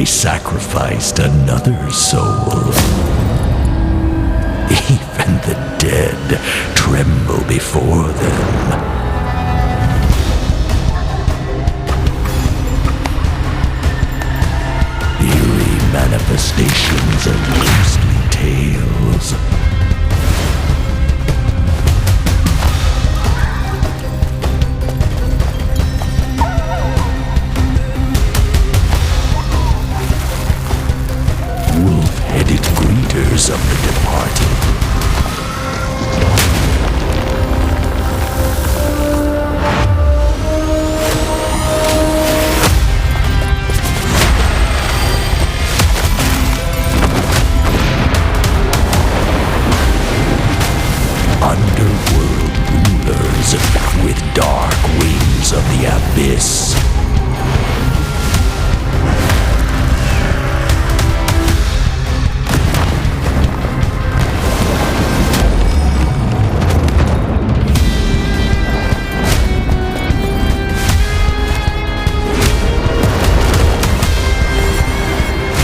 they sacrificed another soul. Even the dead tremble before them. Eerie manifestations of ghostly tales. Wolf-headed greeters of the departed. Underworld rulers with dark wings of the abyss.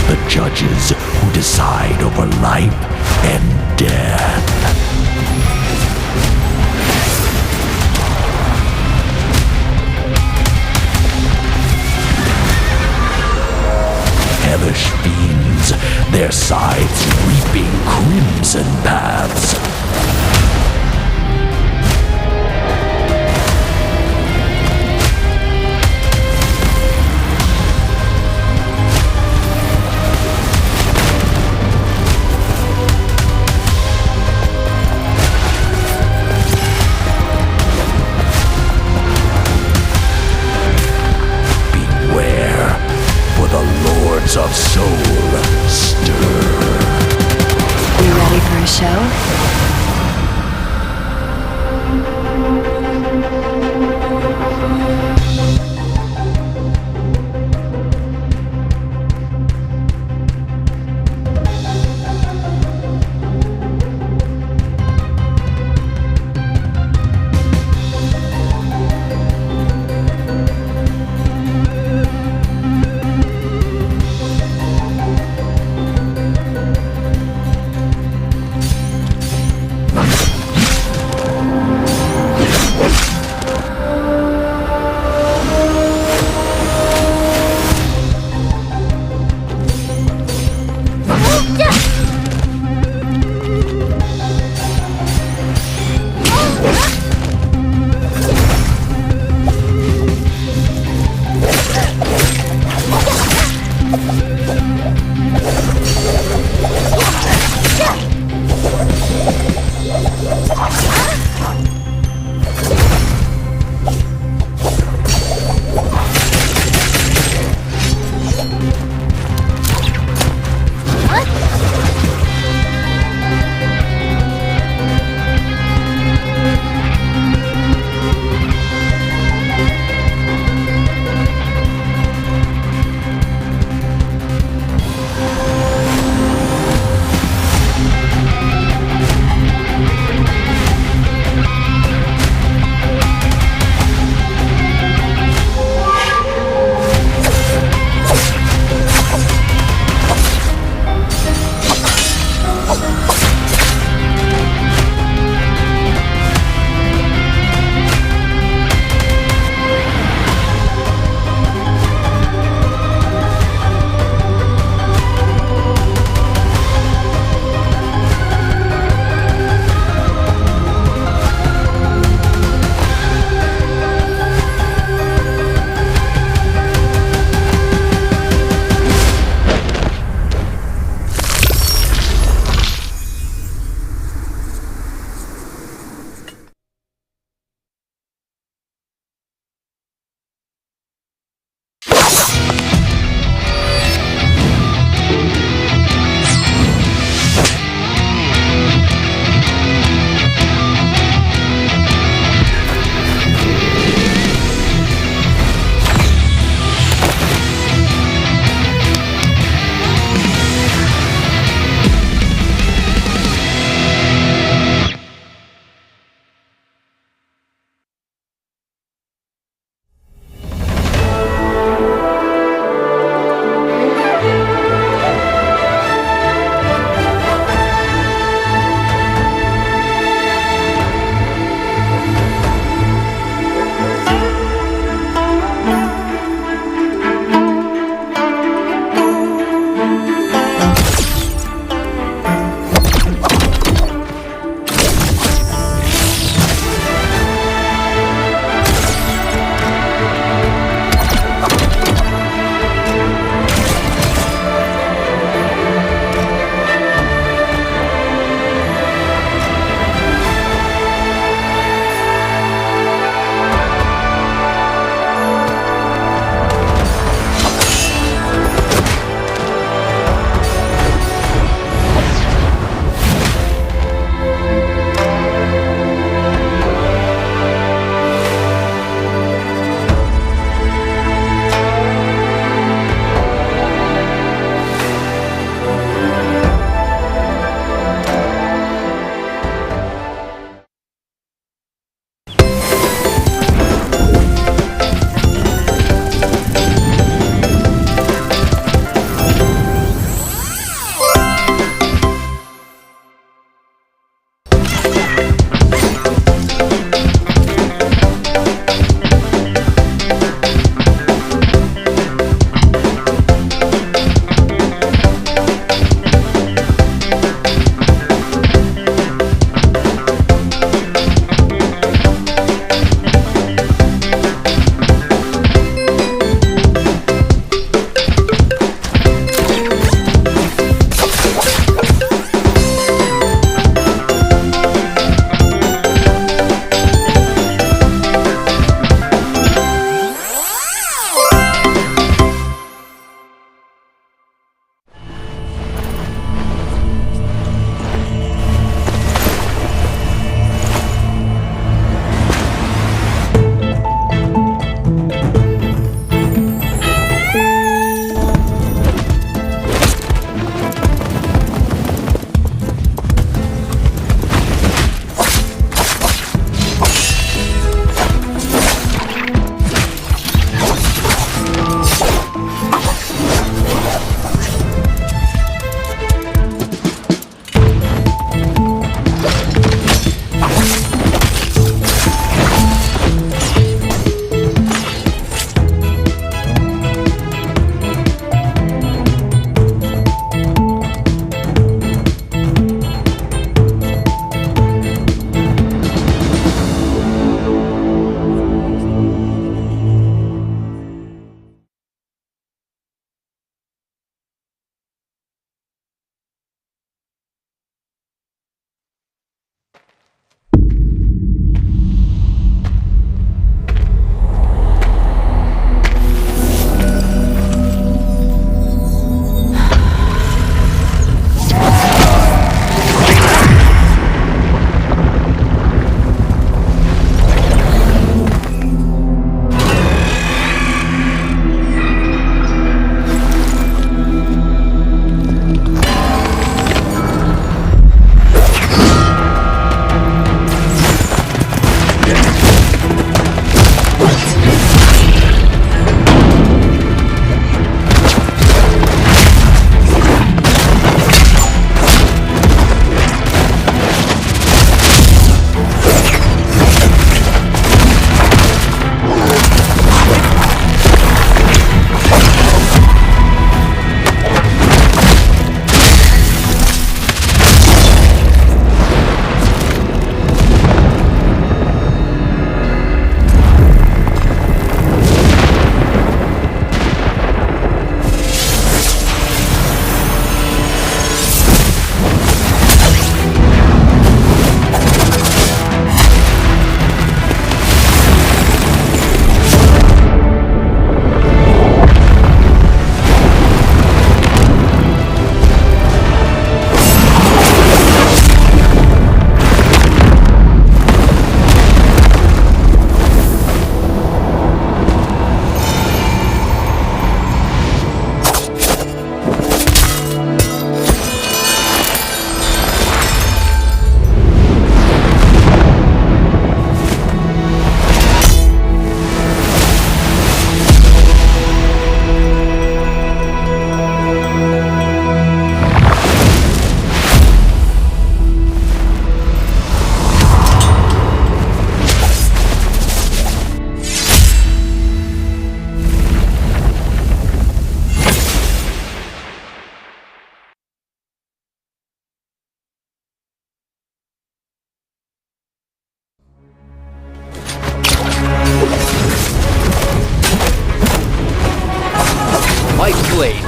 The judges who decide over life and death. Hellish fiends, their scythes reaping crimson paths. Of soul stir. You ready for a show?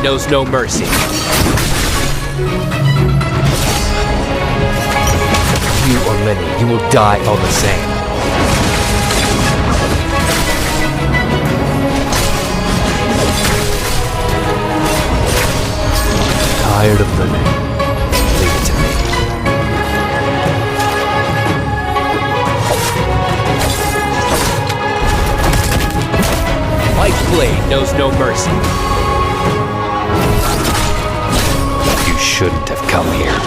knows no mercy. You or many, you will die all the same. Tired of living? Leave it to me. Mike's blade knows no mercy. You shouldn't have come here.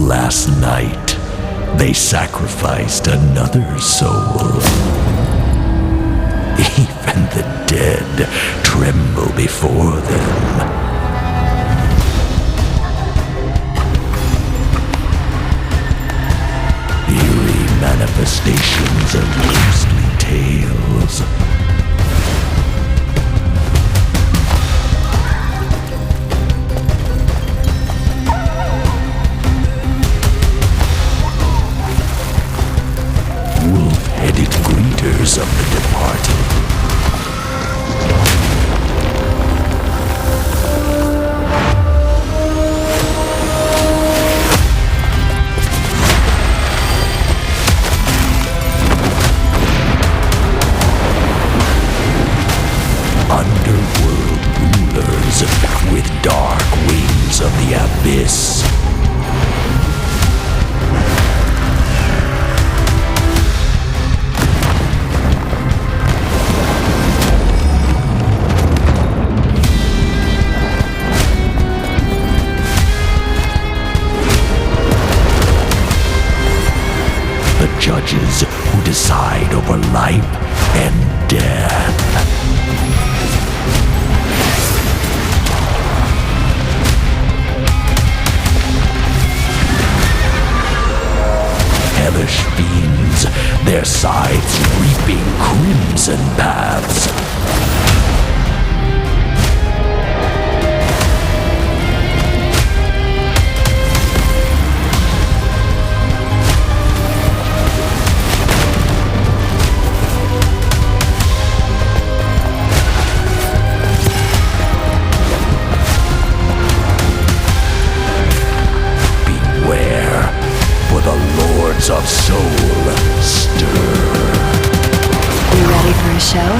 last night, they sacrificed another soul. Even the dead tremble before them. Eerie manifestations of ghostly tales. Wolf-headed greeters of the departed. Underworld rulers with dark wings of the abyss. The judges who decide over life and death. Hellish fiends, their scythes reaping crimson paths. Of soul stir. You ready for a show?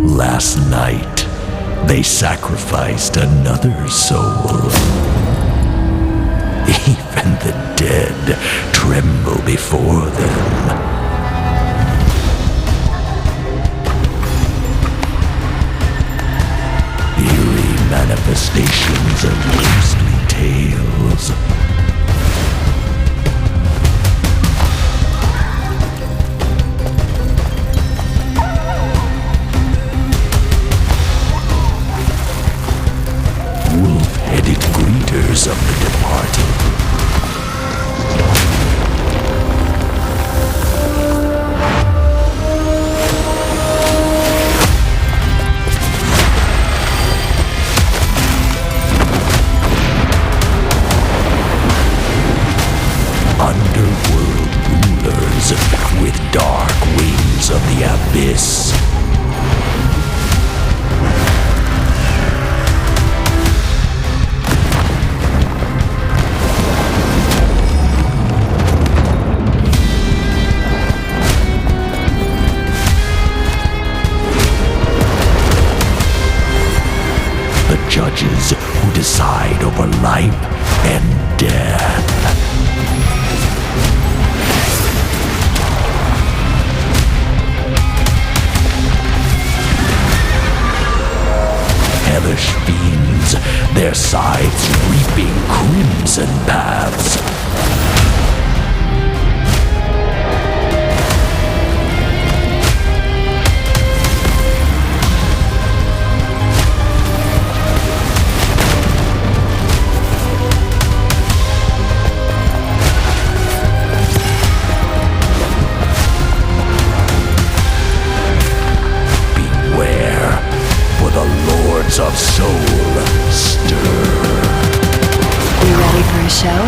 Last night, they sacrificed another soul. Even the dead tremble before them. Eerie manifestations of ghostly tales. Wolf-headed greeters of the departed. abyss. The judges who decide over life and death. Hellish fiends, their scythes reaping crimson paths. Of soul stir. You ready for a show?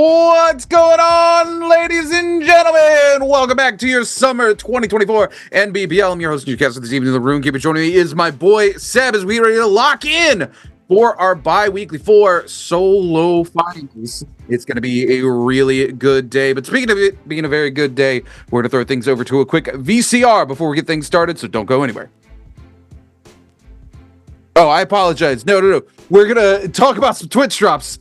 What's going on, ladies and gentlemen? Welcome back to your summer 2024 NBPL. I'm your host, newscaster this evening in the room. Keep it joining me is my boy Seb as we ready to lock in for our bi-weekly 4 solo finals. It's going to be a really good day. But speaking of it being a very good day, we're going to throw things over to a quick VCR before we get things started, so don't go anywhere. Oh, I apologize. No. We're going to talk about some Twitch drops.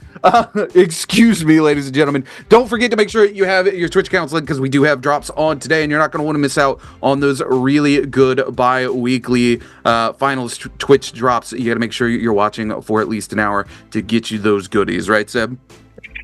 Excuse me, ladies and gentlemen. Don't forget to make sure you have your Twitch accounts linked because we do have drops on today, and you're not going to want to miss out on those really good bi-weekly finals Twitch drops. You got to make sure you're watching for at least an hour to get you those goodies, right, Seb?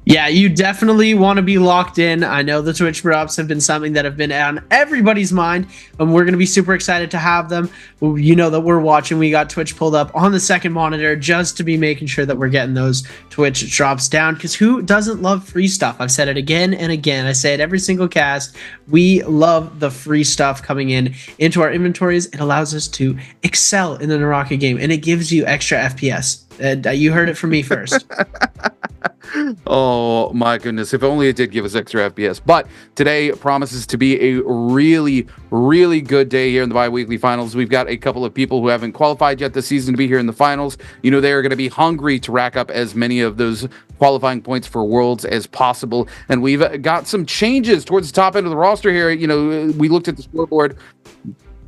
Yeah, you definitely want to be locked in. I know the Twitch drops have been something that have been on everybody's mind, and we're going to be super excited to have them. You know that we're watching. We got Twitch pulled up on the second monitor just to be making sure that we're getting those Twitch drops down, because who doesn't love free stuff? I've said it again and again. I say it every single cast. We love the free stuff coming into our inventories. It allows us to excel in the NARAKA game, and it gives you extra FPS. You heard it from me first. Oh my goodness, if only it did give us extra FPS. But today promises to be a really good day here in the bi-weekly finals. We've got a couple of people who haven't qualified yet this season to be here in the finals. You know, they are going to be hungry to rack up as many of those qualifying points for Worlds as possible. And we've got some changes towards the top end of the roster here. You know, we looked at the scoreboard,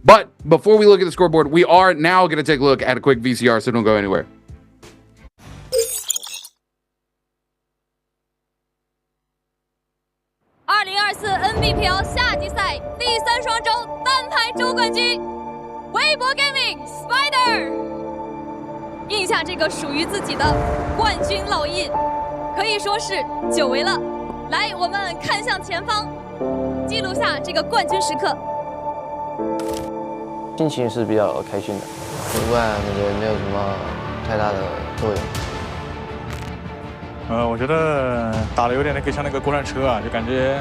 but before we look at the scoreboard, we are now going to take a look at a quick VCR, so don't go anywhere. 2024 NBPL 夏季赛第3双周单排周冠军，微博 Gaming Spider 印下这个属于自己的冠军烙印，可以说是久违了。来，我们看向前方，记录下这个冠军时刻。心情是比较开心的，不过感觉没有什么太大的作用。 我觉得打的有点像那个过山车啊，就感觉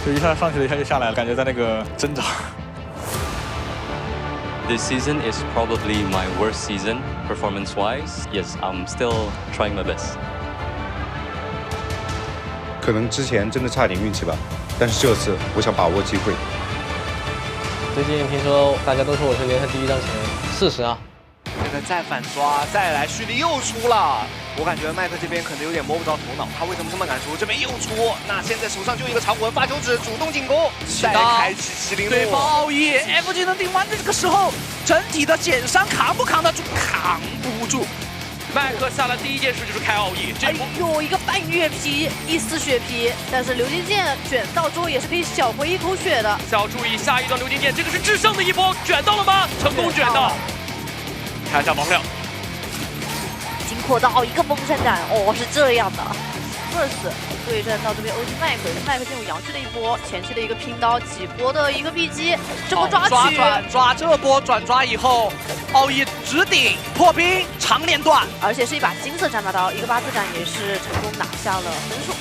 就一下上去了，一下就下来了，感觉在那个挣扎。This season is probably my worst season performance-wise. Yes, I'm still trying my best. 可能之前真的差点运气吧，但是这次我想把握机会。最近听说大家都说我是连胜第1战神，事实啊。这个再反抓，再来蓄力又出了。 我感觉麦克这边可能有点摸不着头脑，他为什么这么敢出？这边又出，那现在手上就一个长魂发球指，主动进攻，再开启麒麟对方奥义 F 技能顶完的这个时候，整体的减伤扛不扛得住？扛不住。麦克下了第一件事就是开奥义，有一个半月皮，一丝血皮，但是流金剑卷到之后也是可以小回一口血的。要注意下一段流金剑，这个是制胜的一波，卷到了吗？成功卷到。看一下毛量。 经扩到一个风扇斩，哦，是这样的。First 对战到这边 OG 麦克，麦克进入阳去的一波，前期的一个拼刀，几波的一个臂击，这波抓取，抓这波转抓以后，奥义直顶破冰长连段，而且是一把金色战马刀，一个8字斩也是成功拿下了分数。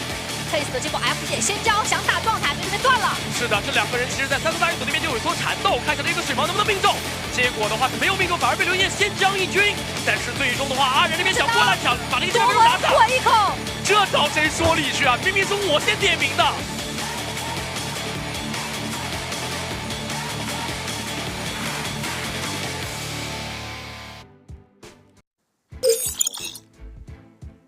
Face 的经过 F 键先交，想打状态被这边断了。是的，这两个人其实在3个大一组那边就有所缠斗，看一下这个水芒能不能命中。结果的话是没有命中，反而被刘烨先将一军。但是最终的话，阿仁那边想过来抢，把那个剑给打倒。吞一口，这找谁说理去啊？明明是我先点名的。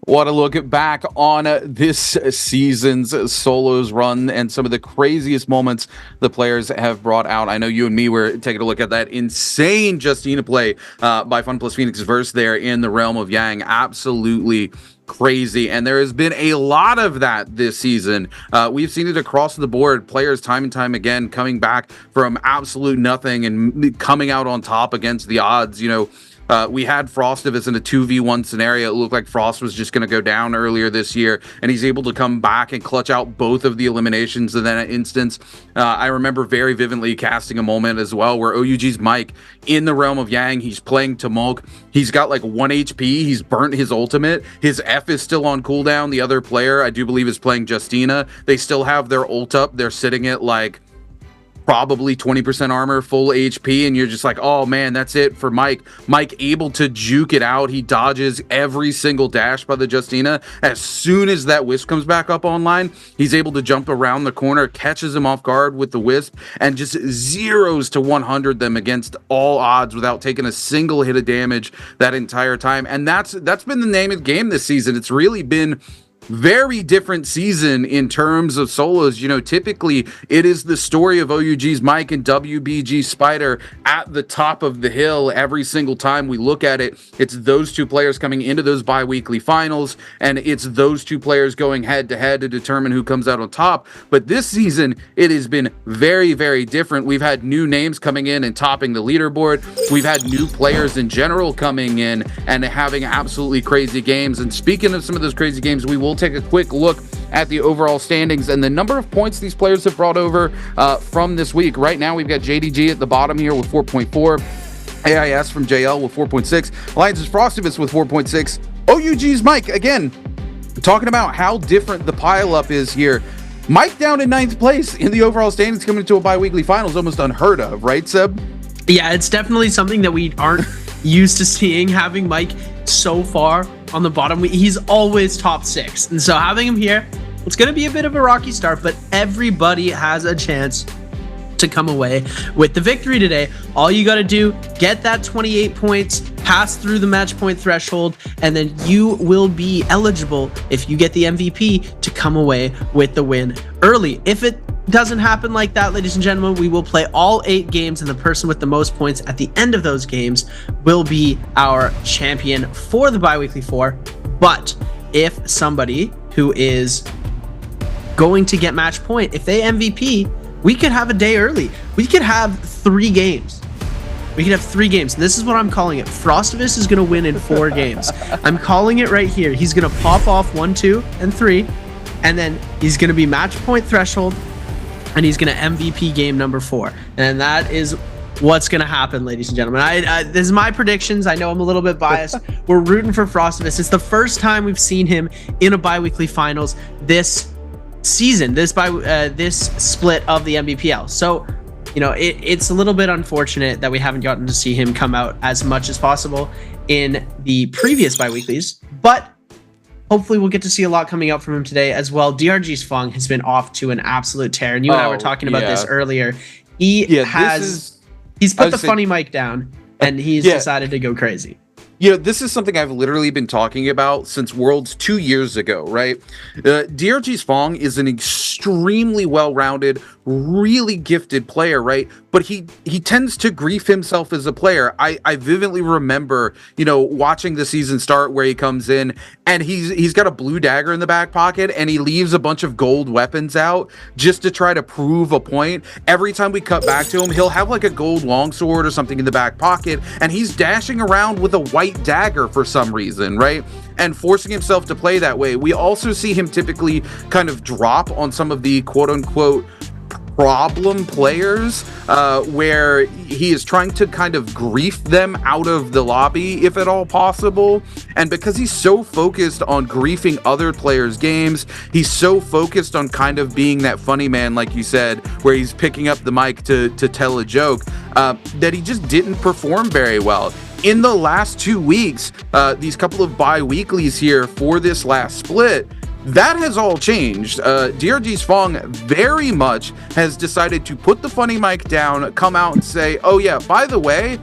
What a look back on this season's solos run and some of the craziest moments the players have brought out. I know you and me were taking a look at that insane Justina play by Fun Plus Phoenix verse there in the Realm of Yang. Absolutely crazy, and there has been a lot of that this season. We've seen it across the board, players time and time again coming back from absolute nothing and coming out on top against the odds. You know, we had Frostivus in a 2v1 scenario. It looked like Frost was just going to go down earlier this year, and he's able to come back and clutch out both of the eliminations in that instance. I remember very vividly casting a moment as well where OUG's Mike in the Realm of Yang, he's playing Tamok. He's got like 1 HP. He's burnt his ultimate. His F is still on cooldown. The other player, I do believe, is playing Justina. They still have their ult up. They're sitting at like probably 20% armor, full HP, and you're just like, oh man, that's it for Mike. Mike able to juke it out. He dodges every single dash by the Justina. As soon as that Wisp comes back up online, he's able to jump around the corner, catches him off guard with the Wisp, and just zeros to 100 them against all odds without taking a single hit of damage that entire time. And that's been the name of the game this season. It's really been very different season in terms of solos. You know, typically it is the story of OUG's Mike and WBG Spider at the top of the hill every single time we look at it. It's those two players coming into those bi-weekly finals, and it's those two players going head to head to determine who comes out on top. But this season, it has been very, very different. We've had new names coming in and topping the leaderboard. We've had new players in general coming in and having absolutely crazy games. And speaking of some of those crazy games, we will take a quick look at the overall standings and the number of points these players have brought over from this week. Right now, we've got JDG at the bottom here with 4.4, AIS from JL with 4.6, Alliance's Frostivus with 4.6, OUG's Mike, again, talking about how different the pileup is here. Mike down in 9th place in the overall standings coming into a bi-weekly finals, almost unheard of, right, Seb? Yeah, it's definitely something that we aren't used to seeing, having Mike so far on the bottom. He's always top 6, and so having him here, it's going to be a bit of a rocky start, but everybody has a chance to come away with the victory today. All you got to do, get that 28 points, pass through the match point threshold, and then you will be eligible, if you get the MVP, to come away with the win early. If it doesn't happen like that, ladies and gentlemen, we will play all 8 games, and the person with the most points at the end of those games will be our champion for the bi-weekly 4. But if somebody who is going to get match point, if they MVP, we could have a day early. We could have 3 games. We could have 3 games. And this is what I'm calling it. Frostivus is going to win in 4 games. I'm calling it right here. He's going to pop off 1, 2, and 3, and then he's going to be match point threshold, and he's going to MVP game number 4. And that is what's going to happen, ladies and gentlemen. This is my predictions. I know I'm a little bit biased. We're rooting for Frostivus. It's the first time we've seen him in a bi-weekly finals this season, this split of the Nbpl. So, you know, it's a little bit unfortunate that we haven't gotten to see him come out as much as possible in the previous bi-weeklies, but hopefully we'll get to see a lot coming out from him today as well. DRG's Fong has been off to an absolute tear, and you and I were talking about this earlier. He's put the funny mic down, and he's decided to go crazy. You know, this is something I've literally been talking about since Worlds 2 years ago, right? DRG's Fong is an extremely well-rounded, really gifted player, right? But he tends to grief himself as a player. I vividly remember, you know, watching the season start where he comes in and he's got a blue dagger in the back pocket and he leaves a bunch of gold weapons out just to try to prove a point. Every time we cut back to him, he'll have like a gold longsword or something in the back pocket, and he's dashing around with a white dagger for some reason, right? And forcing himself to play that way. We also see him typically kind of drop on some of the quote-unquote problem players where he is trying to kind of grief them out of the lobby if at all possible. And because he's so focused on griefing other players' games, he's so focused on kind of being that funny man, like you said, where he's picking up the mic to tell a joke, that he just didn't perform very well. In the last 2 weeks, these couple of bi-weeklies here for this last split, that has all changed. DRG's Fong very much has decided to put the funny mic down, come out and say, oh yeah, by the way,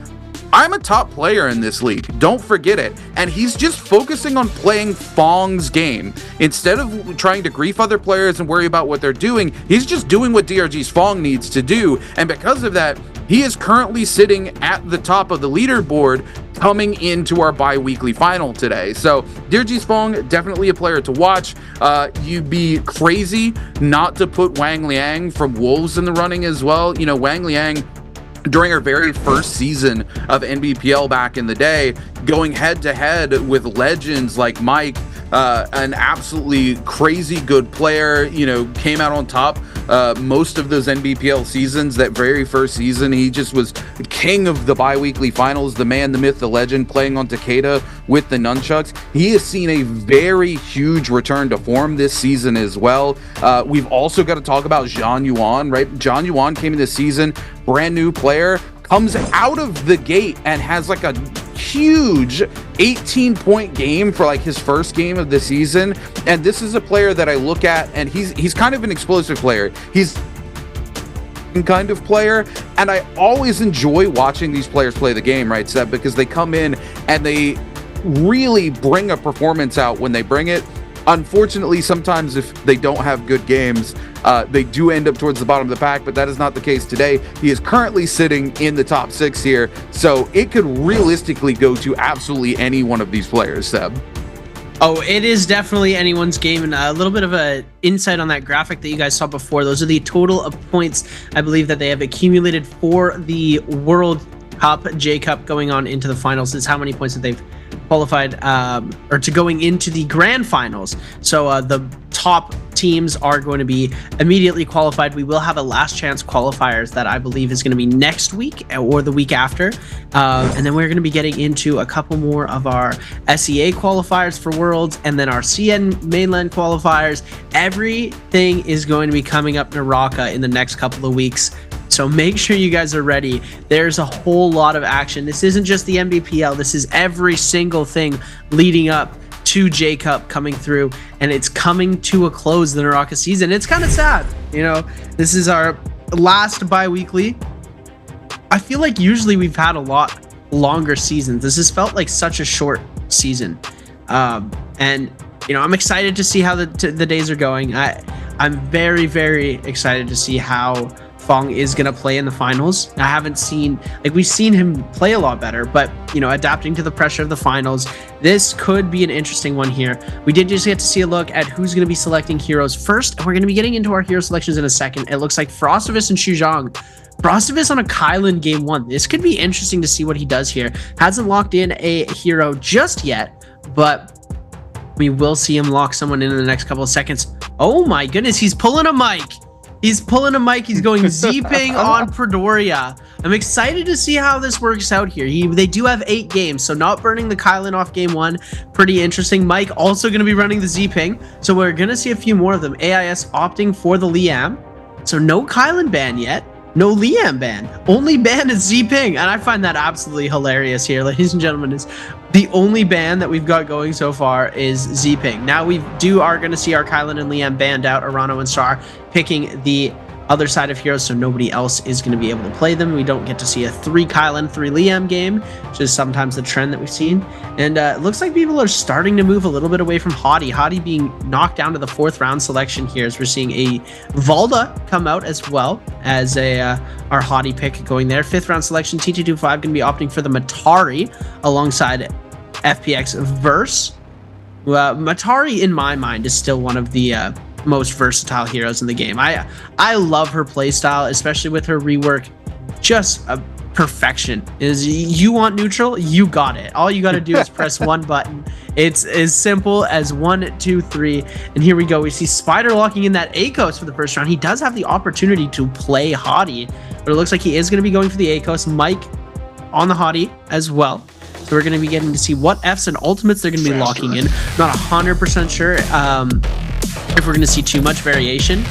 I'm a top player in this league. Don't forget it. And he's just focusing on playing Fong's game. Instead of trying to grief other players and worry about what they're doing, he's just doing what DRG's Fong needs to do. And because of that, he is currently sitting at the top of the leaderboard coming into our bi-weekly final today. So DRG's Fong, definitely a player to watch. You'd be crazy not to put Wang Liang from Wolves in the running as well. You know, Wang Liang, during our very first season of Nbpl back in the day, going head to head with legends like Mike, an absolutely crazy good player, you know, came out on top most of those NBPL seasons. That very first season, he just was king of the bi-weekly finals, the man, the myth, the legend, playing on Takeda with the nunchucks. He has seen a very huge return to form this season as well. We've also got to talk about Zhang Yuan, right? Zhang Yuan came in this season, brand new player, comes out of the gate and has like a huge 18-point game for like his first game of the season. And this is a player that I look at, and he's kind of an explosive player. He's kind of player, and I always enjoy watching these players play the game, right, Seb? Because they come in and they really bring a performance out when they bring it. Unfortunately, sometimes if they don't have good games, they do end up towards the bottom of the pack, but that is not the case today. He is currently sitting in the top 6 here, so it could realistically go to absolutely any one of these players, Seb. Oh, it is definitely anyone's game, and a little bit of a insight on that graphic that you guys saw before. Those are the total of points I believe that they have accumulated for the World Cup, J Cup, going on into the finals. Is how many points that they've qualified or to going into the grand finals. So the top teams are going to be immediately qualified. We will have a last chance qualifiers that I believe is going to be next week or the week after, and then we're going to be getting into a couple more of our SEA qualifiers for Worlds, and then our CN mainland qualifiers. Everything is going to be coming up NARAKA in the next couple of weeks, so make sure you guys are ready. There's a whole lot of action. This isn't just the NBPL. This is every single thing leading up to J Cup coming through, and it's coming to a close, the NARAKA season. It's kind of sad, you know. This is our last bi-weekly. I feel like usually we've had a lot longer seasons. This has felt like such a short season, and you know, I'm excited to see how the days are going. I'm very, very excited to see how Fong is going to play in the finals. I haven't seen, like, we've seen him play a lot better, but, you know, adapting to the pressure of the finals, this could be an interesting one here. We did just get to see a look at who's going to be selecting heroes first, and we're going to be getting into our hero selections in a second. It looks like Frostivus and Shuzhang. Frostivus on a Kylan game 1. This could be interesting to see what he does here. Hasn't locked in a hero just yet, but we will see him lock someone in the next couple of seconds. Oh my goodness, he's pulling a mic. He's pulling a mic. He's going Z-Ping on Predoria. I'm excited to see how this works out here. They do have 8 games, so not burning the Kylan off game 1. Pretty interesting. Mike also going to be running the Z-Ping, so we're going to see a few more of them. AIS opting for the Liam. So no Kylan ban yet. No Liam ban. Only ban is Z-Ping, and I find that absolutely hilarious here, ladies and gentlemen. Is the only ban that we've got going so far is Z-Ping. Now we are going to see our Kylan and Liam banned out. Arano and Star picking the other side of heroes, so nobody else is going to be able to play them. We don't get to see a 3 Kylan, 3 Liam game, which is sometimes the trend that we've seen. And it looks like people are starting to move a little bit away from Hottie. Hottie being knocked down to the 4th round selection here, as we're seeing a Valda come out as well as our Hottie pick going there. 5th round selection, T225 going to be opting for the Matari alongside FPX Verse. Matari, in my mind, is still one of the most versatile heroes in the game. I love her playstyle, especially with her rework. Just a perfection. Is you want neutral, you got it. All you got to do is press one button. It's as simple as 1, 2, 3, and here we go. We see Spider locking in that ACOS for the first round. He does have the opportunity to play Hottie, but it looks like he is going to be going for the ACOS. Mike on the Hottie as well. So we're going to be getting to see what Fs and ultimates they're going to be locking in. Not 100% sure if we're going to see too much variation.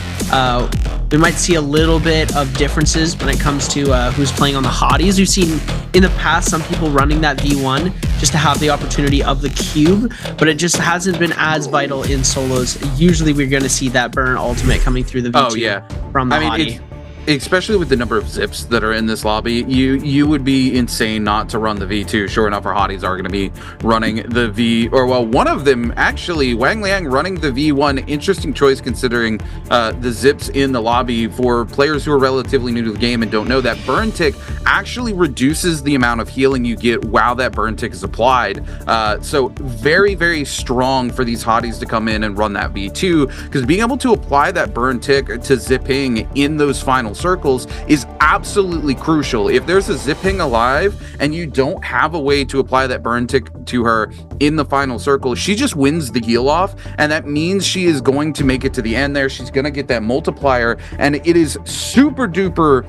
We might see a little bit of differences when it comes to who's playing on the Hotties. We've seen in the past some people running that V1 just to have the opportunity of the cube, but it just hasn't been as vital in solos. Usually we're going to see that burn ultimate coming through the V2 from the Hottie. Especially with the number of zips that are in this lobby, you would be insane not to run the V2. Sure enough, our Hotties are going to be running the V, or well, one of them actually, Wang Liang running the V1. Interesting choice considering the zips in the lobby. For players who are relatively new to the game and don't know, that burn tick actually reduces the amount of healing you get while that burn tick is applied. So very, very strong for these Hotties to come in and run that V2, because being able to apply that burn tick to zipping in those final final circles is absolutely crucial. If there's a Zipping alive and you don't have a way to apply that burn tick to her in the final circle, she just wins the heal off, and that means she is going to make it to the end there. She's going to get that multiplier, and it is super duper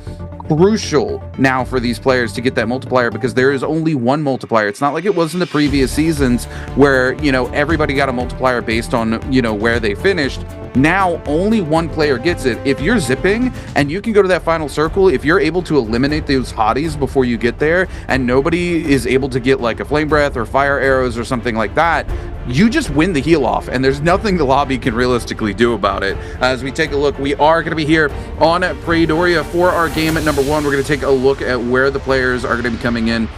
crucial now for these players to get that multiplier, because there is only one multiplier. It's not like it was in the previous seasons where, you know, everybody got a multiplier based on, you know, where they finished. Now only one player gets it. If you're zipping and you can go to that final circle, if you're able to eliminate those hotties before you get there and nobody is able to get like a flame breath or fire arrows or something like that, you just win the heal off, and there's nothing the lobby can realistically do about it. As we take a look, we are going to be here on Pretoria for our game at number 1. We're going to take a look at where the players are going to be coming in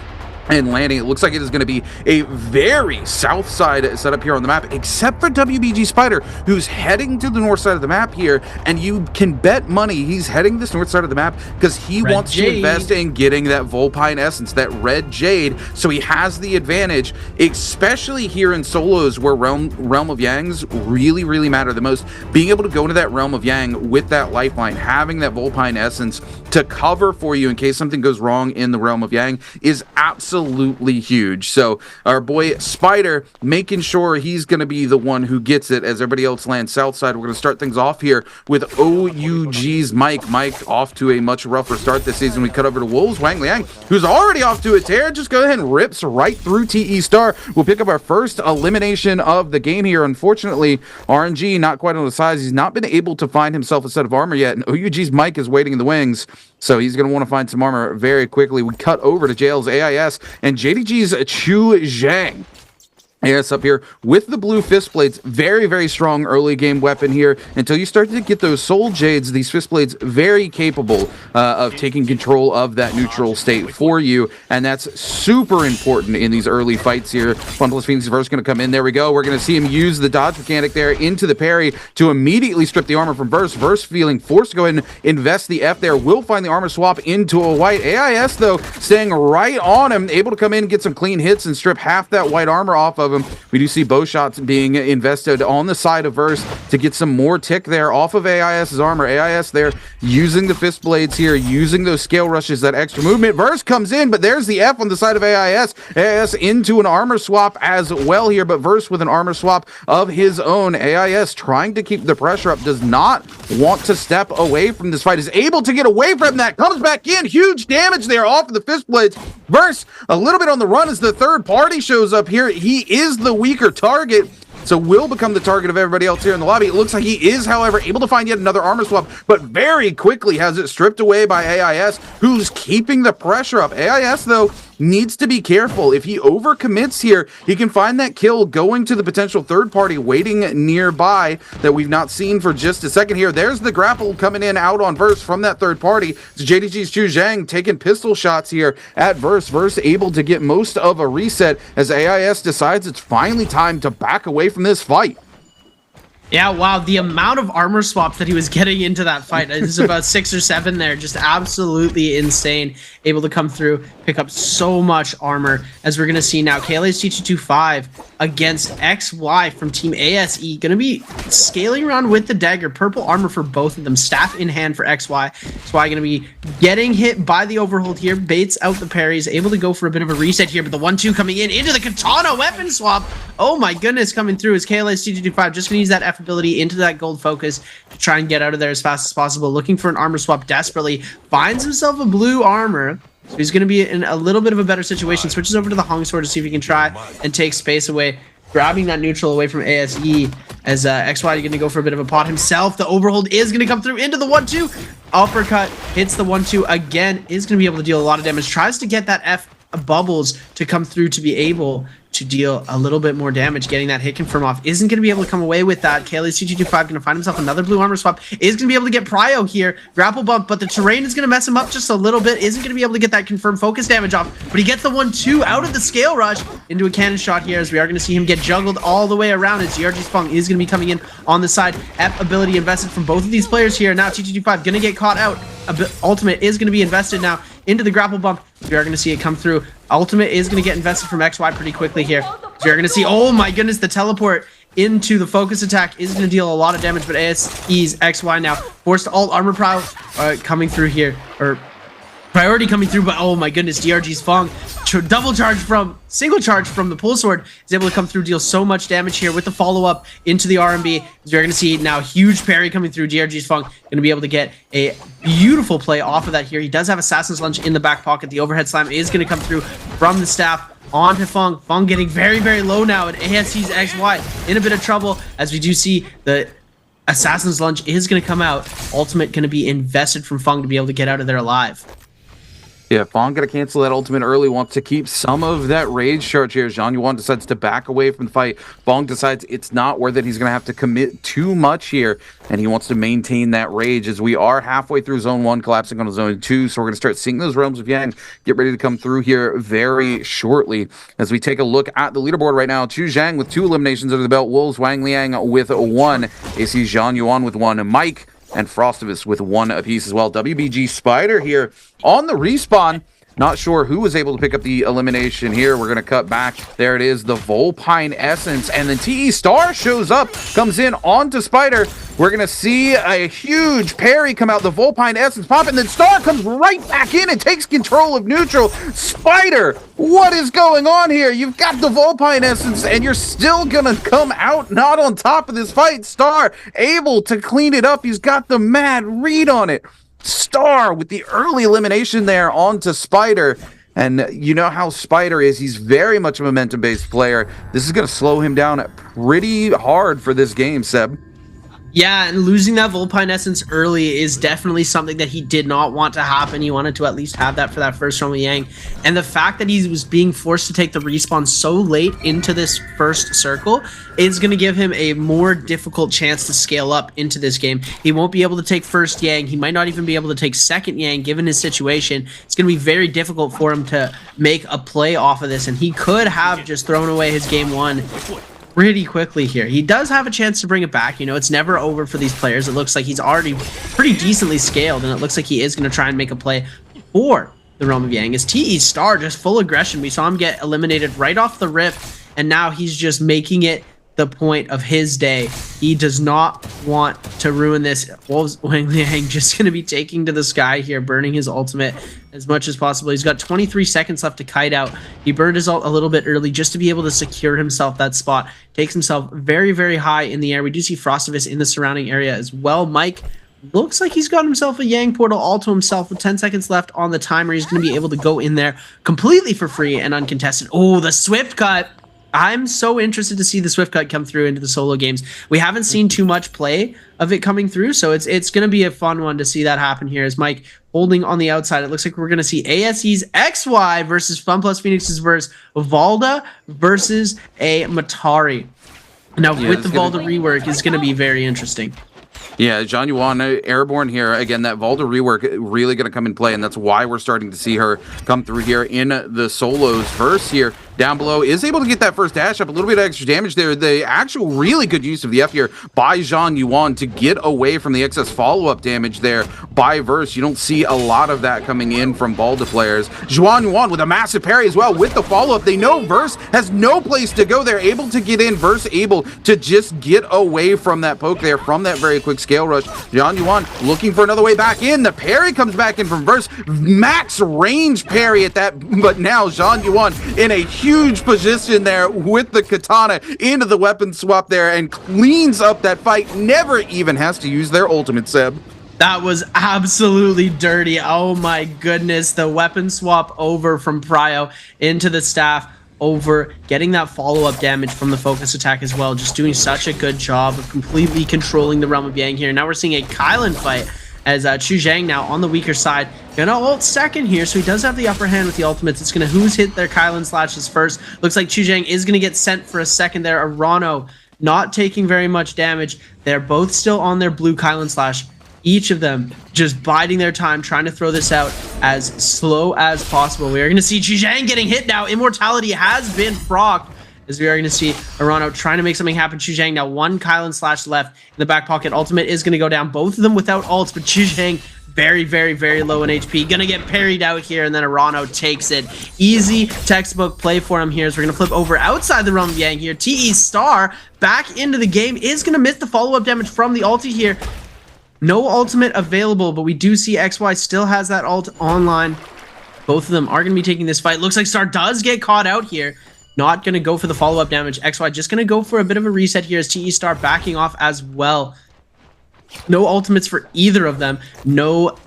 and landing. It looks like it is going to be a very south side setup here on the map, except for WBG Spider, who's heading to the north side of the map here, and you can bet money he's heading this north side of the map because he wants to invest in getting that Vulpine Essence, that red jade, so he has the advantage, especially here in solos where Realm of Yangs really matter the most. Being able to go into that Realm of Yang with that lifeline, having that Vulpine Essence to cover for you in case something goes wrong in the Realm of Yang is absolutely huge. So our boy Spider making sure he's going to be the one who gets it as everybody else lands south side. We're going to start things off here with OUG's Mike. Mike off to a much rougher start this season. We cut over to Wolves Wang Liang, who's already off to a tear. Just go ahead and rips right through TE Star. We'll pick up our first elimination of the game here. Unfortunately, RNG not quite on the size. He's not been able to find himself a set of armor yet, and OUG's Mike is waiting in the wings. So he's going to want to find some armor very quickly. We cut over to Jail's AIS and JDG's Chu Zhang. AIS up here with the blue fist blades. Very strong early game weapon here until you start to get those soul jades. These fist blades very capable of taking control of that neutral state for you, and that's super important in these early fights here. Funpless Phoenix Verse going to come in. There we go. We're going to see him use the dodge mechanic there into the parry to immediately strip the armor from Verse. Verse feeling forced to go ahead and invest the F there. Will find the armor swap into a white. AIS though staying right on him, able to come in and get some clean hits and strip half that white armor off of him. We do see bow shots being invested on the side of Verse to get some more tick there off of AIS's armor. AIS there using the fist blades here, using those scale rushes, that extra movement. Verse comes in, but there's the F on the side of AIS. AIS into an armor swap as well here, but Verse with an armor swap of his own. AIS trying to keep the pressure up, does not want to step away from this fight, is able to get away from that, comes back in, huge damage there off of the fist blades. Verse a little bit on the run as the third party shows up here. He is the weaker target, so will become the target of everybody else here in the lobby. It looks like he is, however, able to find yet another armor swap, but very quickly has it stripped away by AIS, who's keeping the pressure up. AIS, though, needs to be careful. If he overcommits here, he can find that kill going to the potential third party waiting nearby that we've not seen for just a second here. There's the grapple coming in out on Verse from that third party. It's JDG's Chu Zhang taking pistol shots here at Verse. Verse able to get most of a reset as AIS decides it's finally time to back away from this fight. Yeah, wow, the amount of armor swaps that he was getting into that fight is about 6 or 7 there, just absolutely insane. Able to come through, pick up so much armor, as we're going to see now. KLA's T225 against XY from Team ASE, going to be scaling around with the dagger. Purple armor for both of them, staff in hand for XY. XY going to be getting hit by the overhold here, baits out the parries, able to go for a bit of a reset here, but the 1-2 coming in into the katana weapon swap. Oh my goodness, coming through as KLA's T225 just going to use that F ability into that gold focus to try and get out of there as fast as possible. Looking for an armor swap desperately. Finds himself a blue armor. So he's going to be in a little bit of a better situation. Switches over to the Hung Sword to see if he can try and take space away. Grabbing that neutral away from ASE as XY going to go for a bit of a pot himself. The overhold is going to come through into the 1-2. Uppercut hits the 1-2 again. Is going to be able to deal a lot of damage. Tries to get that F bubbles to come through to be able to deal a little bit more damage. Getting that hit confirm off. Isn't going to be able to come away with that. KLA's T225 going to find himself another blue armor swap. Is going to be able to get Prio here. Grapple bump, but the terrain is going to mess him up just a little bit. Isn't going to be able to get that confirmed focus damage off, but he gets the 1-2 out of the scale rush into a cannon shot here, as we are going to see him get juggled all the way around as GRG's Fung is going to be coming in on the side. F ability invested from both of these players here. Now T225 going to get caught out. Ultimate is going to be invested now into the grapple bump. We are going to see it come through. Ultimate is going to get invested from XY pretty quickly here. So you're going to see, oh my goodness, the teleport into the focus attack is going to deal a lot of damage, but ASE's XY now forced to ult. Armor Prow coming through here, or priority coming through, but oh my goodness, DRG's Fong single charge from the pull sword is able to come through, deal so much damage here with the follow-up into the RMB. As you're going to see now, huge parry coming through. DRG's Fong going to be able to get a beautiful play off of that here. He does have Assassin's Lunge in the back pocket. The overhead slam is going to come through from the staff onto Fong. Fong getting very, very low now, and ASE's XY in a bit of trouble, as we do see the Assassin's Lunge is going to come out. Ultimate going to be invested from Fong to be able to get out of there alive. Yeah, Fong gonna cancel that ultimate early, wants to keep some of that rage charge here. Zhang Yuan decides to back away from the fight. Fong decides it's not worth it. He's gonna have to commit too much here, and he wants to maintain that rage as we are halfway through Zone 1, collapsing on Zone 2, so we're gonna start seeing those Realms of Yang get ready to come through here very shortly. As we take a look at the leaderboard right now, Chu Zhang with 2 eliminations under the belt, Wolves Wang Liang with 1, AC Zhang Yuan with 1, Mike and Frostivus with 1 apiece as well. WBG Spider here on the respawn. Not sure who was able to pick up the elimination here. We're going to cut back. There it is, the Volpine Essence. And then TE Star shows up, comes in onto Spider. We're going to see a huge parry come out. The Volpine Essence pop, and then Star comes right back in and takes control of neutral. Spider, what is going on here? You've got the Volpine Essence, and you're still going to come out not on top of this fight. Star able to clean it up. He's got the mad read on it. Star with the early elimination there onto Spider. And you know how Spider is. He's very much a momentum-based player. This is going to slow him down pretty hard for this game, Seb. Yeah, and losing that Volpine Essence early is definitely something that he did not want to happen. He wanted to at least have that for that first round with Yang. And the fact that he was being forced to take the respawn so late into this first circle is going to give him a more difficult chance to scale up into this game. He won't be able to take first Yang. He might not even be able to take second Yang given his situation. It's going to be very difficult for him to make a play off of this, and he could have just thrown away his game 1 pretty quickly here. He does have a chance to bring it back. You know, it's never over for these players. It looks like he's already pretty decently scaled, and it looks like he is going to try and make a play for the Realm of Yang. As TE Star, just full aggression. We saw him get eliminated right off the rip, and now he's just making it the point of his day. He does not want to ruin this. Wolves Wang Liang just going to be taking to the sky here, burning his ultimate as much as possible. He's got 23 seconds left to kite out. He burned his ult a little bit early just to be able to secure himself that spot. Takes himself very, very high in the air. We do see Frostivus in the surrounding area as well. Mike looks like he's got himself a Yang portal all to himself with 10 seconds left on the timer. He's going to be able to go in there completely for free and uncontested. Oh, the Swift cut. I'm so interested to see the Swift cut come through into the solo games. We haven't seen too much play of it coming through, so it's going to be a fun one to see that happen here. As Mike holding on the outside, it looks like we're going to see ASE's XY versus FunPlus Phoenix's versus Valda versus a Matari. Now, with the Valda rework, is going to be very interesting. Yeah, Zhang Yuan airborne here. Again, that Valda rework really going to come in play, and that's why we're starting to see her come through here in the solos. Verse here down below is able to get that first dash up, a little bit of extra damage there. The actual really good use of the F here by Zhang Yuan to get away from the excess follow-up damage there by Verse. You don't see a lot of that coming in from Valda players. Zhang Yuan with a massive parry as well with the follow-up. They know Verse has no place to go. They're able to get in. Verse able to just get away from that poke there, from that very quick scale rush. Zhang Yuan looking for another way back in. The parry comes back in from Verse. Max range parry at that, but now Zhang Yuan in a huge position there with the katana into the weapon swap there and cleans up that fight. Never even has to use their ultimate, Seb. That was absolutely dirty. Oh my goodness. The weapon swap over from Pryo into the staff, over getting that follow-up damage from the focus attack as well. Just doing such a good job of completely controlling the Realm of Yang here. Now we're seeing a Kylan fight as Chu Zhang now on the weaker side. Gonna ult second here, so he does have the upper hand with the ultimates. It's gonna who's hit their Kylan slashes first. Looks like Chu Zhang is gonna get sent for a second there. Arano not taking very much damage. They're both still on their blue Kylan slash. Each of them just biding their time, trying to throw this out as slow as possible. We are going to see Chu Zhang getting hit now. Immortality has been procced, as we are going to see Arano trying to make something happen. Chu Zhang now one Kylan slash left in the back pocket. Ultimate is going to go down. Both of them without ults, but Chu Zhang very, very, very low in HP. Gonna get parried out here, and then Arano takes it. Easy textbook play for him here, as we're gonna flip over outside the realm of Yang here. TE Star back into the game, is gonna miss the follow-up damage from the ulti here. No ultimate available, but we do see XY still has that ult online. Both of them are gonna be taking this fight. Looks like Star does get caught out here. Not gonna go for the follow-up damage. XY just gonna go for a bit of a reset here, as TE Star backing off as well. No ultimates for either of them. No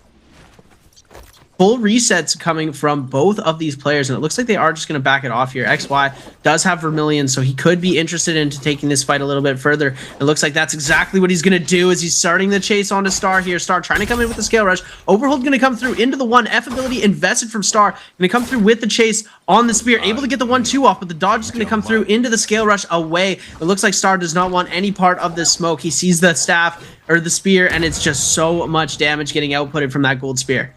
full resets coming from both of these players, and it looks like they are just going to back it off here. XY does have Vermilion, so he could be interested into taking this fight a little bit further. It looks like that's exactly what he's going to do, as he's starting the chase onto Star here. Star trying to come in with the scale rush. Overhold going to come through into the 1F ability invested from Star. Going to come through with the chase on the spear, able to get the 1-2 off, but the dodge is going to come through into the scale rush away. It looks like Star does not want any part of this smoke. He sees the staff or the spear, and it's just so much damage getting outputted from that gold spear.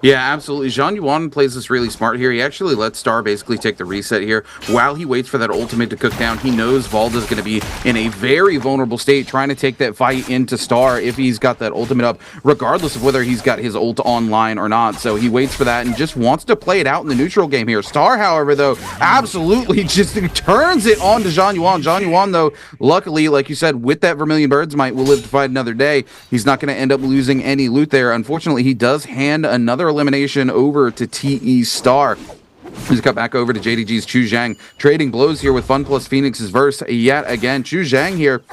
Yeah, absolutely. Zhang Yuan plays this really smart here. He actually lets Star basically take the reset here while he waits for that ultimate to cook down. He knows Valda's going to be in a very vulnerable state trying to take that fight into Star if he's got that ultimate up, regardless of whether he's got his ult online or not. So he waits for that and just wants to play it out in the neutral game here. Star, however, though, absolutely just turns it on to Zhang Yuan. Zhang Yuan, though, luckily, like you said, with that Vermilion Bird's Might, will live to fight another day. He's not going to end up losing any loot there. Unfortunately, he does hand another elimination over to TE Star. He's cut back over to JDG's Chu Zhang, trading blows here with Fun Plus Phoenix's verse yet again. Chu Zhang here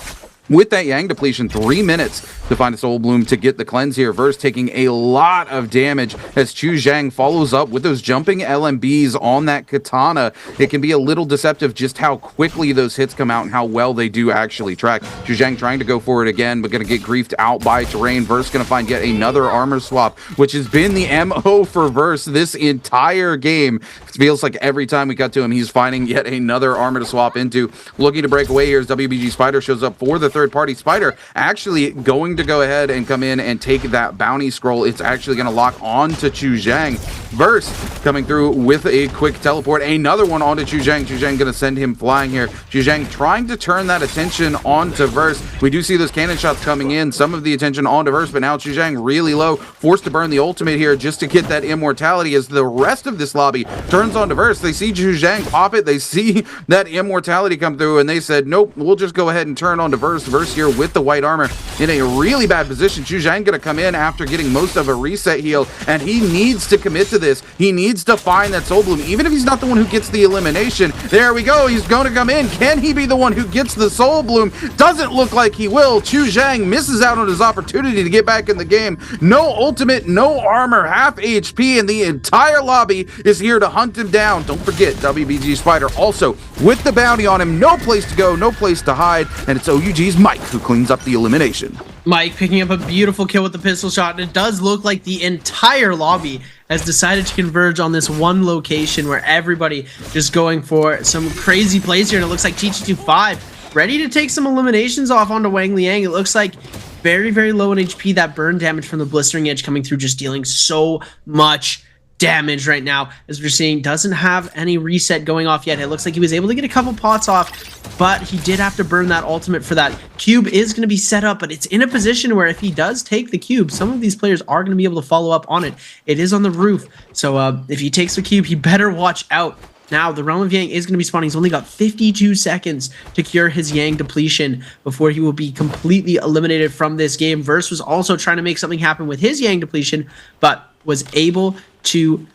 with that Yang depletion, 3 minutes to find a Soul Bloom to get the cleanse here. Verse taking a lot of damage as Chu Zhang follows up with those jumping LMBs on that katana. It can be a little deceptive just how quickly those hits come out and how well they do actually track. Chu Zhang trying to go for it again, but going to get griefed out by Terrain. Verse going to find yet another armor swap, which has been the MO for Verse this entire game. It feels like every time we cut to him, he's finding yet another armor to swap into. Looking to break away here as WBG Spider shows up for the third-party. Spider actually going to go ahead and come in and take that bounty scroll. It's actually going to lock on to Chu Zhang. Verse coming through with a quick teleport. Another one onto Chu Zhang. Chu Zhang going to send him flying here. Chu Zhang trying to turn that attention onto Verse. We do see those cannon shots coming in. Some of the attention onto Verse, but now Chu Zhang really low. Forced to burn the ultimate here just to get that immortality as the rest of this lobby turns onto Verse. They see Chu Zhang pop it. They see that immortality come through, and they said, nope, we'll just go ahead and turn onto Verse. Verse here with the white armor in a really bad position. Chu Zhang gonna come in after getting most of a reset heal, and he needs to commit to this. He needs to find that Soul Bloom, even if he's not the one who gets the elimination. There we go. He's going to come in. Can he be the one who gets the Soul Bloom? Doesn't look like he will. Chu Zhang misses out on his opportunity to get back in the game. No ultimate, no armor, half HP, and the entire lobby is here to hunt him down. Don't forget, WBG Spider also with the bounty on him. No place to go, no place to hide, and it's OUG's Mike who cleans up the elimination. Mike picking up a beautiful kill with the pistol shot, and it does look like the entire lobby has decided to converge on this one location where everybody just going for some crazy plays here, and it looks like TT25 ready to take some eliminations off onto Wang Liang. It looks like very, very low in HP. That burn damage from the Blistering Edge coming through, just dealing so much damage right now, as we're seeing. Doesn't have any reset going off yet. It looks like he was able to get a couple pots off, but he did have to burn that ultimate for that. Cube is going to be set up, but it's in a position where if he does take the cube, some of these players are going to be able to follow up on it. It is on the roof, so if he takes the cube, he better watch out. Now, the Realm of Yang is going to be spawning. He's only got 52 seconds to cure his Yang depletion before he will be completely eliminated from this game. Verse was also trying to make something happen with his Yang depletion, but was able to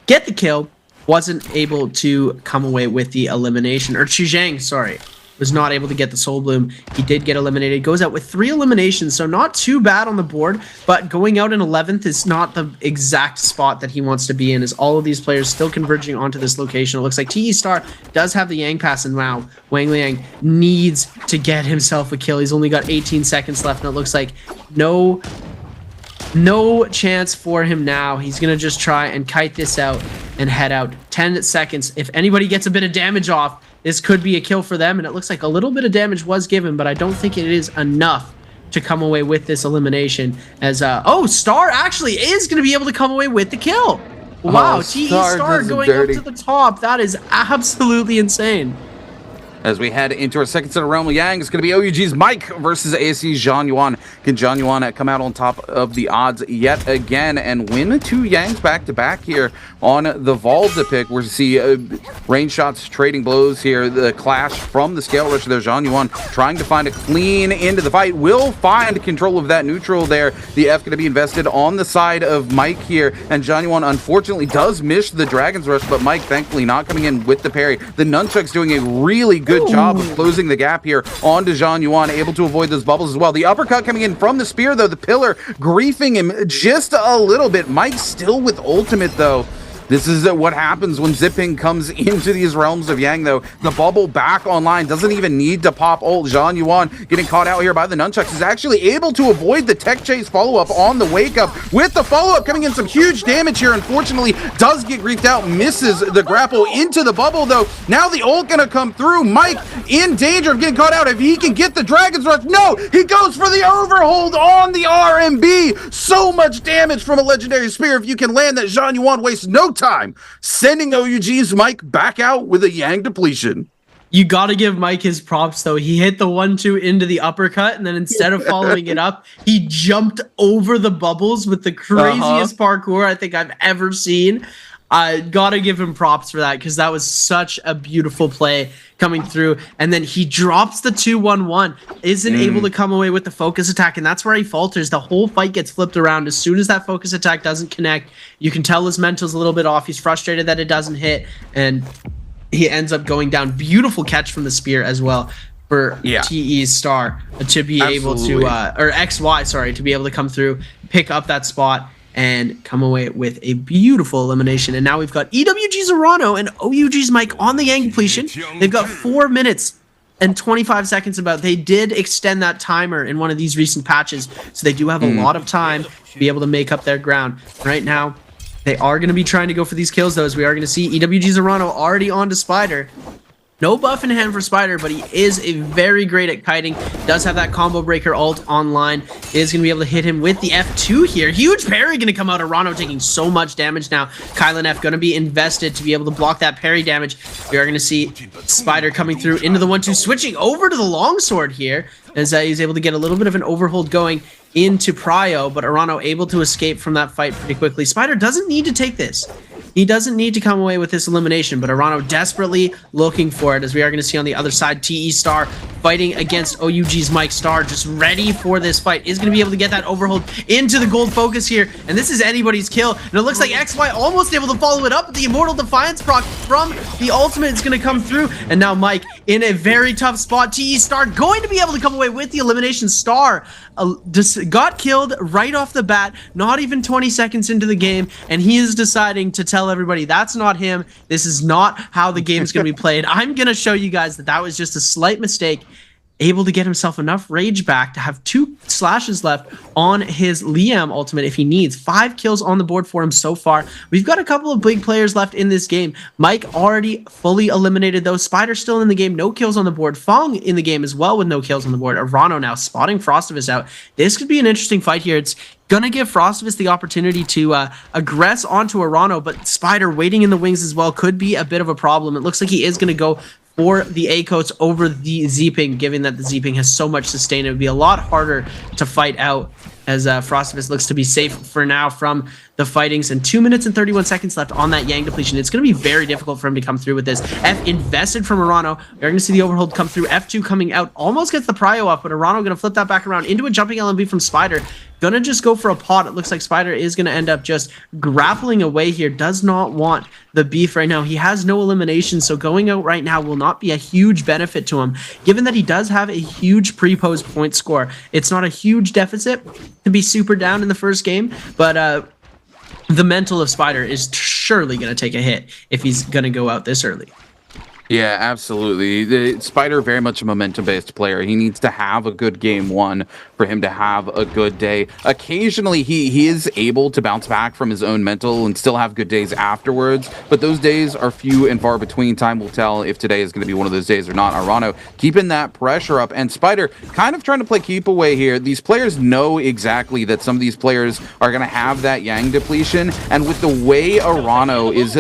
get the kill, wasn't able to come away with the elimination. Or Chu Zhang, sorry, was not able to get the Soul Bloom. He did get eliminated. Goes out with 3 eliminations, so not too bad on the board, but going out in 11th is not the exact spot that he wants to be in, as all of these players still converging onto this location. It looks like TE Star does have the Yang pass, and wow, Wang Liang needs to get himself a kill. He's only got 18 seconds left, and it looks like no chance for him now. He's going to just try and kite this out and head out. 10 seconds. If anybody gets a bit of damage off, this could be a kill for them, and it looks like a little bit of damage was given, but I don't think it is enough to come away with this elimination. As oh, Star actually is going to be able to come away with the kill. Wow, TE Star going up to the top. That is absolutely insane. As we head into our second set of Realm of Yang, it's going to be OUG's Mike versus ASC's Zhang Yuan. Can Zhang Yuan come out on top of the odds yet again and win 2 Yangs back-to-back here on the Valda pick? We're to see range shots trading blows here. The clash from the scale rusher there. Zhang Yuan trying to find a clean into the fight. Will find control of that neutral there. The F going to be invested on the side of Mike here. And Zhang Yuan unfortunately does miss the Dragon's Rush, but Mike thankfully not coming in with the parry. The Nunchuck's doing a really good job of closing the gap here onto Zhang Yuan, able to avoid those bubbles as well. The uppercut coming in from the spear, though. The pillar griefing him just a little bit. Mike still with ultimate, though. This is what happens when Zipping comes into these Realms of Yang, though. The bubble back online, doesn't even need to pop ult. Zhang Yuan getting caught out here by the Nunchucks is actually able to avoid the tech chase follow-up on the wake up. With the follow-up coming in some huge damage here, unfortunately, does get griefed out, misses the grapple into the bubble, though. Now the ult gonna come through. Mike in danger of getting caught out. If he can get the Dragon's Rush, no! He goes for the overhold on the RMB. So much damage from a legendary spear. If you can land that, Zhang Yuan wastes no time, sending OUG's Mike back out with a Yang depletion. You got to give Mike his props, though. He hit the 1-2 into the uppercut, and then instead of following it up, he jumped over the bubbles with the craziest parkour I think I've ever seen. I got to give him props for that, because that was such a beautiful play coming through. And then he drops the 2-1-1, isn't able to come away with the focus attack, and that's where he falters. The whole fight gets flipped around. As soon as that focus attack doesn't connect, you can tell his mental's a little bit off. He's frustrated that it doesn't hit, and he ends up going down. Beautiful catch from the spear as well for TE's star to be able to, or XY, sorry, to be able to come through, pick up that spot, and come away with a beautiful elimination. And now we've got EWG's Arano and OUG's Mike on the Yang depletion. They've got 4 minutes and 25 seconds about. They did extend that timer in one of these recent patches, so they do have a lot of time to be able to make up their ground. Right now, they are going to be trying to go for these kills, though, as we are going to see EWG's Arano already on to Spider. No buff in hand for Spider, but he is very great at kiting. Does have that combo breaker ult online. Is going to be able to hit him with the F2 here. Huge parry going to come out. Arano taking so much damage now. Kylan F going to be invested to be able to block that parry damage. We are going to see Spider coming through into the 1-2, switching over to the longsword here, as he's able to get a little bit of an overhold going into Prio, but Arano able to escape from that fight pretty quickly. Spider doesn't need to take this. He doesn't need to come away with this elimination, but Arano desperately looking for it, as we are going to see on the other side, TE Star fighting against OUG's Mike Star, just ready for this fight. Is going to be able to get that overhold into the gold focus here, and this is anybody's kill. And it looks like XY almost able to follow it up with the Immortal Defiance proc from the ultimate. It's going to come through, and now Mike in a very tough spot. TE Star going to be able to come away with the elimination. Star just got killed right off the bat, not even 20 seconds into the game, and he is deciding to tell everybody that's not him. This is not how the game's going to be played. I'm going to show you guys that was just a slight mistake. Able to get himself enough rage back to have 2 slashes left on his Liam ultimate if he needs. 5 kills on the board for him so far. We've got a couple of big players left in this game. Mike already fully eliminated, though. Spider still in the game, no kills on the board. Fong in the game as well with no kills on the board. Arano now spotting Frostivus out. This could be an interesting fight here. It's gonna give Frostivus the opportunity to aggress onto Arano, but Spider waiting in the wings as well could be a bit of a problem. It looks like he is gonna go for the A-coats over the Z-Ping, given that the Z-Ping has so much sustain. It would be a lot harder to fight out, as Frostivus looks to be safe for now from the fightings, and 2 minutes and 31 seconds left on that Yang depletion. It's going to be very difficult for him to come through with this. F invested from Arano. We're going to see the overhold come through. F2 coming out, almost gets the prio up, but Arano going to flip that back around into a jumping LMB from Spider. Gonna just go for a pot. It looks like Spider is going to end up just grappling away here. Does not want the beef right now. He has no elimination, so going out right now will not be a huge benefit to him, given that he does have a huge pre-pose point score. It's not a huge deficit to be super down in the first game, but the mental of Spider is surely going to take a hit if he's going to go out this early. Yeah, absolutely. The Spider very much a momentum-based player. He needs to have a good game one for him to have a good day. Occasionally, he is able to bounce back from his own mental and still have good days afterwards, but those days are few and far between. Time will tell if today is going to be one of those days or not. Arano keeping that pressure up, and Spider kind of trying to play keep away here. These players know exactly that some of these players are going to have that Yang depletion, and with the way Arano is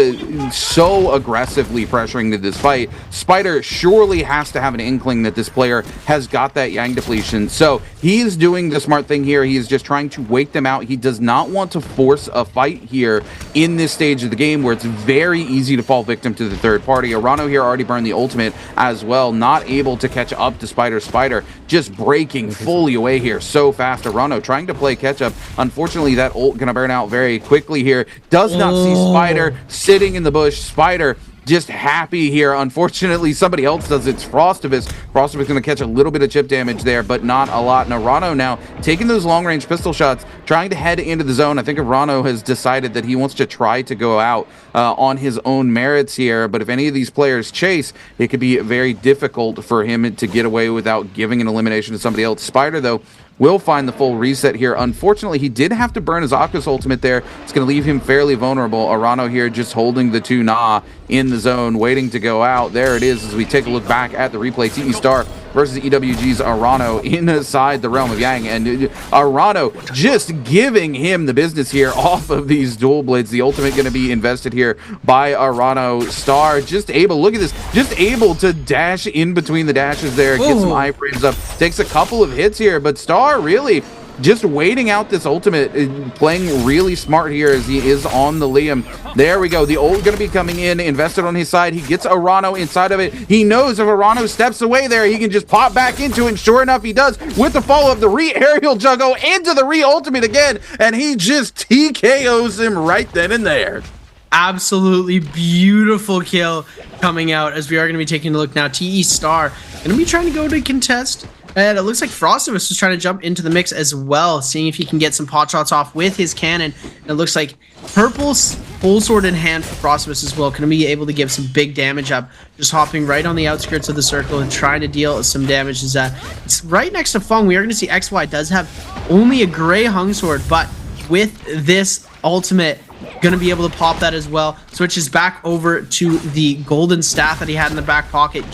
so aggressively pressuring to this fight, fight, Spider surely has to have an inkling that this player has got that Yang depletion. So he's doing the smart thing here. He is just trying to wait them out. He does not want to force a fight here in this stage of the game where it's very easy to fall victim to the third party. Arano here already burned the ultimate as well, not able to catch up to Spider. Spider just breaking fully away here so fast. Arano trying to play catch up. Unfortunately, that ult gonna burn out very quickly here. Does not see Spider sitting in the bush. Spider just happy here. Unfortunately, somebody else does. It's Frostivus. Frostivus going to catch a little bit of chip damage there, but not a lot. And Arano now taking those long-range pistol shots, trying to head into the zone. I think Arano has decided that he wants to try to go out on his own merits here, but if any of these players chase, it could be very difficult for him to get away without giving an elimination to somebody else. Spider, though, will find the full reset here. Unfortunately, he did have to burn his Aka's ultimate there. It's going to leave him fairly vulnerable. Arano here just holding the 2 Na in the zone, waiting to go out. There it is as we take a look back at the replay. TE Star versus EWG's Arano inside the realm of Yang. And Arano just giving him the business here off of these dual blades. The ultimate going to be invested here by Arano. Star just able, look at this, just able to dash in between the dashes there. Get some iframes up. Takes a couple of hits here, but Star really just waiting out this ultimate, playing really smart here as he is on the Liam. There we go. The ult going to be coming in, invested on his side. He gets Arano inside of it. He knows if Arano steps away there, he can just pop back into it. And sure enough, he does with the follow-up, the re-aerial juggle into the re-ultimate again. And he just TKOs him right then and there. Absolutely beautiful kill coming out as we are going to be taking a look now. TE Star going to be trying to go to contest. And it looks like Frostivus was trying to jump into the mix as well, seeing if he can get some pot shots off with his cannon. And it looks like Purple's full sword in hand for Frostivus as well. Going to be able to give some big damage up. Just hopping right on the outskirts of the circle and trying to deal some damage. It's right next to Fung. We are going to see XY does have only a gray hung sword, but with this ultimate, going to be able to pop that as well. Switches back over to the golden staff that he had in the back pocket,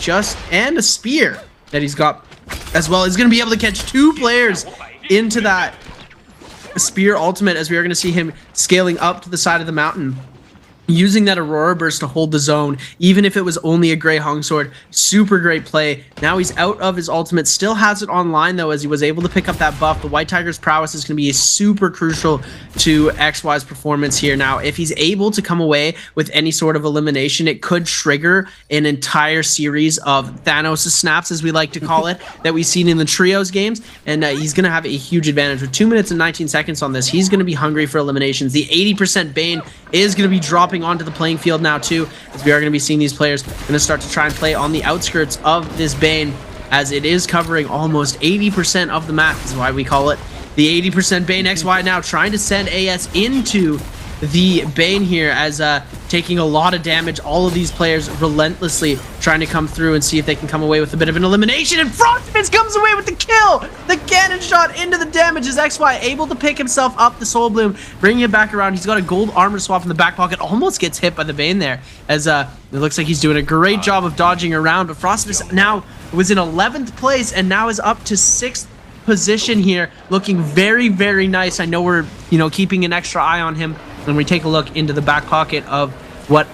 and a spear that he's got as well. He's going to be able to catch 2 players into that spear ultimate as we are going to see him scaling up to the side of the mountain, using that Aurora Burst to hold the zone, even if it was only a gray hung sword. Super great play. Now he's out of his ultimate, still has it online though, as he was able to pick up that buff. The White Tiger's prowess is going to be super crucial to XY's performance here. Now, if he's able to come away with any sort of elimination, it could trigger an entire series of Thanos snaps, as we like to call it, that we've seen in the trios games, and he's going to have a huge advantage. With 2 minutes and 19 seconds on this, he's going to be hungry for eliminations. The 80% Bane is going to be dropping onto the playing field now too, as we are going to be seeing these players going to start to try and play on the outskirts of this Bane, as it is covering almost 80% of the map, is why we call it the 80% Bane. XY now trying to send AS into the Bane here, as taking a lot of damage. All of these players relentlessly trying to come through and see if they can come away with a bit of an elimination, and Frostivus comes away with the kill. The cannon shot into the damage as XY able to pick himself up the Soul Bloom, bringing it back around. He's got a gold armor swap in the back pocket, almost gets hit by the Bane there, as it looks like he's doing a great job of dodging around, but Frostivus now was in 11th place and now is up to 6th position here, looking very, very nice. I know we're, keeping an extra eye on him when we take a look into the back pocket of what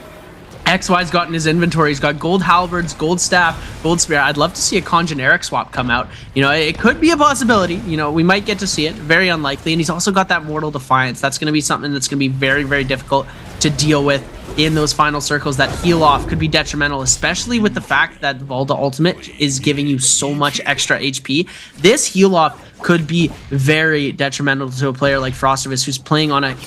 XY's got in his inventory. He's got gold halberds, gold staff, gold spear. I'd love to see a generic swap come out. It could be a possibility. We might get to see it. Very unlikely. And he's also got that Mortal Defiance. That's going to be something that's going to be very, very difficult to deal with in those final circles. That heal off could be detrimental, especially with the fact that Volda Ultimate is giving you so much extra HP. This heal off could be very detrimental to a player like Frostivus, who's playing on a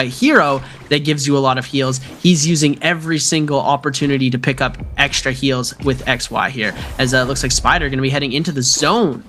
hero that gives you a lot of heals. He's using every single opportunity to pick up extra heals with XY here, as it looks like Spider going to be heading into the zone,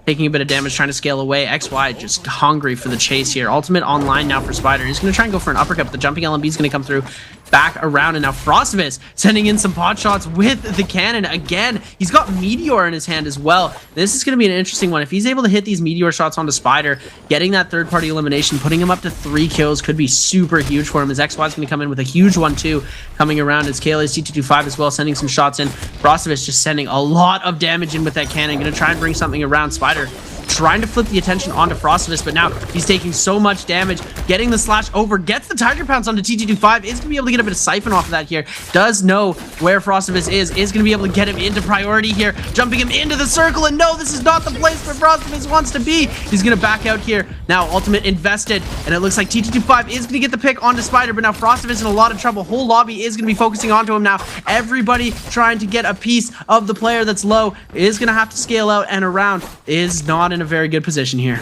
taking a bit of damage, trying to scale away. XY just hungry for the chase here. Ultimate online now for Spider. He's going to try and go for an uppercut, but the jumping LMB is going to come through back around, and now Frostivus sending in some pot shots with the cannon again. He's got Meteor in his hand as well. This is going to be an interesting one. If he's able to hit these Meteor shots onto Spider, getting that third-party elimination, putting him up to 3 kills could be super huge for him, as XY is going to come in with a huge one too, coming around as KLA C225 as well, sending some shots in. Frostivus just sending a lot of damage in with that cannon, going to try and bring something around. Spider trying to flip the attention onto Frostivus, but now he's taking so much damage, getting the slash over, gets the Tiger Pounce onto T225, is going to be able to get a bit of siphon off of that here, does know where Frostivus is going to be able to get him into priority here, jumping him into the circle, and no, this is not the place where Frostivus wants to be. He's going to back out here. Now, ultimate invested, and it looks like T225 is going to get the pick onto Spider, but now Frostivus in a lot of trouble. Whole lobby is going to be focusing onto him now. Everybody trying to get a piece of the player that's low is going to have to scale out, and around is not in a very good position here.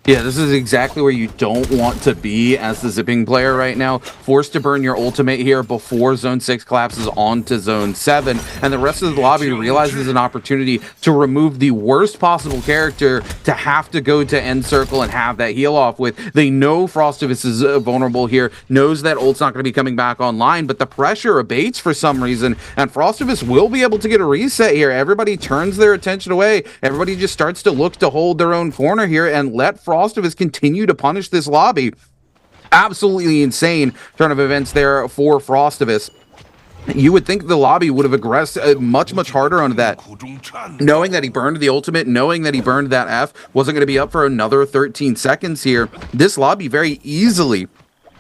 Yeah, this is exactly where you don't want to be as the zipping player right now. Forced to burn your ultimate here before Zone 6 collapses onto Zone 7. And the rest of the lobby realizes an opportunity to remove the worst possible character to have to go to end circle and have that heal off with. They know Frostivus is vulnerable here, knows that ult's not going to be coming back online, but the pressure abates for some reason, and Frostivus will be able to get a reset here. Everybody turns their attention away. Everybody just starts to look to hold their own corner here and let Frostivus continue to punish this lobby. Absolutely insane turn of events there for Frostivus. You would think the lobby would have aggressed much harder on that, knowing that he burned the ultimate, knowing that he burned that F, wasn't going to be up for another 13 seconds here. This lobby very easily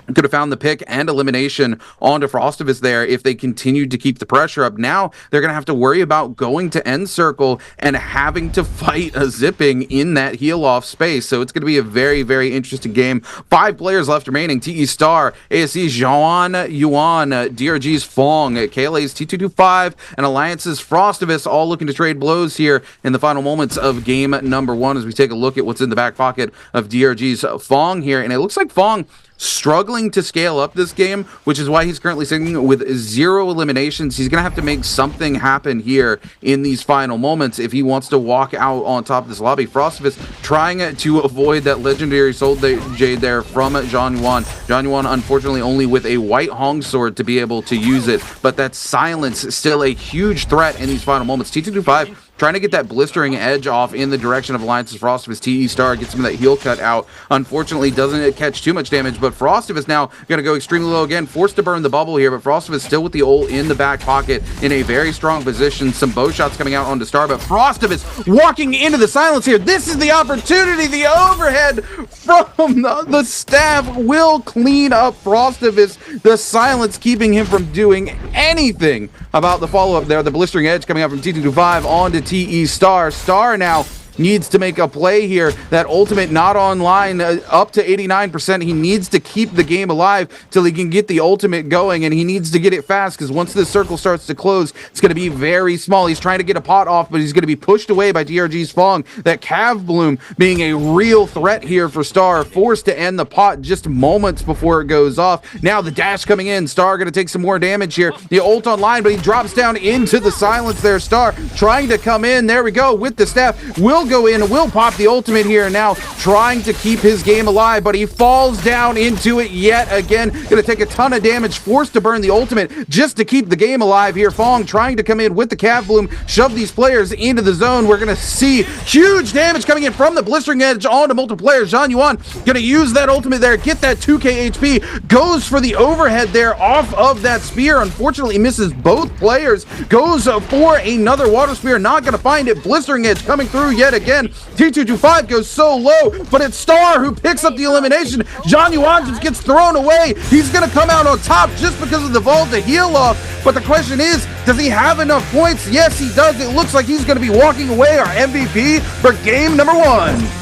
could have found the pick and elimination onto Frostivus there if they continued to keep the pressure up. Now they're going to have to worry about going to end circle and having to fight a zipping in that heal off space. So it's going to be a very interesting game. 5 players left remaining. TE Star, ASE's Zhao Yuan, DRG's Fong, KLA's T225, and Alliance's Frostivus all looking to trade blows here in the final moments of game number 1 as we take a look at what's in the back pocket of DRG's Fong here. And it looks like Fong struggling to scale up this game, which is why he's currently sitting with 0 eliminations. He's going to have to make something happen here in these final moments if he wants to walk out on top of this lobby. Frostivus trying to avoid that legendary Soul Jade there from Zhao Yuan. Zhao Yuan, unfortunately, only with a white Hong Sword to be able to use it, but that silence still a huge threat in these final moments. T225 trying to get that blistering edge off in the direction of Alliance's Frostivus. TE Star gets some of that heal cut out. Unfortunately, doesn't catch too much damage, but Frostivus now going to go extremely low again, forced to burn the bubble here, but Frostivus still with the ult in the back pocket in a very strong position. Some bow shots coming out onto Star, but Frostivus walking into the silence here. This is the opportunity. The overhead from the staff will clean up Frostivus. The silence keeping him from doing anything about the follow-up there. The blistering edge coming out from T225 onto TE Star. Star now needs to make a play here. That ultimate not online, up to 89%. He needs to keep the game alive till he can get the ultimate going, and he needs to get it fast because once this circle starts to close, it's going to be very small. He's trying to get a pot off, but he's going to be pushed away by DRG's Fong. That Cav Bloom being a real threat here for Star, forced to end the pot just moments before it goes off. Now the dash coming in. Star going to take some more damage here. The ult online, but he drops down into the silence there. Star trying to come in. There we go with the staff. Will go in, will pop the ultimate here now, trying to keep his game alive, but he falls down into it yet again. Gonna take a ton of damage, forced to burn the ultimate just to keep the game alive here. Fong trying to come in with the Cav Bloom, shove these players into the zone. We're gonna see huge damage coming in from the blistering edge onto multiple players. Zhao Yuan gonna use that ultimate there, get that 2k HP, goes for the overhead there off of that spear. Unfortunately misses both players, goes for another water spear, not gonna find it. Blistering edge coming through yet again. T225 goes so low, but it's Star who picks up the elimination. Zhao Yuan just gets thrown away. He's going to come out on top just because of the vault to heal off. But the question is, does he have enough points? Yes, he does. It looks like he's going to be walking away our MVP for game number 1.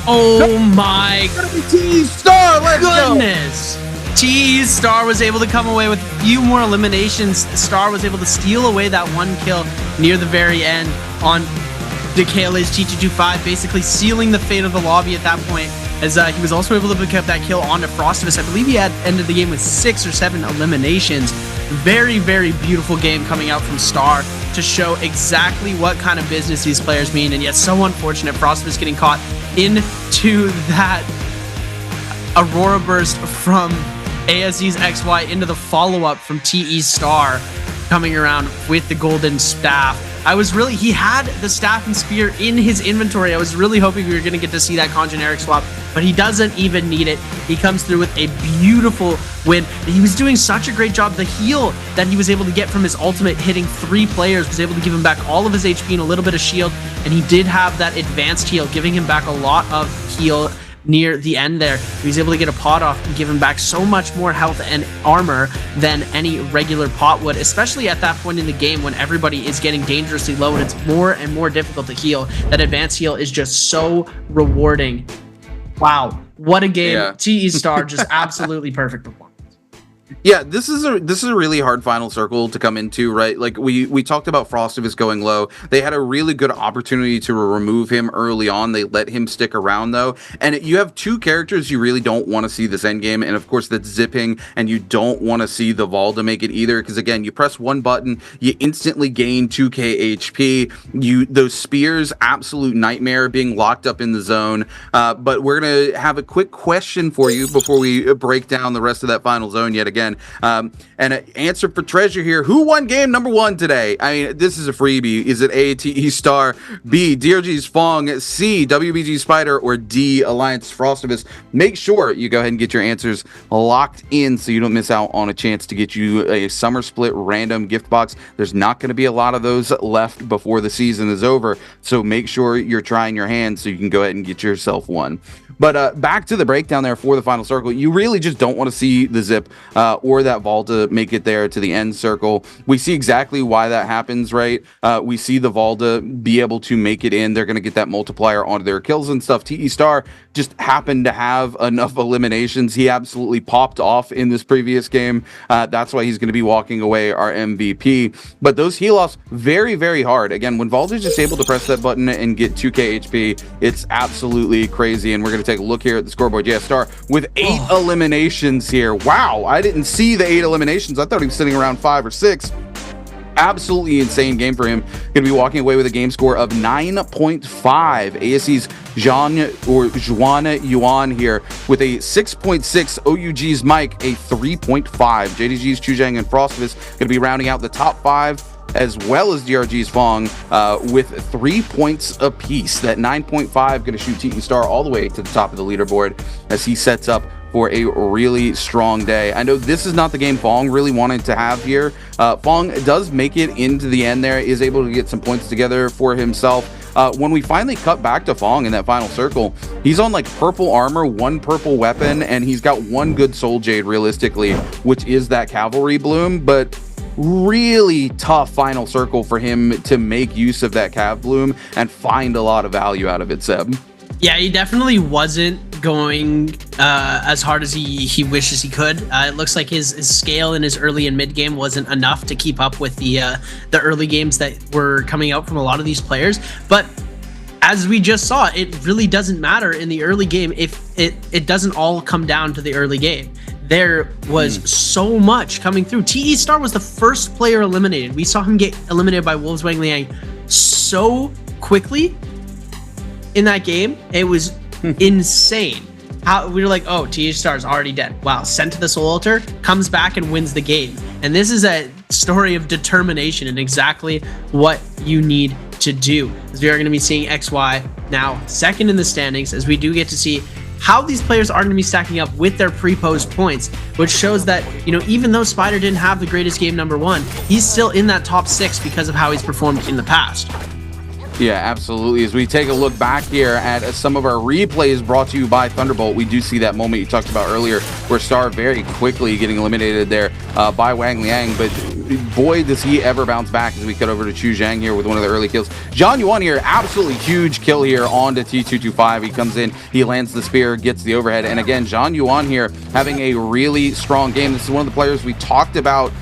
Oh my TE Star, let's goodness. TE Star was able to come away with a few more eliminations. Star was able to steal away that 1 kill near the very end on the KLA's T225, basically sealing the fate of the lobby at that point, as he was also able to pick up that kill onto Frostivus. I believe he had ended the game with 6 or 7 eliminations. Very beautiful game coming out from Star to show exactly what kind of business these players mean, and yet so unfortunate Frostivus getting caught into that Aurora burst from ASE's XY into the follow-up from TE Star. coming around with the golden staff. He had the staff and spear in his inventory. I was really hoping we were going to get to see that generic swap, but he doesn't even need it. He comes through with a beautiful win. He was doing such a great job. The heal that he was able to get from his ultimate, hitting 3 players, was able to give him back all of his HP and a little bit of shield, and he did have that advanced heal, giving him back a lot of heal near the end there. He was able to get a pot off and give him back so much more health and armor than any regular pot would, especially at that point in the game when everybody is getting dangerously low and it's more and more difficult to heal. That advanced heal is just so rewarding. Wow, what a game. Yeah. TE Star, just absolutely perfect performance. Yeah, this is a really hard final circle to come into, right? Like we talked about Frostivus going low. They had a really good opportunity to remove him early on. They let him stick around though. And you have 2 characters you really don't want to see this end game, and of course that's Zipping, and you don't want to see the Valda make it either, because again, you press one button, you instantly gain 2k HP. Those spears, absolute nightmare being locked up in the zone. But we're gonna have a quick question for you before we break down the rest of that final zone yet again. And an answer for treasure here. Who won game number 1 today? I mean, this is a freebie. Is it A, TE Star, B, DRG's Fong, C, WBG Spider, or D, Alliance Frostivus? Make sure you go ahead and get your answers locked in so you don't miss out on a chance to get you a Summer Split random gift box. There's not going to be a lot of those left before the season is over, so make sure you're trying your hand so you can go ahead and get yourself one. But back to the breakdown there for the final circle. You really just don't want to see the Zip or that Valda make it there to the end circle. We see exactly why that happens, right? We see the Valda be able to make it in. They're going to get that multiplier onto their kills and stuff. TE Star just happened to have enough eliminations. He absolutely popped off in this previous game. That's why he's going to be walking away our MVP. But those heal offs, very, very hard. Again, when Valda's just able to press that button and get 2k HP, it's absolutely crazy. And we're going to take a look here at the scoreboard. Yeah, Star with 8 eliminations here. Wow, I didn't see the 8 eliminations. I thought he was sitting around 5 or 6. Absolutely insane game for him. Going to be walking away with a game score of 9.5. ASE's Juan Yuan here with a 6.6. OUG's Mike a 3.5. JDG's Chuzhang and Frostivus going to be rounding out the top 5, as well as DRG's Fong with 3 points apiece. That 9.5 going to shoot TE Star all the way to the top of the leaderboard as he sets up for a really strong day. I know this is not the game Fong really wanted to have here. Fong does make it into the end there, is able to get some points together for himself. When we finally cut back to Fong in that final circle, he's on like purple armor, 1 purple weapon, and he's got 1 good soul jade realistically, which is that cavalry bloom. But really tough final circle for him to make use of that cav bloom and find a lot of value out of it, Seb. Yeah, he definitely wasn't going as hard as he wishes he could. It looks like his scale in his early and mid game wasn't enough to keep up with the early games that were coming out from a lot of these players. But as we just saw, it really doesn't matter in the early game if it doesn't all come down to the early game. There was so much coming through. TE Star was the first player eliminated. We saw him get eliminated by Wolves Wang Liang so quickly in that game. It was insane. How we were like, oh, TE Star's already dead. Wow, sent to the Soul Altar, comes back and wins the game. And this is a story of determination and exactly what you need to do. As we are going to be seeing XY now second in the standings, as we do get to see how these players are going to be stacking up with their pre-posed points, which shows that, you know, even though Spider didn't have the greatest game number 1, he's still in that top 6 because of how he's performed in the past. Yeah, absolutely. As we take a look back here at some of our replays brought to you by Thunderbolt, we do see that moment you talked about earlier where Star very quickly getting eliminated there by Wang Liang, but boy, does he ever bounce back as we cut over to Chu Zhang here with one of the early kills. Zhang Yuan here, absolutely huge kill here on to T225. He comes in, he lands the spear, gets the overhead, and again, Zhang Yuan here having a really strong game. This is one of the players we talked about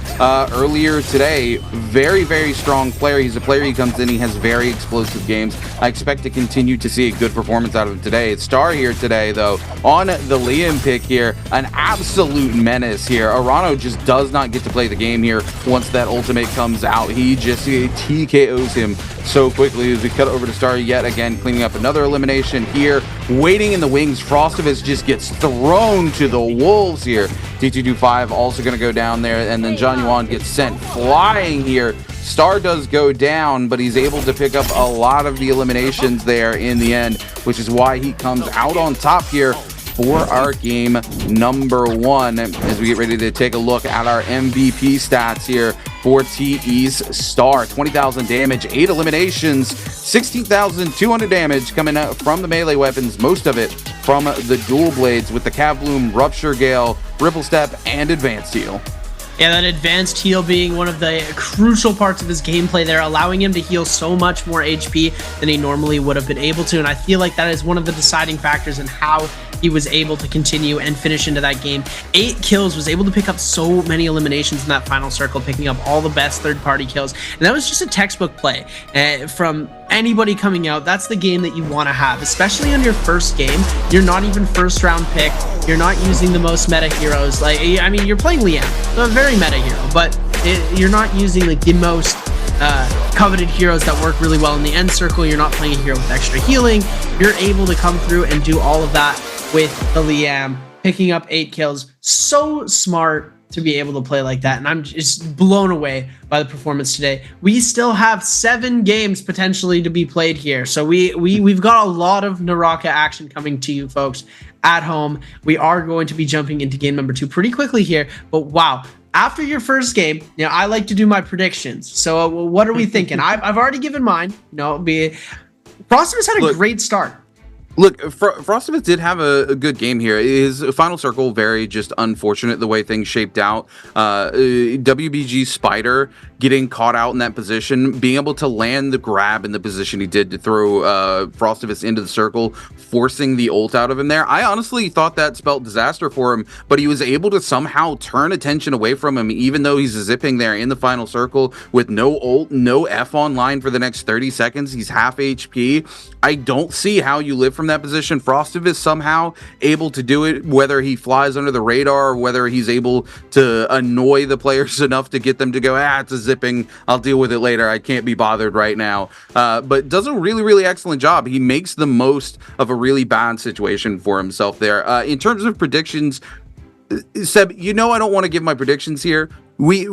earlier today. Very, very strong player. He's a player, he comes in, he has very explosive games. I expect to continue to see a good performance out of him today. It's Star here today, though, on the Liam pick here. An absolute menace here. Arano just does not get to play the game here once that ultimate comes out. He just TKOs him so quickly as we cut over to Star yet again, cleaning up another elimination here. Waiting in the wings, Frostivus just gets thrown to the wolves here. T225 also going to go down there, and then John Yuan gets sent flying here. Star does go down, but he's able to pick up a lot of the eliminations there in the end, which is why he comes out on top here for our game number 1 as we get ready to take a look at our MVP stats here for TE's Star. 20,000 damage, 8 eliminations, 16,200 damage coming out from the melee weapons, most of it from the dual blades with the Cav Bloom, Rupture Gale, Ripple Step, and Advanced Heal. Yeah, that advanced heal being one of the crucial parts of his gameplay there, allowing him to heal so much more HP than he normally would have been able to. And I feel like that is one of the deciding factors in how he was able to continue and finish into that game. 8 kills, was able to pick up so many eliminations in that final circle, picking up all the best third-party kills. And that was just a textbook play from anybody coming out. That's the game that you want to have, especially on your first game. You're not even first round picked. You're not using the most meta heroes. Like, I mean, you're playing Liam, so a very meta hero, but you're not using like the most coveted heroes that work really well in the end circle. You're not playing a hero with extra healing. You're able to come through and do all of that with the Liam, picking up 8 kills. So smart to be able to play like that, and I'm just blown away by the performance today. We still have 7 games potentially to be played here, so we've got a lot of NARAKA action coming to you folks at home. We are going to be jumping into game number 2 pretty quickly here, but wow, after your first game, you know, I like to do my predictions. So what are we thinking? I've already given mine. You know, Frostivus had a great start. Look, Frostivus did have a good game here. His final circle, very just unfortunate the way things shaped out. WBG Spider getting caught out in that position, being able to land the grab in the position he did to throw Frostivus into the circle, forcing the ult out of him there. I honestly thought that spelled disaster for him, but he was able to somehow turn attention away from him, even though he's zipping there in the final circle with no ult, no F online for the next 30 seconds. He's half HP. I don't see how you live from that position. Frostivus somehow able to do it, whether he flies under the radar or whether he's able to annoy the players enough to get them to go, it's a zipping, I'll deal with it later, I can't be bothered right now. But does a really excellent job. He makes the most of a really bad situation for himself there. In terms of predictions, Seb, you know I don't want to give my predictions here. We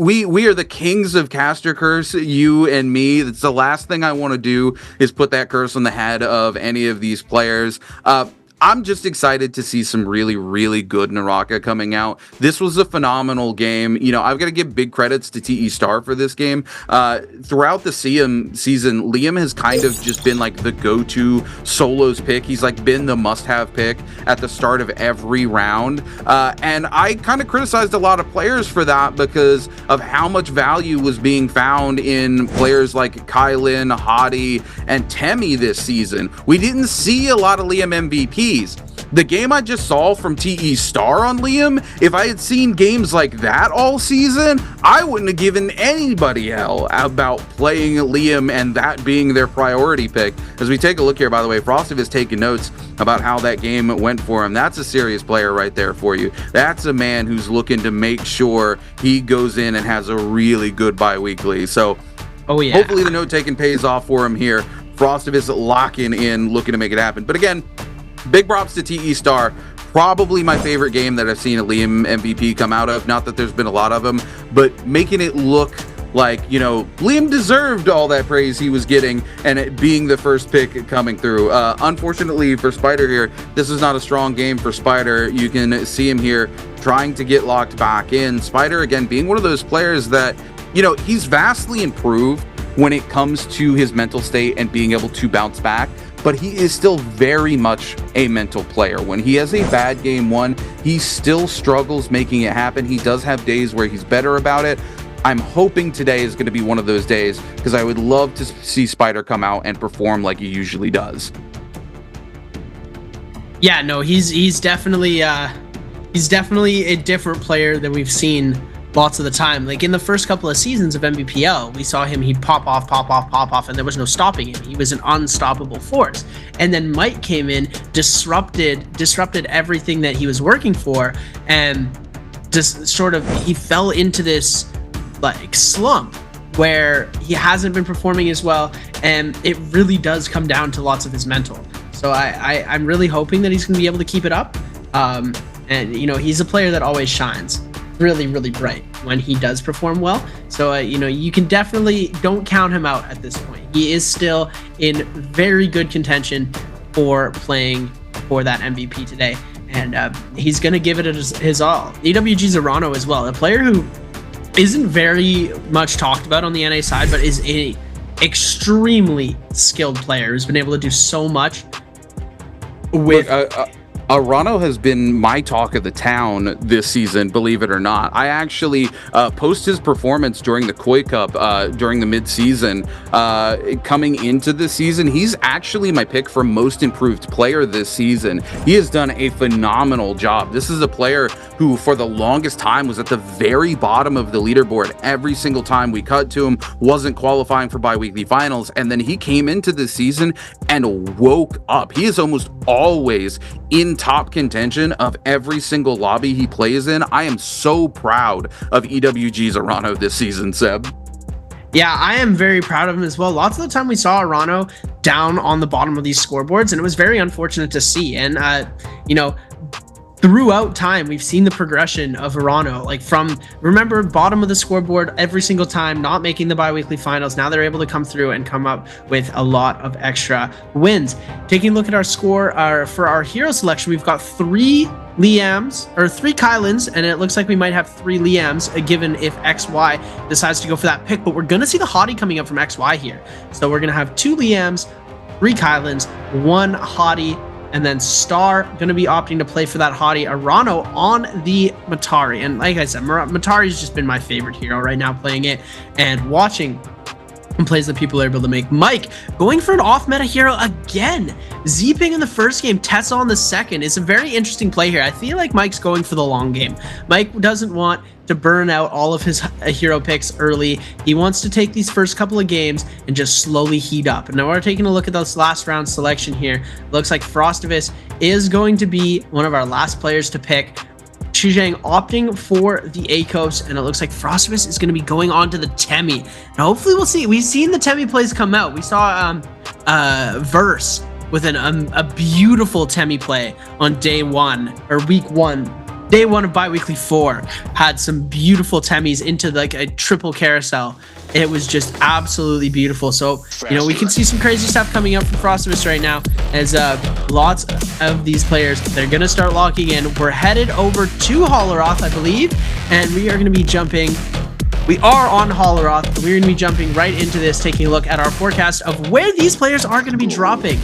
are the kings of caster curse, you and me. That's the last thing I want to do is put that curse on the head of any of these players. I'm just excited to see some really good NARAKA coming out. This was a phenomenal game. You know, I've got to give big credits to TE Star for this game. Throughout the season, Liam has kind of just been like the go-to solos pick. He's like been the must-have pick at the start of every round. And I kind of criticized a lot of players for that because of how much value was being found in players like Kylin, Hadi, and Temi this season. We didn't see a lot of Liam MVPs. The game I just saw from TE Star on Liam, if I had seen games like that all season, I wouldn't have given anybody hell about playing Liam and that being their priority pick. As we take a look here, by the way, Frostivus is taking notes about how that game went for him. That's a serious player right there for you. That's a man who's looking to make sure he goes in and has a really good bi-weekly. So hopefully the note taking pays off for him here. Frostivus locking in, looking to make it happen. But again, big props to TE Star. Probably my favorite game that I've seen a Liam MVP come out of. Not that there's been a lot of them, but making it look like, you know, Liam deserved all that praise he was getting and it being the first pick coming through. Unfortunately for Spider here, this is not a strong game for Spider. You can see him here trying to get locked back in. Spider, again, being one of those players that, you know, he's vastly improved when it comes to his mental state and being able to bounce back. But he is still very much a mental player. When he has a bad game one, he still struggles making it happen. He does have days where he's better about it. I'm hoping today is going to be one of those days because I would love to see Spider come out and perform like he usually does. Yeah, no, he's definitely a different player than we've seen lots of the time. Like in the first couple of seasons of Nbpl, we saw him, he'd pop off, and there was no stopping him. He was an unstoppable force. And then Mike came in, disrupted everything that he was working for, and just sort of, he fell into this like slump where he hasn't been performing as well, and it really does come down to lots of his mental. So I'm really hoping that he's going to be able to keep it up. And you know, he's a player that always shines really, really bright when he does perform well. So you know, you can definitely don't count him out at this point. He is still in very good contention for playing for that MVP today, and he's going to give it his all. EWG's Arano as well, a player who isn't very much talked about on the NA side, but is a extremely skilled player who's been able to do so much with. Arano has been my talk of the town this season, believe it or not. I actually post his performance during the Koi Cup during the mid-season. Coming into the season, he's actually my pick for most improved player this season. He has done a phenomenal job. This is a player who for the longest time was at the very bottom of the leaderboard every single time we cut to him, wasn't qualifying for bi-weekly finals, and then he came into the season and woke up. He is almost always in top contention of every single lobby he plays in. I am so proud of EWG's Arano this season, Seb. Yeah, I am very proud of him as well. Lots of the time we saw Arano down on the bottom of these scoreboards, and it was very unfortunate to see. And, you know, throughout time, we've seen the progression of Arano, like from, remember, bottom of the scoreboard every single time, not making the bi-weekly finals. Now they're able to come through and come up with a lot of extra wins. Taking a look at our score for our hero selection, we've got 3 Liams, or 3 Kylans, and it looks like we might have 3 Liams, given if XY decides to go for that pick. But we're going to see the Hottie coming up from XY here. So we're going to have 2 Liams, 3 Kylans, 1 Hottie, and then Star going to be opting to play for that Hottie Arano on the Matari. And like I said, Matari's just been my favorite hero right now, playing it and watching plays that people are able to make. Mike going for an off-meta hero again. Zeeping in the first game, Tessa on the second. It's a very interesting play here. I feel like Mike's going for the long game. Mike doesn't want to burn out all of his hero picks early. He wants to take these first couple of games and just slowly heat up. And now we're taking a look at this last round selection here. Looks like Frostivus is going to be one of our last players to pick. Chuzhang opting for the Akos, and it looks like Frostivus is going to be going on to the Temi. Now hopefully we'll see. We've seen the Temi plays come out. We saw Verse with a beautiful Temi play on day 1 or week 1. Day 1 of BIWEEK4 had some beautiful Temis into like a triple carousel. It was just absolutely beautiful. So, you know, we can see some crazy stuff coming up from Frostivus right now as lots of these players, they're going to start locking in. We're headed over to Holleroth, I believe, and we are going to be jumping. We are on Holleroth. We're going to be jumping right into this, taking a look at our forecast of where these players are going to be dropping.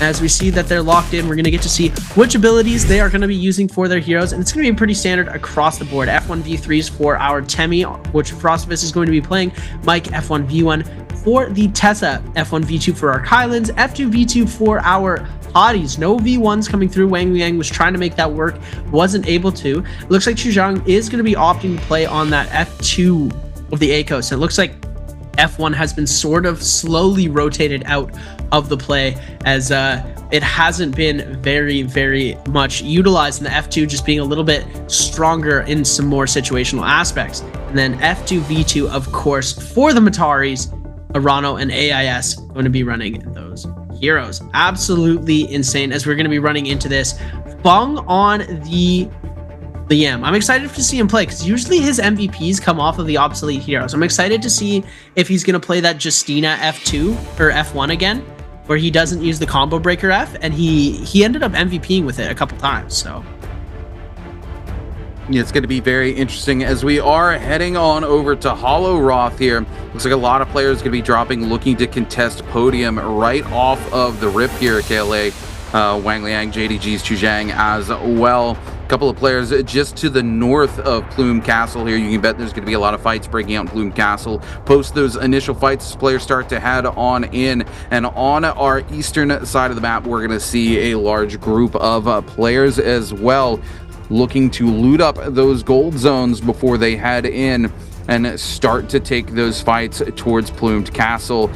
As we see that they're locked in, we're going to get to see which abilities they are going to be using for their heroes, and it's going to be pretty standard across the board. F1v3s for our Temi, which Frostivus is going to be playing. Mike, F1v1 for the Tessa, F1v2 for our Kylans, F2v2 for our Hotties. No V1s coming through. Wang Liang was trying to make that work, wasn't able to. It looks like Chuzhang is going to be opting to play on that F2 of the Akos. It looks like F1 has been sort of slowly rotated out of the play, as it hasn't been very much utilized, in the F2 just being a little bit stronger in some more situational aspects. And then F2v2, of course, for the Mataris, Arano and AIS going to be running those heroes. Absolutely insane, as we're going to be running into this. Bung on the Liam. I'm excited to see him play, because usually his MVPs come off of the obsolete heroes. I'm excited to see if he's going to play that Justina F2 or F1 again, where he doesn't use the combo breaker F, and he ended up MVPing with it a couple times. So yeah, it's going to be very interesting as we are heading on over to Holleroth here. Looks like a lot of players going to be dropping, looking to contest podium right off of the rip here. KLA, Wang Liang, JDG's Chuzhang as well. A couple of players just to the north of Plume Castle here. You can bet there's going to be a lot of fights breaking out in Plume Castle. Post those initial fights, players start to head on in. And on our eastern side of the map, we're going to see a large group of players as well, looking to loot up those gold zones before they head in and start to take those fights towards Plumed Castle.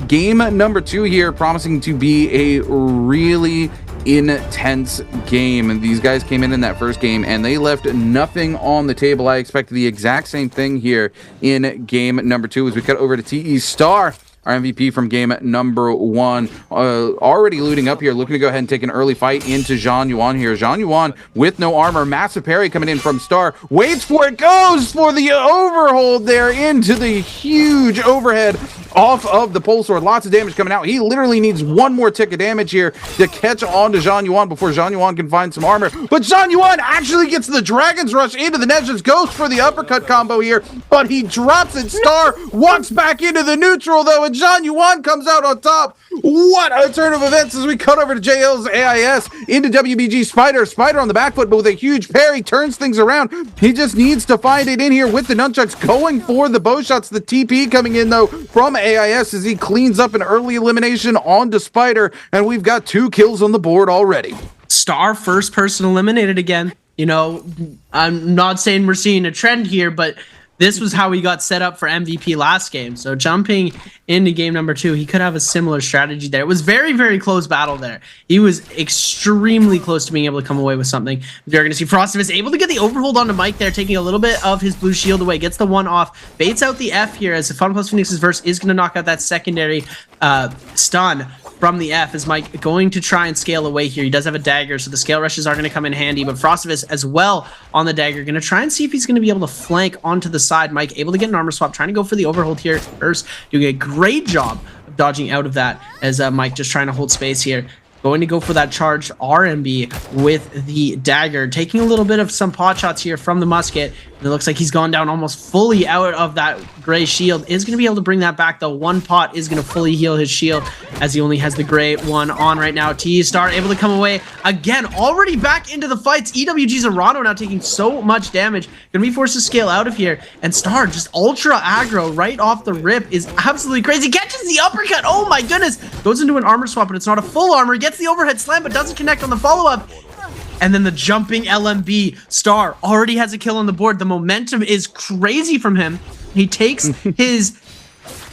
Game number 2 here, promising to be a really intense game. And these guys came in that first game and they left nothing on the table. I expect the exact same thing here in game number 2 as we cut over to TE Star, our MVP from game number 1, already looting up here, looking to go ahead and take an early fight into Zhang Yuan here. Zhang Yuan with no armor, massive parry coming in from Star, waits for it, goes for the overhold there into the huge overhead off of the pole sword. Lots of damage coming out. He literally needs one more tick of damage here to catch on to Zhang Yuan before Zhang Yuan can find some armor. But Zhang Yuan actually gets the Dragon's Rush into the net, just goes for the uppercut combo here, but he drops it. Star walks back into the neutral though, and Zhang Yuan comes out on top. What a turn of events as we cut over to JL's AIS into WBG Spider. Spider on the back foot, but with a huge parry, turns things around. He just needs to find it in here with the nunchucks, going for the bow shots. The TP coming in though from AIS as he cleans up an early elimination onto Spider, and we've got 2 kills on the board already. Star first person eliminated again. You know, I'm not saying we're seeing a trend here, but this was how he got set up for MVP last game. So jumping into game number 2, he could have a similar strategy there. It was very, very close battle there. He was extremely close to being able to come away with something. You're going to see Frostivus able to get the overhold onto Mike there, taking a little bit of his blue shield away, gets the 1 off, baits out the F here as the Fun Plus Phoenix's verse is going to knock out that secondary stun from the F. Is Mike going to try and scale away here? He does have a dagger, so the scale rushes are going to come in handy, but Frostivus as well on the dagger, going to try and see if he's going to be able to flank onto the side. Mike able to get an armor swap, trying to go for the overhold here first, doing a great job of dodging out of that as Mike just trying to hold space here. Going to go for that charged RMB with the dagger, taking a little bit of some pot shots here from the musket. And it looks like he's gone down almost fully out of that gray shield. Is going to be able to bring that back though. 1 pot is going to fully heal his shield as he only has the gray one on right now. TE Star able to come away again, already back into the fights. EWG's Arano now taking so much damage, going to be forced to scale out of here. And Star just ultra aggro right off the rip is absolutely crazy. Catches the uppercut. Oh my goodness. Goes into an armor swap, but it's not a full armor. Gets the overhead slam, but doesn't connect on the follow-up. And then the jumping LMB. Star already has a kill on the board. The momentum is crazy from him. He takes his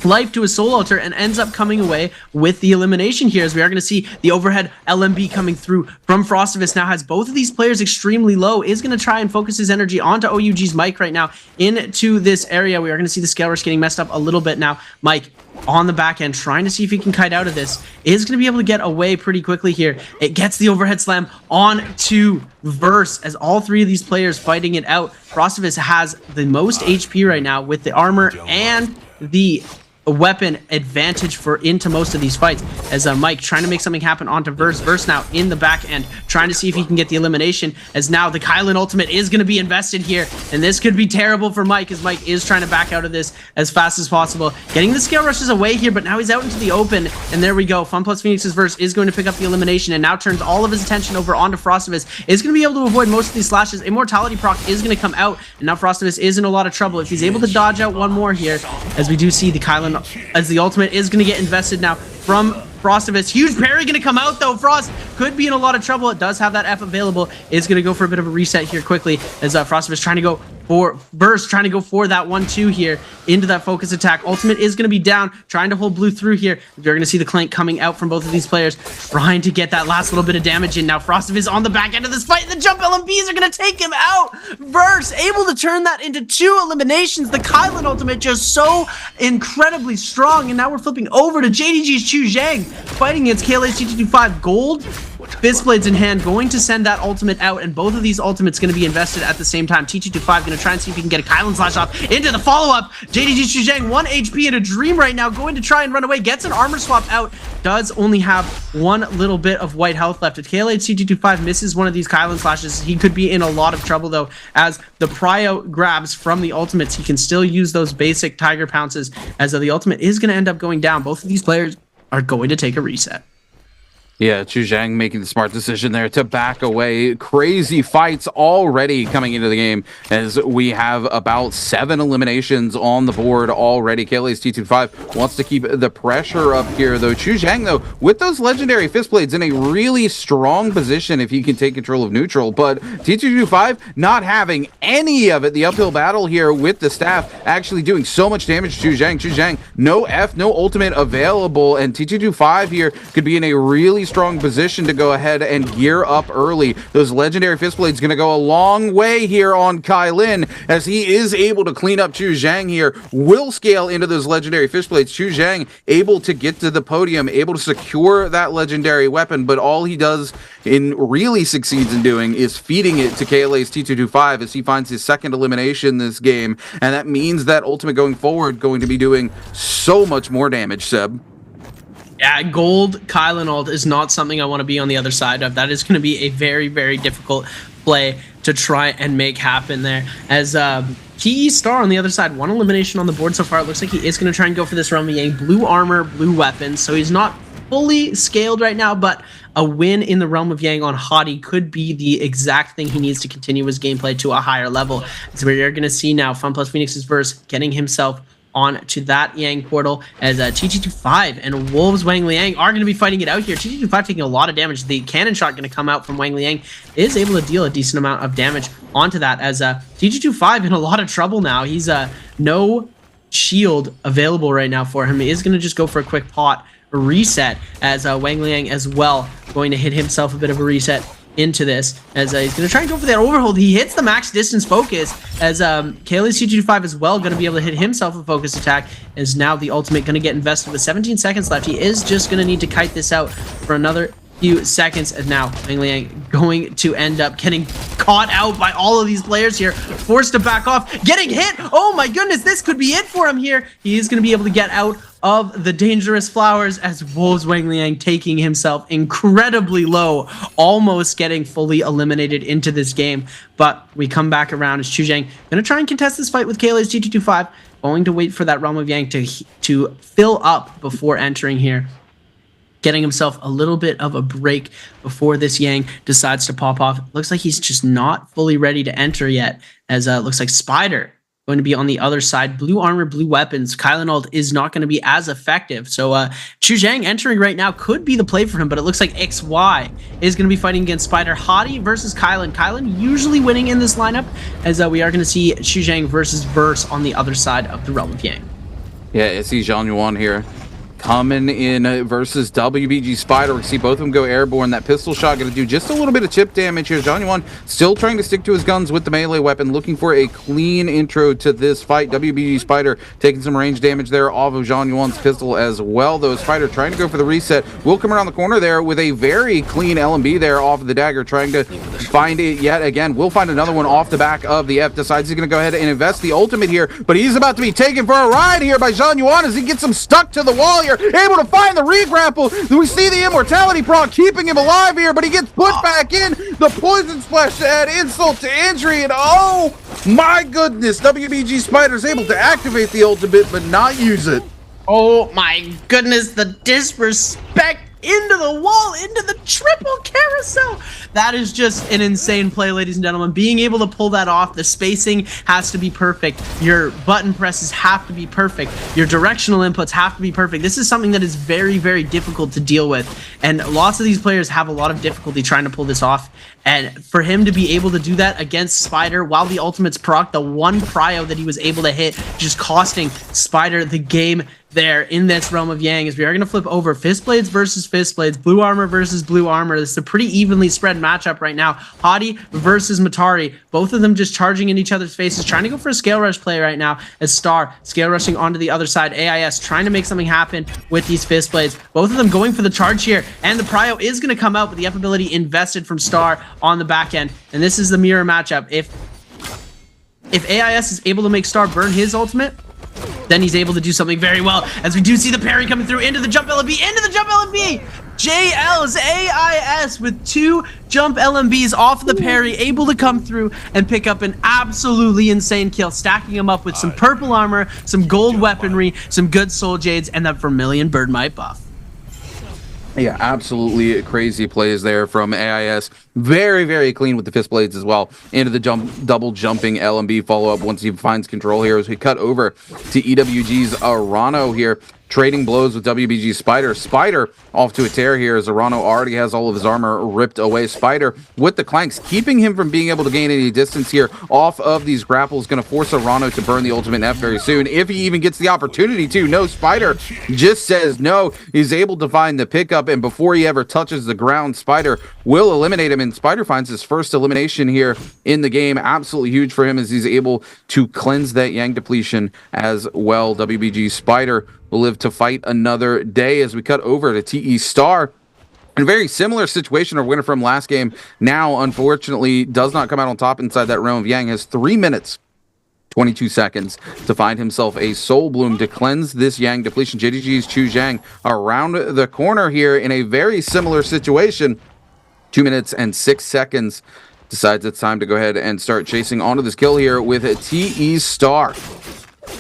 life to a soul altar and ends up coming away with the elimination here, as we are going to see the overhead LMB coming through from Frostivus. Now has both of these players extremely low, is going to try and focus his energy onto OUG's Mike right now into this area. We are going to see the scale rush getting messed up a little bit now. Mike on the back end, trying to see if he can kite out of this, is going to be able to get away pretty quickly here. It gets the overhead slam on to Verse as all 3 of these players fighting it out. Frostivus has the most HP right now with the armor and the weapon advantage for into most of these fights, as Mike trying to make something happen onto Verse now in the back end, trying to see if he can get the elimination, as now the Kylan ultimate is going to be invested here, and this could be terrible for Mike, as Mike is trying to back out of this as fast as possible, getting the scale rushes away here, but now he's out into the open, and there we go. Fun Plus Phoenix's Verse is going to pick up the elimination and now turns all of his attention over onto Frostivus. Is going to be able to avoid most of these slashes. Immortality proc is going to come out, and now Frostivus is in a lot of trouble if he's able to dodge out one more here, as we do see the Kylan as the ultimate is going to get invested now from Frostivus. Huge parry going to come out though. Frost could be in a lot of trouble. It does have that F available. Is going to go for a bit of a reset here quickly, as Frostivus trying to go for Burst, trying to go for that 1-2 here into that focus attack. Ultimate is going to be down, trying to hold blue through here. You're going to see the clank coming out from both of these players, trying to get that last little bit of damage in. Now Frostivus on the back end of this fight, and the jump LMBs are going to take him out. Verse able to turn that into 2 eliminations. The Kylan ultimate just so incredibly strong, and now we're flipping over to JDG's Chu Zhang fighting against KLA's T225 Gold. Fist blades in hand, going to send that ultimate out, and both of these ultimates going to be invested at the same time. T225 going to try and see if he can get a Kylan slash off into the follow-up. JDG Shuzhang 1 HP in a dream right now, going to try and run away, gets an armor swap out, does only have 1 little bit of white health left. If KLA T225 misses one of these Kylan slashes, he could be in a lot of trouble though, as the prio grabs from the ultimates, he can still use those basic tiger pounces, as the ultimate is going to end up going down. Both of these players are going to take a reset. Yeah, Chu Zhang making the smart decision there to back away. Crazy fights already coming into the game, as we have about 7 eliminations on the board already. KLA's T25 wants to keep the pressure up here, though. Chu Zhang, though, with those legendary fist blades in a really strong position if he can take control of neutral, but T225 not having any of it. The uphill battle here with the staff actually doing so much damage to Chu Zhang. Chu Zhang, no F, no ultimate available, and T225 here could be in a really strong position to go ahead and gear up early. Those legendary fist blades going to go a long way here on Kylin, as he is able to clean up Chu Zhang here. Will scale into those legendary fist blades. Chu Zhang able to get to the podium, able to secure that legendary weapon, but all he does and really succeeds in doing is feeding it to KLA's T225 as he finds his second elimination this game, and that means that Ultimate going forward going to be doing so much more damage, Seb. Yeah, gold Kylin ult is not something I want to be on the other side of. That is going to be a very, very difficult play to try and make happen there. As Ki Star on the other side, one elimination on the board so far. It looks like he is going to try and go for this Realm of Yang. Blue armor, blue weapons, so he's not fully scaled right now, but a win in the Realm of Yang on Hottie could be the exact thing he needs to continue his gameplay to a higher level. So we're going to see now Fun Plus Phoenix's verse getting himself on to that Yang portal, as TT25 and Wolves Wang Liang are going to be fighting it out here. TT25 taking a lot of damage. The cannon shot going to come out from Wang Liang is able to deal a decent amount of damage onto that, as TT25 in a lot of trouble now. He's no shield available right now for him. He is going to just go for a quick pot reset, as Wang Liang as well going to hit himself a bit of a reset into this, as he's going to try and go for that overhold. He hits the max distance focus, as KLA's C25 as well going to be able to hit himself a focus attack, as now the ultimate going to get invested with 17 seconds left. He is just going to need to kite this out for another few seconds, and now Wang Liang going to end up getting caught out by all of these players here, forced to back off, getting hit. Oh my goodness, this could be it for him here. He is going to be able to get out of the dangerous flowers, as Wolves Wang Liang taking himself incredibly low, almost getting fully eliminated into this game. But we come back around as Chu Zhang going to try and contest this fight with KLA's T225, going to wait for that Realm of Yang to fill up before entering here, getting himself a little bit of a break before this Yang decides to pop off. Looks like he's just not fully ready to enter yet, as looks like Spider going to be on the other side. Blue armor, blue weapons. Kylin ult is not going to be as effective. So Chu Zhang entering right now could be the play for him, but it looks like XY is going to be fighting against Spider. Hottie versus Kylin. Kylin usually winning in this lineup, as we are going to see Chu Zhang versus Verse on the other side of the Realm of Yang. Yeah, I see Zhang Yuan here coming in versus WBG Spider. We see both of them go airborne. That pistol shot going to do just a little bit of chip damage here. Zhang Yuan still trying to stick to his guns with the melee weapon, looking for a clean intro to this fight. WBG Spider taking some range damage there off of Zhang Yuan's pistol as well, though. Spider trying to go for the reset. Will come around the corner there with a very clean LMB there off of the dagger, trying to find it yet again. Will find another one off the back of the F. Decides he's going to go ahead and invest the ultimate here, but he's about to be taken for a ride here by Zhang Yuan as he gets him stuck to the wall here. Able to find the re-grapple. We see the immortality proc keeping him alive here, but he gets put back in. The poison splash to add insult to injury, and oh my goodness, WBG Spider is able to activate the ultimate but not use it. Oh my goodness, the disrespect into the wall, into the triple carousel. That is just an insane play, ladies and gentlemen. Being able to pull that off, the spacing has to be perfect. Your button presses have to be perfect. Your directional inputs have to be perfect. This is something that is very, very difficult to deal with. And lots of these players have a lot of difficulty trying to pull this off. And for him to be able to do that against Spider while the ultimates proc, the one prio that he was able to hit, just costing Spider the game there in this Realm of Yang, as we are going to flip over Fist Blades versus Fist Blades, blue armor versus blue armor. This is a pretty evenly spread matchup right now. Hottie versus Matari, both of them just charging in each other's faces, trying to go for a scale rush play right now, as Star scale rushing onto the other side. AIS trying to make something happen with these Fist Blades, both of them going for the charge here, and the prio is going to come out with the F ability invested from Star on the back end. And this is the mirror matchup. If AIS is able to make Star burn his ultimate, then he's able to do something very well, as we do see the parry coming through into the jump LMB, into the jump LMB. JL's AIS with 2 jump LMBs off the parry, able to come through and pick up an absolutely insane kill, stacking him up with some purple armor, some gold weaponry, some good soul jades, and that Vermilion Bird Might buff. Yeah, absolutely crazy plays there from AIS. Very, very clean with the Fist Blades as well. Into the double jumping LMB follow-up once he finds control here, as we cut over to EWG's Arano here. trading blows with WBG Spider. Spider off to a tear here as Arano already has all of his armor ripped away. Spider with the clanks, keeping him from being able to gain any distance here off of these grapples. Going to force Arano to burn the ultimate F very soon, if he even gets the opportunity to. No, Spider just says no. He's able to find the pickup, and before he ever touches the ground, Spider will eliminate him, and Spider finds his first elimination here in the game. Absolutely huge for him as he's able to cleanse that Yang depletion as well. WBG Spider will live to fight another day. As we cut over to TE Star, in a very similar situation, our winner from last game now unfortunately does not come out on top inside that realm of Yang. Has 3 minutes 22 seconds to find himself a Soul Bloom to cleanse this Yang depletion. JDG's Chu Zhang around the corner here in a very similar situation. 2 minutes and 6 seconds. Decides it's time to go ahead and start chasing onto this kill here with TE Star.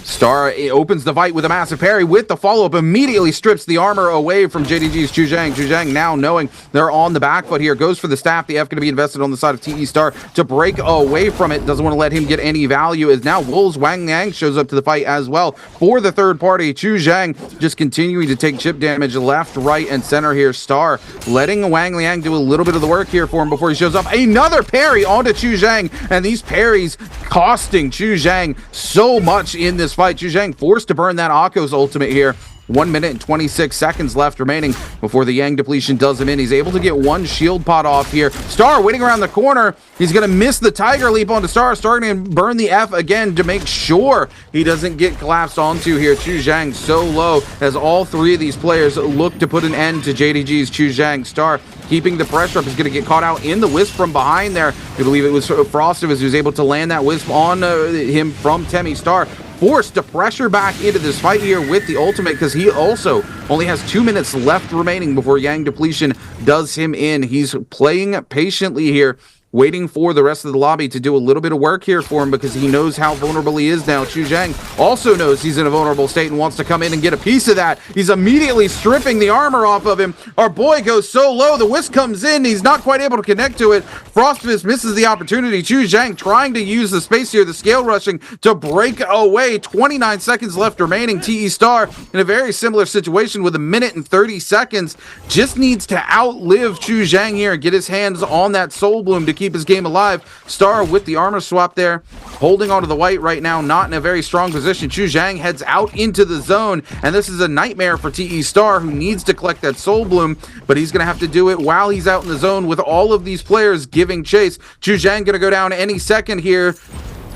Star opens the fight with a massive parry with the follow-up, immediately strips the armor away from JDG's Chu Zhang. Chu Zhang now knowing they're on the back foot here, goes for the staff. The F going to be invested on the side of TE Star to break away from it. Doesn't want to let him get any value, as now Wolves Wang Liang shows up to the fight as well for the third party. Chu Zhang just continuing to take chip damage left, right, and center here. Star letting Wang Liang do a little bit of the work here for him before he shows up. Another parry onto Chu Zhang, and these parries costing Chu Zhang so much in this fight. Chu Zhang forced to burn that Akko's ultimate here. 1 minute and 26 seconds left remaining before the Yang depletion does him in. He's able to get one shield pot off here. Star waiting around the corner. He's going to miss the Tiger Leap onto Star. Starting to burn the F again to make sure he doesn't get collapsed onto here. Chu Zhang so low as all three of these players look to put an end to JDG's Chu Zhang. Star keeping the pressure up, is going to get caught out in the Wisp from behind there. I believe it was Frostivus who was able to land that Wisp on him from Temi. Star forced to pressure back into this fight here with the ultimate, because he also only has 2 minutes left remaining before Yang depletion does him in. He's playing patiently here, waiting for the rest of the lobby to do a little bit of work here for him, because he knows how vulnerable he is now. Chu Zhang also knows he's in a vulnerable state and wants to come in and get a piece of that. He's immediately stripping the armor off of him. Our boy goes so low, the Wisp comes in, he's not quite able to connect to it. Frostivus misses the opportunity. Chu Zhang trying to use the space here, the scale rushing to break away. 29 seconds left remaining. TE Star in a very similar situation with 1 minute and 30 seconds. Just needs to outlive Chu Zhang here and get his hands on that Soul Bloom to keep his game alive. Star with the armor swap there, holding onto the white right now, not in a very strong position. Chu Zhang heads out into the zone, and this is a nightmare for TE Star, who needs to collect that Soul Bloom, but he's going to have to do it while he's out in the zone with all of these players giving chase. Chu Zhang going to go down any second here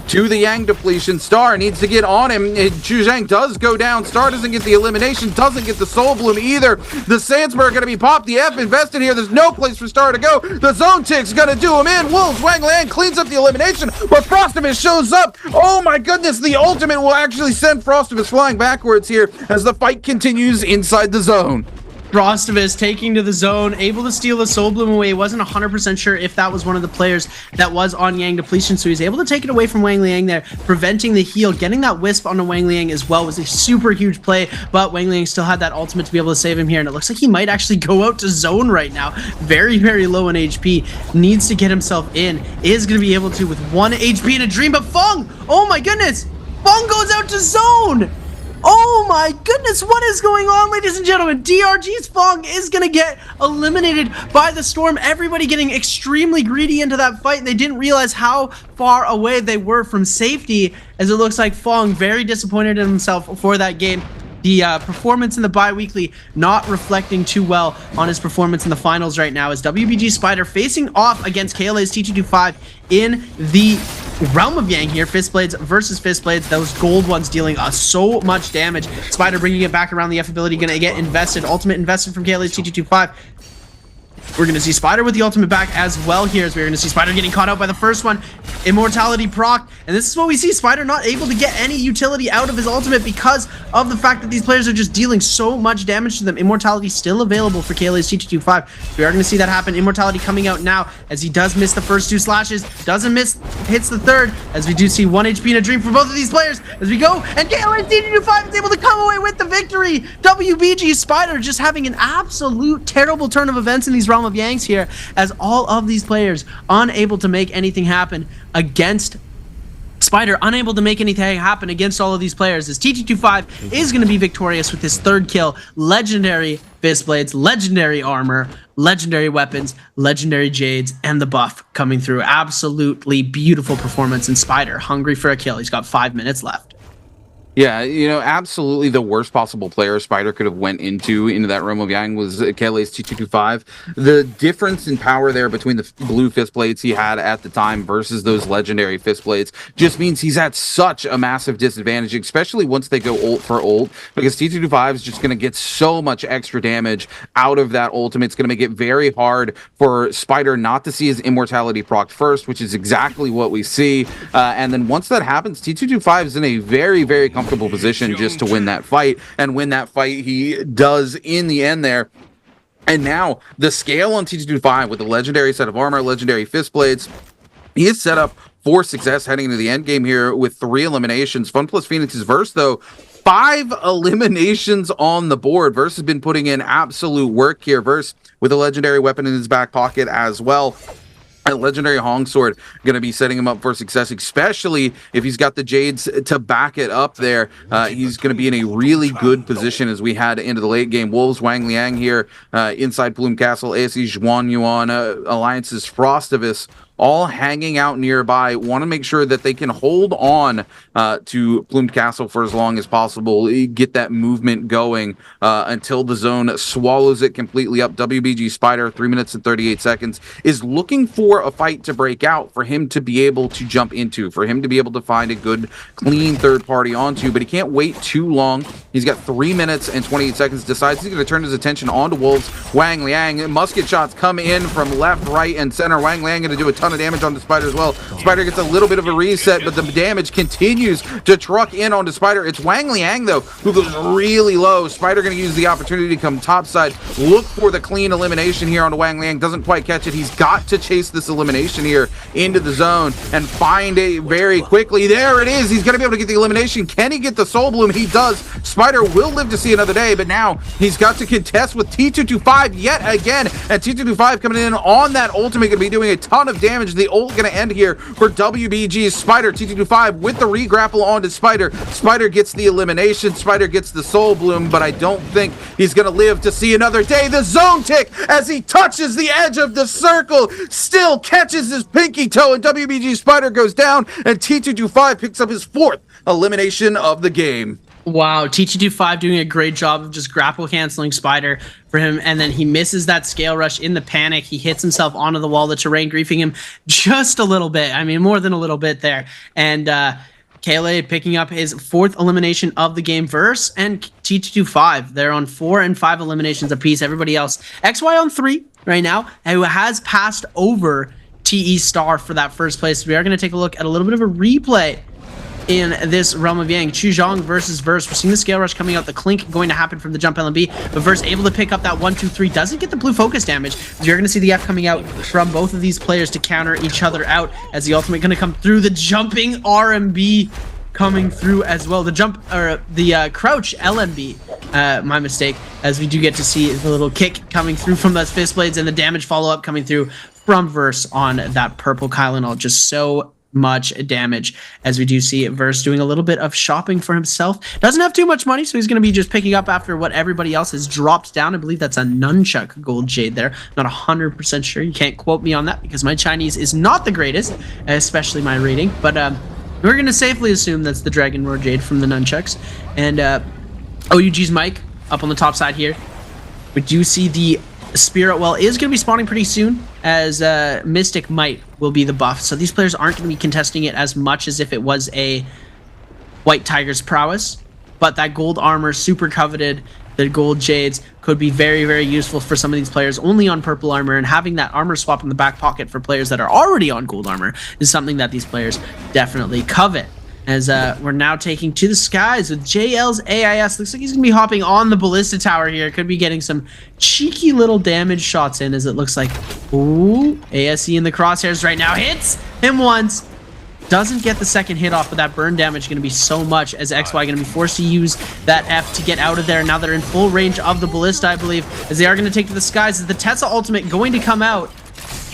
to the Yang depletion. Star needs to get on him. Chu Zhang does go down. Star doesn't get the elimination, doesn't get the Soul Bloom either. The Sandsburg going to be popped. The F invested here. There's no place for Star to go. The Zone Tick's going to do him in. Wolves Wang Liang cleans up the elimination, but Frostivus shows up. Oh my goodness, the ultimate will actually send Frostivus flying backwards here as the fight continues inside the zone. Frostivus taking to the zone, able to steal the Soul Bloom away. Wasn't 100% sure if that was one of the players that was on Yang depletion, so he's able to take it away from Wang Liang there, preventing the heal. Getting that Wisp onto Wang Liang as well was a super huge play, but Wang Liang still had that ultimate to be able to save him here, and it looks like he might actually go out to zone right now. Very, very low in HP. Needs to get himself in. Is going to be able to with 1 HP in a dream, but Feng! Oh my goodness! Feng goes out to zone! Oh my goodness, what is going on, ladies and gentlemen? DRG's Feng is going to get eliminated by the Storm. Everybody getting extremely greedy into that fight, and they didn't realize how far away they were from safety, as it looks like Feng very disappointed in himself for that game. The performance in the bi-weekly not reflecting too well on his performance in the finals right now, as WBG Spider facing off against KLA's T225 in the Realm of Yang here. Fistblades versus Fistblades, those gold ones dealing so much damage. Spider bringing it back around, the F ability going to get invested, ultimate invested from KLA's T225. We're going to see Spider with the ultimate back as well here, as we're going to see Spider getting caught out by the first one. Immortality proc, and this is what we see. Spider not able to get any utility out of his ultimate because of the fact that these players are just dealing so much damage to them. Immortality still available for KLA's T225. We are going to see that happen. Immortality coming out now, as he does miss the first 2 slashes, doesn't miss, hits the third, as we do see 1 HP in a dream for both of these players as we go, and KLA's T225 is able to come away with the victory. WBG Spider just having an absolute terrible turn of events in these Realm of Yangs here, as all of these players unable to make anything happen against Spider unable to make anything happen against all of these players as TT25 is going to be victorious with his 3rd kill. Legendary Fist Blades, legendary armor, legendary weapons, legendary Jades, and the buff coming through. Absolutely beautiful performance, and Spider hungry for a kill. He's got 5 minutes left. Yeah, you know, absolutely the worst possible player Spider could have went into that realm of Yang was Kele's T225. The difference in power there between the blue fist blades he had at the time versus those legendary fist blades just means he's at such a massive disadvantage, especially once they go ult for ult, because T225 is just going to get so much extra damage out of that ultimate. It's going to make it very hard for Spider not to see his immortality procced first, which is exactly what we see. And then once that happens, T225 is in a very, very comfortable position just to win that fight, and win that fight he does in the end there. And now the scale on T225 with the legendary set of armor, legendary fist blades, he is set up for success heading into the end game here with 3 eliminations. Fun plus Phoenix's Verse, though, 5 eliminations on the board. Verse has been putting in absolute work here. Verse with a legendary weapon in his back pocket as well. A legendary Hong Sword going to be setting him up for success, especially if he's got the Jades to back it up there. He's going to be in a really good position as we head into the late game. Wolves, Wang Liang here inside Bloom Castle, ASE Zhuan Yuan, Alliance's Frostivus, all hanging out nearby. Want to make sure that they can hold on to Plumed Castle for as long as possible, get that movement going until the zone swallows it completely up. WBG Spider, 3 minutes and 38 seconds, is looking for a fight to break out for him to be able to jump into, for him to be able to find a good, clean third party onto, but he can't wait too long. He's got 3 minutes and 28 seconds, decides he's going to turn his attention onto Wolves. Wang Liang, musket shots come in from left, right, and center. Wang Liang going to do a ton of damage on the Spider as well. Spider gets a little bit of a reset, but the damage continues to truck in onto Spider. It's Wang Liang, though, who goes really low. Spider going to use the opportunity to come topside, look for the clean elimination here onto Wang Liang. Doesn't quite catch it. He's got to chase this elimination here into the zone and find it very quickly. There it is. He's going to be able to get the elimination. Can he get the Soul Bloom? He does. Spider will live to see another day, but now he's got to contest with T225 yet again, and T225 coming in on that ultimate, going to be doing a ton of damage. The ult going to end here for WBG's Spider. T225 with the re-grapple onto Spider. Spider gets the elimination. Spider gets the Soul Bloom, but I don't think he's going to live to see another day. The zone tick as he touches the edge of the circle, still catches his pinky toe, and WBG Spider goes down, and T225 picks up his 4th elimination of the game. Wow, TT25 doing a great job of just grapple canceling Spider for him, and then he misses that scale rush in the panic. He hits himself onto the wall, the terrain griefing him just a little bit. I mean, more than a little bit there. And Kele picking up his 4th elimination of the game. Verse and TT25, they're on 4 and 5 eliminations apiece. Everybody else, XY on 3 right now, who has passed over TE Star for that first place. We are going to take a look at a little bit of a replay in this realm of Yang. Chuzhong versus Verse. We're seeing the scale rush coming out, the clink going to happen from the jump LMB, but Verse able to pick up that 1-2-3, doesn't get the blue focus damage. So you're going to see the F coming out from both of these players to counter each other out, as the ultimate going to come through, the jumping RMB coming through as well. The jump, or the crouch LMB, my mistake, as we do get to see the little kick coming through from those fist blades, and the damage follow-up coming through from Verse on that purple Kylanol. Just so much damage, as we do see Verse doing a little bit of shopping for himself. Doesn't have too much money, so he's going to be just picking up after what everybody else has dropped down. I believe that's a nunchuck gold jade there. Not 100% sure. You can't quote me on that because my Chinese is not the greatest, especially my reading, but we're going to safely assume that's the Dragon Roar jade from the nunchucks. And OUG's mic up on the top side here. We do see the Spirit Well is going to be spawning pretty soon, as Mystic Might will be the buff. So these players aren't going to be contesting it as much as if it was a White Tiger's Prowess. But that gold armor, super coveted, the gold jades, could be very, very useful for some of these players only on purple armor, and having that armor swap in the back pocket for players that are already on gold armor is something that these players definitely covet. As we're now taking to the skies with JL's AIS. Looks like he's going to be hopping on the ballista tower here. Could be getting some cheeky little damage shots in, as it looks like. Ooh, ASE in the crosshairs right now. Hits him once. Doesn't get the second hit off, but that burn damage going to be so much, as XY going to be forced to use that F to get out of there. Now they're in full range of the ballista, I believe, as they are going to take to the skies. As the Tesla ultimate going to come out.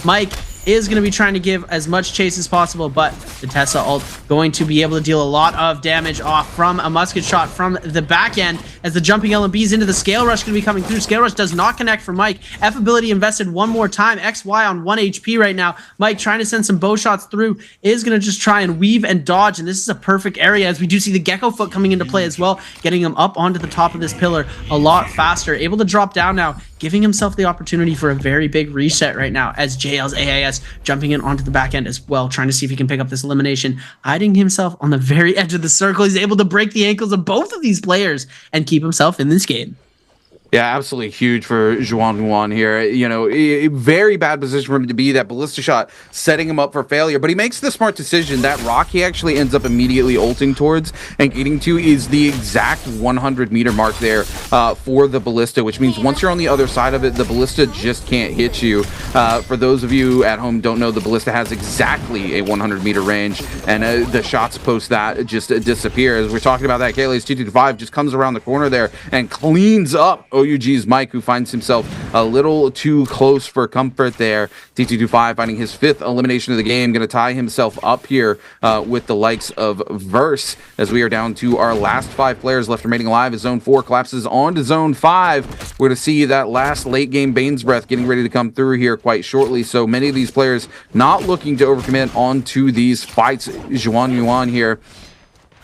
Mike is going to be trying to give as much chase as possible, but the Tessa ult going to be able to deal a lot of damage off from a musket shot from the back end as the jumping LMBs into the scale rush going to be coming through. Scale rush does not connect for Mike. F ability invested one more time. XY on 1 HP right now. Mike trying to send some bow shots through is going to just try and weave and dodge, and this is a perfect area as we do see the Gecko foot coming into play as well, getting him up onto the top of this pillar a lot faster. Able to drop down now, giving himself the opportunity for a very big reset right now as JL's AIS jumping in onto the back end as well, trying to see if he can pick up this elimination, hiding himself on the very edge of the circle. He's able to break the ankles of both of these players and keep himself in this game. Yeah, absolutely huge for Juan here. You know, a very bad position for him to be. That ballista shot setting him up for failure, but he makes the smart decision. That rock he actually ends up immediately ulting towards and getting to is the exact 100-meter mark there for the ballista, which means once you're on the other side of it, the ballista just can't hit you. For those of you at home who don't know, the ballista has exactly a 100-meter range, and the shots post that just disappear. As we're talking about that, Kaylee's T225 just comes around the corner there and cleans up OUG's Mike, who finds himself a little too close for comfort there. T225 finding his 5th elimination of the game, going to tie himself up here with the likes of Verse, as we are down to our last 5 players left remaining alive as Zone 4 collapses onto Zone 5. We're going to see that last late game Bane's Breath getting ready to come through here quite shortly, so many of these players not looking to overcommit onto these fights. Juan here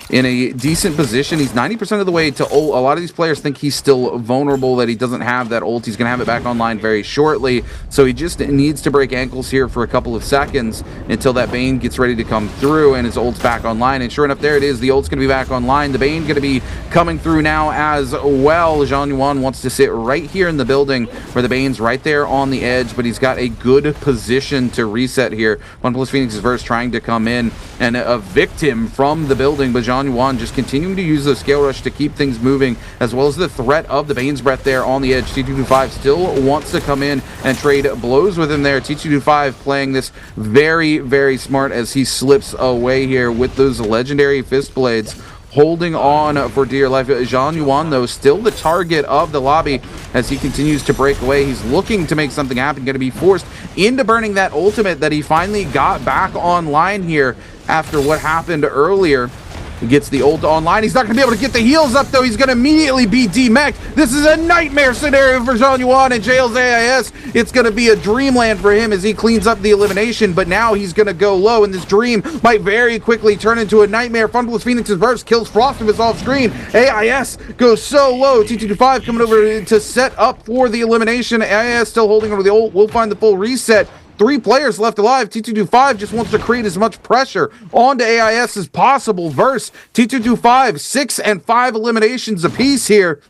in a decent position. He's 90% of the way to ult. A lot of these players think he's still vulnerable, that he doesn't have that ult. He's going to have it back online very shortly, so he just needs to break ankles here for a couple of seconds until that Bane gets ready to come through and his ult's back online. And sure enough, there it is. The ult's going to be back online. The Bane going to be coming through now as well. Juan wants to sit right here in the building where the Bane's right there on the edge, but he's got a good position to reset here. OnePlus Phoenix's Verse trying to come in and evict him from the building, but Juan just continuing to use the scale rush to keep things moving, as well as the threat of the Bane's Breath there on the edge. T225 still wants to come in and trade blows with him there. T225 playing this very, very smart as he slips away here with those legendary fist blades, holding on for dear life. Juan, though, still the target of the lobby as he continues to break away. He's looking to make something happen, going to be forced into burning that ultimate that he finally got back online here after what happened earlier. He gets the ult online. He's not going to be able to get the heals up, though. He's going to immediately be demeched. This is a nightmare scenario for Juan and JL's AIS. It's going to be a dreamland for him as he cleans up the elimination, but now he's going to go low, and this dream might very quickly turn into a nightmare. Funpless Phoenix's Verse kills Frostivus off screen. AIS goes so low. T225 coming over to set up for the elimination. AIS still holding over the ult. We'll find the full reset. 3 players left alive. T225 just wants to create as much pressure onto AIS as possible. Verse, T225, 6 and 5 eliminations apiece here.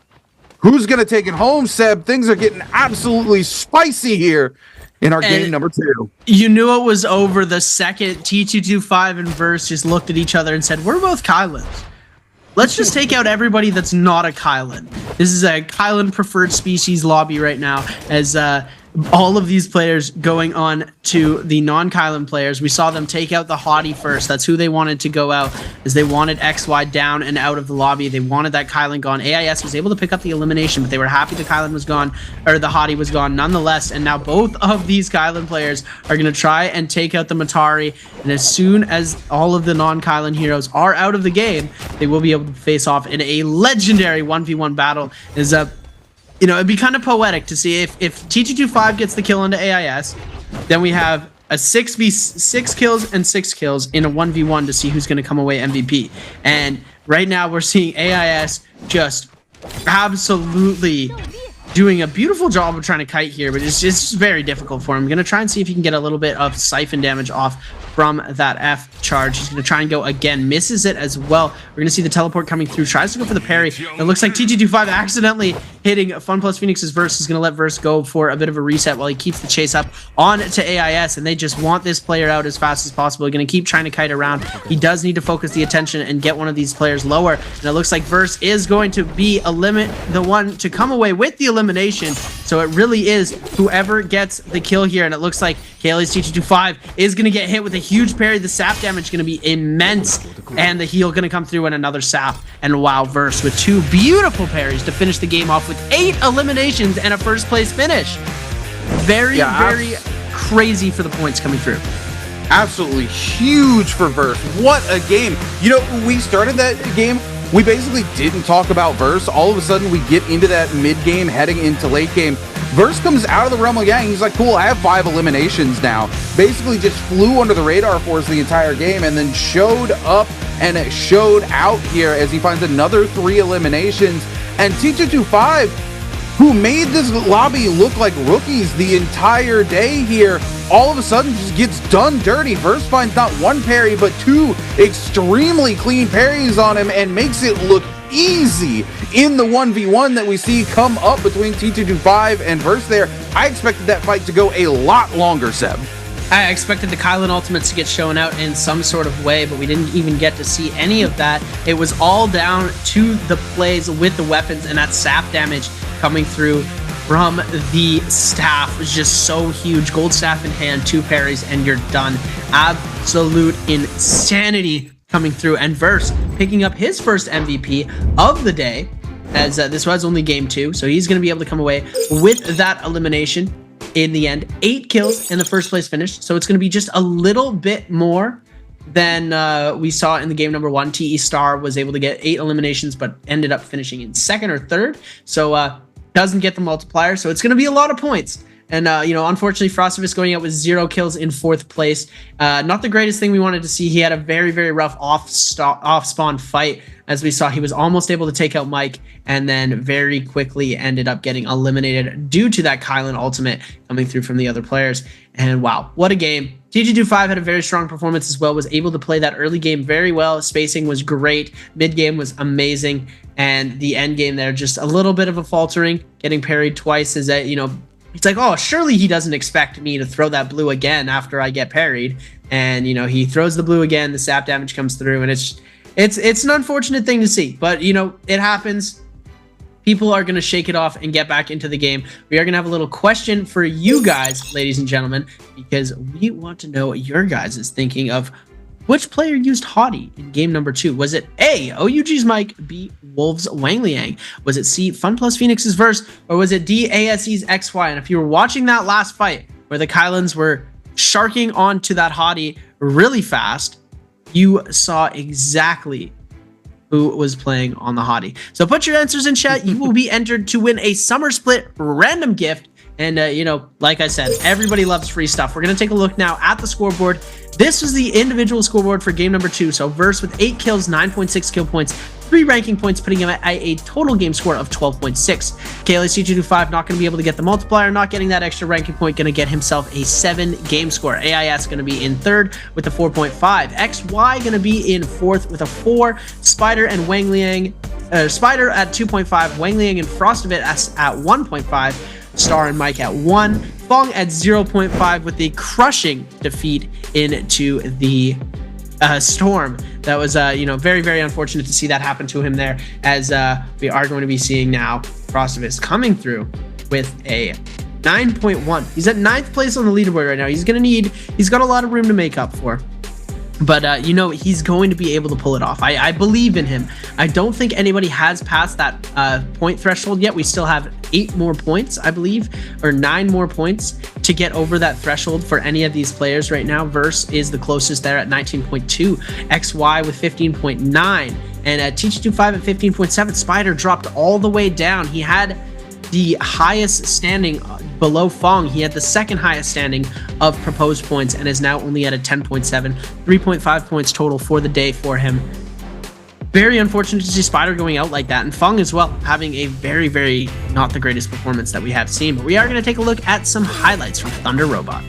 Who's going to take it home, Seb? Things are getting absolutely spicy here in our game number 2. You knew it was over the second T225 and Verse just looked at each other and said, we're both Kylans. Let's just take out everybody that's not a Kylan. This is a Kylan preferred species lobby right now, as all of these players going on to the non-Kylan players. We saw them take out the Hottie first. That's who they wanted to go out, as they wanted XY down and out of the lobby. They wanted that Kylan gone. AIS was able to pick up the elimination, but they were happy the Kylan was gone, or the Hottie was gone nonetheless. And now both of these Kylan players are going to try and take out the Matari. And as soon as all of the non-Kylan heroes are out of the game, they will be able to face off in a legendary 1v1 battle. You know, it'd be kind of poetic to see if T225 gets the kill into AIS, then we have a 6 kills and 6 kills in a 1v1 to see who's going to come away MVP. And right now we're seeing AIS just absolutely doing a beautiful job of trying to kite here, but it's just very difficult for him. I'm going to try and see if he can get a little bit of siphon damage off from that F charge. He's going to try and go again, misses it as well. We're going to see the teleport coming through, tries to go for the parry. It looks like T225 accidentally hitting FunPlus Phoenix's Verse. Is going to let Verse go for a bit of a reset while he keeps the chase up on to AIS, and they just want this player out as fast as possible. They're going to keep trying to kite around. He does need to focus the attention and get one of these players lower, and it looks like Verse is going to be the one to come away with the elimination. So it really is whoever gets the kill here, and it looks like Kaylee's T225 is going to get hit with a huge parry. The sap damage is going to be immense, and the heal going to come through and another sap. And wow, Verse with 2 beautiful parries to finish the game off with 8 eliminations and a first place finish. Very crazy for the points coming through. Absolutely huge for Verse. What a game. You know, when we started that game, we basically didn't talk about Verse. All of a sudden, we get into that mid-game, heading into late game. Verse comes out of the realm of gang. He's like, cool, I have 5 eliminations now. Basically just flew under the radar for us the entire game and then showed up and showed out here as he finds another 3 eliminations. And T225, who made this lobby look like rookies the entire day here, all of a sudden just gets done dirty. Verse finds not 1 parry, but 2 extremely clean parries on him and makes it look easy in the 1v1 that we see come up between T225 and Verse there. I expected that fight to go a lot longer, Seb. I expected the Kylan ultimates to get shown out in some sort of way, but we didn't even get to see any of that. It was all down to the plays with the weapons, and that sap damage coming through from the staff was just so huge. Gold staff in hand, 2 parries, and you're done. Absolute insanity coming through, and Verse picking up his first MVP of the day, as this was only game 2, so he's going to be able to come away with that elimination in the end. 8 kills in the first place finish, so it's going to be just a little bit more than we saw in the game number 1. TE Star was able to get 8 eliminations, but ended up finishing in 2nd or 3rd, so doesn't get the multiplier, so it's going to be a lot of points. And, you know, unfortunately, Frostivus going out with 0 kills in 4th place. Not the greatest thing we wanted to see. He had a very, very rough off-spawn fight. As we saw, he was almost able to take out Mike and then very quickly ended up getting eliminated due to that Kylan ultimate coming through from the other players. And wow, what a game. T225 had a very strong performance as well, was able to play that early game very well. Spacing was great. Mid game was amazing. And the end game there, just a little bit of a faltering, getting parried twice as that, you know, it's like, oh, surely he doesn't expect me to throw that blue again after I get parried. And, you know, he throws the blue again, the sap damage comes through, and it's an unfortunate thing to see. But, you know, it happens. People are going to shake it off and get back into the game. We are going to have a little question for you guys, ladies and gentlemen, because we want to know what your guys' thinking of which player used Hottie in game number 2. Was it A, OUG's Mike, B, Wolves' Wang Liang? Was it C, Fun Plus Phoenix's Verse? Or was it D, ASE's XY? And if you were watching that last fight where the Kylans were sharking onto that Hottie really fast, you saw exactly who was playing on the Hottie. So put your answers in chat. You will be entered to win a Summer Split random gift. And, you know, like I said, everybody loves free stuff. We're going to take a look now at the scoreboard. This was the individual scoreboard for game number 2. So Verse with 8 kills, 9.6 kill points, 3 ranking points, putting him at a total game score of 12.6. KLAC225 not going to be able to get the multiplier, not getting that extra ranking point, going to get himself a 7 game score. AIS going to be in 3rd with a 4.5. XY going to be in 4th with a 4. Spider and Wang Liang, Spider at 2.5, Wang Liang and Frostivit at 1.5. Star and Mike at 1, Fong at 0.5 with a crushing defeat into the Storm. That was, you know, very, very unfortunate to see that happen to him there, as we are going to be seeing now Frostivus coming through with a 9.1. He's at 9th place on the leaderboard right now. He's got a lot of room to make up for. But, you know, he's going to be able to pull it off. I believe in him. I don't think anybody has passed that point threshold yet. We still have 8 more points, I believe, or 9 more points to get over that threshold for any of these players right now. Verse is the closest there at 19.2. XY with 15.9. And T225 at 15.7. Spider dropped all the way down. He had the highest standing below Fong. He had the 2nd highest standing of proposed points and is now only at a 10.7, 3.5 points total for the day for him. Very unfortunate to see Spider going out like that, and Fong as well having a very, very not the greatest performance that we have seen. But we are going to take a look at some highlights from Thunder Robot.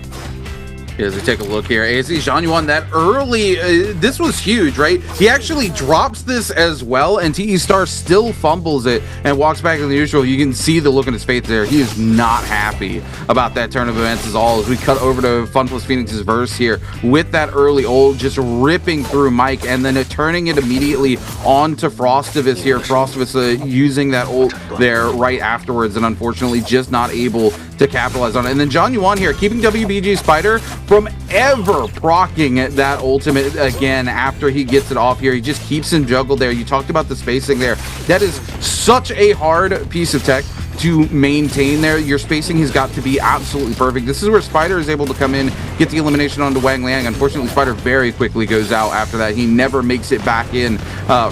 As we take a look here, ASE Zhang Yuan, that early, this was huge, right? He actually drops this as well, and TE Star still fumbles it and walks back to the neutral. You can see the look on his face there. He is not happy about that turn of events at all. As we cut over to Fun Plus Phoenix's Verse here with that early ult, just ripping through Mike and then turning it immediately onto Frostivus here. Frostivus using that ult there right afterwards, and unfortunately just not able to capitalize on it. And then Zhang Yuan here keeping WBG Spider from ever proccing that ultimate again after he gets it off here. He just keeps him juggled there. You talked about the spacing there. That is such a hard piece of tech to maintain there. Your spacing has got to be absolutely perfect. This is where Spider is able to come in, get the elimination onto Wang Liang. Unfortunately, Spider very quickly goes out after that. He never makes it back in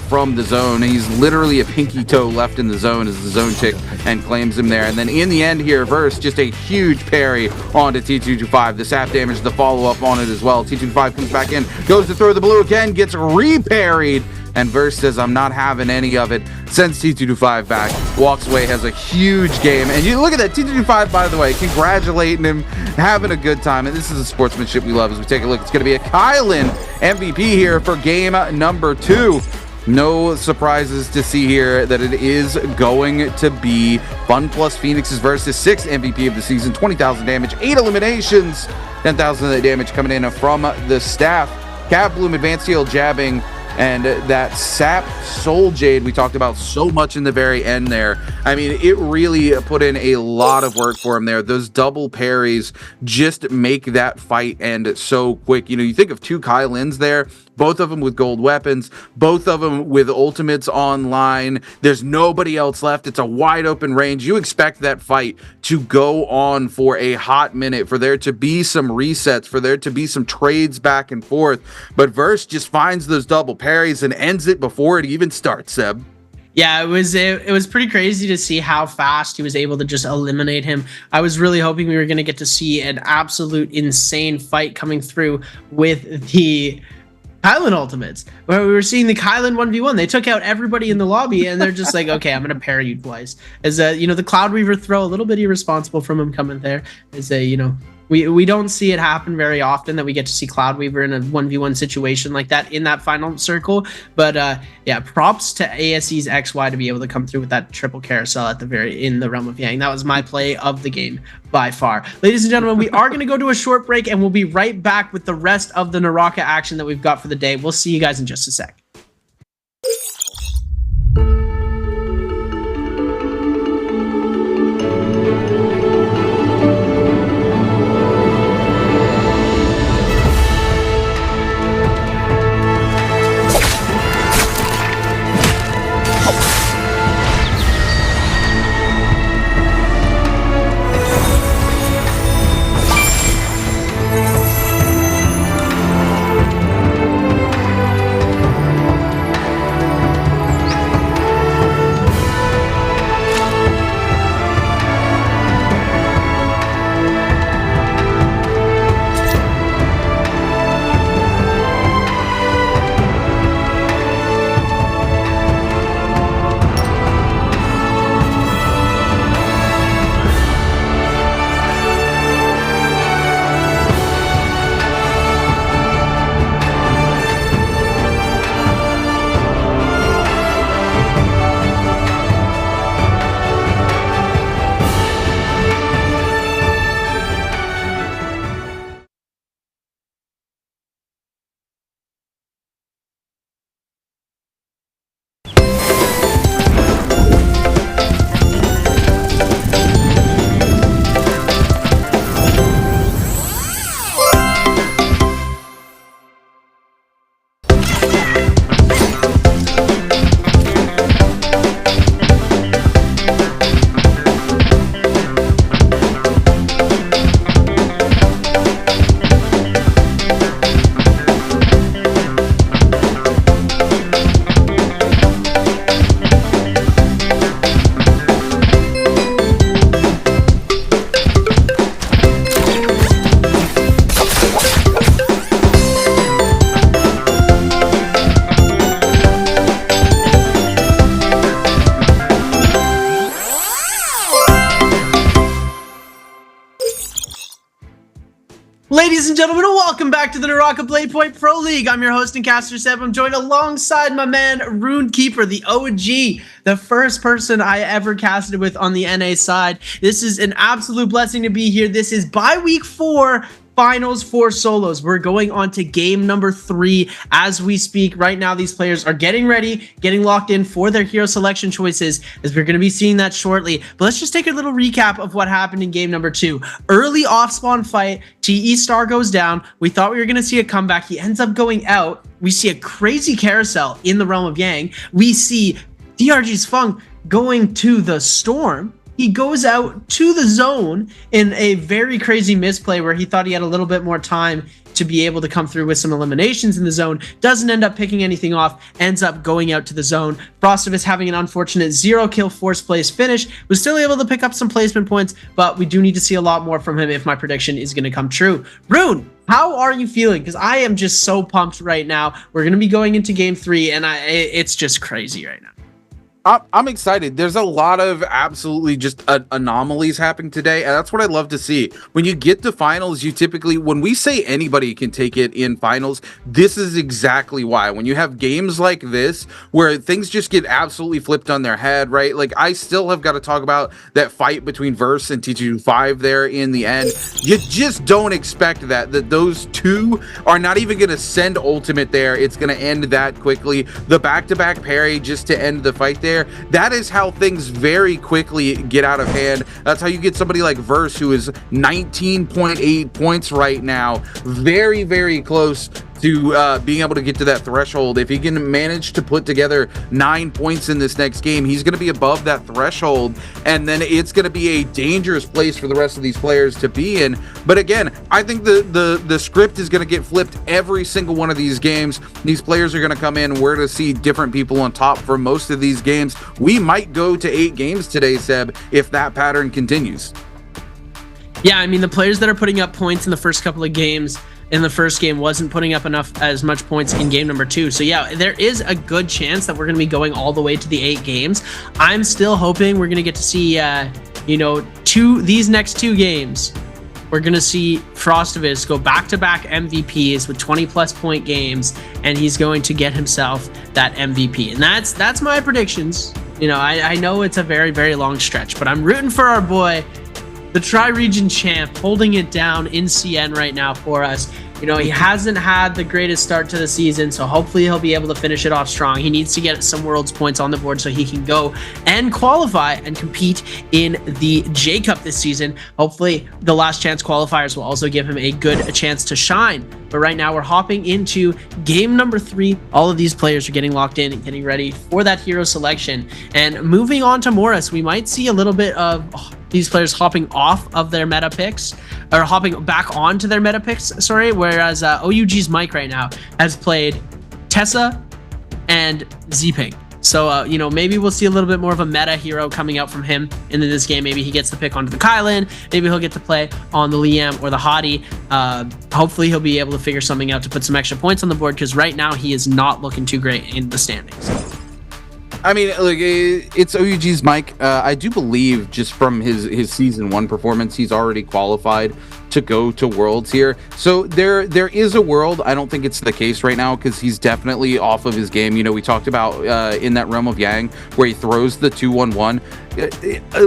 from the zone. He's literally a pinky toe left in the zone as the zone tick and claims him there. And then in the end here, Verse just a huge parry onto T225. The sap damage, the follow-up on it as well. T225 comes back in, goes to throw the blue again, gets re-parried. And Verse says, I'm not having any of it. Sends T225 back, walks away, has a huge game. And you look at that, T225, by the way, congratulating him, having a good time. And this is the sportsmanship we love as we take a look. It's going to be a Kylan MVP here for game number 2. No surprises to see here that it is going to be Fun Plus Phoenix's versus 6th MVP of the season, 20,000 damage, 8 eliminations, 10,000 of that damage coming in from the staff. Cat Bloom, Advanced Heal, jabbing, and that Sap Soul Jade we talked about so much in the very end there. I mean, it really put in a lot of work for him there. Those double parries just make that fight end so quick. You know, you think of 2 Kylins there, both of them with gold weapons, both of them with ultimates online. There's nobody else left. It's a wide open range. You expect that fight to go on for a hot minute, for there to be some resets, for there to be some trades back and forth. But Verse just finds those double parries and ends it before it even starts, Seb. Yeah, it was pretty crazy to see how fast he was able to just eliminate him. I was really hoping we were going to get to see an absolute insane fight coming through with the Kylan ultimates, where we were seeing the Kylan 1v1. They took out everybody in the lobby, and they're just like, okay, I'm going to parry you twice. As you know, the Cloud Weaver throw, a little bit irresponsible from him coming there. As you know, we don't see it happen very often that we get to see Cloud Weaver in a 1v1 situation like that in that final circle. But yeah, props to ASE's XY to be able to come through with that triple carousel at the in the realm of Yang. That was my play of the game by far. Ladies and gentlemen, we are going to go to a short break, and we'll be right back with the rest of the NARAKA action that we've got for the day. We'll see you guys in just a sec. Ladies and gentlemen, welcome back to the NARAKA BLADEPOINT Pro League. I'm your host and caster, Seb. I'm joined alongside my man, RuneKeeper, the OG, the first person I ever casted with on the NA side. This is an absolute blessing to be here. This is BIWEEK4 finals for solos. We're going on to game number 3 as we speak. Right now, these players are getting ready, getting locked in for their hero selection choices, as we're going to be seeing that shortly. But let's just take a little recap of what happened in game number 2. Early off-spawn fight, TE Star goes down. We thought we were going to see a comeback. He ends up going out. We see a crazy carousel in the realm of Yang. We see DRG's Fung going to the Storm. He goes out to the zone in a very crazy misplay where he thought he had a little bit more time to be able to come through with some eliminations in the zone. Doesn't end up picking anything off, ends up going out to the zone. Frostivus having an unfortunate 0-kill forced place finish, was still able to pick up some placement points, but we do need to see a lot more from him if my prediction is going to come true. Rune, how are you feeling? Because I am just so pumped right now. We're going to be going into game 3, and it's just crazy right now. I'm excited. There's a lot of absolutely just anomalies happening today, and that's what I love to see. When you get to finals, you typically, when we say anybody can take it in finals, this is exactly why. When you have games like this, where things just get absolutely flipped on their head, right? Like, I still have got to talk about that fight between Verse and T25 there in the end. You just don't expect that those two are not even going to send ultimate there. It's going to end that quickly. The back-to-back parry just to end the fight there. That is how things very quickly get out of hand. That's how you get somebody like Verse, who is 19.8 points right now, very, very close to being able to get to that threshold. If he can manage to put together 9 points in this next game, he's going to be above that threshold, and then it's going to be a dangerous place for the rest of these players to be in. But again, I think the script is going to get flipped every single one of these games. These players are going to come in. We're to see different people on top for most of these games. We might go to 8 games today, Seb, if that pattern continues. Yeah, I mean, the players that are putting up points in the first couple of games in the first game wasn't putting up as much points in game number 2. So yeah, there is a good chance that we're going to be going all the way to the 8 games. I'm still hoping we're going to get to see, these next 2 games. We're going to see Frostivus go back-to-back MVPs with 20-plus point games, and he's going to get himself that MVP. And that's my predictions. You know, I know it's a very, very long stretch, but I'm rooting for our boy, the Tri-Region champ, holding it down in CN right now for us. You know, he hasn't had the greatest start to the season, so hopefully he'll be able to finish it off strong. He needs to get some Worlds points on the board so he can go and qualify and compete in the J Cup this season. Hopefully the last chance qualifiers will also give him a chance to shine. But right now we're hopping into game number 3. All of these players are getting locked in and getting ready for that hero selection. And moving on to Morris, we might see a little bit of these players hopping off of their meta picks, or hopping back onto their meta picks, sorry, whereas OUG's Mike right now has played Tessa and Zping. So, maybe we'll see a little bit more of a meta hero coming out from him into this game. Maybe he gets to pick onto the Kylan. Maybe he'll get to play on the Liam or the Hottie. Hopefully he'll be able to figure something out to put some extra points on the board, because right now he is not looking too great in the standings. I mean, like, it's OUG's Mike. I do believe, just from his season 1 performance, he's already qualified to go to Worlds here. So there is a world. I don't think it's the case right now, because he's definitely off of his game. You know, we talked about in that realm of Yang where he throws the 2-1-1.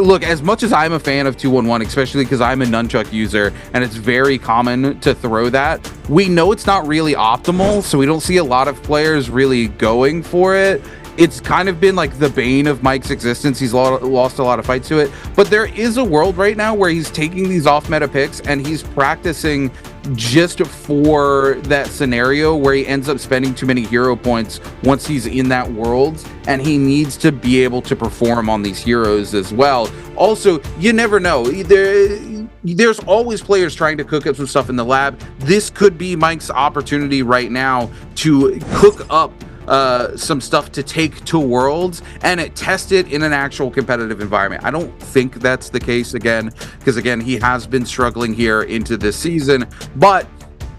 Look, as much as I'm a fan of 2-1-1, especially because I'm a nunchuck user and it's very common to throw that, we know it's not really optimal, so we don't see a lot of players really going for it. It's kind of been like the bane of Mike's existence. He's lost a lot of fights to it. But there is a world right now where he's taking these off-meta picks and he's practicing just for that scenario where he ends up spending too many hero points once he's in that world, and he needs to be able to perform on these heroes as well. Also, you never know. There's always players trying to cook up some stuff in the lab. This could be Mike's opportunity right now to cook up some stuff to take to Worlds and test it in an actual competitive environment. I don't think that's the case again, because again, he has been struggling here into this season, but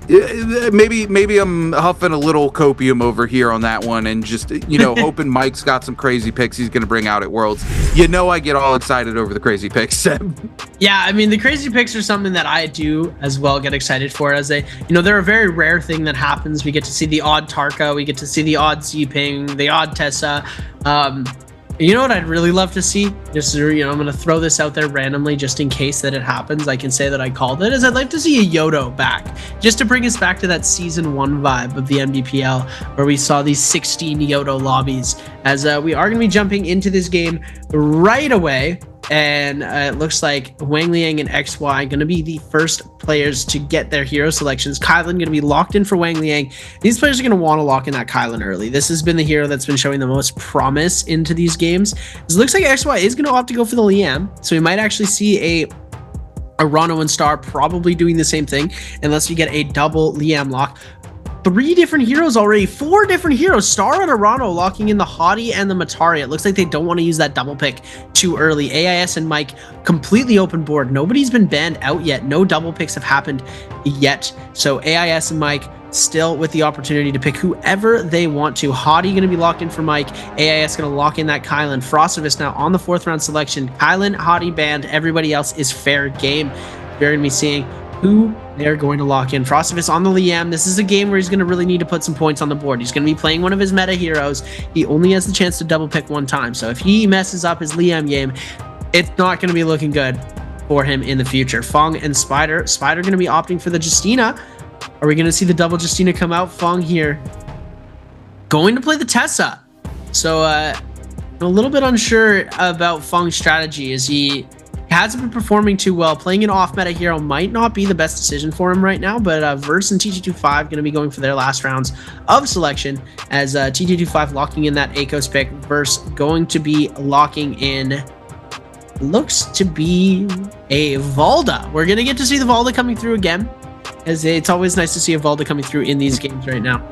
maybe I'm huffing a little copium over here on that one, and just, hoping Mike's got some crazy picks he's going to bring out at Worlds. I get all excited over the crazy picks, Seb. Yeah, I mean, the crazy picks are something that I do as well get excited for, as they're a very rare thing that happens. We get to see the odd Tarka, we get to see the odd Zping, the odd Tessa, You know what I'd really love to see? Just, you know, I'm going to throw this out there randomly just in case that it happens. I can say that I called it. I'd like to see a Yodo back, just to bring us back to that Season 1 vibe of the NBPL, where we saw these 16 Yodo lobbies, as we are going to be jumping into this game right away. And it looks like Wang Liang and XY going to be the first players to get their hero selections. Kylan going to be locked in for Wang Liang. These players are going to want to lock in that Kylan early. This has been the hero that's been showing the most promise into these games. It looks like XY is going to opt to go for the Liam, so we might actually see a Rano and Star probably doing the same thing, unless we get a double Liam lock. 3 different heroes already, 4 different heroes. Star and Arano locking in the Hottie and the Matari. It looks like they don't want to use that double pick too early. AIS and Mike completely open board. Nobody's been banned out yet. No double picks have happened yet. So AIS and Mike still with the opportunity to pick whoever they want to. Hottie going to be locked in for Mike. AIS going to lock in that Kylan. Frostivus now on the 4th round selection. Kylan, Hottie banned. Everybody else is fair game. We're going to be seeing who they're going to lock in. Frostivus on the Liam. This is a game where he's going to really need to put some points on the board. He's going to be playing one of his meta heroes. He only has the chance to double pick 1 time. So if he messes up his Liam game, it's not going to be looking good for him in the future. Fung and Spider. Spider going to be opting for the Justina. Are we going to see the double Justina come out? Fung here going to play the Tessa. So I'm a little bit unsure about Fung's strategy, as he hasn't been performing too well. Playing an off-meta hero might not be the best decision for him right now, but Verse and TT25 going to be going for their last rounds of selection, as TT25 locking in that Akos pick. Verse going to be locking in, looks to be a Valda. We're going to get to see the Valda coming through again, as it's always nice to see a Valda coming through in these games right now.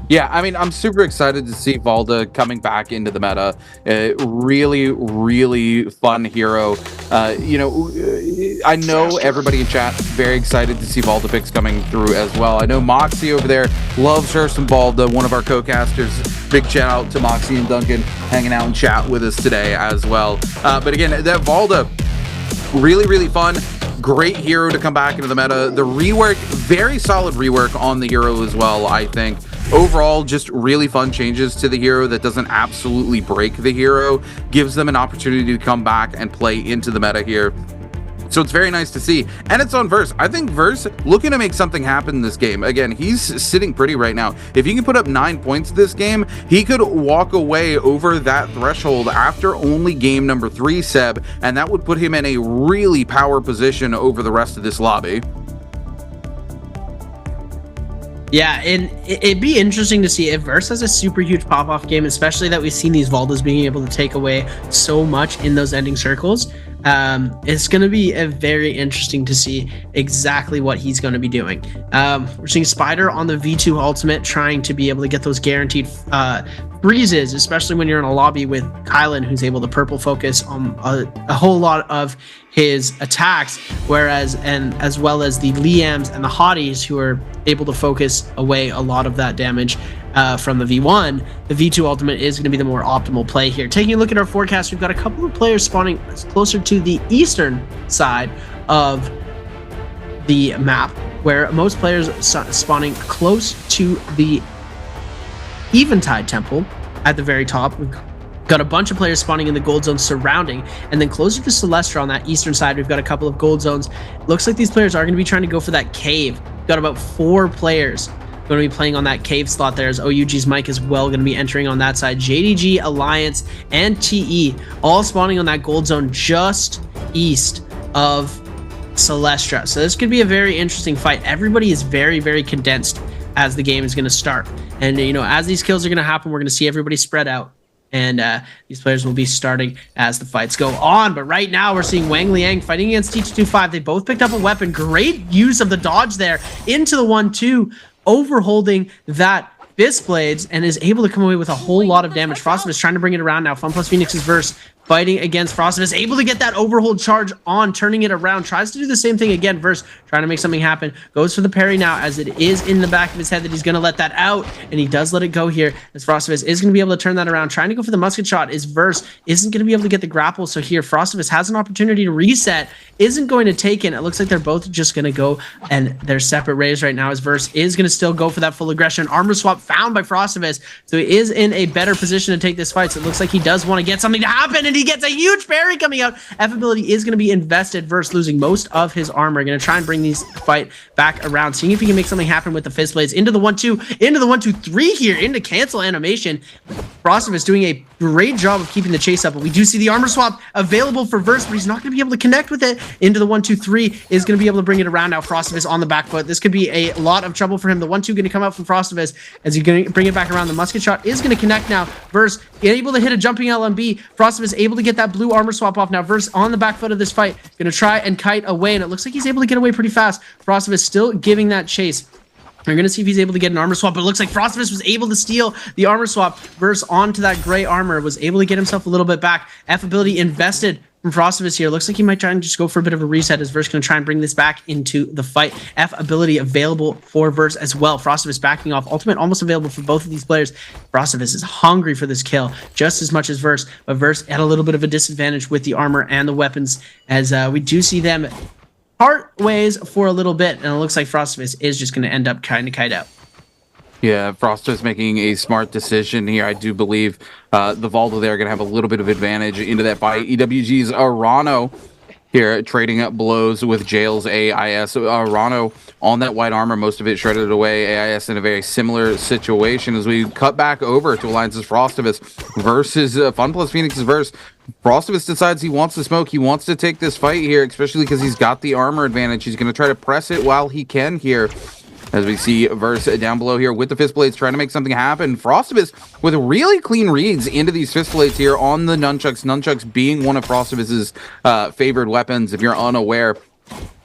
Yeah, I mean, I'm super excited to see Valda coming back into the meta. Really, really fun hero. You know, I know everybody in chat very excited to see Valda picks coming through as well. I know Moxie over there loves her some Valda, one of our co-casters. Big shout out to Moxie and Duncan hanging out in chat with us today as well. But again, that Valda, really, really fun. Great hero to come back into the meta. The rework, very solid rework on the hero as well, I think. Overall, just really fun changes to the hero that doesn't absolutely break the hero, gives them an opportunity to come back and play into the meta here. So it's very nice to see. And it's on Verse. I think Verse looking to make something happen in this game. Again, he's sitting pretty right now. If he can put up 9 points this game, he could walk away over that threshold after only game number 3, Seb, and that would put him in a really power position over the rest of this lobby. Yeah, and it'd be interesting to see if Verse has a super huge pop-off game, especially that we've seen these Valdas being able to take away so much in those ending circles. It's going to be very interesting to see exactly what he's going to be doing. We're seeing Spider on the V2 ultimate, trying to be able to get those guaranteed freezes, especially when you're in a lobby with Kylan, who's able to purple focus on a whole lot of his attacks, whereas, and as well as the Liams and the Hotties, who are able to focus away a lot of that damage from the V1. The V2 ultimate is going to be the more optimal play here. Taking a look at our forecast, we've got a couple of players spawning closer to the eastern side of the map, where most players spawning close to the Eventide Temple at the very top. We've got a bunch of players spawning in the gold zone surrounding, and then closer to Celestra on that eastern side, we've got a couple of gold zones. Looks like these players are going to be trying to go for that cave. We've got about 4 players going to be playing on that cave slot there, as OUG's Mike as well going to be entering on that side. JDG, Alliance, and TE all spawning on that gold zone just east of Celestra. So this could be a very interesting fight. Everybody is very, very condensed as the game is going to start. And, you know, as these kills are going to happen, we're going to see everybody spread out. And these players will be starting as the fights go on. But right now, we're seeing Wang Liang fighting against T225. They both picked up a weapon. Great use of the dodge there into the 1-2, overholding that Fist Blades, and is able to come away with a whole lot of damage. Frostivus trying to bring it around now. Fun plus Phoenix's Verse fighting against Frostivus, able to get that overhold charge on, turning it around, tries to do the same thing again. Verse trying to make something happen, goes for the parry now, as it is in the back of his head that he's going to let that out, and he does let it go here, as Frostivus is going to be able to turn that around, trying to go for the musket shot. Is Verse isn't going to be able to get the grapple, so here Frostivus has an opportunity to reset, isn't going to take it. It looks like they're both just going to go and they're separate rays right now, as Verse is going to still go for that full aggression. Armor swap found by Frostivus, so he is in a better position to take this fight, so it looks like he does want to get something to happen, and he gets a huge parry coming out. F ability is going to be invested. Verse losing most of his armor, going to try and bring these fight back around, seeing if he can make something happen with the fist blades into the 1-2, into the 1-2-3 here, into cancel animation. Frostivus doing a great job of keeping the chase up, but we do see the armor swap available for Verse, but he's not going to be able to connect with it. Into the 1-2-3 is going to be able to bring it around now. Frostivus on the back foot. This could be a lot of trouble for him. The 1-2 going to come out from Frostivus as he's going to bring it back around. The musket shot is going to connect now. Verse able to hit a jumping LMB. Frostivus able to get that blue armor swap off now. Verse on the back foot of this fight, going to try and kite away, and it looks like he's able to get away pretty fast. Frostivus still giving that chase. We're going to see if he's able to get an armor swap, but it looks like Frostivus was able to steal the armor swap. Verse onto that gray armor, was able to get himself a little bit back. F ability invested from Frostivus here. Looks like he might try and just go for a bit of a reset, as Verse going to try and bring this back into the fight. F ability available for Verse as well. Frostivus backing off. Ultimate almost available for both of these players. Frostivus is hungry for this kill just as much as Verse, but Verse had a little bit of a disadvantage with the armor and the weapons, as we do see them part ways for a little bit, and it looks like Frostivus is just going to end up trying to kite out. Yeah, Frostivus making a smart decision here. I do believe the Valdo there are going to have a little bit of advantage into that fight. EWG's Arano here trading up blows with Jail's AIS. Arano on that white armor, most of it shredded away. AIS in a very similar situation as we cut back over to Alliance's Frostivus versus Fun Plus Phoenix's Verse. Frostivus decides he wants to smoke. He wants to take this fight here, especially because he's got the armor advantage. He's going to try to press it while he can here. As we see Verse down below here with the fist blades trying to make something happen. Frostivus with really clean reads into these fist blades here on the nunchucks. Nunchucks being one of Frostivus's favored weapons, if you're unaware.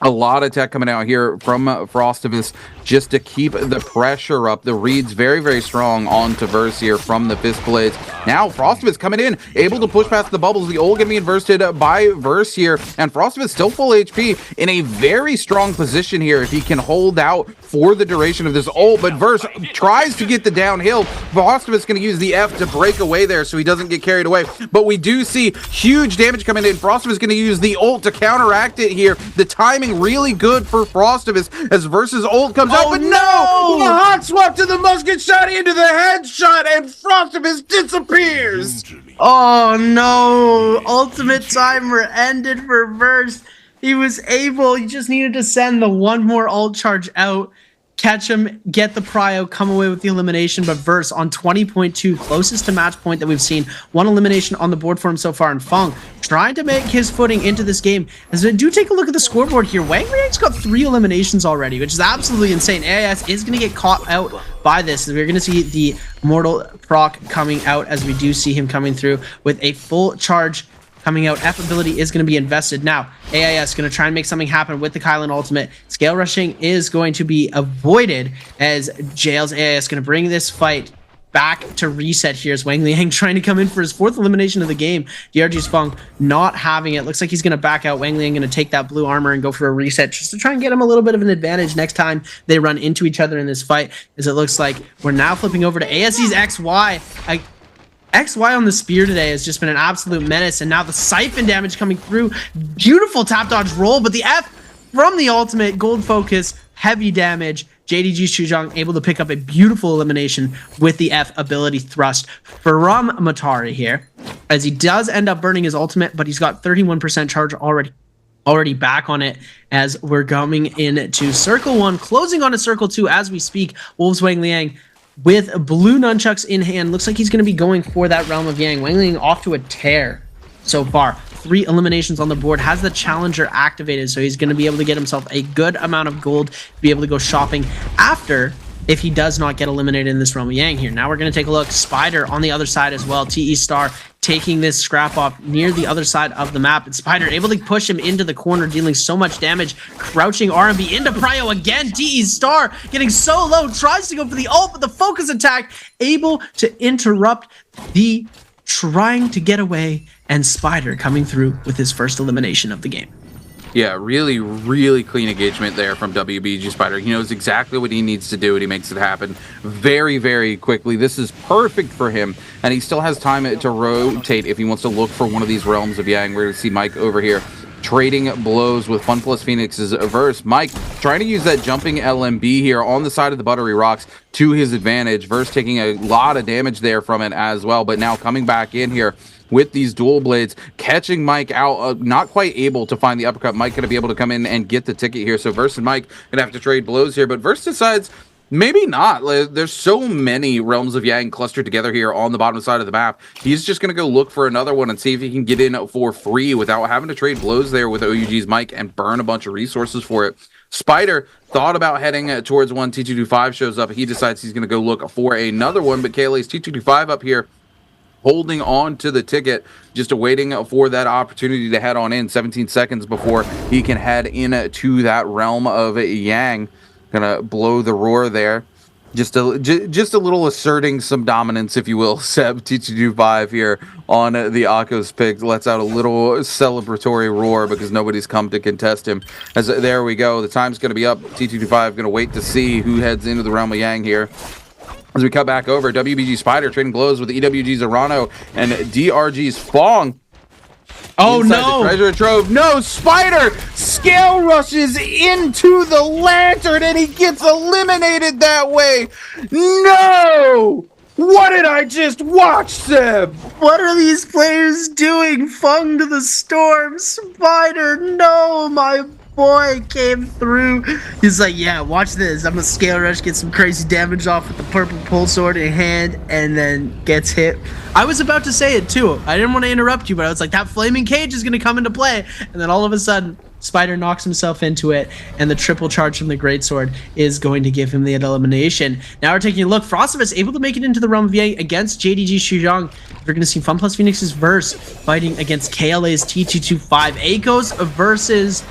A lot of tech coming out here from Frostivus just to keep the pressure up. The reads very, very strong onto Verse here from the fist blades. Now Frostivus coming in, able to push past the bubbles. The ult getting me inversed by Verse here, and Frostivus still full HP in a very strong position here if he can hold out for the duration of this ult. But Verse tries to get the downhill. Frostivus going to use the F to break away there so he doesn't get carried away. But we do see huge damage coming in. Frostivus going to use the ult to counteract it here. The timing really good for Frostivus as Verse's ult comes out, but no! The hot swap to the musket shot into the headshot, and Frostivus disappears! Oh no! Ultimate timer ended for Verse. He was able, he just needed to send the one more ult charge out, catch him, get the prio, come away with the elimination. But Verse on 20.2, closest to match point that we've seen. One elimination on the board for him so far, and Fung trying to make his footing into this game. As we do take a look at the scoreboard here, Wang Liang's got 3 eliminations already, which is absolutely insane. AIS is going to get caught out by this. We're going to see the Mortal proc coming out, as we do see him coming through with a full charge coming out. F ability is going to be invested. Now, AIS going to try and make something happen with the Kylan ultimate. Scale rushing is going to be avoided, as Jail's AIS going to bring this fight back to reset here, as Wang Liang trying to come in for his 4th elimination of the game. DRG's Fung not having it. Looks like he's going to back out. Wang Liang going to take that blue armor and go for a reset just to try and get him a little bit of an advantage next time they run into each other in this fight, as it looks like we're now flipping over to ASE's XY. XY on the spear today has just been an absolute menace, and now the siphon damage coming through. Beautiful tap dodge roll, but the F from the ultimate, gold focus, heavy damage. JDG's Chuzhong able to pick up a beautiful elimination with the F ability thrust from Matari here, as he does end up burning his ultimate, but he's got 31% charge already back on it, as we're coming into Circle 1, closing on to Circle 2 as we speak. Wolves Wang Liang with blue nunchucks in hand. Looks like he's going to be going for that Realm of Yang. Wang Liang off to a tear so far. 3 eliminations on the board, has the challenger activated, so he's going to be able to get himself a good amount of gold to be able to go shopping after, if he does not get eliminated in this Realm of Yang here. Now we're going to take a look. Spider on the other side as well. TE Star taking this scrap off near the other side of the map, and Spider able to push him into the corner, dealing so much damage. Crouching RMB into prio again. TE Star getting so low, tries to go for the ult, but the focus attack able to interrupt the trying to get away, and Spider coming through with his first elimination of the game. Yeah, really, really clean engagement there from WBG Spider. He knows exactly what he needs to do, and he makes it happen very, very quickly. This is perfect for him, and he still has time to rotate if he wants to look for one of these realms of Yang. We're going to see Mike over here trading blows with Fun Plus Phoenix's verse. Mike trying to use that jumping LMB here on the side of the buttery rocks to his advantage. Verse taking a lot of damage there from it as well, but now coming back in here with these dual blades, catching Mike out, not quite able to find the uppercut. Mike going to be able to come in and get the ticket here. So Verse and Mike going to have to trade blows here, but Verse decides maybe not. There's so many realms of Yang clustered together here on the bottom side of the map. He's just going to go look for another one and see if he can get in for free without having to trade blows there with OUG's Mike and burn a bunch of resources for it. Spider thought about heading towards one. T225 shows up. He decides he's going to go look for another one, but KLA's T225 up here holding on to the ticket, just awaiting for that opportunity to head on in. 17 seconds before he can head into that realm of Yang. Gonna blow the roar there. Just a little asserting some dominance, if you will. Seb T225 here on the Akko's pick lets out a little celebratory roar because nobody's come to contest him. As there we go, the time's gonna be up. T225 gonna wait to see who heads into the realm of Yang here. As we cut back over, WBG Spider trading blows with EWG's Arano and DRG's Fong. Oh no! The treasure trove. No, Spider scale rushes into the lantern and he gets eliminated that way. No! What did I just watch, Seb? What are these players doing? Fung to the storm. Spider, no, my boy came through. He's like, yeah, watch this. I'm gonna scale rush, get some crazy damage off with the purple pull sword in hand, and then gets hit. I was about to say it too. I didn't want to interrupt you, but I was like, that flaming cage is gonna come into play. And then all of a sudden, Spider knocks himself into it, and the triple charge from the greatsword is going to give him the elimination. Now we're taking a look. Frostivus able to make it into the realm of Yang against JDG Shuzhong. We're going to see Fun Plus Phoenix's Verse fighting against KLA's T225. Akos versus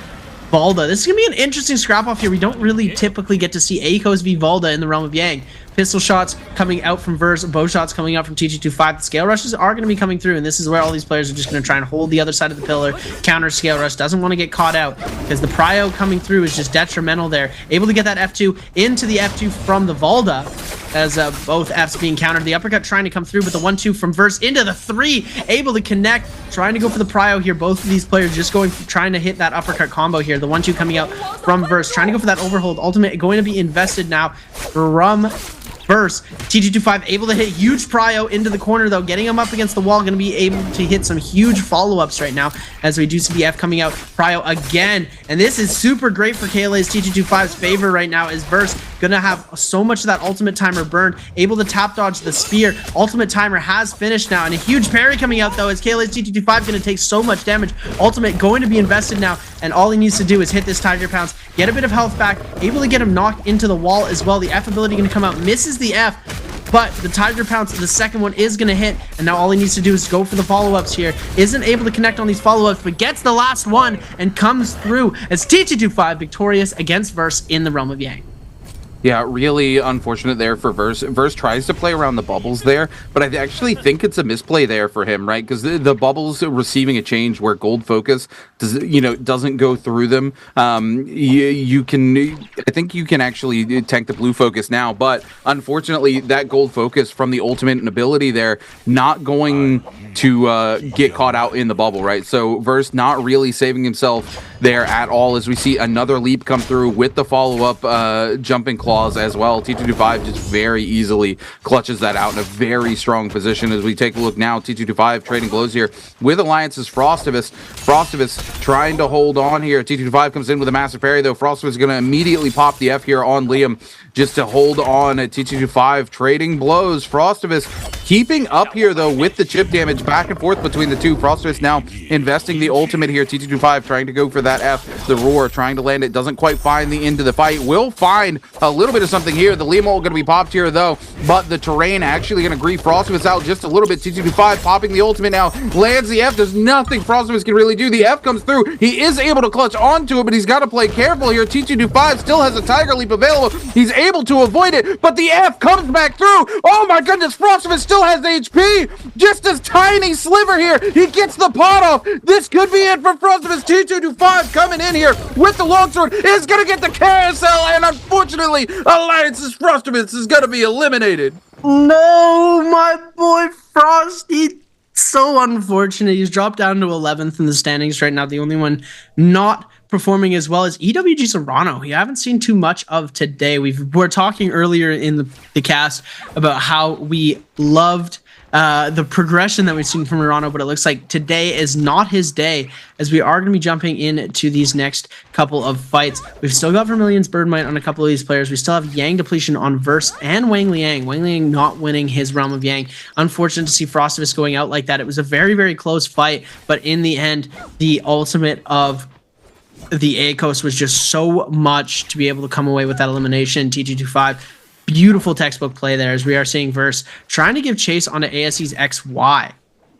Valda. This is going to be an interesting scrap off here. We don't really typically get to see Akos v Valda in the realm of Yang. Pistol shots coming out from Verse, bow shots coming out from T225. The scale rushes are going to be coming through, and this is where all these players are just going to try and hold the other side of the pillar, counter scale rush. Doesn't want to get caught out because the prio coming through is just detrimental there. Able to get that F2 into the F2 from the Valda as both Fs being countered. The uppercut trying to come through, but the 1-2 from Verse into the 3, able to connect, trying to go for the prio here. Both of these players just trying to hit that uppercut combo here. The 1-2 coming out from Verse, trying to go for that overhold. Ultimate going to be invested now from Verse. T225 able to hit huge prio into the corner though, getting him up against the wall. Going to be able to hit some huge follow-ups right now as we do see the F coming out. Prio again, and this is super great for KLA's T225's favor right now, as Verse gonna have so much of that ultimate timer burn, able to tap dodge the spear. Ultimate timer has finished now, and a huge parry coming out though, as KLA's T225 gonna take so much damage. Ultimate going to be invested now, and all he needs to do is hit this Tiger Pounce, get a bit of health back, able to get him knocked into the wall as well. The F ability gonna come out, misses the F, but the Tiger Pounce, the second one, is going to hit, and now all he needs to do is go for the follow-ups here. Isn't able to connect on these follow-ups, but gets the last one and comes through as T225 victorious against Verse in the realm of Yang. Yeah, really unfortunate there for Verse. Verse tries to play around the bubbles there, but I actually think it's a misplay there for him, right? Because the bubbles receiving a change where gold focus doesn't go through them. I think you can actually tank the blue focus now, but unfortunately that gold focus from the ultimate and ability there not going to get caught out in the bubble, right? So Verse not really saving himself there at all, as we see another leap come through with the follow-up jumping claws as well. T225 just very easily clutches that out in a very strong position. As we take a look now, T225 trading blows here with Alliance's Frostivus. Frostivus trying to hold on here. T225 comes in with a massive parry though. Frostivus is going to immediately pop the F here on Liam just to hold on. T225 trading blows. Frostivus keeping up here though with the chip damage back and forth between the two. Frostivus now investing the ultimate here. T225 trying to go for that F. the roar, trying to land it, doesn't quite find the end of the fight. Will find a little bit of something here. The Liam ult going to be popped here though, but the terrain actually going to grief Frostimous out just a little bit. T225 popping the ultimate now, lands the F. There's nothing Frostimous can really do. The F comes through. He is able to clutch onto it, but he's got to play careful here. T225 still has a Tiger Leap available. He's able to avoid it, but the F comes back through. Oh my goodness, Frostimous still has HP. Just a tiny sliver here. He gets the pot off. This could be it for Frostimous. T225 coming in here with the longsword is going to get the carousel, and unfortunately, Alliance's Frostimous is going to be eliminated. No, my boy Frosty. So unfortunate. He's dropped down to 11th in the standings right now. The only one not performing as well as EWG's Arano. You haven't seen too much of today. We're talking earlier in the cast about how we loved the progression that we've seen from Arano, but it looks like today is not his day, as we are going to be jumping into these next couple of fights. We've still got Vermilion's Birdmite on a couple of these players. We still have Yang Depletion on Verse and Wang Liang. Wang Liang not winning his Realm of Yang. Unfortunate to see Frostimous going out like that. It was a very, very close fight, but in the end, the ultimate of the ACOS was just so much to be able to come away with that elimination. T225, beautiful textbook play there, as we are seeing Verse trying to give chase onto ASE's XY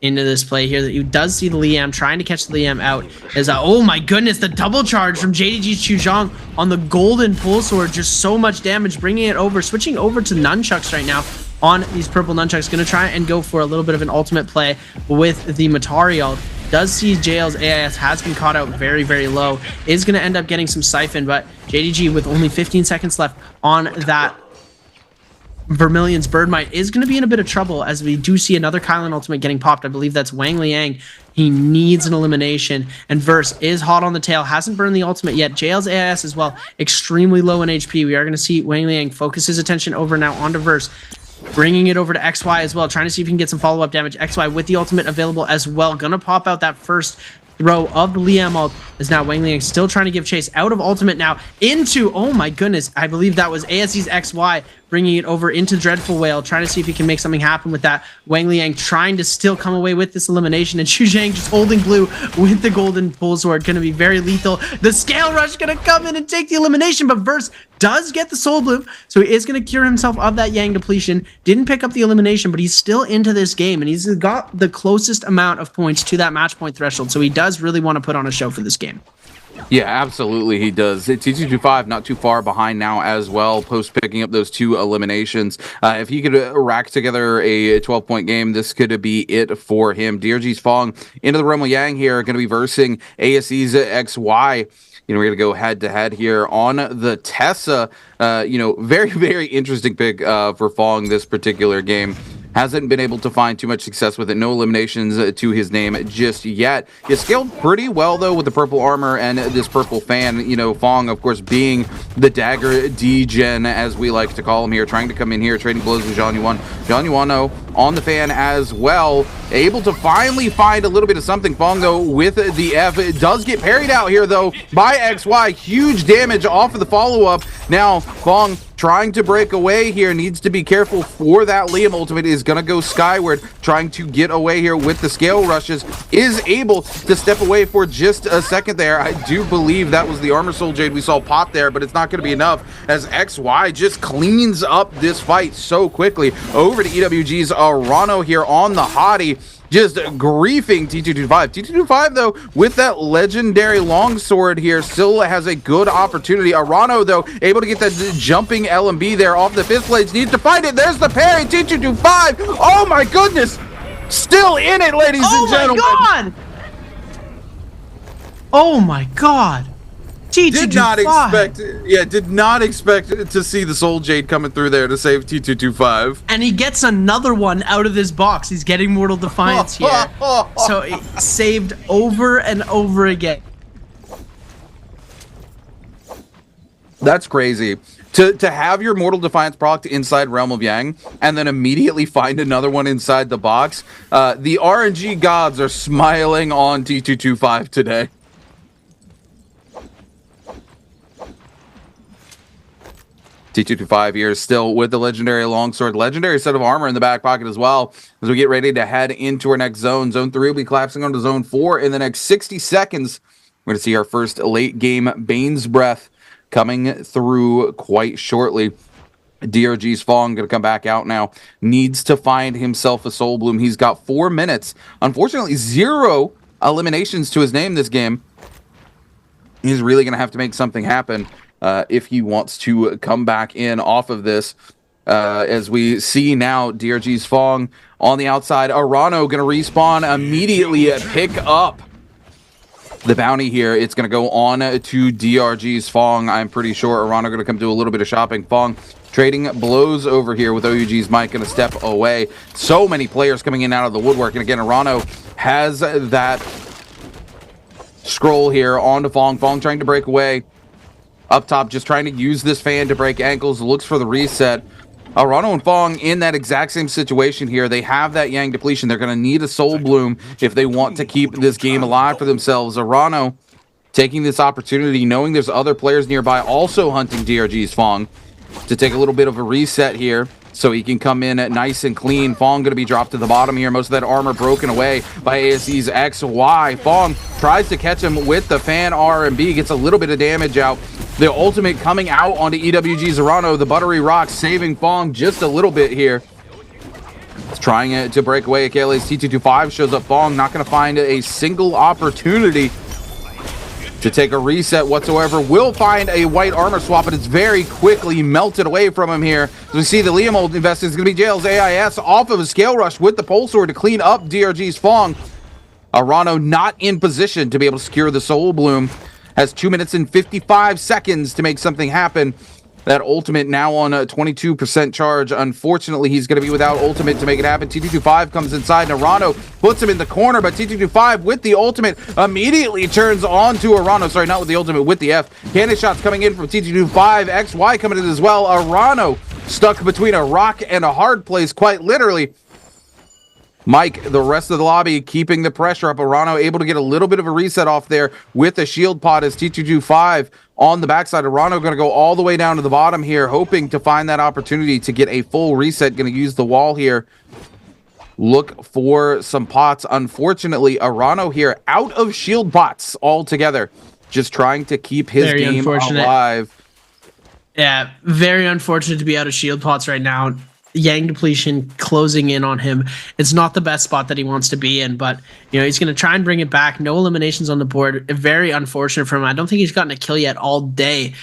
into this play here. That you does see the Liam trying to catch the Liam out. As oh my goodness, the double charge from JDG's Chuzhong on the golden pull sword, just so much damage, bringing it over, switching over to nunchucks right now on these purple nunchucks. Going to try and go for a little bit of an ultimate play with the Matari ult. Does see JL's AIS has been caught out very, very low. Is going to end up getting some siphon, but JDG with only 15 seconds left on that Vermilion's Birdmite is going to be in a bit of trouble, as we do see another Kylan ultimate getting popped. I believe that's Wang Liang. He needs an elimination, and Verse is hot on the tail. Hasn't burned the ultimate yet. JL's AIS as well, extremely low in HP. We are going to see Wang Liang focus his attention over now onto Verse, bringing it over to XY as well, trying to see if he can get some follow-up damage. XY with the ultimate available as well. Gonna pop out that first throw of the Liam ult, as now Wang Liang still trying to give chase out of ultimate now into, oh my goodness, I believe that was ASE's XY bringing it over into Dreadful Whale, trying to see if he can make something happen with that. Wang Liang trying to still come away with this elimination, and Xu Zhang just holding blue with the golden pull sword, going to be very lethal. The Scale Rush going to come in and take the elimination, but Verse does get the Soul Bloom, so he is going to cure himself of that Yang Depletion. Didn't pick up the elimination, but he's still into this game, and he's got the closest amount of points to that match point threshold, so he does really want to put on a show for this game. Yeah, absolutely he does. T225 not too far behind now as well, post picking up those two eliminations. If he could rack together a 12-point game, this could be it for him. DRG's Fong into the Realm of Yang here, going to be versing ASE's XY. You know, we're going to go head-to-head here on the Tessa. Very, very interesting pick for Fong this particular game. Hasn't been able to find too much success with it. No eliminations to his name just yet. He scaled pretty well, though, with the purple armor and this purple fan. You know, Fong, of course, being the dagger D-gen, as we like to call him here, trying to come in here, trading blows with Zhang Yuan. Zhang Yuan on the fan as well. Able to finally find a little bit of something. Fong, though, with the F. It does get parried out here, though, by XY. Huge damage off of the follow-up. Now, Fong trying to break away here, needs to be careful for that Liam ultimate. Is going to go skyward, trying to get away here with the scale rushes. Is able to step away for just a second there. I do believe that was the Armor Soul Jade we saw pop there, but it's not going to be enough, as XY just cleans up this fight so quickly. Over to EWG's Arano here on the hottie, just griefing T225. T225, though, with that legendary longsword here, still has a good opportunity. Arano, though, able to get that jumping LMB there off the fist blades. Needs to find it. There's the parry. T225. Oh, my goodness. Still in it, ladies and gentlemen. Oh, my God. Oh, my God. Did not expect to see the Soul Jade coming through there to save T225. And he gets another one out of this box. He's getting Mortal Defiance here. So it saved over and over again. That's crazy. To have your Mortal Defiance proc inside Realm of Yang and then immediately find another one inside the box. The RNG gods are smiling on T225 today. T225 here still with the legendary longsword, legendary set of armor in the back pocket as well, as we get ready to head into our next zone. Zone 3 will be collapsing onto Zone 4 in the next 60 seconds. We're going to see our first late game Bane's Breath coming through quite shortly. DRG's Fong going to come back out now. Needs to find himself a Soul Bloom. He's got 4 minutes. Unfortunately, 0 eliminations to his name this game. He's really going to have to make something happen if he wants to come back in off of this. As we see now, DRG's Fong on the outside. Arano going to respawn immediately, pick up the bounty here. It's going to go on to DRG's Fong. I'm pretty sure Arano going to come do a little bit of shopping. Fong trading blows over here with OUG's Mike going to step away. So many players coming in and out of the woodwork. And again, Arano has that scroll here onto Fong. Fong trying to break away. Up top, just trying to use this fan to break ankles. Looks for the reset. Arano and Fong in that exact same situation here. They have that Yang depletion. They're going to need a Soul Bloom if they want to keep this game alive for themselves. Arano taking this opportunity, knowing there's other players nearby also hunting DRG's Fong, to take a little bit of a reset here so he can come in nice and clean. Fong going to be dropped to the bottom here. Most of that armor broken away by ASE's XY. Fong tries to catch him with the fan R&B, gets a little bit of damage out. The ultimate coming out onto EWG's Arano. The buttery rock saving Fong just a little bit here. It's trying to break away. KLA's T225 shows up. Fong not going to find a single opportunity to take a reset whatsoever. Will find a white armor swap, but it's very quickly melted away from him here. As we see the Liam ult invested is going to be Jail's AIS off of a scale rush with the pole sword to clean up DRG's Fong. Arano not in position to be able to secure the Soul Bloom. Has 2 minutes and 55 seconds to make something happen. That ultimate now on a 22% charge. Unfortunately, he's going to be without ultimate to make it happen. T225 comes inside. Arano puts him in the corner, but T225 with the ultimate immediately turns on to Arano. Sorry, not with the ultimate, with the F. Cannon shots coming in from T225. XY coming in as well. Arano stuck between a rock and a hard place, quite literally. Mike, the rest of the lobby keeping the pressure up. Arano able to get a little bit of a reset off there with a shield pod as T225 on the backside. Arano going to go all the way down to the bottom here, hoping to find that opportunity to get a full reset. Going to use the wall here. Look for some pots. Unfortunately, Arano here out of shield pots altogether. Just trying to keep his game alive. Yeah, very unfortunate to be out of shield pots right now. Yang depletion closing in on him. It's not the best spot that he wants to be in, but he's going to try and bring it back. No eliminations on the board. Very unfortunate for him. I don't think he's gotten a kill yet all day.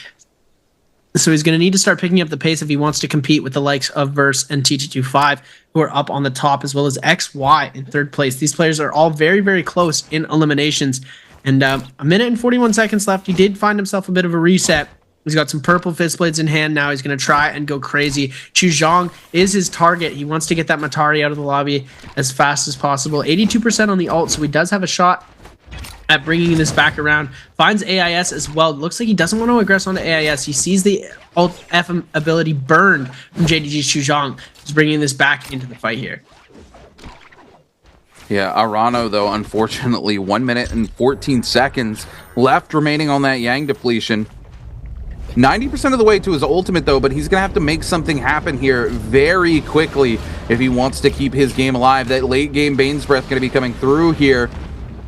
So he's going to need to start picking up the pace if he wants to compete with the likes of Verse and T225, who are up on the top, as well as XY in third place. These players are all very, very close in eliminations. And a minute and 41 seconds left. He did find himself a bit of a reset. He's got some purple fist blades in hand now. He's going to try and go crazy. Chu Zhang is his target. He wants to get that Matari out of the lobby as fast as possible. 82% on the ult, so he does have a shot at bringing this back around. Finds AIS as well. Looks like he doesn't want to aggress onto AIS. He sees the ult F ability burned from JDG's Chu Zhang. He's bringing this back into the fight here. Yeah, Arano, though, unfortunately, 1 minute and 14 seconds left remaining on that Yang depletion. 90% of the way to his ultimate, though, but he's going to have to make something happen here very quickly if he wants to keep his game alive. That late game Bane's Breath going to be coming through here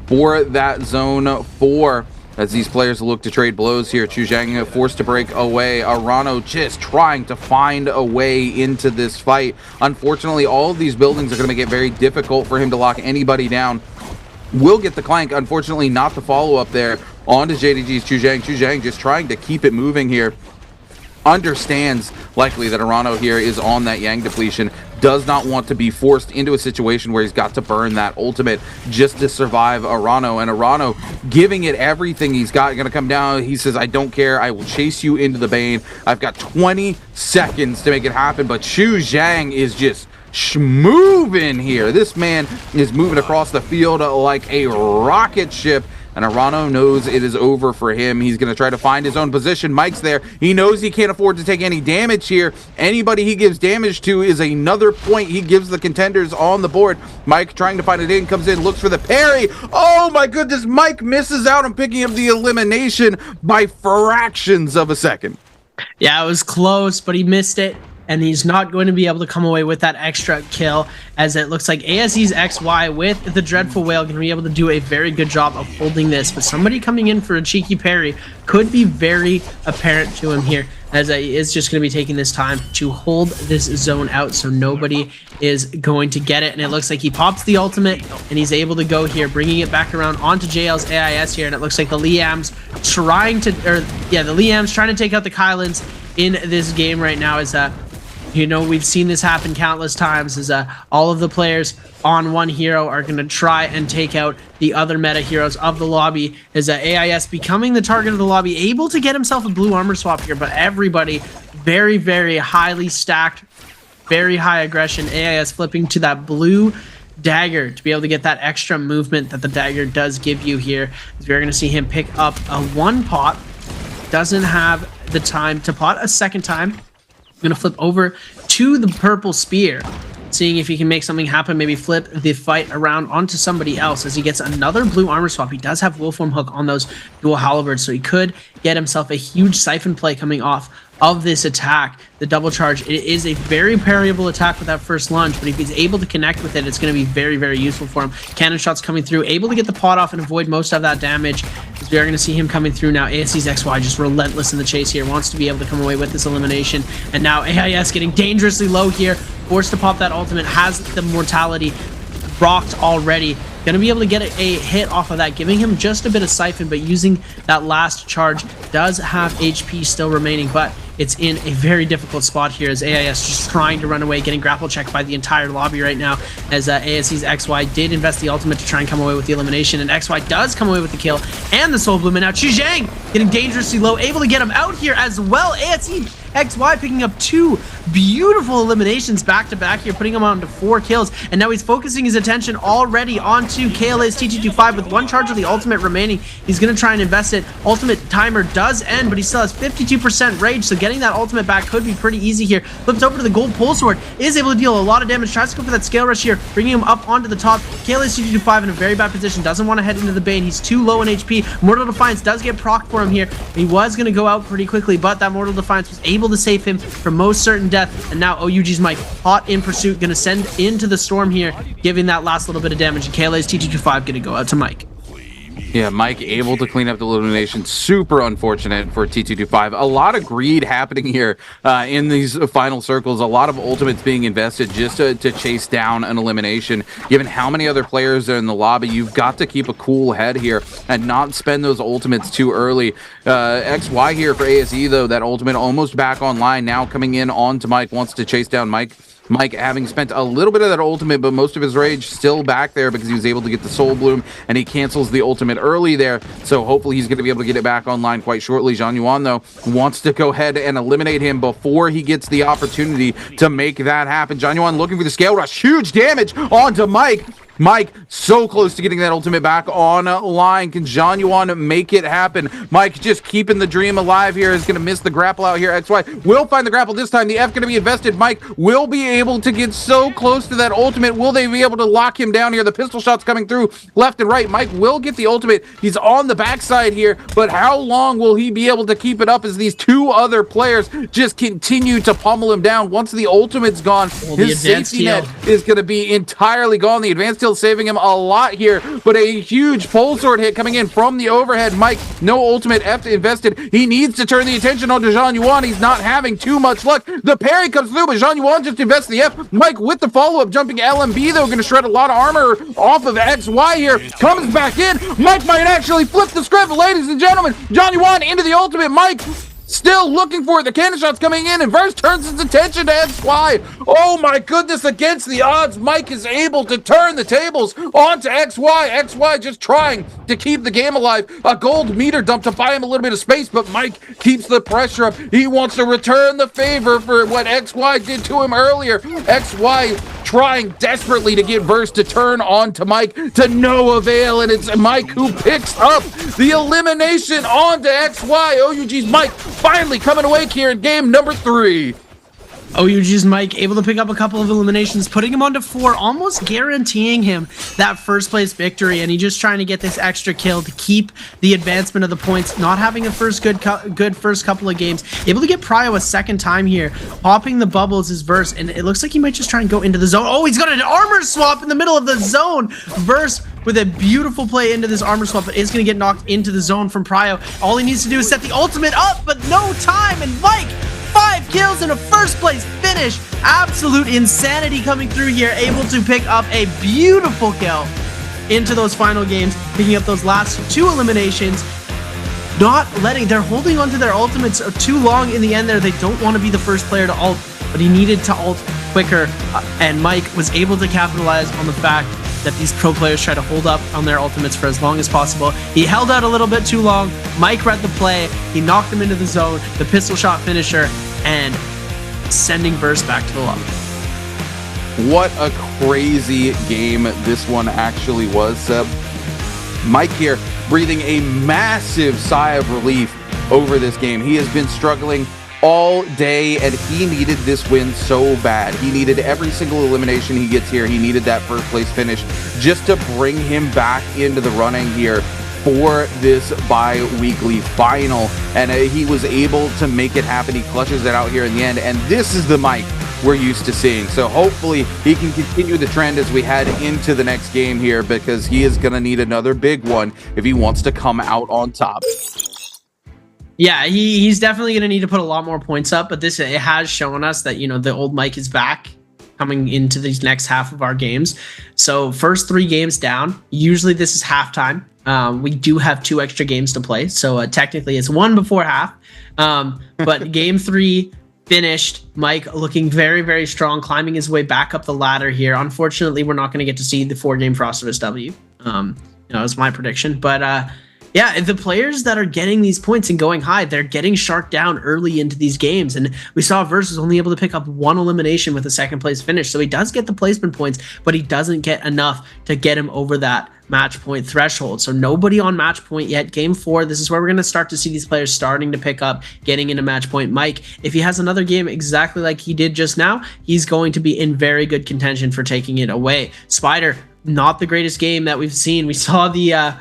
for that zone 4 as these players look to trade blows here. Chu Zhang forced to break away. Arano just trying to find a way into this fight. Unfortunately, all of these buildings are going to make it very difficult for him to lock anybody down. Will get the clank, unfortunately not the follow-up there onto JDG's Chu Zhang. Chu Zhang just trying to keep it moving here. Understands likely that Arano here is on that Yang depletion. Does not want to be forced into a situation where he's got to burn that ultimate just to survive Arano. And Arano giving it everything he's got. Going to come down. He says, I don't care. I will chase you into the Bane. I've got 20 seconds to make it happen. But Chu Zhang is just moving here. This man is moving across the field like a rocket ship, and Arano knows it is over for him. He's going to try to find his own position. Mike's there. He knows he can't afford to take any damage here. Anybody he gives damage to is another point he gives the contenders on the board. Mike trying to find it in, comes in, looks for the parry. Oh my goodness, Mike misses out on picking up the elimination by fractions of a second. Yeah, it was close, but he missed it. and he's not going to be able to come away with that extra kill, as it looks like ASE's XY with the Dreadful Whale going to be able to do a very good job of holding this, but somebody coming in for a cheeky parry could be very apparent to him here, as he is just going to be taking this time to hold this zone out so notobody is going to get it. And it looks like he pops the ultimate and he's able to go here, bringing it back around onto JL's AIS here. And it looks like the Liam's trying to, the Liam's trying to take out the Kylans in this game right now. As you know, we've seen this happen countless times, as all of the players on one hero are going to try and take out the other meta heroes of the lobby, as AIS becoming the target of the lobby, able to get himself a blue armor swap here, but everybody very, very highly stacked, very high aggression. AIS flipping to that blue dagger to be able to get that extra movement that the dagger does give you here, as we're going to see him pick up a 1 pot. Doesn't have the time to pot a second time. I'm going to flip over to the purple spear, seeing if he can make something happen, maybe flip the fight around onto somebody else, as he gets another blue armor swap. He does have Wolfworm Hook on those dual halberds, so he could get himself a huge siphon play coming off of this attack. The double charge, it is a very parryable attack with that first lunge, but if he's able to connect with it, it's going to be very, very useful for him. Cannon shots coming through, able to get the pot off and avoid most of that damage, as we are going to see him coming through now. ASE's XY just relentless in the chase here, wants to be able to come away with this elimination, and now AIS getting dangerously low here, forced to pop that ultimate, has the mortality rocked already. Going to be able to get a hit off of that, giving him just a bit of siphon, but using that last charge, does have HP still remaining, but it's in a very difficult spot here, as AIS just trying to run away, getting grapple checked by the entire lobby right now, as ASE's XY did invest the ultimate to try and come away with the elimination, and XY does come away with the kill and the soul bloom, and now Chizhang getting dangerously low, able to get him out here as well. ASE XY picking up 2 beautiful eliminations back to back here, putting him on to 4 kills, and now he's focusing his attention already onto KLA's T225 with 1 charge of the ultimate remaining. He's going to try and invest it. Ultimate timer does end, but he still has 52% rage, so getting that ultimate back could be pretty easy here. Flips over to the gold pole sword, is able to deal a lot of damage, tries to go for that scale rush here, bringing him up onto the top. KLA's T225 in a very bad position, doesn't want to head into the Bane. He's too low in HP. Mortal Defiance does get proc for him here. He was going to go out pretty quickly, but that Mortal Defiance was able to save him from most certain death, and now OUG's Mike, hot in pursuit, going to send into the storm here, giving that last little bit of damage, and KLA's T225 going to go out to Mike. Yeah, Mike able to clean up the elimination. Super unfortunate for T225. A lot of greed happening here in these final circles. A lot of ultimates being invested just to chase down an elimination. Given how many other players are in the lobby, you've got to keep a cool head here and not spend those ultimates too early. XY here for ASE, though, that ultimate almost back online. Now coming in on to Mike, wants to chase down Mike. Mike having spent a little bit of that ultimate, but most of his rage still back there because he was able to get the Soul Bloom, and he cancels the ultimate early there, so hopefully he's going to be able to get it back online quite shortly. Zhang Yuan, though, wants to go ahead and eliminate him before he gets the opportunity to make that happen. Zhang Yuan looking for the scale rush. Huge damage onto Mike. Mike so close to getting that ultimate back online. Can Zhang Yuan make it happen? Mike just keeping the dream alive here. Is going to miss the grapple out here. XY will find the grapple this time. The F going to be invested. Mike will be able to get so close to that ultimate. Will they be able to lock him down here? The pistol shots coming through left and right. Mike will get the ultimate. He's on the backside here, but how long will he be able to keep it up as these 2 other players just continue to pummel him down? Once the ultimate's gone, his safety net is going to be entirely gone. The advanced heal saving him a lot here, but a huge pole sword hit coming in from the overhead. Mike, no ultimate F invested. He needs to turn the attention onto Zhang Yuan. He's not having too much luck. The parry comes through, but Zhang Yuan just invests the F. Mike with the follow-up, jumping LMB, though, going to shred a lot of armor off of XY here. Comes back in. Mike might actually flip the script, ladies and gentlemen. Zhang Yuan into the ultimate. Mike still looking for it. The cannon shots coming in, and Verse turns his attention to XY. Oh my goodness, against the odds, Mike is able to turn the tables onto XY. XY just trying to keep the game alive. A gold meter dump to buy him a little bit of space, but Mike keeps the pressure up. He wants to return the favor for what XY did to him earlier. XY trying desperately to get Verse to turn on to Mike, to no avail, and it's Mike who picks up the elimination onto XY. OUG's Mike finally coming awake here in game number 3. OUG's Mike able to pick up a couple of eliminations, putting him onto 4, almost guaranteeing him that first place victory. And he's just trying to get this extra kill to keep the advancement of the points, not having a good first couple of games. Able to get Prio a second time here, popping the bubbles is Verse, and it looks like he might just try and go into the zone. Oh, he's got an armor swap in the middle of the zone. Verse with a beautiful play into this armor swap, but is going to get knocked into the zone from Prio. All he needs to do is set the ultimate up, but no time, and Mike, 5 kills and a first place finish. Absolute insanity coming through here, able to pick up a beautiful kill into those final games, picking up those last 2 eliminations. They're holding onto their ultimates too long in the end there. They don't want to be the first player to ult, but he needed to ult quicker, and Mike was able to capitalize on the fact that these pro players try to hold up on their ultimates for as long as possible. He held out a little bit too long. Mike read the play. He knocked him into the zone, the pistol shot finisher, and sending Verse back to the lobby. What a crazy game this one actually was. Mike here breathing a massive sigh of relief over this game. He has been struggling all day, and he needed this win so bad. He needed every single elimination he gets here. He needed that first place finish just to bring him back into the running here for this bi-weekly final, and he was able to make it happen. He clutches it out here in the end, and this is the Mike we're used to seeing. So hopefully he can continue the trend as we head into the next game here, because he is going to need another big one if he wants to come out on top. Yeah, he's definitely going to need to put a lot more points up, but it has shown us that, you know, the old Mike is back coming into these next half of our games. So first 3 games down, usually this is halftime. We do have 2 extra games to play, so technically it's 1 before half. But game 3 finished, Mike looking very, very strong, climbing his way back up the ladder here. Unfortunately, we're not going to get to see the 4-game Frostivus W. That was my prediction, but yeah, the players that are getting these points and going high, they're getting sharked down early into these games. And we saw Versus only able to pick up 1 elimination with a second place finish. So he does get the placement points, but he doesn't get enough to get him over that match point threshold. So nobody on match point yet. Game 4, this is where we're going to start to see these players starting to pick up, getting into match point. Mike, if he has another game exactly like he did just now, he's going to be in very good contention for taking it away. Spider, not the greatest game that we've seen. We saw the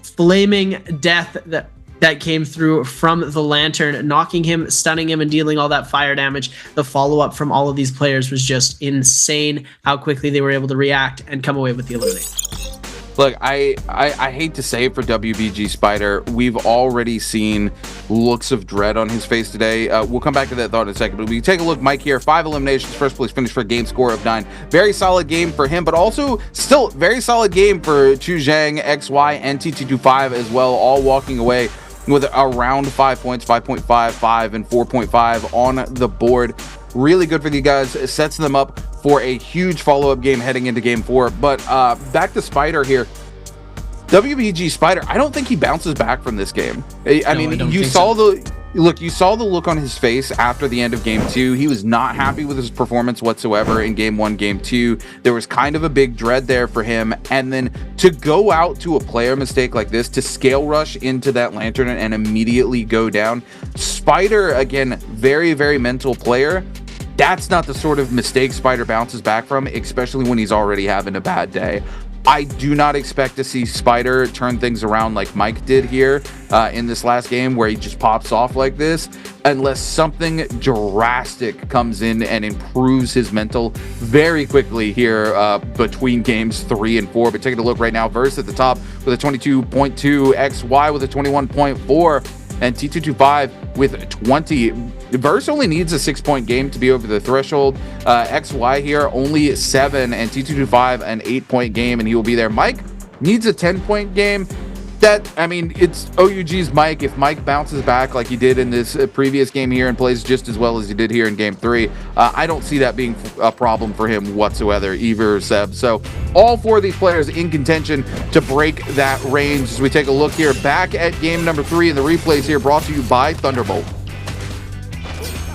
flaming death that came through from the lantern, knocking him, stunning him, and dealing all that fire damage. The follow-up from all of these players was just insane, how quickly they were able to react and come away with the elimination. Look, I hate to say it for WBG Spider, we've already seen looks of dread on his face today. We'll come back to that thought in a second, but we take a look. Mike here, 5 eliminations, first place finish for a game score of 9. Very solid game for him, but also still very solid game for Chu Zhang, XY, and T225 as well, all walking away with around 5 points, 5.5, 5, and 4.5 on the board. Really good for these guys. It sets them up for a huge follow-up game heading into game 4. But back to Spider here. WBG Spider, I don't think he bounces back from this game. I mean, you saw the look on his face after the end of game 2. He was not happy with his performance whatsoever in game 1, game 2. There was kind of a big dread there for him. And then to go out to a player mistake like this, to scale rush into that lantern and immediately go down. Spider, again, very, very mental player. That's not the sort of mistake Spider bounces back from, especially when he's already having a bad day. I do not expect to see Spider turn things around like Mike did here in this last game, where he just pops off like this, unless something drastic comes in and improves his mental very quickly here between games 3 and 4. But taking a look right now, Verse at the top with a 22.2, XY with a 21.4, and T225 with 20. Verse only needs a 6-point game to be over the threshold. XY here only 7, and T225 an 8-point game, and he will be there. Mike needs a 10-point game. I mean, it's OUG's Mike. If Mike bounces back like he did in this previous game here and plays just as well as he did here in game 3, I don't see that being a problem for him whatsoever, either Seb. So all 4 of these players in contention to break that range as we take a look here back at game number 3 in the replays here, brought to you by Thunderbolt.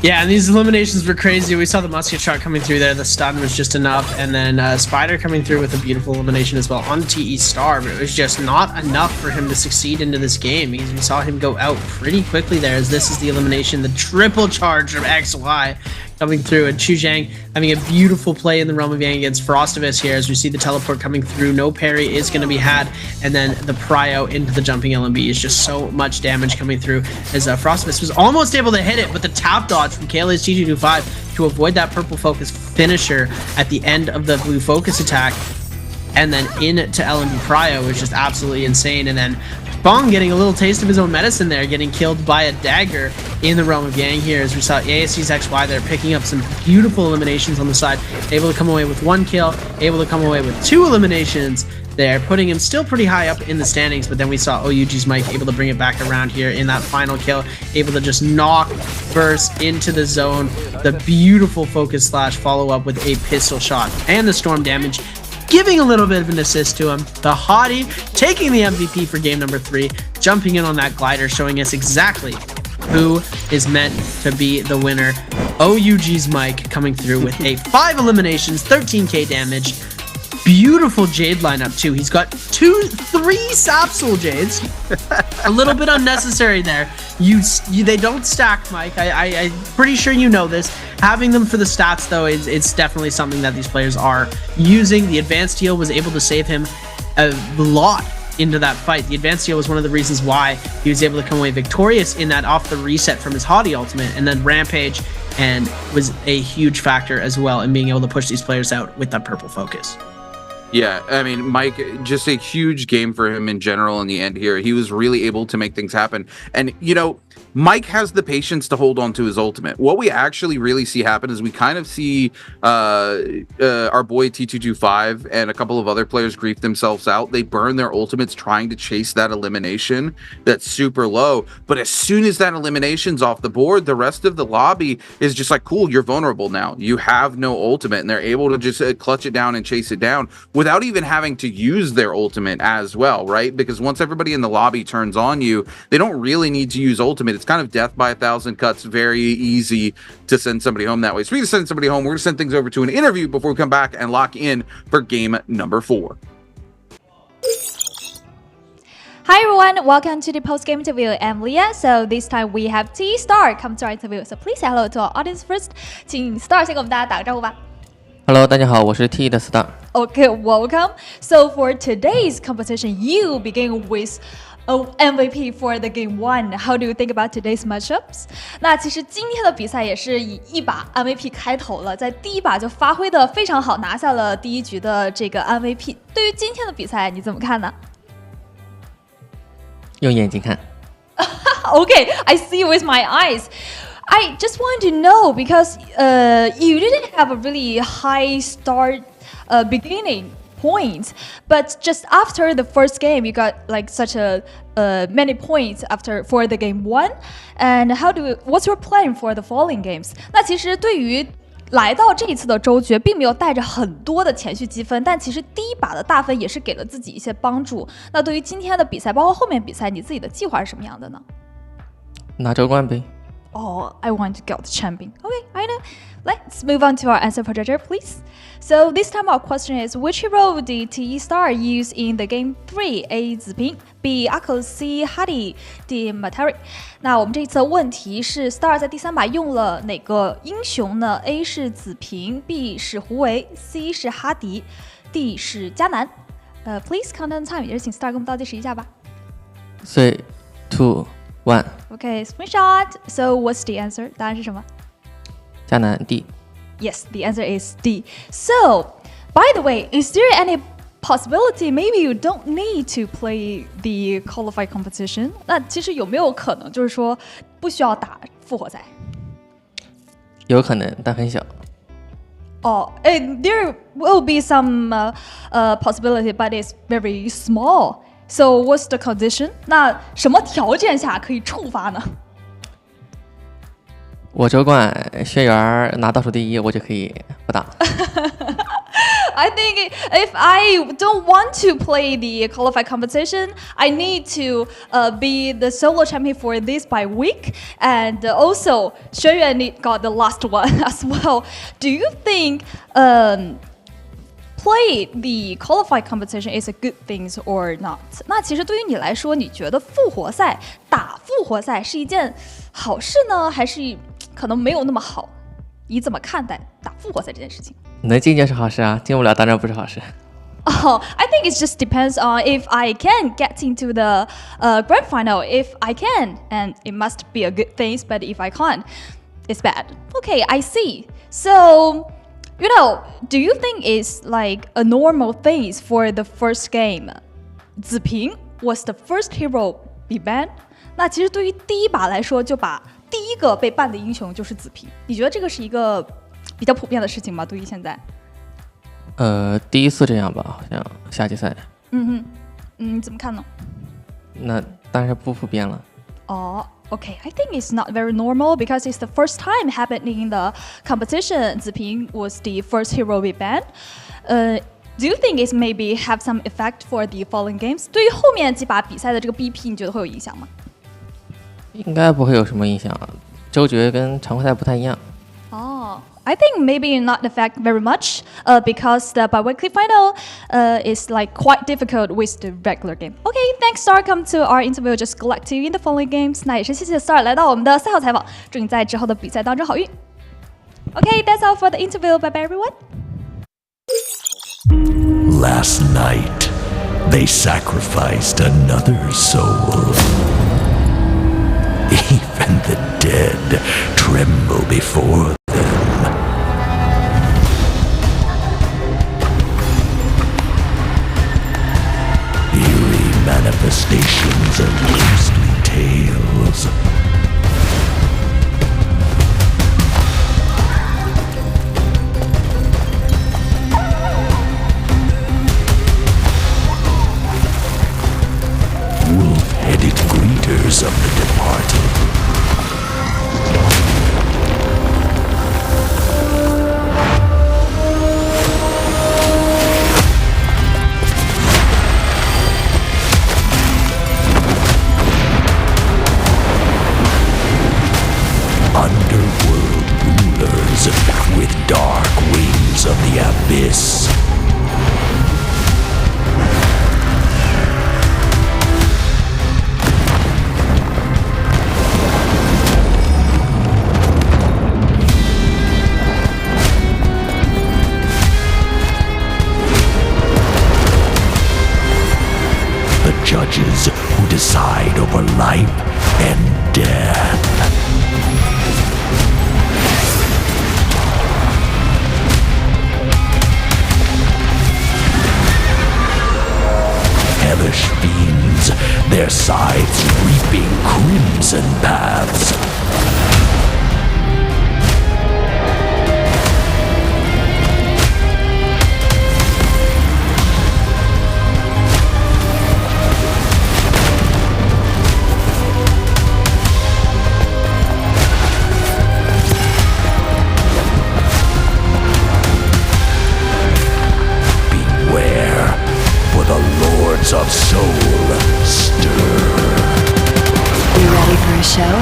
Yeah, and these eliminations were crazy. We saw the musket shot coming through there. The stun was just enough. And then Spider coming through with a beautiful elimination as well on TE Star. But it was just not enough for him to succeed into this game because we saw him go out pretty quickly there as this is the elimination. The triple charge from XY coming through, and Chuzhang having a beautiful play in the Realm of Yang against Frostivus here as we see the teleport coming through. No parry is going to be had, and then the pry-out into the jumping LMB is just so much damage coming through as Frostivus was almost able to hit it, but the tap dodge from KLA's T225 to avoid that purple focus finisher at the end of the blue focus attack, and then into LMB pry-out was just absolutely insane. And then Bong getting a little taste of his own medicine there, getting killed by a dagger in the Realm of Yang here as we saw ASC's XY there picking up some beautiful eliminations on the side, able to come away with 1 kill, able to come away with 2 eliminations there, putting him still pretty high up in the standings. But then we saw OUG's Mike able to bring it back around here in that final kill, able to just knock burst into the zone, the beautiful focus slash follow up with a pistol shot, and the storm damage giving a little bit of an assist to him. The Hottie taking the MVP for game number 3, jumping in on that glider, showing us exactly who is meant to be the winner. OUG's Mike coming through with a 5 eliminations, 13k damage. Beautiful Jade lineup too. He's got 3 Sapsol Jades. A little bit unnecessary there. They don't stack, Mike. I'm pretty sure you know this. Having them for the stats though, it's definitely something that these players are using. The advanced heal was able to save him a lot into that fight. The advanced heal was one of the reasons why he was able to come away victorious in that off the reset from his Hottie ultimate, and then Rampage, and was a huge factor as well in being able to push these players out with that purple focus. Yeah, I mean, Mike, just a huge game for him in general in the end here. He was really able to make things happen. And, you know, Mike has the patience to hold on to his ultimate. What we actually really see happen is we kind of see our boy T225 and a couple of other players grief themselves out. They burn their ultimates trying to chase that elimination that's super low. But as soon as that elimination's off the board, the rest of the lobby is just like, cool, you're vulnerable now. You have no ultimate. And they're able to just clutch it down and chase it down without even having to use their ultimate as well, right? Because once everybody in the lobby turns on you, they don't really need to use ultimate. It's kind of death by 1,000 cuts. Very easy to send somebody home that way. Speaking of sending somebody home, we're going to send things over to an interview before we come back and lock in for game number 4. Hi everyone, welcome to the post-game interview. I'm Leah. So this time we have T Star come to our interview. So please say hello to our audience first. 请 Star 先给我们大家打个招呼吧。Hello， 大家好，我是 T 的 Star。 Okay, welcome. So for today's competition, you begin with MVP for the game 1. How do you think about today's matchups? 那其实今天的比赛也是以一把 MVP 开头了，在第一把就发挥的非常好，拿下了第一局的这个 MVP。对于今天的比赛，你怎么看呢？用眼睛看。Okay, I see with my eyes. I just want to know because you didn't have a really high start beginning point, but just after the first game, you got like such a many points for the game 1. And what's your plan for the following games? 那其实对于来到这一次的周决，并没有带着很多的前序积分，但其实第一把的大分也是给了自己一些帮助。那对于今天的比赛，包括后面比赛，你自己的计划是什么样的呢？拿周冠呗。Oh, I want to get the champion. Okay, I know. Let's move on to our answer projector, please. So this time our question is, which hero did TE Star use in the game 3? A. 子平 B. Akko C. Hadi D. Matari. 那我们这一次的问题是 Star 在第三把用了哪个英雄呢？ A 是子平 B 是胡为 C 是哈迪 D 是迦南。Please count down time， 也是请 Star 给我们倒计时一下吧。 3, 2, 1. Okay, screenshot. So what's the answer? 答案是什么？迦南 D. Yes, the answer is D. So, by the way, is there any possibility maybe you don't need to play the qualified competition? 那其实有没有可能就是说不需要打复活赛？有可能，但很小。Oh, there will be some possibility, but it's very small. So what's the condition? 那什么条件下可以触发呢？我周冠学员拿倒数第一，我就可以不打了。I think if I don't want to play the qualified competition, I need to be the solo champion for this BIWEEK, and also Xue Yuan got the last one as well. Do you think play the qualified competition is a good thing or not? 那其实对于你来说，你觉得复活赛打复活赛是一件好事呢，还是可能没有那么好？你怎么看待打复活赛这件事情？能进就是好事啊，进不了当然不是好事。Oh, I think it just depends on if I can get into the grand final. If I can, and it must be a good thing. But if I can't, it's bad. Okay, I see. So, do you think it's like a normal thing for the first game? 子平 was the first hero be banned. 那其实对于第一把来说，就把第一个被ban的英雄就是子平。你觉得这个是一个比较普遍的事情吗？对于现在？第一次这样吧，好像夏季赛。你怎么看呢？那当然不普遍了。Okay, I think it's not very normal because it's the first time happening in the competition. 子平 was the first hero we banned. Do you think it maybe have some effect for the following games? 对于后面几把比赛的这个 BP， 你觉得会有影响吗？应该不会有什么影响，周决跟常规赛不太一样。I think maybe not affect very much because the BIWEEK final is like quite difficult with the regular game. Okay, thanks Star. Come to our interview. Just good luck to you in the following games. 那也是谢谢 Star 来到我们的赛后采访，祝你在之后的比赛当中好运。Okay, that's all for the interview. Bye bye everyone. Last night, they sacrificed another soul. Even the dead tremble before them. Eerie manifestations of ghostly tales. Wolf-headed greeters of the departed. Underworld rulers with dark wings of the abyss. The judges who decide over life and death. Hellish fiends, their scythes reaping crimson paths. Beware, for the lords of soul stir. You ready for a show?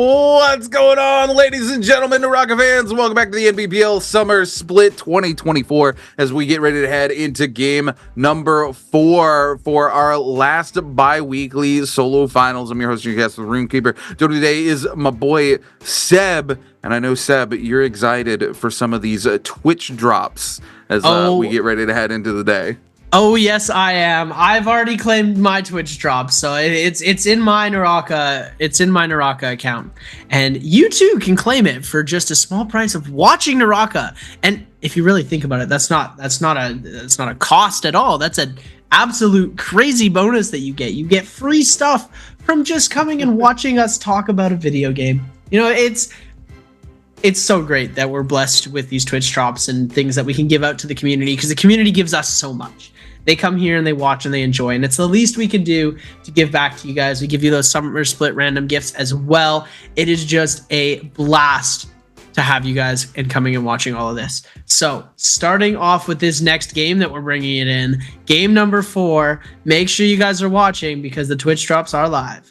What's going on, ladies and gentlemen, NARAKA fans? Welcome back to the NBPL Summer Split 2024 as we get ready to head into game number 4 for our last bi-weekly solo finals. I'm your host, your guest, the Runekeeper. Joining today is my boy Seb, and I know, Seb, you're excited for some of these Twitch drops as we get ready to head into the day. Oh yes, I am. I've already claimed my Twitch drop, so it's in my NARAKA. It's in my NARAKA account, and you too can claim it for just a small price of watching NARAKA. And if you really think about it, that's not a cost at all. That's an absolute crazy bonus that you get. You get free stuff from just coming and watching us talk about a video game. You know, it's so great that we're blessed with these Twitch drops and things that we can give out to the community, because the community gives us so much. They come here and they watch and they enjoy, and it's the least we can do to give back to you guys. We give you those Summer Split random gifts as well. It is just a blast to have you guys and coming and watching all of this. So starting off with this next game that we're bringing it in, game number 4, make sure you guys are watching because the Twitch drops are live.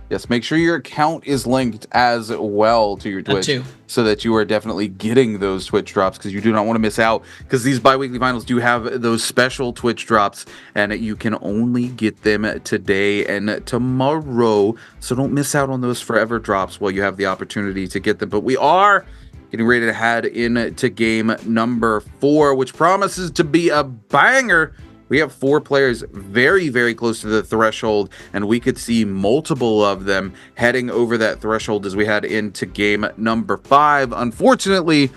Yes, make sure your account is linked as well to your Twitch so that you are definitely getting those Twitch drops, because you do not want to miss out, because these bi-weekly finals do have those special Twitch drops and you can only get them today and tomorrow. So don't miss out on those forever drops while you have the opportunity to get them. But we are getting ready to head into game number 4, which promises to be a banger. We have 4 players very, very close to the threshold, and we could see multiple of them heading over that threshold as we head into game number 5. Unfortunately,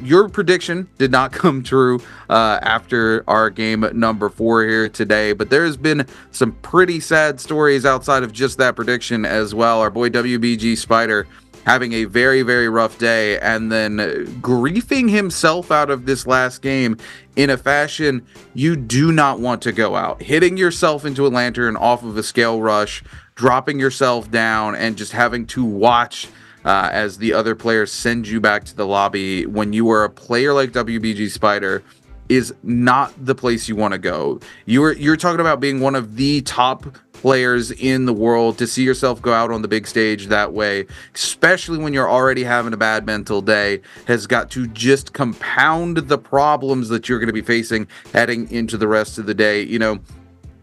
your prediction did not come true after our game number 4 here today, but there's been some pretty sad stories outside of just that prediction as well. Our boy WBG Spider having a very, very rough day, and then griefing himself out of this last game in a fashion you do not want to go out. Hitting yourself into a lantern off of a scale rush, dropping yourself down, and just having to watch as the other players send you back to the lobby when you are a player like WBG Spider is not the place you want to go. You're talking about being one of the top players in the world. To see yourself go out on the big stage that way, especially when you're already having a bad mental day, has got to just compound the problems that you're going to be facing heading into the rest of the day. You know,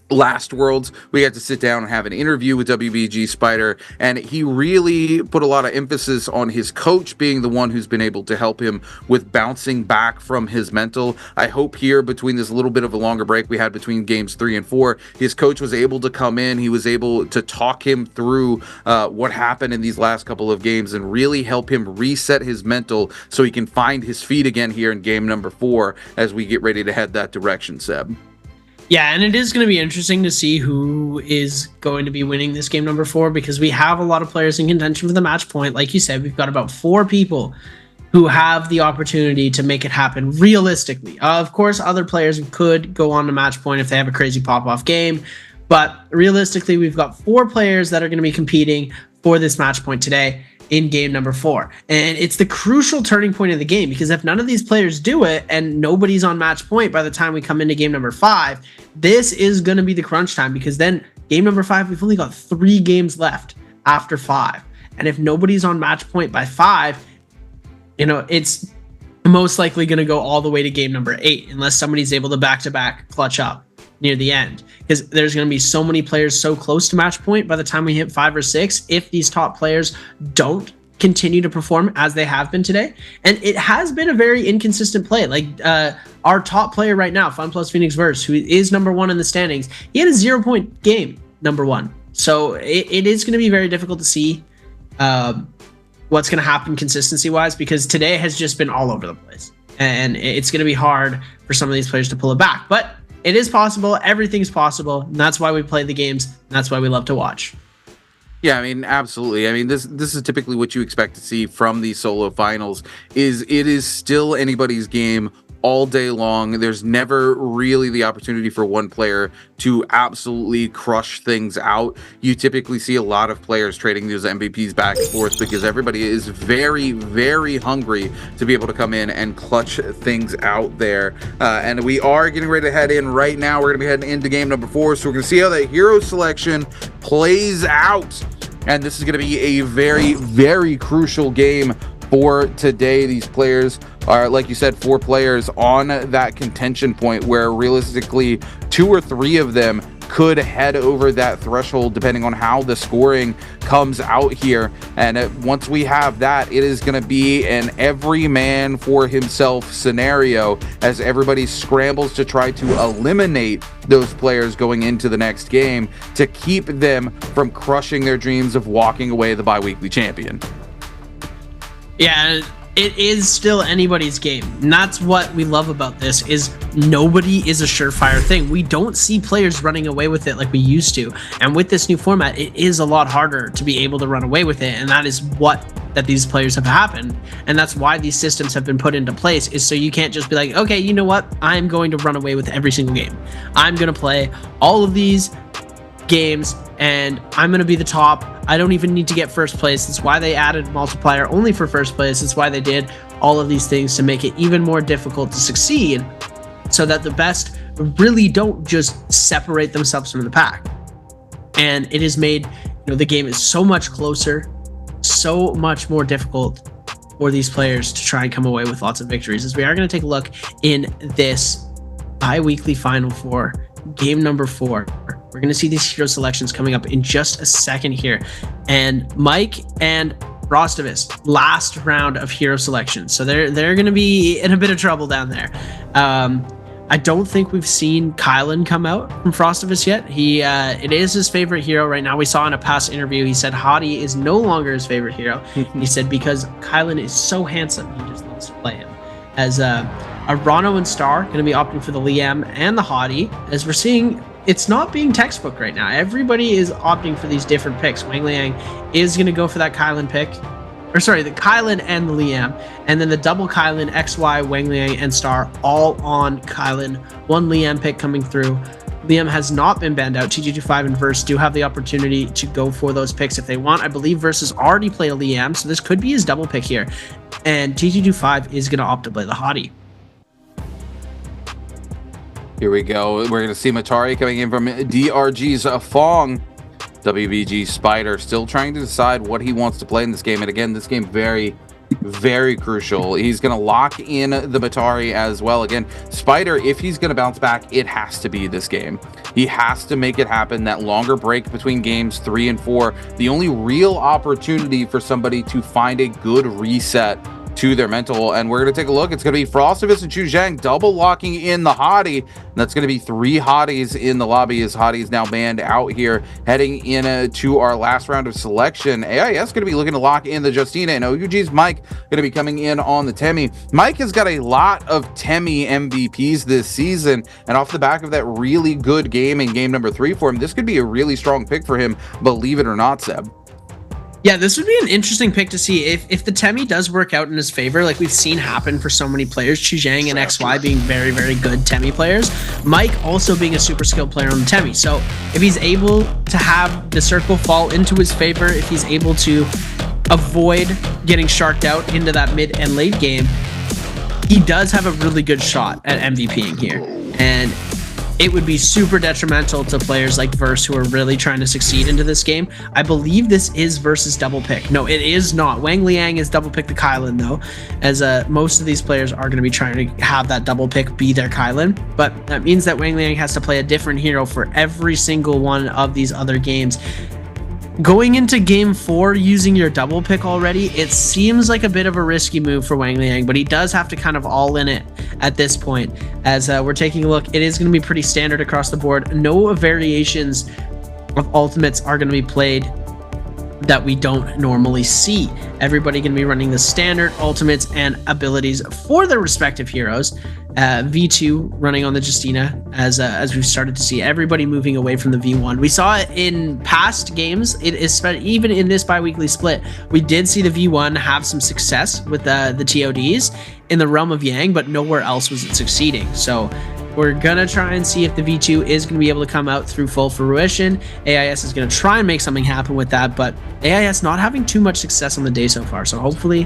last Worlds, we had to sit down and have an interview with WBG Spider, and he really put a lot of emphasis on his coach being the one who's been able to help him with bouncing back from his mental. I hope here, between this little bit of a longer break we had between games 3 and 4, his coach was able to come in. He was able to talk him through what happened in these last couple of games and really help him reset his mental so he can find his feet again here in game number 4 as we get ready to head that direction, Seb. Yeah, and it is going to be interesting to see who is going to be winning this game number 4, because we have a lot of players in contention for the match point. Like you said, we've got about 4 people who have the opportunity to make it happen realistically. Of course, other players could go on to match point if they have a crazy pop-off game, but realistically, we've got 4 players that are going to be competing for this match point today in game number 4. And it's the crucial turning point of the game, because if none of these players do it and nobody's on match point by the time we come into game number 5, this is going to be the crunch time, because then game number 5, we've only got 3 games left after 5. And if nobody's on match point by 5, you know, it's most likely going to go all the way to game number 8, unless somebody's able to back-to-back clutch up near the end, because there's going to be so many players so close to match point by the time we hit 5 or 6 if these top players don't continue to perform as they have been today. And it has been a very inconsistent play. Like our top player right now, Fun Plus Phoenix Verse, who is number 1 in the standings, he had a 0-point game, number 1. So it is going to be very difficult to see what's going to happen consistency wise, because today has just been all over the place, and it's going to be hard for some of these players to pull it back. But it is possible. Everything's possible. And that's why we play the games. And that's why we love to watch. Yeah, I mean, absolutely. I mean, this is typically what you expect to see from these solo finals. It is still anybody's game all day long. There's never really the opportunity for one player to absolutely crush things out. You typically see a lot of players trading those MVPs back and forth because everybody is very, very hungry to be able to come in and clutch things out there. And we are getting ready to head in right now. We're going to be heading into game number 4. So we're going to see how that hero selection plays out and this is going to be a very, very crucial game for today. These players are, like you said, 4 players on that contention point where realistically 2 or 3 of them could head over that threshold depending on how the scoring comes out here. And once we have that, it is going to be an every man for himself scenario as everybody scrambles to try to eliminate those players going into the next game to keep them from crushing their dreams of walking away the bi-weekly champion. Yeah, it is still anybody's game. And that's what we love about this, is nobody is a surefire thing. We don't see players running away with it like we used to. And with this new format, it is a lot harder to be able to run away with it. And that is that these players have happened. And that's why these systems have been put into place, is so you can't just be like, okay, you know what? I'm going to run away with every single game. I'm going to play all of these games and I'm going to be the top. I don't even need to get first place. That's why they added multiplier only for first place. That's why they did all of these things, to make it even more difficult to succeed, so that the best really don't just separate themselves from the pack. And it has made, the game is so much closer, so much more difficult for these players to try and come away with lots of victories. As we are going to take a look in this bi-weekly Final Four, game number 4. We're going to see these hero selections coming up in just a second here. And Mike and Frostivus, last round of hero selections. So they're going to be in a bit of trouble down there. I don't think we've seen Kylan come out from Frostivus yet. It is his favorite hero right now. We saw in a past interview, he said Hottie is no longer his favorite hero. He said because Kylan is so handsome, he just loves to play him. As Rano and Star going to be opting for the Liam and the Hottie, as we're seeing, it's not being textbook right now. Everybody is opting for these different picks. Wang Liang is going to go for that Kylan pick. Or sorry, the Kylan and the Liam. And then the double Kylan, XY, Wang Liang, and Star all on Kylan. One Liam pick coming through. Liam has not been banned out. TG25 and Verse do have the opportunity to go for those picks if they want. I believe Verse has already played a Liam, so this could be his double pick here. And TG25 is going to opt to play the Hottie. Here we go. We're going to see Matari coming in from DRG's Fong. WBG Spider still trying to decide what he wants to play in this game. And again, this game very, very crucial. He's going to lock in the Matari as well. Again, Spider, if he's going to bounce back, it has to be this game. He has to make it happen. That longer break between games 3 and 4, the only real opportunity for somebody to find a good reset to their mental. And we're going to take a look. It's going to be Frostivus and Chu Zhang double locking in the Hottie. And that's going to be 3 Hotties in the lobby, as Hottie is now banned out here, heading in to our last round of selection. AIS going to be looking to lock in the Justina, and OUG's Mike going to be coming in on the Temi. Mike has got a lot of Temi MVPs this season, and off the back of that really good game in game number 3 for him, this could be a really strong pick for him, believe it or not, Seb. Yeah, this would be an interesting pick to see if the Temi does work out in his favor, like we've seen happen for so many players. Chu Zhang and XY being very, very good Temi players. Mike also being a super skilled player on the Temi. So if he's able to have the circle fall into his favor, if he's able to avoid getting sharked out into that mid and late game, he does have a really good shot at MVPing here. And it would be super detrimental to players like Verse who are really trying to succeed into this game. I believe this is Verse's double pick. No, it is not. Wang Liang is double pick the Kylan though, as most of these players are going to be trying to have that double pick be their Kylan. But that means that Wang Liang has to play a different hero for every single one of these other games. Going into game 4 using your double pick already, it seems like a bit of a risky move for Wang Liang, but he does have to kind of all in it at this point. As we're taking a look, it is going to be pretty standard across the board. No variations of ultimates are going to be played that we don't normally see. Everybody going to be running the standard ultimates and abilities for their respective heroes. V2 running on the Justina, as we've started to see everybody moving away from the V1. We saw it in past games. It is even in this bi-weekly split. We did see the V1 have some success with the TODs in the realm of Yang, but nowhere else was it succeeding. So we're gonna try and see if the V2 is gonna be able to come out through full fruition. AIS is gonna try and make something happen with that, but AIS not having too much success on the day so far. So hopefully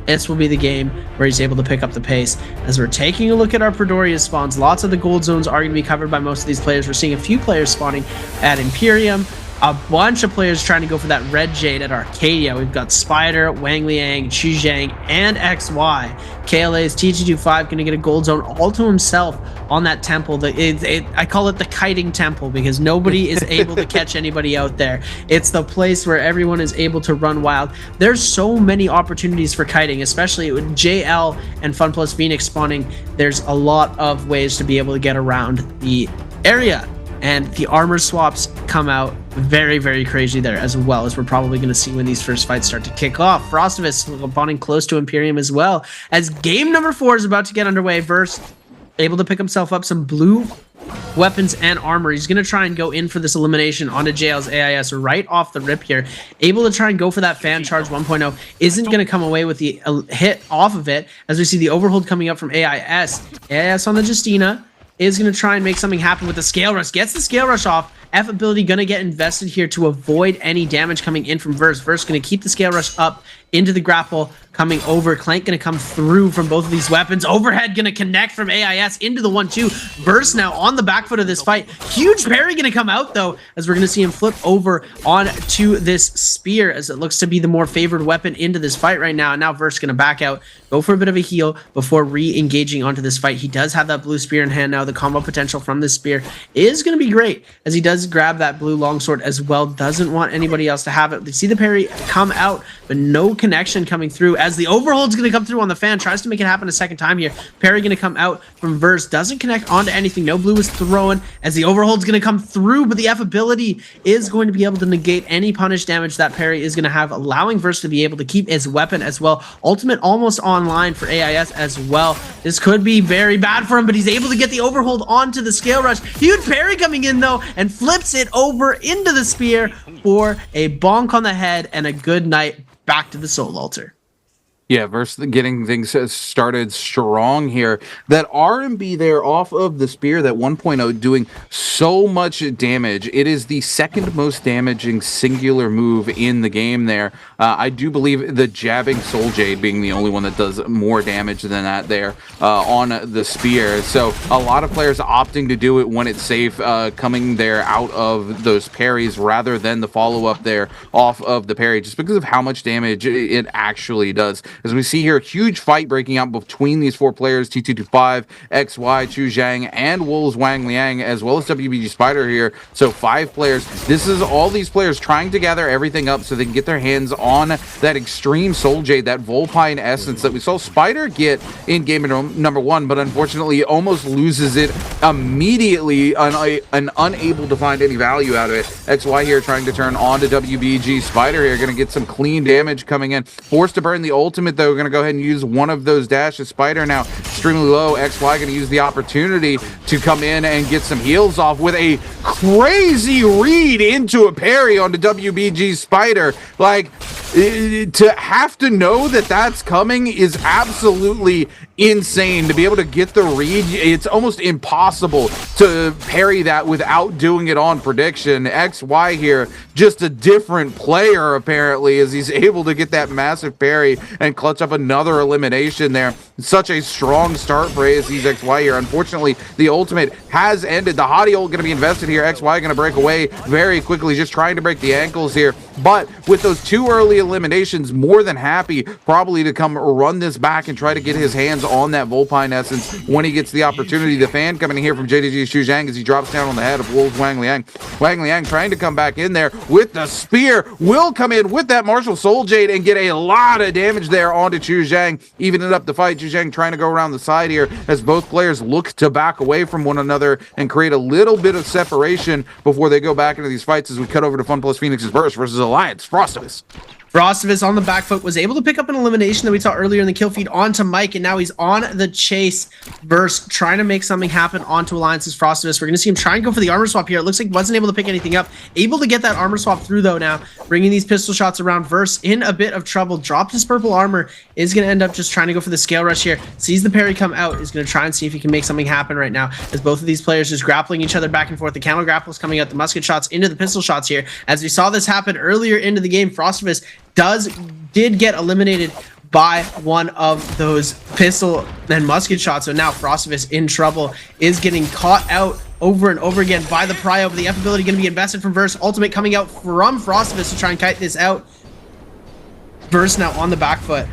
this will be the game where he's able to pick up the pace. As we're taking a look at our Predoria spawns, lots of the gold zones are going to be covered by most of these players. We're seeing a few players spawning at Imperium, a bunch of players trying to go for that red jade at Arcadia. We've got Spider, Wang Liang, Chu Zhang, and XY. KLA's T225 going to get a gold zone all to himself on that temple. I call it the kiting temple because nobody is able to catch anybody out there. It's the place where everyone is able to run wild. There's so many opportunities for kiting, especially with JL and Fun Plus Phoenix spawning. There's a lot of ways to be able to get around the area. And the armor swaps come out very, very crazy there, as well as we're probably going to see when these first fights start to kick off. Frostivus spawning close to Imperium as well. As game number 4 is about to get underway, Verse able to pick himself up some blue weapons and armor. He's going to try and go in for this elimination onto JL's AIS right off the rip here. Able to try and go for that fan charge 1.0. Isn't going to come away with the hit off of it, as we see the overhold coming up from AIS. AIS on the Justina is going to try and make something happen with the scale rush. Gets the scale rush off. F ability going to get invested here to avoid any damage coming in from Verse. Verse going to keep the scale rush up into the grapple coming over. Clank going to come through from both of these weapons. Overhead going to connect from AIS into the 1-2. Verse now on the back foot of this fight. Huge parry going to come out though, as we're going to see him flip over onto this spear, as it looks to be the more favored weapon into this fight right now. And now Verse going to back out, go for a bit of a heal before re-engaging onto this fight. He does have that blue spear in hand now. The combo potential from this spear is going to be great, as he does grab that blue longsword as well. Doesn't want anybody else to have it. We see the parry come out, but no connection coming through, as the overhold's going to come through on the fan. Tries to make it happen a second time here. Parry going to come out from Verse. Doesn't connect onto anything. No blue is thrown, as the overhold's going to come through, but the F ability is going to be able to negate any punish damage that parry is going to have, allowing Verse to be able to keep his weapon as well. Ultimate almost online for AIS as well. This could be very bad for him, but he's able to get the overhold onto the scale rush. Huge parry coming in though, and flips it over into the spear for a bonk on the head and a good night back to the soul altar. Yeah, versus getting things started strong here. That RMB there off of the spear, that 1.0, doing so much damage. It is the second most damaging singular move in the game there. I do believe the jabbing Soul Jade being the only one that does more damage than that there on the spear. So a lot of players opting to do it when it's safe, coming there out of those parries rather than the follow-up there off of the parry, just because of how much damage it actually does. As we see here, a huge fight breaking out between these 4 players, T225, XY, Chu Zhang, and Wolves Wang Liang, as well as WBG Spider here. So 5 players. This is all these players trying to gather everything up so they can get their hands on that extreme Soul Jade, that Volpine essence that we saw Spider get in game number 1, but unfortunately almost loses it immediately and unable to find any value out of it. XY here trying to turn on to WBG Spider here, going to get some clean damage coming in. Forced to burn the ultimate though. Going to go ahead and use one of those dashes. Spider now extremely low. XY going to use the opportunity to come in and get some heals off with a crazy read into a parry onto WBG Spider. Like, to have to know that that's coming is absolutely insane. To be able to get the read, it's almost impossible to parry that without doing it on prediction. XY here, just a different player apparently, as he's able to get that massive parry and clutch up another elimination there. Such a strong start for ASC's XY here. Unfortunately, the ultimate has ended. The hottie ult going to be invested here. XY going to break away very quickly, just trying to break the ankles here. But with those 2 early eliminations, more than happy probably to come run this back and try to get his hands on that Volpine essence when he gets the opportunity. The fan coming in here from JDG Xu Zhang as he drops down on the head of Wolves Wang Liang. Wang Liang trying to come back in there with the spear, will come in with that Martial Soul Jade and get a lot of damage there onto Xu Zhang, evening up the fight. Xu Zhang trying to go around the side here as both players look to back away from one another and create a little bit of separation before they go back into these fights, as we cut over to Fun Plus Phoenix's versus Alliance. Frostivus. Frostivus on the back foot was able to pick up an elimination that we saw earlier in the kill feed onto Mike, and now he's on the chase. Verse trying to make something happen onto Alliance's Frostivus. We're going to see him try and go for the armor swap here. It looks like he wasn't able to pick anything up. Able to get that armor swap through though now, bringing these pistol shots around. Verse in a bit of trouble. Dropped his purple armor. Is going to end up just trying to go for the scale rush here. Sees the parry come out. Is going to try and see if he can make something happen right now, as both of these players just grappling each other back and forth. The counter grapples coming out, the musket shots into the pistol shots here. As we saw this happen earlier into the game, Frostivus did get eliminated by one of those pistol and musket shots. So now Frostivus in trouble, is getting caught out over and over again by the Prio, but the F ability going to be invested from Verse. Ultimate coming out from Frostivus to try and kite this out. Verse now on the back foot.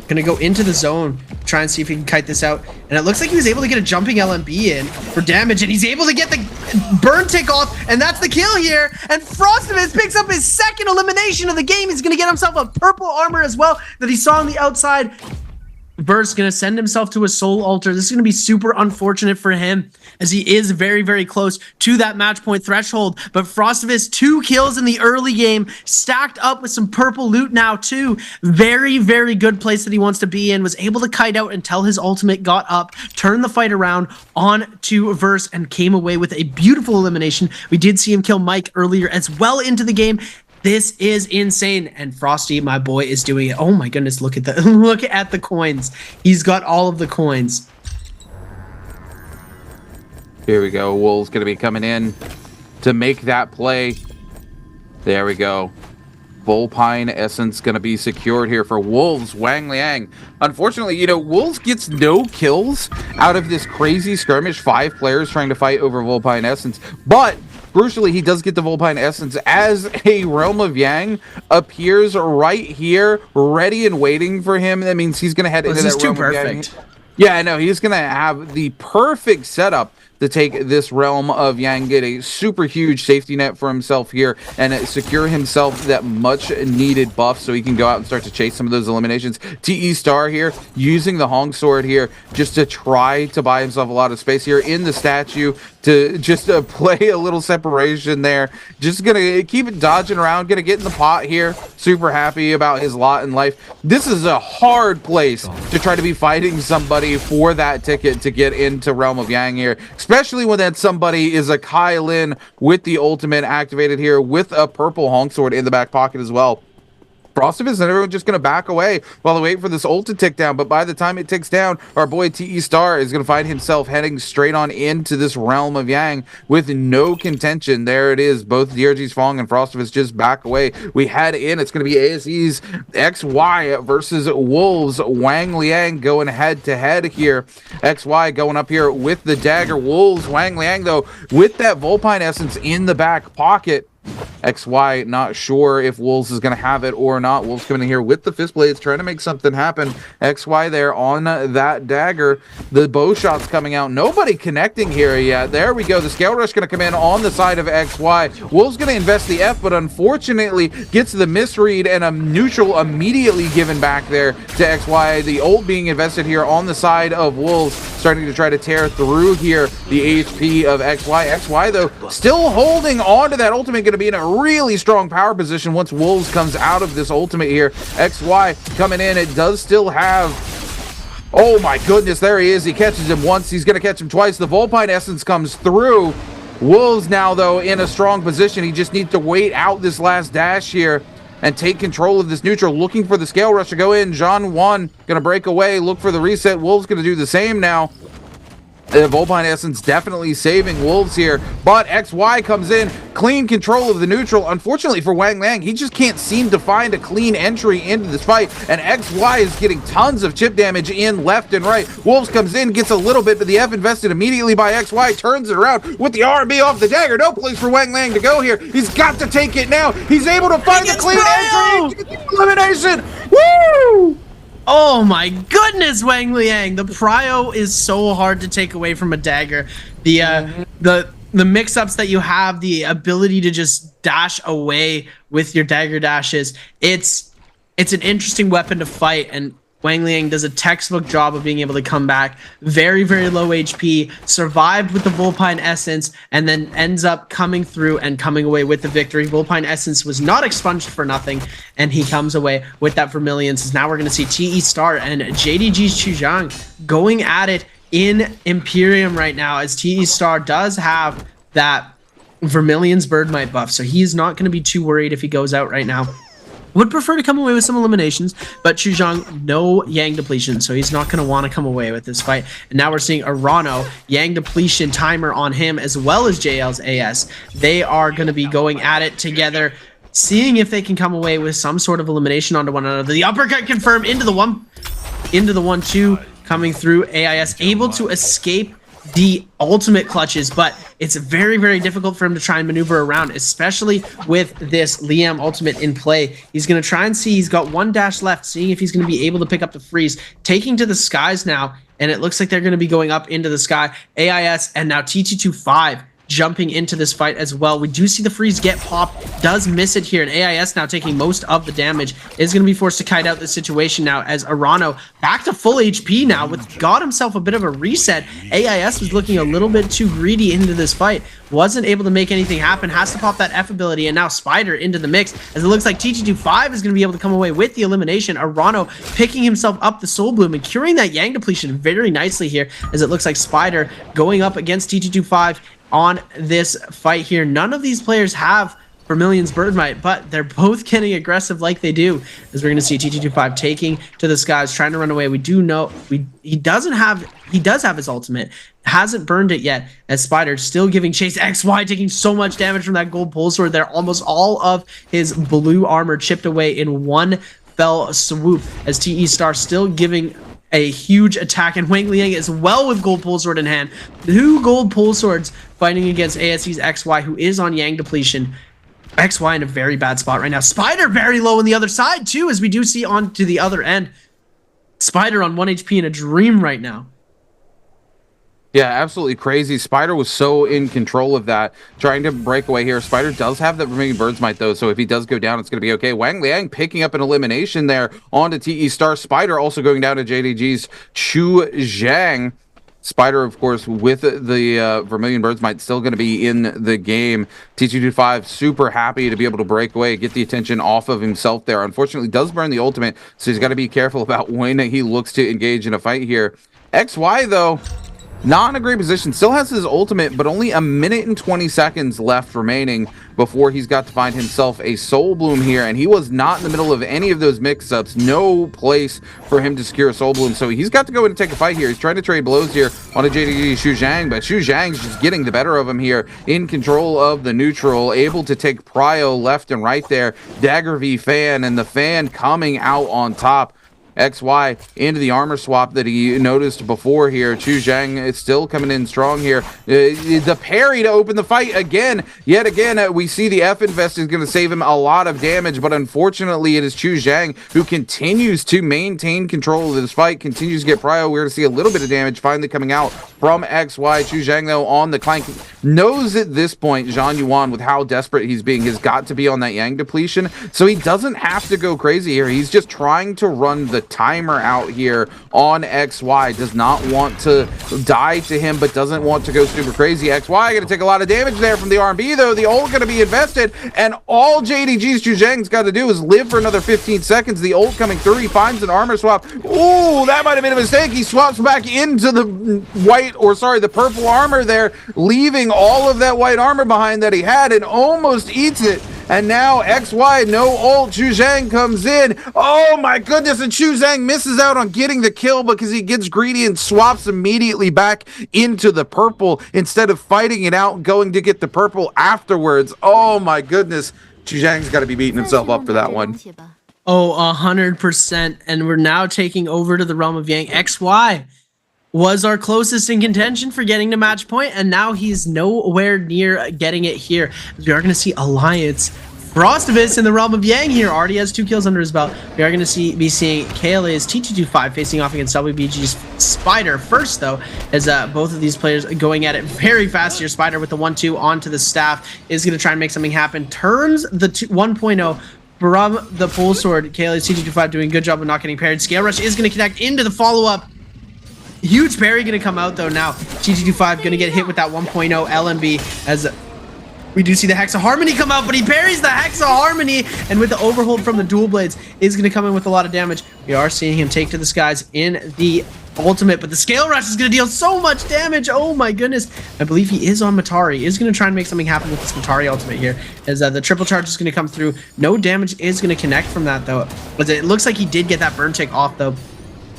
Gonna go into the zone, try and see if he can kite this out. And it looks like he was able to get a jumping LMB in for damage, and he's able to get the burn tick off, and that's the kill here. And Frostivus picks up his second elimination of the game. He's gonna get himself a purple armor as well that he saw on the outside. Verse gonna send himself to a soul altar. This is gonna be super unfortunate for him, as he is very, very close to that match point threshold. But Frostivus, 2 kills in the early game, stacked up with some purple loot now too. Very, very good place that he wants to be in. Was able to kite out until his ultimate got up, turned the fight around on to Verse, and came away with a beautiful elimination. We did see him kill Mike earlier as well into the game. This is insane, and Frosty, my boy, is doing it. Oh my goodness, look at the look at the coins. He's got all of the coins. Here we go. Wolves going to be coming in to make that play. There we go. Vulpine Essence going to be secured here for Wolves. Wang Liang. Unfortunately, you know, Wolves gets no kills out of this crazy skirmish. 5 players trying to fight over Vulpine Essence, but crucially, he does get the Vulpine Essence as a Realm of Yang appears right here, ready and waiting for him. That means he's going to head into that Realm of Yang. Yeah, I know. He's going to have the perfect setup to take this Realm of Yang, get a super huge safety net for himself here, and secure himself that much needed buff so he can go out and start to chase some of those eliminations. TE Star here using the Hong Sword here just to try to buy himself a lot of space here in the statue to just play a little separation there. Just gonna keep it dodging around, gonna get in the pot here. Super happy about his lot in life. This is a hard place to try to be fighting somebody for that ticket to get into Realm of Yang here, especially when that somebody is a Kai Lin with the ultimate activated here with a purple Hong Sword in the back pocket as well. Frostivus and everyone's just going to back away while they wait for this ult to tick down. But by the time it ticks down, our boy TE Star is going to find himself heading straight on into this Realm of Yang with no contention. There it is. Both DRG's falling and Frostivus just back away. We head in. It's going to be ASE's XY versus Wolves. Wang Liang going head to head here. XY going up here with the dagger. Wolves. Wang Liang, though, with that Vulpine Essence in the back pocket. XY not sure if Wolves is going to have it or not. Wolves coming in here with the fist blades, trying to make something happen. XY there on that dagger. The bow shots coming out. Nobody connecting here yet. There we go. The scale rush going to come in on the side of XY. Wolves going to invest the F, but unfortunately gets the misread and a neutral immediately given back there to XY. The ult being invested here on the side of Wolves, starting to try to tear through here the HP of XY. XY, though, still holding on to that ultimate, going to be in a really strong power position once Wolves comes out of this ultimate here. XY coming in. It does still have... Oh my goodness, there he is. He catches him once. He's going to catch him twice. The Vulpine Essence comes through. Wolves now, though, in a strong position. He just needs to wait out this last dash here and take control of this neutral, looking for the scale rush to go in. Jean 1 going to break away, look for the reset. Wolves going to do the same now. The Vulpine Essence definitely saving Wolves here, but XY comes in, clean control of the neutral. Unfortunately for Wang Liang, he just can't seem to find a clean entry into this fight, and XY is getting tons of chip damage in left and right. Wolves comes in, gets a little bit, but the F invested immediately by XY, turns it around with the R&B off the dagger. No place for Wang Liang to go here. He's got to take it now. He's able to find the clean entry. Elimination. Woo! Oh my goodness, Wang Liang. The prio is so hard to take away from a dagger. The mix-ups that you have, the ability to just dash away with your dagger dashes, it's an interesting weapon to fight, and Wang Liang does a textbook job of being able to come back. Very, very low HP, survived with the Vulpine Essence, and then ends up coming through and coming away with the victory. Vulpine Essence was not expunged for nothing, and he comes away with that Vermilion. So now we're going to see TE Star and JDG's Chuzhang going at it in Imperium right now, as TE Star does have that Vermilion's Bird Might buff, so he's not going to be too worried if he goes out right now. Would prefer to come away with some eliminations, but Chuzhang, no Yang depletion, so he's not going to want to come away with this fight. And now we're seeing Arano, Yang depletion timer on him, as well as JL's AS. They are going to be going at it together, seeing if they can come away with some sort of elimination onto one another. The uppercut confirmed into the 1-2 coming through. AIS able to escape the ultimate clutches, but it's very, very difficult for him to try and maneuver around, especially with this Liam ultimate in play. He's going to try and see, he's got one dash left, seeing if he's going to be able to pick up the freeze, taking to the skies now, and it looks like they're going to be going up into the sky. AIS and now TT25 jumping into this fight as well. We do see the freeze get popped, does miss it here, and AIS now taking most of the damage, is going to be forced to kite out the situation now as Arano back to full HP now, got himself a bit of a reset. AIS was looking a little bit too greedy into this fight, wasn't able to make anything happen, has to pop that F ability, and now Spider into the mix, as it looks like TT25 is going to be able to come away with the elimination. Arano picking himself up the Soul Bloom and curing that Yang depletion very nicely here, as it looks like Spider going up against TT25 on this fight here. None of these players have Vermilion's Birdmite, but they're both getting aggressive like they do, as we're going to see TT25 taking to the skies, trying to run away. We do know he does have his ultimate, hasn't burned it yet, as Spider still giving chase. XY taking so much damage from that gold pole sword there, almost all of his blue armor chipped away in one fell swoop, as TE Star still giving a huge attack, and Wang Liang as well with gold pole sword in hand. 2 gold pole swords fighting against ASE's XY, who is on Yang depletion. XY in a very bad spot right now. Spider very low on the other side too, as we do see on to the other end. Spider on 1 HP in a dream right now. Yeah, absolutely crazy. Spider was so in control of that, trying to break away here. Spider does have that remaining Birdsmite, though, so if he does go down, it's going to be okay. Wang Liang picking up an elimination there onto TE Star. Spider also going down to JDG's Chu Zhang. Spider, of course, with the Vermilion Birdsmite still going to be in the game. T225 super happy to be able to break away, get the attention off of himself there. Unfortunately, does burn the ultimate, so he's got to be careful about when he looks to engage in a fight here. XY, though, not in a great position, still has his ultimate, but only 1 minute and 20 seconds left remaining before he's got to find himself a Soul Bloom here, and he was not in the middle of any of those mix-ups. No place for him to secure a Soul Bloom, so he's got to go in and take a fight here. He's trying to trade blows here on a JDG Xu Zhang, but Xu Zhang's just getting the better of him here, in control of the neutral, able to take prio left and right there. Dagger v Fan, and the Fan coming out on top. XY into the armor swap that he noticed before here. Chu Zhang is still coming in strong here. The parry to open the fight again. Yet again, we see the F invest is going to save him a lot of damage, but unfortunately it is Chu Zhang who continues to maintain control of this fight, continues to get prio. We're going to see a little bit of damage finally coming out from XY. Chu Zhang, though, on the clank, knows at this point, Zhang Yuan, with how desperate he's being, has got to be on that Yang depletion, so he doesn't have to go crazy here. He's just trying to run the timer out here on XY. Does not want to die to him, but doesn't want to go super crazy. XY going to take a lot of damage there from the RB, though. The ult going to be invested, and all JDG's Chu Zhang's got to do is live for another 15 seconds. The ult coming through. He finds an armor swap. Ooh, that might have been a mistake. He swaps back into the the purple armor there, leaving all of that white armor behind that he had, and almost eats it. And now XY, no ult. Chu Zhang comes in. Oh my goodness, and Chu Zhang misses out on getting the kill because he gets greedy and swaps immediately back into the purple instead of fighting it out, going to get the purple afterwards. Oh my goodness. Chu Zhang's got to be beating himself up for that one. Oh, 100%. And we're now taking over to the realm of Yang. XY was our closest in contention for getting to match point, and now he's nowhere near getting it here. We are going to see Alliance Frostavis in the realm of Yang here. Already has 2 kills under his belt. We are going to be seeing KLA's T225 facing off against WBG's Spider first, though, as both of these players going at it very fast here. Spider with the 1-2 onto the staff is going to try and make something happen. Turns the 1.0 from the pole sword. KLA's T225 doing a good job of not getting parried. Scale Rush is going to connect into the follow-up. Huge parry going to come out, though, now. T225 going to get hit with that 1.0 LMB, as we do see the Hexa Harmony come out, but he parries the Hexa Harmony, and with the overhold from the dual blades, is going to come in with a lot of damage. We are seeing him take to the skies in the ultimate, but the Scale Rush is going to deal so much damage. Oh my goodness. I believe he is on Matari. Is going to try and make something happen with this Matari ultimate here, as the triple charge is going to come through. No damage is going to connect from that, though, but it looks like he did get that burn tick off, though.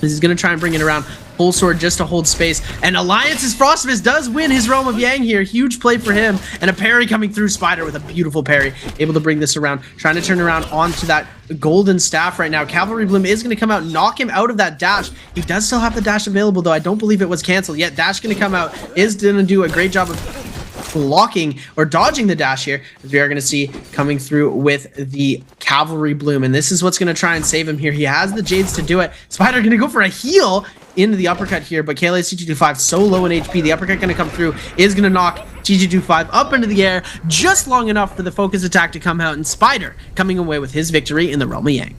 He's going to try and bring it around. Full sword just to hold space. And Alliance's Frostivus does win his Realm of Yang here. Huge play for him. And a parry coming through. Spider with a beautiful parry. Able to bring this around. Trying to turn around onto that golden staff right now. Cavalry Bloom is going to come out, knock him out of that dash. He does still have the dash available, though. I don't believe it was canceled yet. Dash going to come out. Is going to do a great job of blocking or dodging the dash here, as we are going to see coming through with the Cavalry Bloom. And this is what's going to try and save him here. He has the Jades to do it. Spider going to go for a heal into the uppercut here, but KLA's T225 so low in HP. The uppercut going to come through, is going to knock T225 up into the air just long enough for the focus attack to come out, and Spider coming away with his victory in the Realm of Yang.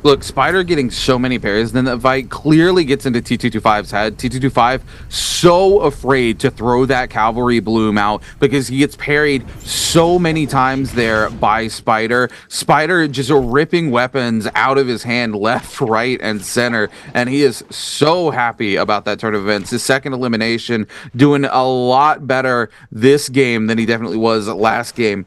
Look, Spider getting so many parries, then the fight clearly gets into T225's head. T225 so afraid to throw that Cavalry Bloom out because he gets parried so many times there by Spider. Spider just ripping weapons out of his hand left, right, and center, and he is so happy about that turn of events. His second elimination, doing a lot better this game than he definitely was last game.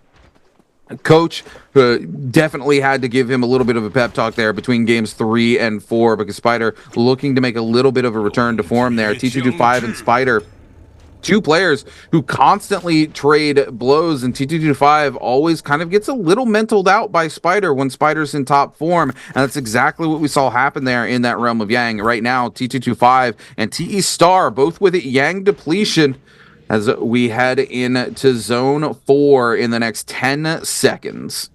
Coach definitely had to give him a little bit of a pep talk there between games 3 and 4 because Spider looking to make a little bit of a return to form there. T225 and Spider, two players who constantly trade blows, and T225 always kind of gets a little mentaled out by Spider when Spider's in top form, and that's exactly what we saw happen there in that Realm of Yang. Right now, T225 and TE Star both with Yang depletion as we head into Zone 4 in the next 10 seconds.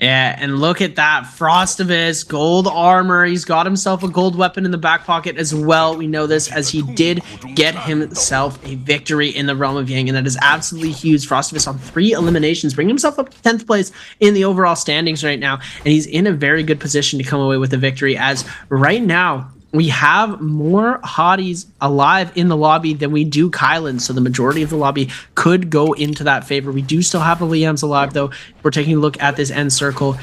Yeah, and look at that. Frostivus, gold armor. He's got himself a gold weapon in the back pocket as well. We know this as he did get himself a victory in the Realm of Yang, and that is absolutely huge. Frostivus on 3 eliminations, bringing himself up to 10th place in the overall standings right now, and he's in a very good position to come away with a victory, as right now, we have more hotties alive in the lobby than we do Kylans, so the majority of the lobby could go into that favor. We do still have the Liams alive, though. We're taking a look at this end circle.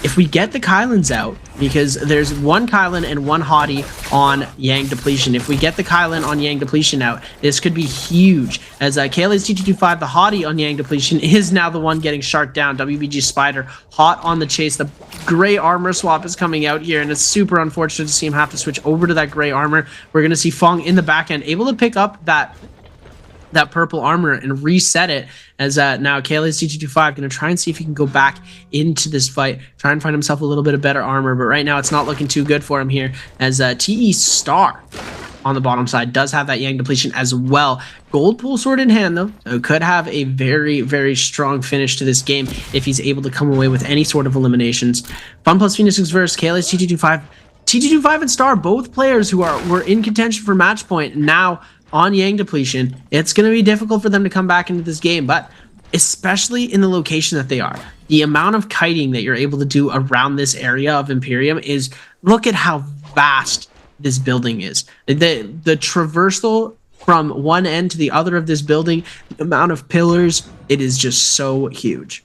If we get the Kylans out, because there's 1 Kylan and 1 hottie on Yang depletion. If we get the Kylan on Yang depletion out, this could be huge. As KLA's T225, the hottie on Yang depletion, is now the one getting sharked down. WBG Spider hot on the chase. The gray armor swap is coming out here, and it's super unfortunate to see him have to switch over to that gray armor. We're going to see Fong in the back end, able to pick up that purple armor and reset it, as now KLA's T225 going to try and see if he can go back into this fight, try and find himself a little bit of better armor, but right now it's not looking too good for him here, as TE Star on the bottom side does have that Yang depletion as well. Gold pool sword in hand, though, so could have a very, very strong finish to this game if he's able to come away with any sort of eliminations. Fun plus Phoenix versus KLA's T225. T225 and Star, both players who were in contention for match point, now on Yang depletion. It's going to be difficult for them to come back into this game, but especially in the location that they are. The amount of kiting that you're able to do around this area of Imperium is, look at how vast this building is. The traversal from one end to the other of this building, the amount of pillars, it is just so huge.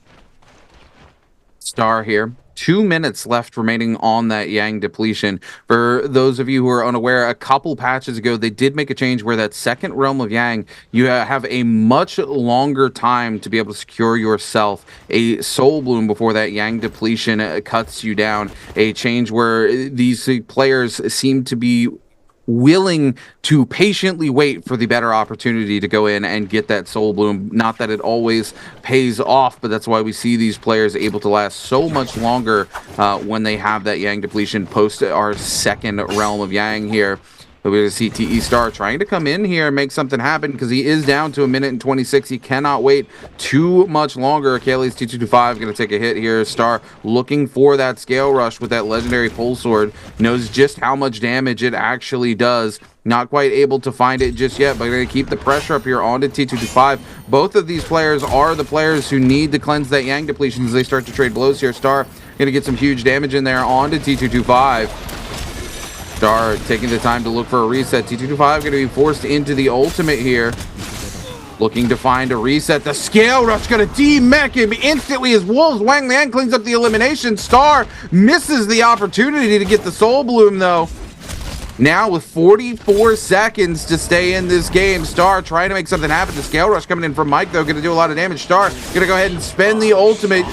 Star here. 2 minutes left remaining on that Yang depletion. For those of you who are unaware, a couple patches ago, they did make a change where that second Realm of Yang, you have a much longer time to be able to secure yourself a Soul Bloom before that Yang depletion cuts you down. A change where these players seem to be willing to patiently wait for the better opportunity to go in and get that Soul Bloom. Not that it always pays off, but that's why we see these players able to last so much longer when they have that Yang depletion post our second Realm of Yang here. We're going to see TE Star trying to come in here and make something happen because he is down to 1 minute and 26. He cannot wait too much longer. KLA's T225 going to take a hit here. Star looking for that scale rush with that legendary pole sword. Knows just how much damage it actually does. Not quite able to find it just yet, but going to keep the pressure up here onto T225. Both of these players are the players who need to cleanse that Yang depletion as they start to trade blows here. Star going to get some huge damage in there onto T225. Star taking the time to look for a reset. T225 going to be forced into the ultimate here. Looking to find a reset. The scale rush going to de-mech him instantly as Wolves Wang Liang cleans up the elimination. Star misses the opportunity to get the Soul Bloom, though. Now with 44 seconds to stay in this game, Star trying to make something happen. The scale rush coming in from Mike, though, going to do a lot of damage. Star going to go ahead and spend the ultimate.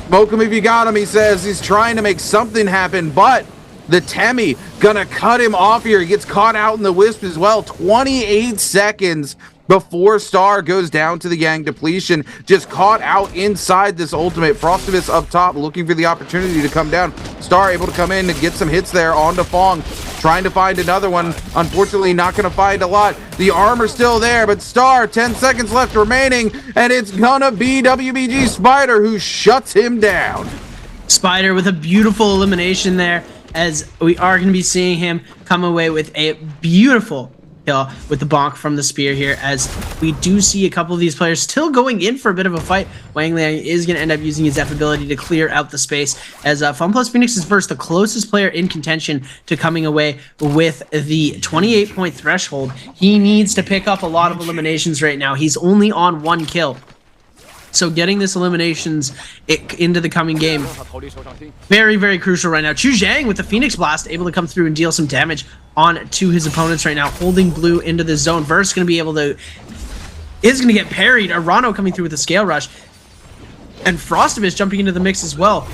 Smoke him if you got him, he says. He's trying to make something happen, but The Temi gonna cut him off here. He gets caught out in the Wisp as well. 28 seconds before Star goes down to the Yang depletion. Just caught out inside this ultimate. Frostivus up top looking for the opportunity to come down. Star able to come in and get some hits there onto Fong. Trying to find another one. Unfortunately, not going to find a lot. The armor still there, but Star, 10 seconds left remaining, and it's gonna be WBG Spider who shuts him down. Spider with a beautiful elimination there, as we are going to be seeing him come away with a beautiful kill with the bonk from the spear here, as we do see a couple of these players still going in for a bit of a fight. Wang Liang is going to end up using his F ability to clear out the space, as Fun Plus Phoenix is first, the closest player in contention to coming away with the 28-point threshold. He needs to pick up a lot of eliminations right now. He's only on 1 kill. So getting this eliminations into the coming game, very, very crucial right now. Chu Zhang with the Phoenix Blast, able to come through and deal some damage on to his opponents right now, holding blue into the zone. Verse going to be able to, is going to get parried. Arano coming through with a Scale Rush. And Frostivus jumping into the mix as well.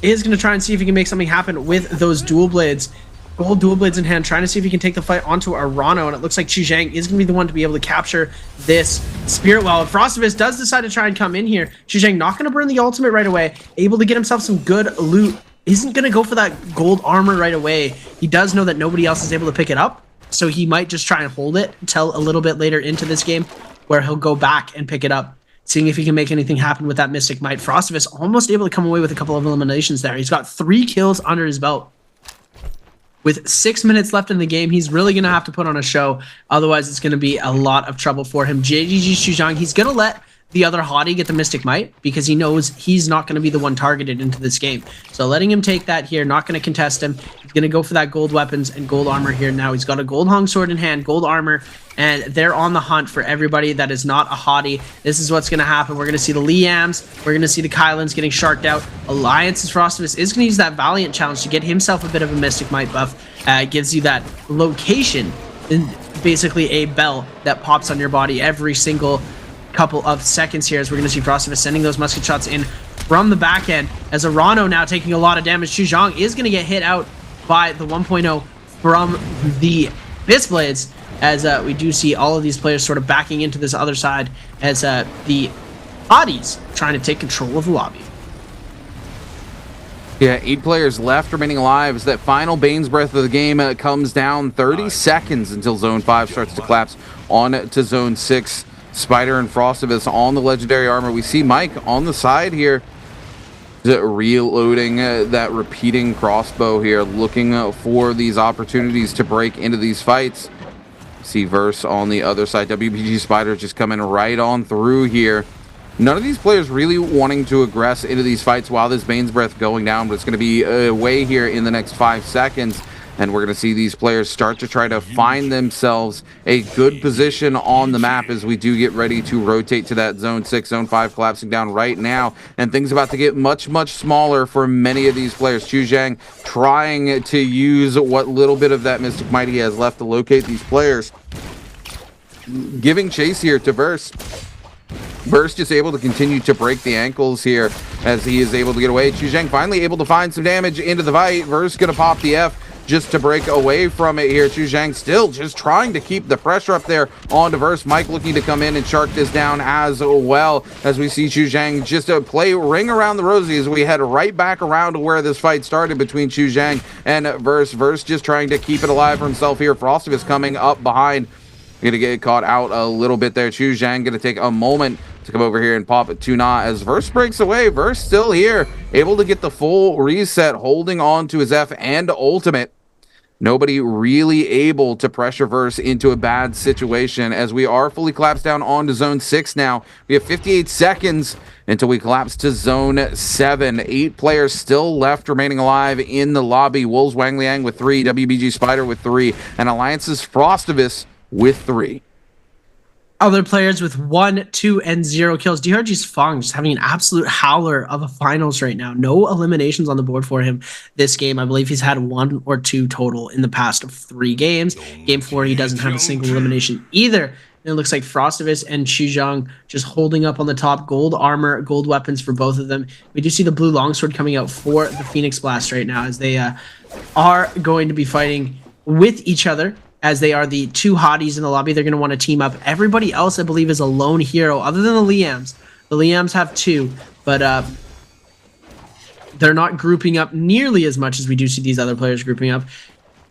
Is going to try and see if he can make something happen with those dual blades. Gold dual blades in hand, trying to see if he can take the fight onto Arano, and it looks like Chu Zhang is going to be the one to be able to capture this Spirit Well. If Frostivus does decide to try and come in here, Chu Zhang not going to burn the ultimate right away, able to get himself some good loot. Isn't going to go for that gold armor right away. He does know that nobody else is able to pick it up, so he might just try and hold it until a little bit later into this game, where he'll go back and pick it up, seeing if he can make anything happen with that Mystic Might. Frostivus almost able to come away with a couple of eliminations there. He's got 3 kills under his belt. With 6 minutes left in the game, he's really going to have to put on a show. Otherwise, it's going to be a lot of trouble for him. JGG Chu Zhang, he's going to let the other hottie get the Mystic Might, because he knows he's not going to be the one targeted into this game. So letting him take that here, not going to contest him. He's going to go for that gold weapons and gold armor here now. He's got a gold Hong Sword in hand, gold armor, and they're on the hunt for everybody that is not a hottie. This is what's going to happen. We're going to see the Liams. We're going to see the Kylans getting sharked out. Alliance's Frostivus is going to use that Valiant challenge to get himself a bit of a Mystic Might buff. Gives you that location, and basically a bell that pops on your body every single couple of seconds here, as we're going to see Frostivus sending those musket shots in from the back end, as Arano now taking a lot of damage. Chu Zhang is going to get hit out by the 1.0 from the Fist Blades, as we do see all of these players sort of backing into this other side, as the Hotties trying to take control of the lobby. Yeah, 8 players left remaining alive as that final Bane's Breath of the game comes down. 30 seconds until Zone 5 starts to collapse on to Zone 6. Spider and Frostivus on the legendary armor. We see Mike on the side here, reloading that repeating crossbow here, looking for these opportunities to break into these fights. See Verse on the other side. WBG Spider just coming right on through here. None of these players really wanting to aggress into these fights while this Bane's Breath going down, but it's going to be away here in the next 5 seconds. And we're going to see these players start to try to find themselves a good position on the map as we do get ready to rotate to that Zone 6, Zone 5 collapsing down right now. And things about to get much, much smaller for many of these players. Chu Zhang trying to use what little bit of that Mystic Might he has left to locate these players. Giving chase here to Verse. Verse just able to continue to break the ankles here as he is able to get away. Chu Zhang finally able to find some damage into the fight. Verse going to pop the F just to break away from it here. Chu Zhang still just trying to keep the pressure up there on Verse. Mike looking to come in and shark this down as well, as we see Chu Zhang just play ring around the rosy as we head right back around to where this fight started between Chu Zhang and Verse. Verse just trying to keep it alive for himself here. Frostivus coming up behind. Going to get caught out a little bit there. Chu Zhang going to take a moment to come over here and pop it to Na as Verse breaks away. Verse still here, able to get the full reset, holding on to his F and ultimate. Nobody really able to pressure Verse into a bad situation, as we are fully collapsed down onto Zone 6 now. We have 58 seconds until we collapse to Zone 7. 8 players still left remaining alive in the lobby. Wolves Wang Liang with 3, WBG Spider with 3, and Alliance's Frostivus with 3. Other players with 1, 2, and 0 kills. DRG's Fong just having an absolute howler of a finals right now. No eliminations on the board for him this game. I believe he's had 1 or 2 total in the past 3 games. Game 4, he doesn't have a single elimination either. And it looks like Frostivus and Chuzhang just holding up on the top. Gold armor, gold weapons for both of them. We do see the blue longsword coming out for the Phoenix Blast right now as they are going to be fighting with each other, as they are the two hotties in the lobby. They're going to want to team up. Everybody else, I believe, is a lone hero other than the Liams. The Liams have two, but they're not grouping up nearly as much as we do see these other players grouping up.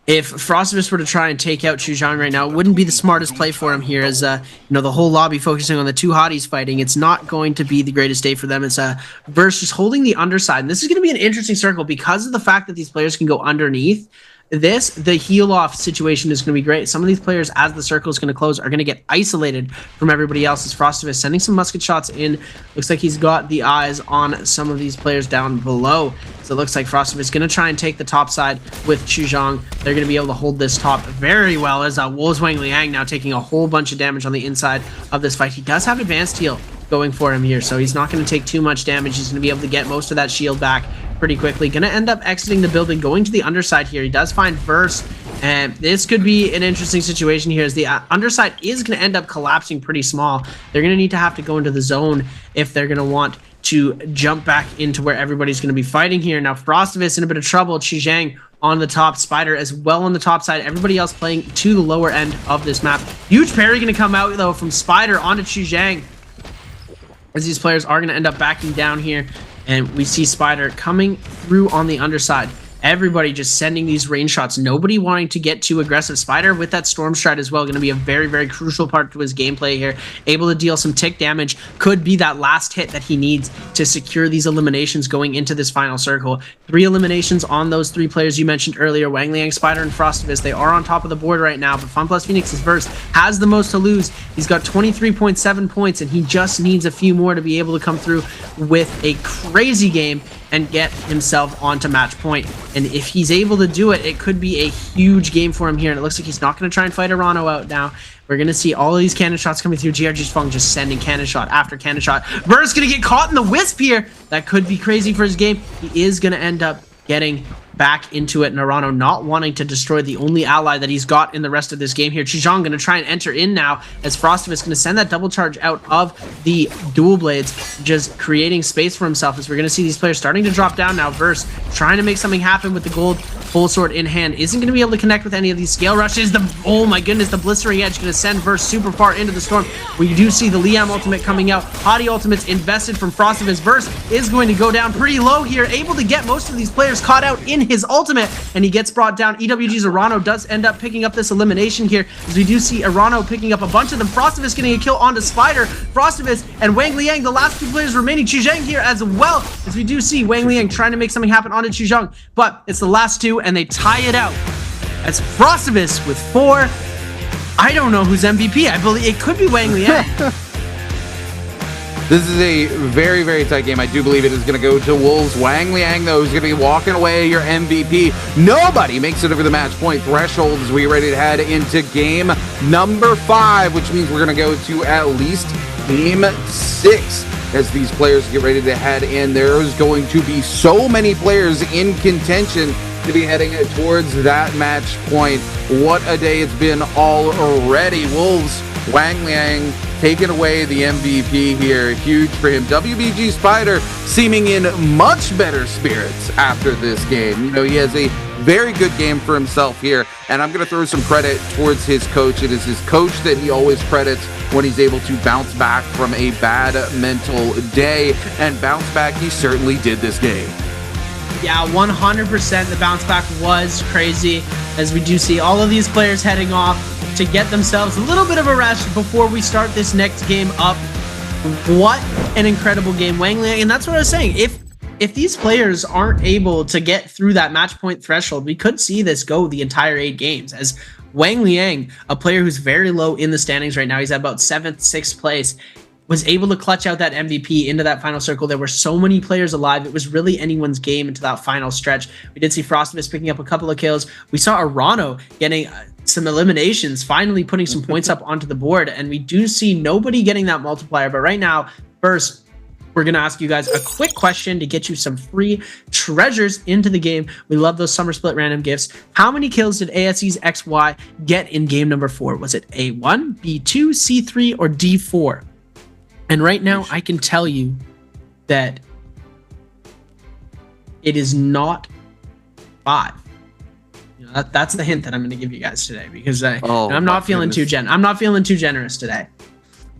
If Frostivus were to try and take out Chuzhang right now, it wouldn't be the smartest play for him here, as you know, the whole lobby focusing on the two hotties fighting. It's not going to be the greatest day for them. It's Verse just holding the underside, and this is going to be an interesting circle because of the fact that these players can go underneath. The heal off situation is going to be great. Some of these players, as the circle is going to close, are going to get isolated from everybody else. As Frostivus sending some musket shots in. Looks like he's got the eyes on some of these players down below. So it looks like Frostivus is going to try and take the top side with Chuzhang. They're going to be able to hold this top very well, as Wolves Wang Liang now taking a whole bunch of damage on the inside of this fight. He does have advanced heal going for him here, so he's not going to take too much damage. He's going to be able to get most of that shield back pretty quickly. Going to end up exiting the building, going to the underside here. He does find Verse, and this could be an interesting situation here, as the underside is going to end up collapsing pretty small. They're going to have to go into the zone if they're going to want to jump back into where everybody's going to be fighting here. Now Frostivus in a bit of trouble. Chuzhang on the top, Spider as well on the top side. Everybody else playing to the lower end of this map. Huge parry going to come out though from Spider onto Chuzhang, as these players are going to end up backing down here. And we see Spider coming through on the underside. Everybody just sending these range shots. Nobody wanting to get too aggressive. Spider with that Storm Stride as well. Going to be a very, very crucial part to his gameplay here. Able to deal some tick damage. Could be that last hit that he needs to secure these eliminations going into this final circle. 3 eliminations on those 3 players you mentioned earlier. Wang Liang, Spider, and Frostivus. They are on top of the board right now. But FunPlus Phoenix's Verse has the most to lose. He's got 23.7 points, and he just needs a few more to be able to come through with a crazy game and get himself onto match point. And if he's able to do it, it could be a huge game for him here. And it looks like he's not going to try and fight Arano out now. We're going to see all of these cannon shots coming through. GRG's Fung just sending cannon shot after cannon shot. Burr's going to get caught in the wisp here. That could be crazy for his game. He is going to end up getting back into it. Narano not wanting to destroy the only ally that he's got in the rest of this game here. Chuzhang going to try and enter in now, as Frostivus going to send that double charge out of the dual blades, just creating space for himself, as we're going to see these players starting to drop down now. Verse trying to make something happen with the gold full sword in hand. Isn't going to be able to connect with any of these scale rushes. Oh my goodness, the blistering edge going to send Verse super far into the storm. We do see the Liam ultimate coming out. Hottie ultimates invested from Frostivus. Verse is going to go down pretty low here, able to get most of these players caught out in his ultimate, and he gets brought down. EWG's Arano does end up picking up this elimination here, as we do see Arano picking up a bunch of them. Frostivus getting a kill onto Spider. Frostivus and Wang Liang, the last 2 players remaining. Chuzhang here as well, as we do see Wang Liang trying to make something happen onto Chuzhang, but it's the last 2, and they tie it out as Frostivus with 4. I don't know who's MVP. I believe it could be Wang Liang. This is a very, very tight game. I do believe it is going to go to Wolves. Wang Liang, though, is going to be walking away your MVP. Nobody makes it over the match point threshold as we get ready to head into game number 5, which means we're going to go to at least game 6 as these players get ready to head in. There's going to be so many players in contention to be heading towards that match point. What a day it's been already. Wolves, Wang Liang taking away the MVP here. Huge for him. WBG Spider seeming in much better spirits after this game. You know, he has a very good game for himself here, and I'm going to throw some credit towards his coach. It is his coach that he always credits when he's able to bounce back from a bad mental day, and bounce back he certainly did this game. Yeah, 100% the bounce back was crazy, as we do see all of these players heading off to get themselves a little bit of a rest before we start this next game up. What an incredible game, Wang Liang. And that's what I was saying. If these players aren't able to get through that match point threshold, we could see this go the entire 8 games, as Wang Liang, a player who's very low in the standings right now, he's at about 7th, 6th place, was able to clutch out that MVP into that final circle. There were so many players alive. It was really anyone's game into that final stretch. We did see Frostivus picking up a couple of kills. We saw Arano getting some eliminations, finally putting some points up onto the board. And we do see nobody getting that multiplier. But right now, first, we're going to ask you guys a quick question to get you some free treasures into the game. We love those summer split random gifts. How many kills did ASE's XY get in game number 4? Was it A1, B2, C3, or D4? And right now, I can tell you that it is not 5. You know, that's the hint that I'm going to give you guys today, because I'm not feeling I'm not feeling too generous today.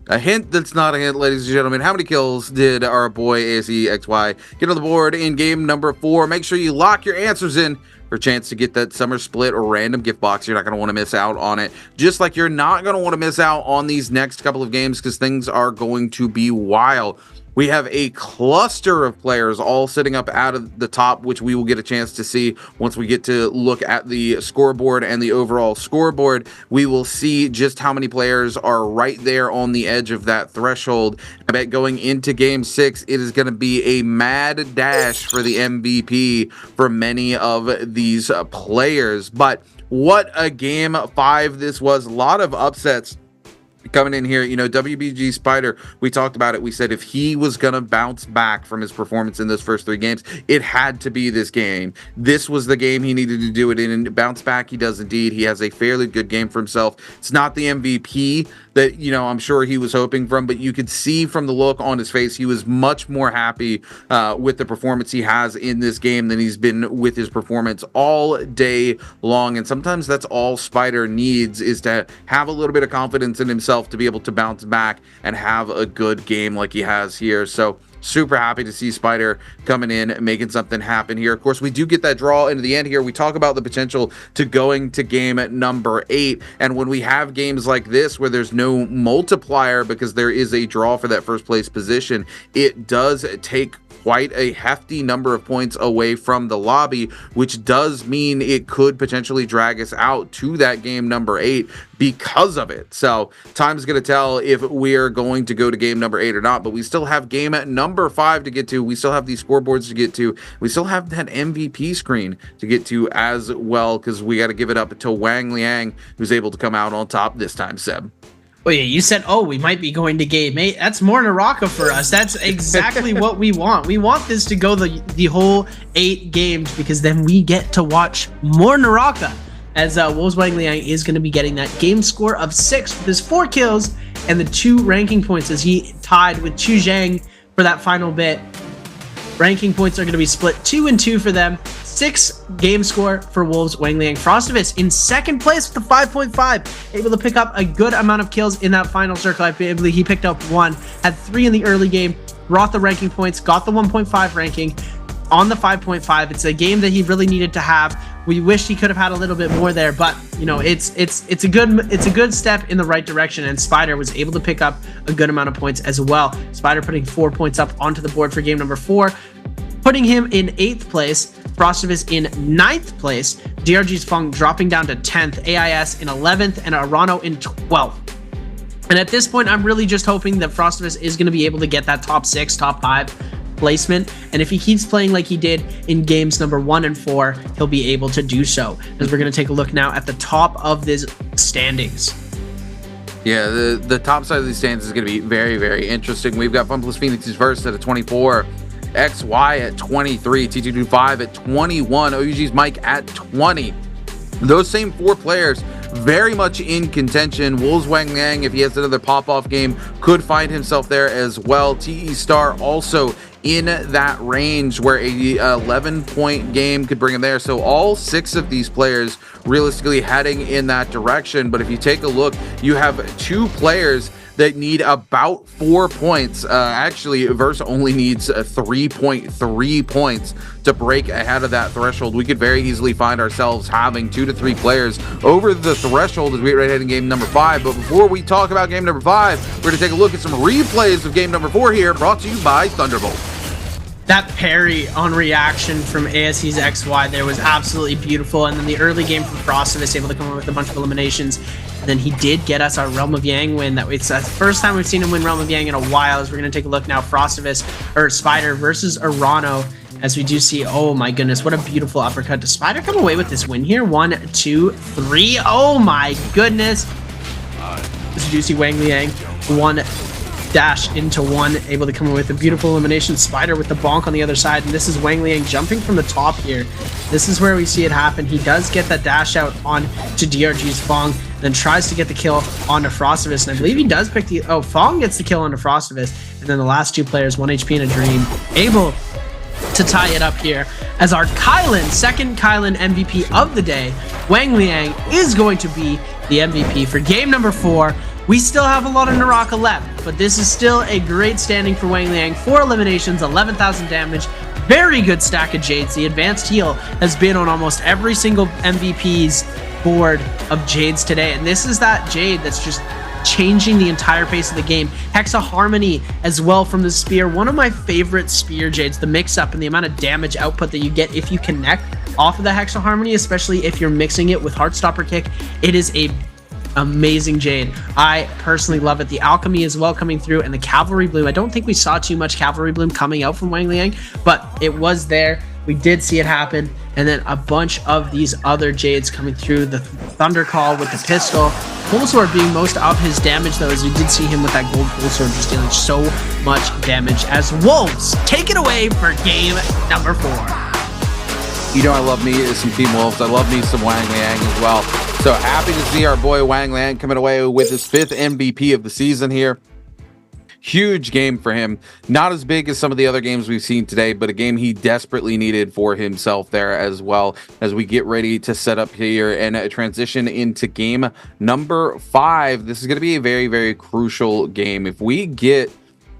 A hint that's not a hint, ladies and gentlemen. How many kills did our boy ASEXY get on the board in game number 4? Make sure you lock your answers in for a chance to get that summer split or random gift box. You're not going to want to miss out on it. Just like you're not going to want to miss out on these next couple of games, because things are going to be wild. We have a cluster of players all sitting up out of the top, which we will get a chance to see once we get to look at the scoreboard and the overall scoreboard. We will see just how many players are right there on the edge of that threshold. I bet going into game 6, it is going to be a mad dash for the MVP for many of these players. But what a game 5 this was. A lot of upsets coming in here. You know, WBG Spider, we talked about it. We said if he was going to bounce back from his performance in those first 3 games, it had to be this game. This was the game he needed to do it in, and bounce back he does indeed. He has a fairly good game for himself. It's not the MVP that, you know, I'm sure he was hoping from, but you could see from the look on his face, he was much more happy with the performance he has in this game than he's been with his performance all day long. And sometimes that's all Spider needs, is to have a little bit of confidence in himself to be able to bounce back and have a good game like he has here. So super happy to see Spider coming in, making something happen here. Of course, we do get that draw into the end here. We talk about the potential to going to game number 8. And when we have games like this where there's no multiplier because there is a draw for that first place position, it does take quite a hefty number of points away from the lobby, which does mean it could potentially drag us out to that game number 8 because of it. So time's going to tell if we're going to go to game number 8 or not, but we still have game at number 5 to get to. We still have these scoreboards to get to. We still have that MVP screen to get to as well, because we got to give it up to Wang Liang, who's able to come out on top this time, Seb. Oh yeah, you said, oh, we might be going to game 8. That's more NARAKA for us. That's exactly what we want. We want this to go the whole 8 games, because then we get to watch more NARAKA, as Wolves Wang Liang is going to be getting that game score of 6 with his 4 kills and the 2 ranking points, as he tied with Chu Zhang for that final bit. Ranking points are going to be split 2 and 2 for them. 6 game score for Wolves Wang Liang. Frostivus in second place with a 5.5, able to pick up a good amount of kills in that final circle. I believe he picked up 1, had 3 in the early game, brought the ranking points, got the 1.5 ranking on the 5.5. It's a game that he really needed to have. We wish he could have had a little bit more there, but you know, it's a good step in the right direction, and Spider was able to pick up a good amount of points as well. Spider putting 4 points up onto the board for game number 4, putting him in 8th place. Frostivus in 9th place. DRG's Fung dropping down to 10th. AIS in 11th, and Arano in 12th. And at this point, I'm really just hoping that Frostivus is going to be able to get that top 6, top 5 placement, and if he keeps playing like he did in games number 1 and 4, he'll be able to do so. As we're going to take a look now at the top of this standings. Yeah, the top side of these standings is going to be very, very interesting. We've got FunPlus Phoenix's first at a 24, XY at 23, T225 at 21, OUG's Mike at 20. Those same 4 players very much in contention. Wolves Wang Liang, if he has another pop-off game, could find himself there as well. TE Star also in that range where a 11-point game could bring him there. So all 6 of these players realistically heading in that direction. But if you take a look, you have 2 players that need about 4 points. Actually, Verse only needs 3.3 points to break ahead of that threshold. We could very easily find ourselves having 2 to 3 players over the threshold as we get right ahead in game number 5. But before we talk about game number 5, we're going to take a look at some replays of game number 4 here, brought to you by Thunderbolt. That parry on reaction from ASE's XY there was absolutely beautiful, and then the early game from Frostivus able to come up with a bunch of eliminations. And then he did get us our Realm of Yang win. It's the first time we've seen him win Realm of Yang in a while. As we're going to take a look now, Frostivus or Spider versus Arano, as we do see, oh my goodness, what a beautiful uppercut. Does Spider come away with this win here? 1, 2, 3. Oh my goodness. As we do see Wang Liang 1 dash into one, able to come away with a beautiful elimination. Spider with the bonk on the other side, and this is Wang Liang jumping from the top here. This is where we see it happen. He does get that dash out on to DRG's Fong, then tries to get the kill onto Frostivus, and I believe he does pick the... Oh, Fong gets the kill onto Frostivus, and then the last two players, 1 HP and a Dream, able to tie it up here as our second Kylan MVP of the day, Wang Liang, is going to be the MVP for game number 4. We still have a lot of NARAKA left, but this is still a great standing for Wang Liang. 4 eliminations, 11,000 damage, very good stack of Jades. The advanced heal has been on almost every single MVP's board of Jades today, and this is that Jade that's just changing the entire pace of the game. Hexa Harmony as well from the spear. One of my favorite spear Jades, the mix-up and the amount of damage output that you get if you connect off of the Hexa Harmony, especially if you're mixing it with Heartstopper Kick. It is a amazing Jade. I personally love it. The Alchemy as well coming through, and the Cavalry Bloom. I don't think we saw too much Cavalry Bloom coming out from Wang Liang, but it was there. We did see it happen, and then a bunch of these other Jades coming through. The Thunder Call with the pistol. Pole Sword being most of his damage, though, as you did see him with that gold Pole Sword just dealing so much damage. As Wolves take it away for game number 4. You know, I love me some Team Wolves. I love me some Wang Liang as well. So happy to see our boy Wang Liang coming away with his 5th MVP of the season here. Huge game for him. Not as big as some of the other games we've seen today, but a game he desperately needed for himself there as well, as we get ready to set up here and transition into game number 5. This is going to be a very, very crucial game. If we get,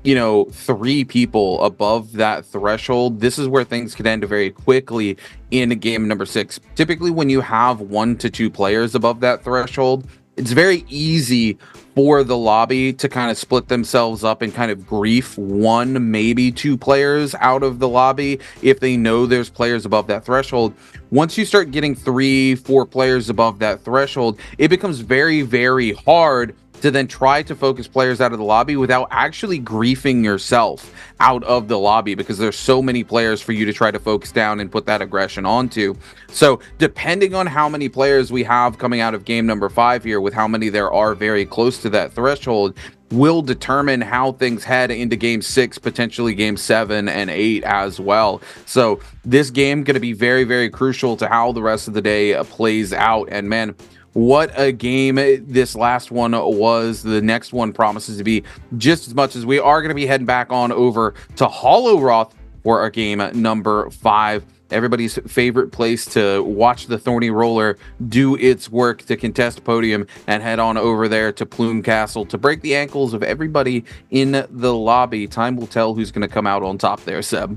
you know, 3 people above that threshold, this is where things could end very quickly in game number 6. Typically, when you have 1 to 2 players above that threshold, it's very easy for the lobby to kind of split themselves up and kind of grief 1, maybe 2 players out of the lobby if they know there's players above that threshold. Once you start getting 3, 4 players above that threshold, it becomes very, very hard to then try to focus players out of the lobby without actually griefing yourself out of the lobby, because there's so many players for you to try to focus down and put that aggression onto. So depending on how many players we have coming out of game number 5 here, with how many there are very close to that threshold, will determine how things head into game 6, potentially game 7 and 8 as well. So this game going to be very, very crucial to how the rest of the day plays out. And man, what a game this last one was. The next one promises to be just as much, as we are going to be heading back on over to Hollow Roth for our game number 5. Everybody's favorite place to watch the Thorny Roller do its work, to contest podium and head on over there to Plume Castle to break the ankles of everybody in the lobby. Time will tell who's going to come out on top there, Seb.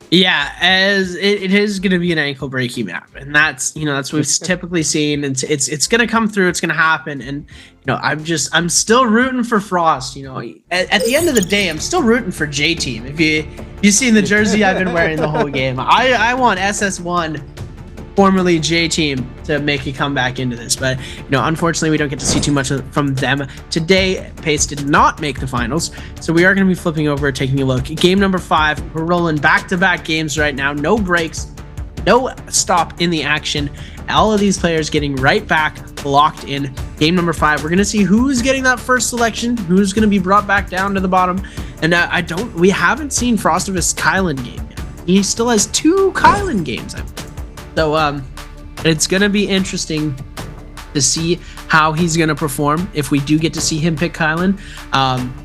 Yeah, as it is going to be an ankle breaking map, and that's, you know, that's what we've typically seen, and it's going to come through, it's going to happen. And you know, I'm still rooting for Frost. You know, at the end of the day, I'm still rooting for J Team. If you've seen the jersey I've been wearing the whole game, I want SS1, formerly J Team, to make a comeback into this. But you know, unfortunately, we don't get to see too much from them today. Pace did not make the finals, so we are going to be flipping over, taking a look. Game number 5. We're rolling back-to-back games right now. No breaks, no stop in the action. All of these players getting right back locked in. Game number 5. We're going to see who's getting that first selection, who's going to be brought back down to the bottom. And we haven't seen Frostivus Kylan game yet. He still has 2 Kylan games, I believe. So it's going to be interesting to see how he's going to perform if we do get to see him pick Kylan.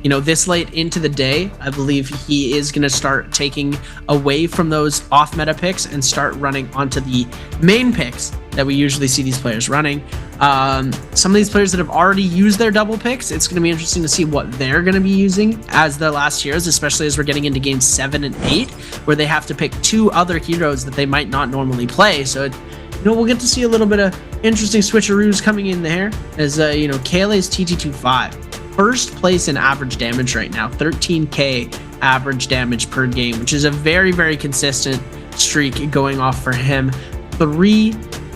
You know, this late into the day, I believe he is going to start taking away from those off-meta picks and start running onto the main picks that we usually see these players running. Some of these players that have already used their double picks, it's going to be interesting to see what they're going to be using as their last heroes, especially as we're getting into games 7 and 8, where they have to pick 2 other heroes that they might not normally play. So, you know, we'll get to see a little bit of interesting switcheroos coming in there, as, you know, Kayle's TT25. First place in average damage right now, 13k average damage per game, which is a very, very consistent streak going off for him.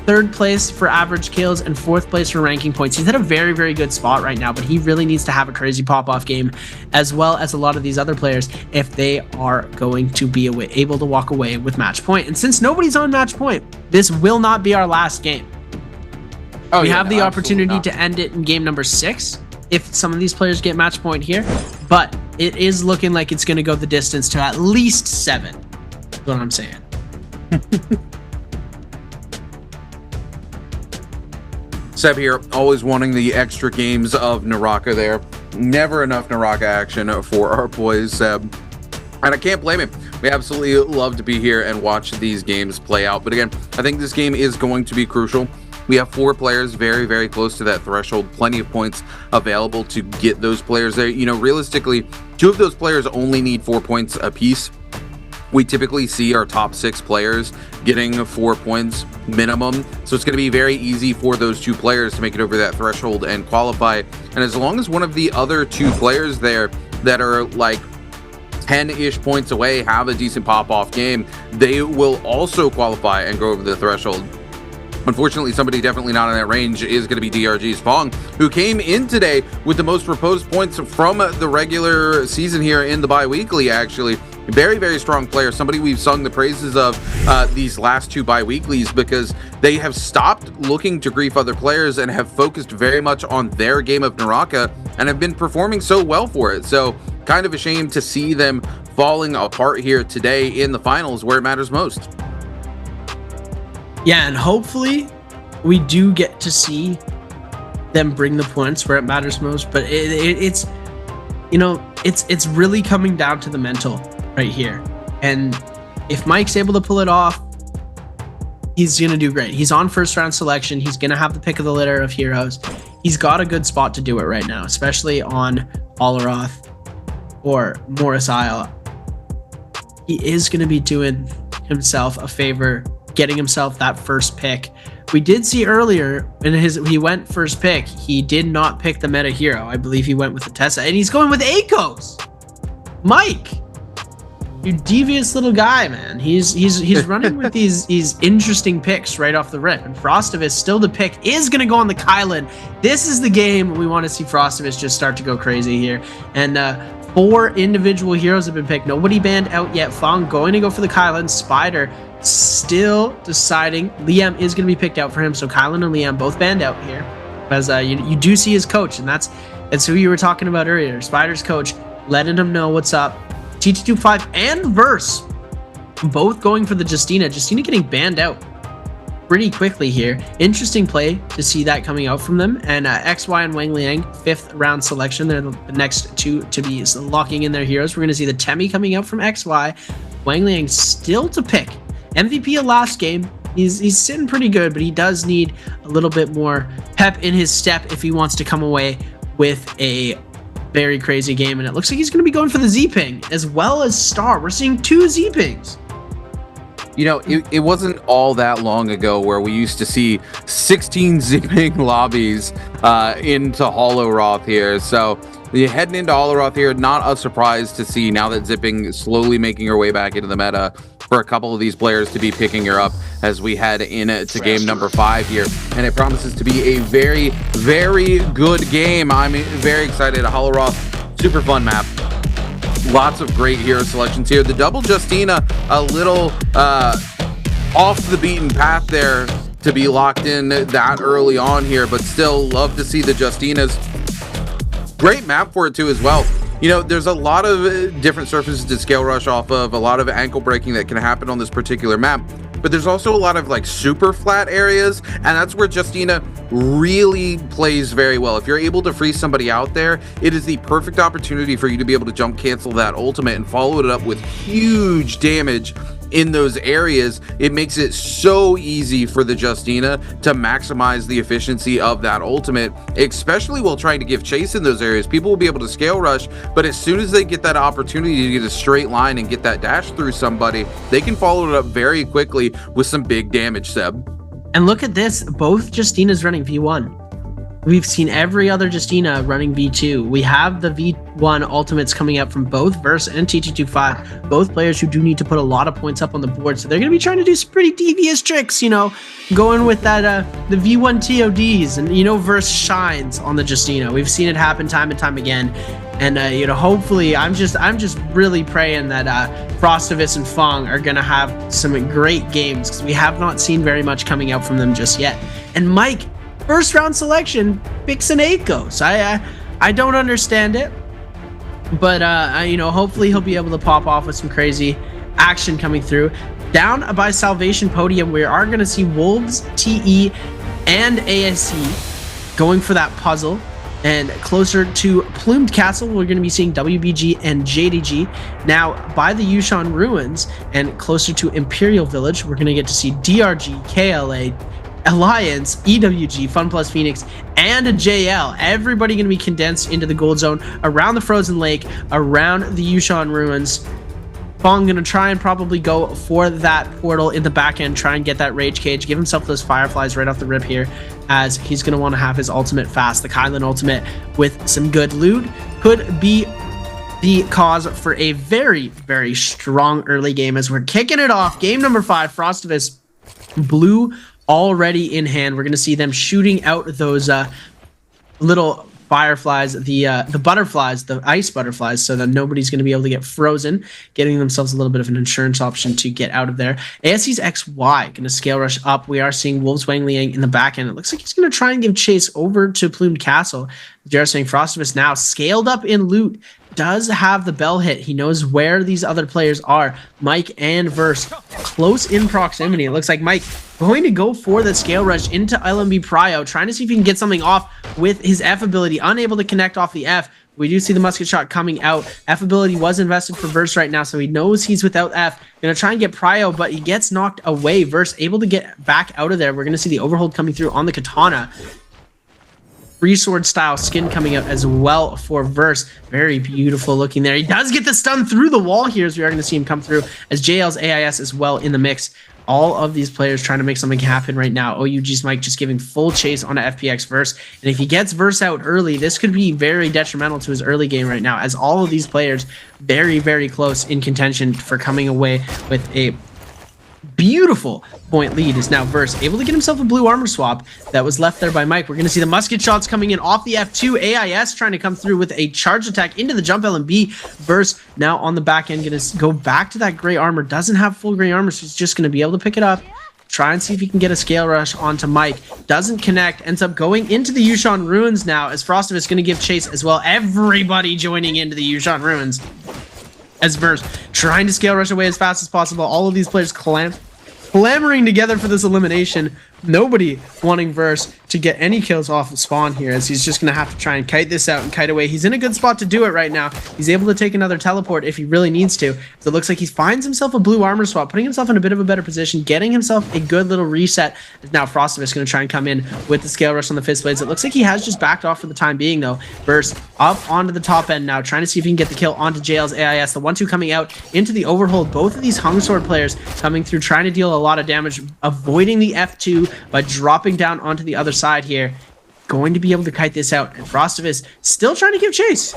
3rd place for average kills and 4th place for ranking points. He's at a very, very good spot right now, but he really needs to have a crazy pop-off game, as well as a lot of these other players, if they are going to be able to walk away with match point. And since nobody's on match point, this will not be our last game. We have the opportunity to end it in game number 6 if some of these players get match point here, but it is looking like it's going to go the distance to at least 7. That's what I'm saying. Seb here, always wanting the extra games of NARAKA there. Never enough NARAKA action for our boys, Seb. And I can't blame him. We absolutely love to be here and watch these games play out. But again, I think this game is going to be crucial. We have 4 players very, very close to that threshold. Plenty of points available to get those players there. You know, realistically, 2 of those players only need 4 points apiece. We typically see our top 6 players getting 4 points minimum. So it's going to be very easy for those 2 players to make it over that threshold and qualify. And as long as one of the other 2 players there that are like 10-ish points away have a decent pop-off game, they will also qualify and go over the threshold. Unfortunately, somebody definitely not in that range is going to be DRG's Fong, who came in today with the most proposed points from the regular season here in the bi-weekly, actually. Very, very strong player. Somebody we've sung the praises of these last 2 bi-weeklies because they have stopped looking to grief other players and have focused very much on their game of NARAKA and have been performing so well for it. So kind of a shame to see them falling apart here today in the finals where it matters most. Yeah, and hopefully we do get to see them bring the points where it matters most. But it's, you know, it's really coming down to the mental right here. And if Mike's able to pull it off, he's going to do great. He's on first round selection. He's going to have the pick of the litter of heroes. He's got a good spot to do it right now, especially on Alaroth or Morris Isle. He is going to be doing himself a favor, getting himself that first pick. We did see earlier in he went first pick. He did not pick the meta hero. I believe he went with the Tessa, and he's going with Akos. Mike, you devious little guy, man. He's running with these interesting picks right off the rip. And Frostivus still the pick is going to go on the Kylan. This is the game we want to see Frostivus just start to go crazy here. And 4 individual heroes have been picked. Nobody banned out yet. Fong going to go for the Kylan. Spider still deciding. Liam is going to be picked out for him. So Kylan and Liam both banned out here. As you do see his coach, and that's who you were talking about earlier. Spider's coach letting him know what's up. TT25 and Verse both going for the Justina. Justina getting banned out pretty quickly here. Interesting play to see that coming out from them. And XY and Wang Liang, 5th round selection. They're the next 2 to be locking in their heroes. We're going to see the Temi coming out from XY. Wang Liang still to pick. MVP last game. He's sitting pretty good, but he does need a little bit more pep in his step if he wants to come away with a very crazy game. And it looks like he's going to be going for the Z-Ping as well as Star. We're seeing 2 Z-Pings. You know, it wasn't all that long ago where we used to see 16 Z-Ping lobbies into Holoroth here. So you're heading into Holoroth here, not a surprise to see now that Z-Ping is slowly making her way back into the meta for a couple of these players to be picking her up as we head into game number 5 here. And it promises to be a very, very good game. I'm very excited. Holoroth, super fun map. Lots of great hero selections here. The double Justina, a little off the beaten path there to be locked in that early on here, but still love to see the Justinas. Great map for it too as well. You know, there's a lot of different surfaces to scale rush off of, a lot of ankle breaking that can happen on this particular map, but there's also a lot of like super flat areas, and that's where Justina really plays very well. If you're able to freeze somebody out there, it is the perfect opportunity for you to be able to jump cancel that ultimate and follow it up with huge damage in those areas. It makes it so easy for the Justina to maximize the efficiency of that ultimate, especially while trying to give chase in those areas. People will be able to scale rush, but as soon as they get that opportunity to get a straight line and get that dash through somebody, they can follow it up very quickly with some big damage, Seb. And look at this, both Justinas running V1. We've seen every other Justina running V2. We have the V1 ultimates coming out from both Verse and TT25, both players who do need to put a lot of points up on the board. So they're going to be trying to do some pretty devious tricks, you know, going with that the V1 TODs. And, you know, Verse shines on the Justina. We've seen it happen time and time again. And, you know, hopefully I'm just really praying that Frostivus and Fong are going to have some great games, because we have not seen very much coming out from them just yet. And Mike, first round selection picks an Akos. I don't understand it. But you know, hopefully he'll be able to pop off with some crazy action coming through. Down by Salvation Podium, we are going to see Wolves, TE, and ASE going for that puzzle. And closer to Plumed Castle, we're going to be seeing WBG and JDG. Now, by the Yushan Ruins and closer to Imperial Village, we're going to get to see DRG, KLA, Alliance, EWG, Fun Plus Phoenix, and a JL. Everybody going to be condensed into the gold zone around the Frozen Lake, around the Yushan Ruins. Fong going to try and probably go for that portal in the back end, try and get that Rage Cage, give himself those Fireflies right off the rip here, as he's going to want to have his ultimate fast. The Kylan ultimate with some good loot could be the cause for a very, very strong early game as we're kicking it off. Game number 5, Frostivus Blue already in hand. We're going to see them shooting out those little Fireflies, the butterflies, the ice butterflies, so that nobody's going to be able to get frozen, getting themselves a little bit of an insurance option to get out of there. ASE's XY going to scale rush up. We are seeing Wolves Wang Liang in the back end. It looks like he's going to try and give chase over to Plumed Castle. They're saying Frostivus now scaled up in loot, does have the bell hit. He knows where these other players are. Mike and Verse close in proximity. It looks like Mike going to go for the scale rush into LMB Prio, trying to see if he can get something off with his F ability. Unable to connect off the F. We do see the musket shot coming out. F ability was invested for Verse right now, so he knows he's without F. Gonna try and get Prio, but he gets knocked away. Verse able to get back out of there. We're gonna see the overhold coming through on the Katana. Free sword style skin coming out as well for Verse. Very beautiful looking there. He does get the stun through the wall here, as we are going to see him come through, as JL's AIS as well in the mix. All of these players trying to make something happen right now. OUG's Mike just giving full chase on a FPX Verse. And if he gets Verse out early, this could be very detrimental to his early game right now, as all of these players very, very close in contention for coming away with a beautiful point lead. Is now Verse able to get himself a blue armor swap that was left there by Mike. We're going to see the musket shots coming in off the F2. AIS trying to come through with a charge attack into the jump LMB. Verse now on the back end going to go back to that gray armor. Doesn't have full gray armor, so he's just going to be able to pick it up. Try and see if he can get a scale rush onto Mike. Doesn't connect. Ends up going into the Yushan Ruins now, as Frostivus is going to give chase as well. Everybody joining into the Yushan Ruins, as Verse trying to scale rush away as fast as possible. All of these players clamoring together for this elimination. Nobody wanting Verse to get any kills off of spawn here, as he's just going to have to try and kite this out and kite away. He's in a good spot to do it right now. He's able to take another teleport if he really needs to. So it looks like he finds himself a blue armor swap, putting himself in a bit of a better position, getting himself a good little reset. Now Frostivus going to try and come in with the scale rush on the Fist Blades. It looks like he has just backed off for the time being though. Verse up onto the top end now, trying to see if he can get the kill onto JL's AIS. The 1-2 coming out into the overhold. Both of these Hung Sword players coming through, trying to deal a lot of damage, avoiding the F2 by dropping down onto the other side here. Going to be able to kite this out, and Frostivus still trying to give chase.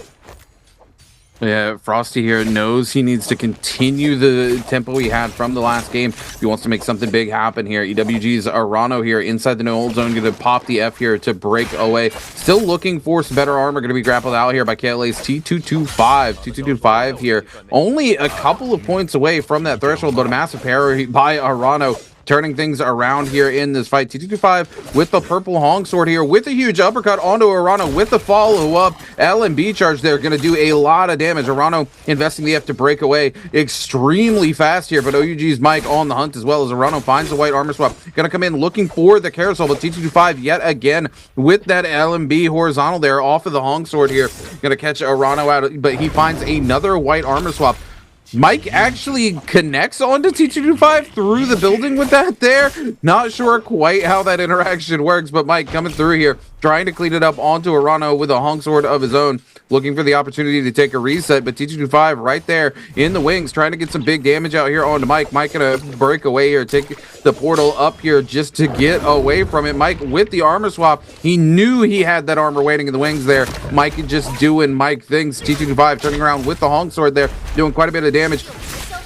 Yeah, Frosty here knows he needs to continue the tempo he had from the last game if he wants to make something big happen here. EWG's Arano here inside the no-hold zone, going to pop the F here to break away. Still looking for some better armor, going to be grappled out here by KLA's T225 here. Only a couple of points away from that threshold, but a massive parry by Arano, turning things around here in this fight. T225 with the purple Hong Sword here, with a huge uppercut onto Arano with the follow-up LMB charge there. Going to do a lot of damage. Arano investing the F to break away extremely fast here, but OUG's Mike on the hunt as well, as Arano finds the white armor swap. Going to come in looking for the carousel, but T225 yet again with that LMB horizontal there off of the Hong Sword here. Going to catch Arano out, but he finds another white armor swap. Mike actually connects onto T225 through the building with that there. Not sure quite how that interaction works, but Mike coming through here, trying to clean it up onto Arano with a Hong Sword of his own, looking for the opportunity to take a reset, but T225 right there in the wings, trying to get some big damage out here onto Mike. Mike gonna break away here, take the portal up here just to get away from it. Mike with the armor swap, he knew he had that armor waiting in the wings there. Mike just doing Mike things. T225 turning around with the Hong Sword there, doing quite a bit of damage.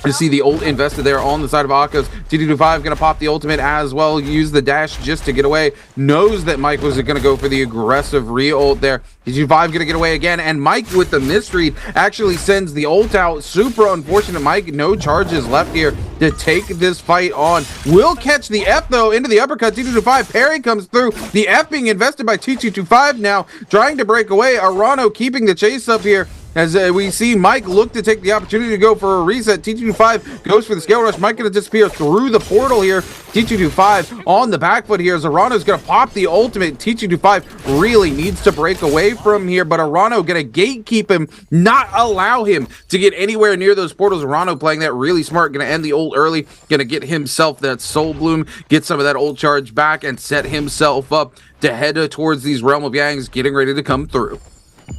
You see the ult invested there on the side of Akka's. T225 gonna pop the ultimate as well, use the dash just to get away. Knows that Mike was gonna go for the aggressive re-ult there. T225 gonna get away again, and Mike with the misread actually sends the ult out. Super unfortunate. Mike, no charges left here to take this fight on. Will catch the F though into the uppercut. T225 parry comes through. The F being invested by T225 now, trying to break away. Arano keeping the chase up here. as we see Mike look to take the opportunity to go for a reset. T225 goes for the scale rush. Mike going to disappear through the portal here. T225 on the back foot here as Arano's going to pop the ultimate. T225 really needs to break away from here, but Arano going to gatekeep him, not allow him to get anywhere near those portals. Arano playing that really smart, going to end the ult early, going to get himself that soul bloom, get some of that ult charge back, and set himself up to head towards these Realm of Yangs getting ready to come through.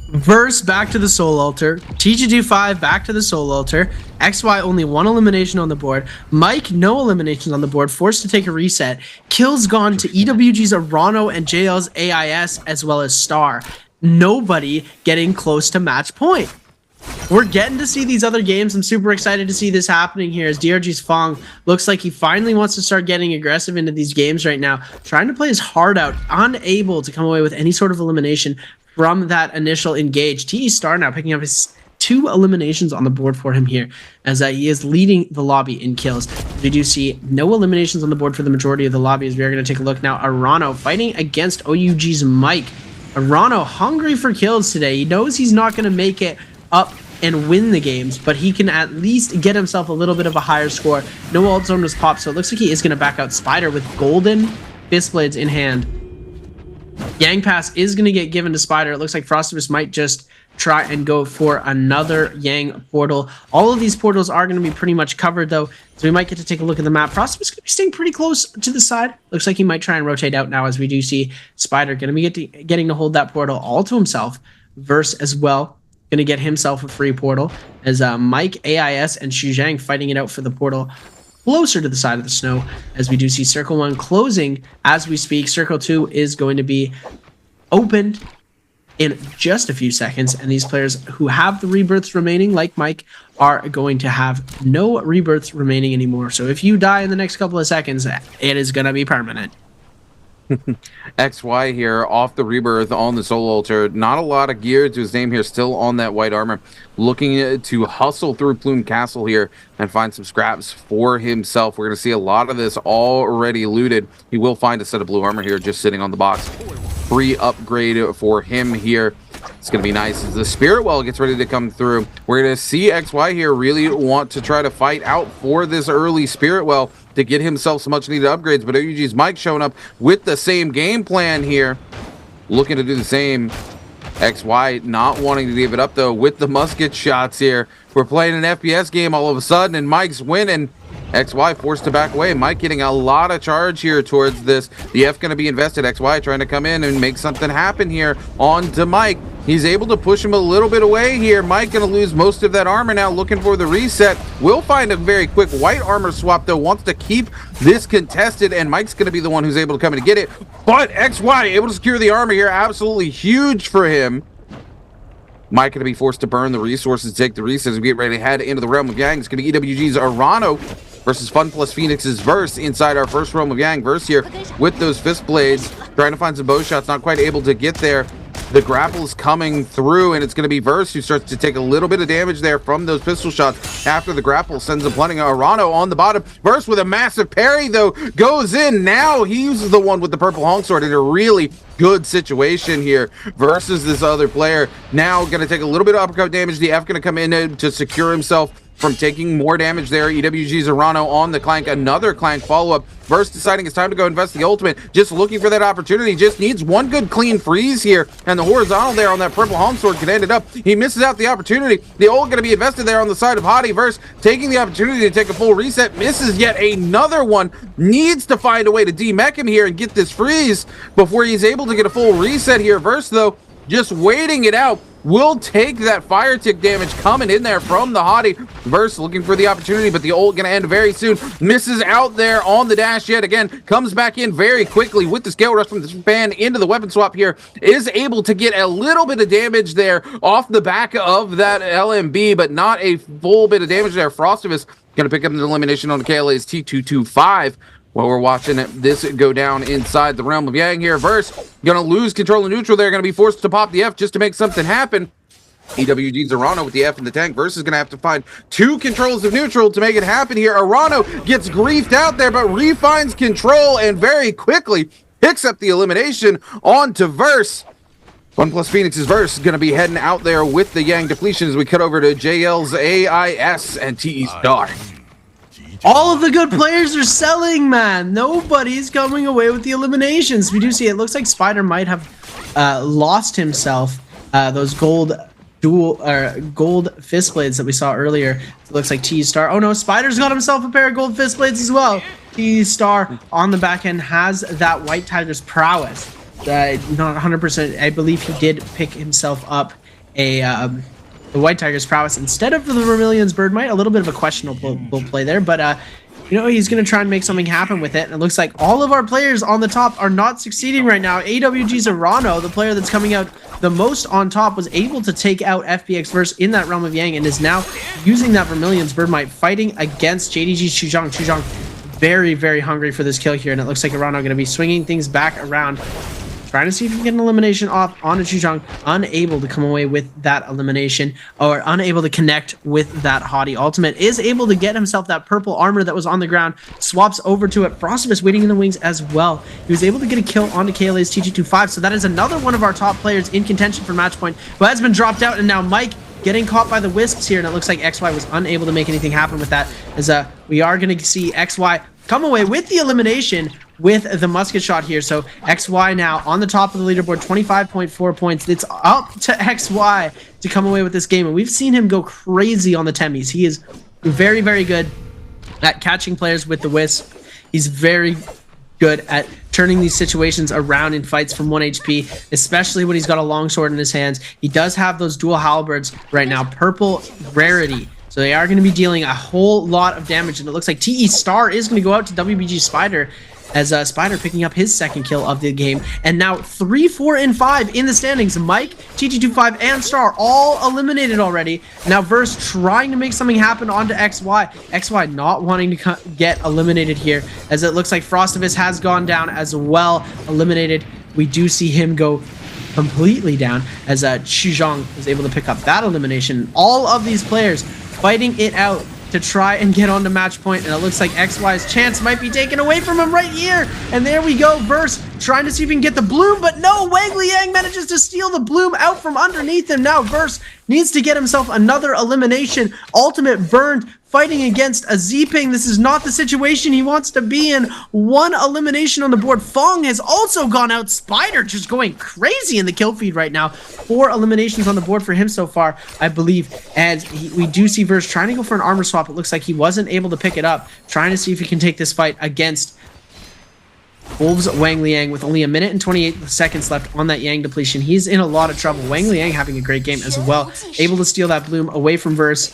Verse back to the Soul Altar. T225 back to the Soul Altar. XY only one elimination on the board. Mike, no eliminations on the board, forced to take a reset. Kills gone to EWG's Arano and JL's AIS as well as Star. Nobody getting close to match point. We're getting to see these other games. I'm super excited to see this happening here as DRG's Fong looks like he finally wants to start getting aggressive into these games right now, trying to play his heart out, unable to come away with any sort of elimination from that initial engage. TE Star now picking up his 2 eliminations on the board for him here as he is leading the lobby in kills. We do see no eliminations on the board for the majority of the lobby as we are going to take a look now. Arano fighting against OUG's Mike. Arano hungry for kills today. He knows he's not going to make it up and win the games, but he can at least get himself a little bit of a higher score. No ult zone was popped, so it looks like he is going to back out Spider with golden fist blades in hand. Yang Pass is going to get given to Spider. It looks like Frostivus might just try and go for another Yang portal. All of these portals are going to be pretty much covered, though, so we might get to take a look at the map. Frostivus going to be staying pretty close to the side. Looks like he might try and rotate out now, as we do see Spider going to be getting to hold that portal all to himself. Verse as well, going to get himself a free portal, as Mike, AIS, and Shuzhang fighting it out for the portal closer to the side of the snow, as we do see Circle 1 closing as we speak. Circle 2 is going to be opened in just a few seconds, and these players who have the rebirths remaining, like Mike, are going to have no rebirths remaining anymore. So if you die in the next couple of seconds, it is going to be permanent. XY here off the rebirth on the Soul Altar. Not a lot of gear to his name here, still on that white armor, looking to hustle through Plume Castle here and find some scraps for himself. We're going to see a lot of this already looted. He will find a set of blue armor here just sitting on the box. Free upgrade for him here. It's going to be nice as the Spirit Well gets ready to come through. We're going to see XY here really want to try to fight out for this early Spirit Well to get himself some much needed upgrades, but OUG's Mike showing up with the same game plan here, looking to do the same. XY not wanting to give it up though with the musket shots here. We're playing an FPS game all of a sudden and Mike's winning. XY forced to back away. Mike getting a lot of charge here towards this. The F going to be invested. XY trying to come in and make something happen here on to Mike. He's able to push him a little bit away here. Mike going to lose most of that armor now, looking for the reset. Will find a very quick white armor swap, though. Wants to keep this contested, and Mike's going to be the one who's able to come in and get it. But XY able to secure the armor here. Absolutely huge for him. Mike going to be forced to burn the resources to take the reset as we get ready to head into the Realm of Yang. It's going to be EWG's Arano versus Fun Plus Phoenix's Verse inside our first Realm of Yang. Verse here with those fist blades, trying to find some bow shots, not quite able to get there. The grapple is coming through, and it's going to be Verse who starts to take a little bit of damage there from those pistol shots after the grapple sends him plunging. Arano on the bottom. Verse with a massive parry, though, goes in. Now he's the one with the purple honk sword in a really good situation here versus this other player. Now going to take a little bit of uppercut damage. The F going to come in to secure himself from taking more damage there. EWG's Arano on the Clank. Another Clank follow-up. Verse deciding it's time to go invest the ultimate. Just looking for that opportunity. Just needs one good clean freeze here. And the horizontal there on that purple home sword can end it up. He misses out the opportunity. The ult going to be invested there on the side of Hottie. Verse taking the opportunity to take a full reset. Misses yet another one. Needs to find a way to demech him here and get this freeze before he's able to get a full reset here. Verse, though, just waiting it out. Will take that fire tick damage coming in there from the Hottie. Verse looking for the opportunity, but the ult gonna end very soon. Misses out there on the dash yet again. Comes back in very quickly with the scale rush from the fan into the weapon swap here. Is able to get a little bit of damage there off the back of that LMB, but not a full bit of damage there. Frostivus gonna pick up the elimination on the KLA's T225. While we're watching this go down inside the Realm of Yang here. Verse gonna lose control of neutral. They're gonna be forced to pop the F just to make something happen. EWG's Arano with the F in the tank. Verse is gonna have to find 2 controls of neutral to make it happen here. Arano gets griefed out there, but refines control and very quickly picks up the elimination onto Verse. OnePlus Phoenix's Verse going to be heading out there with the Yang depletion as we cut over to JL's AIS and TE Star. All of the good players are selling, man. Nobody's coming away with the eliminations. We do see it looks like Spider might have lost himself those gold fist blades that we saw earlier. It looks like T Star. Oh no, Spider's got himself a pair of gold fist blades as well. T Star on the back end has that White Tiger's prowess. Not 100%. I believe he did pick himself up the White Tiger's prowess instead of the Vermilion's Birdmite. A little bit of a questionable play there, but you know, he's going to try and make something happen with it. And it looks like all of our players on the top are not succeeding right now. AWG's Arano, the player that's coming out the most on top, was able to take out FPX Verse in that Realm of Yang and is now using that Vermilion's Birdmite fighting against JDG's Chuzhang. Chuzhang very, very hungry for this kill here, and it looks like Arano going to be swinging things back around, trying to see if he can get an elimination off onto Chuzhang, unable to come away with that elimination, or unable to connect with that Haughty ultimate. Is able to get himself that purple armor that was on the ground, swaps over to it. Frostivus waiting in the wings as well. He was able to get a kill onto KLA's TG25, so that is another one of our top players in contention for match point, who has been dropped out, and now Mike getting caught by the wisps here, and it looks like XY was unable to make anything happen with that, as we are going to see XY come away with the elimination with the musket shot here. So XY now on the top of the leaderboard, 25.4 points. It's up to XY to come away with this game, and we've seen him go crazy on the Temis. He is very, very good at catching players with the wisp. He's very good at turning these situations around in fights from 1 HP, especially when he's got a longsword in his hands. He does have those dual halberds right now, purple rarity. So they are going to be dealing a whole lot of damage, and it looks like TE Star is going to go out to WBG Spider, as Spider picking up his second kill of the game. And now 3, 4, and 5 in the standings. Mike, TG25, and Star all eliminated already. Now Verse trying to make something happen onto XY. XY not wanting to get eliminated here, as it looks like Frostivus has gone down as well, eliminated. We do see him go completely down, as Chuzhang is able to pick up that elimination. All of these players fighting it out to try and get onto match point, and it looks like XY's chance might be taken away from him right here. And there we go, Verse trying to see if he can get the bloom, but no, Wang Liang manages to steal the bloom out from underneath him. Now Verse needs to get himself another elimination. Ultimate burned, fighting against a Z-Ping. This is not the situation he wants to be in. One elimination on the board. Fong has also gone out. Spider just going crazy in the kill feed right now. 4 eliminations on the board for him so far, I believe. And we do see Verse trying to go for an armor swap. It looks like he wasn't able to pick it up. Trying to see if he can take this fight against Wolves Wang Liang with only 1 minute and 28 seconds left on that Yang depletion. He's in a lot of trouble. Wang Liang having a great game as well. Able to steal that bloom away from Verse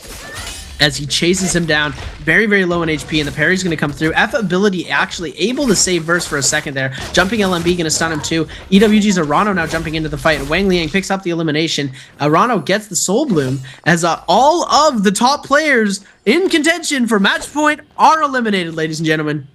as he chases him down, very, very low in HP, and the parry's going to come through. F ability actually able to save Verse for a second there. Jumping LMB going to stun him too. EWG's Arano now jumping into the fight. Wang Liang picks up the elimination. Arano gets the Soul Bloom, as all of the top players in contention for match point are eliminated, ladies and gentlemen.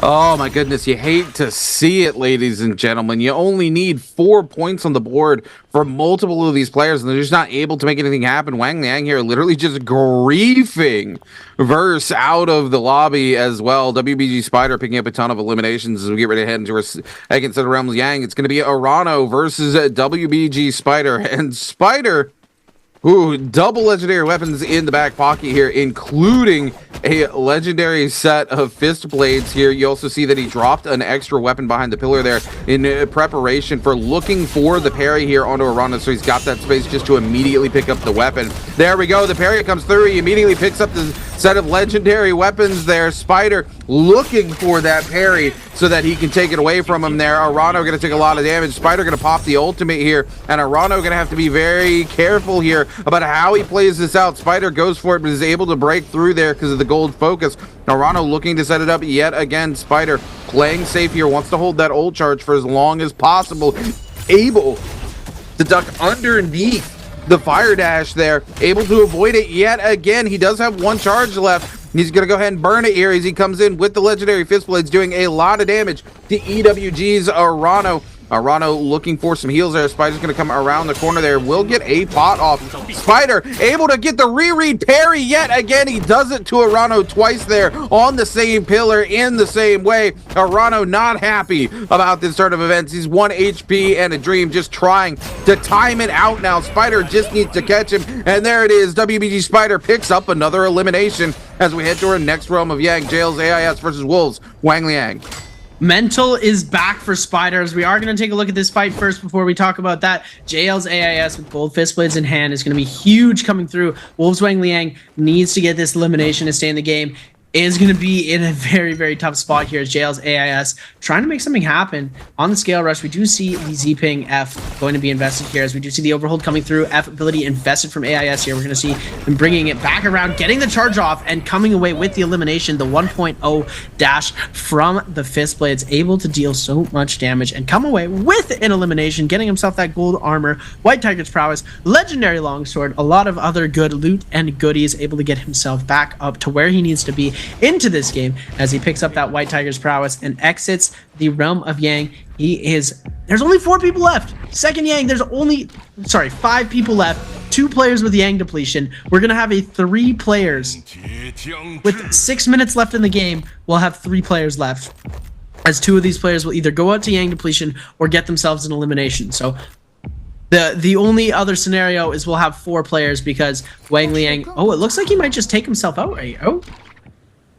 Oh my goodness, you hate to see it, ladies and gentlemen. You only need 4 points on the board for multiple of these players, and they're just not able to make anything happen. Wang Liang here literally just griefing Verse out of the lobby as well. WBG Spider picking up a ton of eliminations as we get ready to head into our second set of Realms Yang. It's going to be Arano versus WBG Spider, and Spider, ooh, double legendary weapons in the back pocket here, including a legendary set of fist blades here. You also see that he dropped an extra weapon behind the pillar there in preparation for looking for the parry here onto Arano, so he's got that space just to immediately pick up the weapon. There we go, the parry comes through. He immediately picks up the set of legendary weapons there. Spider looking for that parry so that he can take it away from him there. Arano going to take a lot of damage. Spider going to pop the ultimate here, and Arano going to have to be very careful here about how he plays this out. Spider goes for it, but is able to break through there because of the gold focus. Arano looking to set it up yet again. Spider playing safe here, wants to hold that ult charge for as long as possible. Able to duck underneath the fire dash there, able to avoid it yet again. He does have 1 charge left. He's going to go ahead and burn it here as he comes in with the legendary fist blades, doing a lot of damage to EWG's Arano. Arano looking for some heals there. Spider's going to come around the corner there. Will get a pot off. Spider able to get the reread parry yet again. He does it to Arano twice there on the same pillar in the same way. Arano not happy about this turn of events. He's 1 HP and a dream, just trying to time it out now. Spider just needs to catch him, and there it is. WBG Spider picks up another elimination as we head to our next realm of Yang. Jails AIS versus Wolves Wang Liang. Mental is back for Spiders. We are going to take a look at this fight first before we talk about that. JL's AIS with both fist blades in hand is going to be huge coming through. Wolves Wang Liang needs to get this elimination to stay in the game. Is going to be in a very, very tough spot here as JL's AIS trying to make something happen on the scale rush. We do see the Z-Ping F going to be invested here as we do see the overhold coming through. F ability invested from AIS here. We're going to see them bringing it back around, getting the charge off, and coming away with the elimination. The 1.0 dash from the fist blades, able to deal so much damage and come away with an elimination, getting himself that gold armor, White Tiger's prowess, legendary longsword, a lot of other good loot and goodies, able to get himself back up to where he needs to be into this game as he picks up that White Tiger's prowess and exits the realm of Yang. There's only 4 people left. Second Yang, there's only 5 people left. 2 players with Yang depletion. We're gonna have 3 players with 6 minutes left in the game. We'll have 3 players left, as 2 of these players will either go out to Yang depletion or get themselves an elimination. So the only other scenario is we'll have 4 players because Wang Liang, it looks like he might just take himself out right.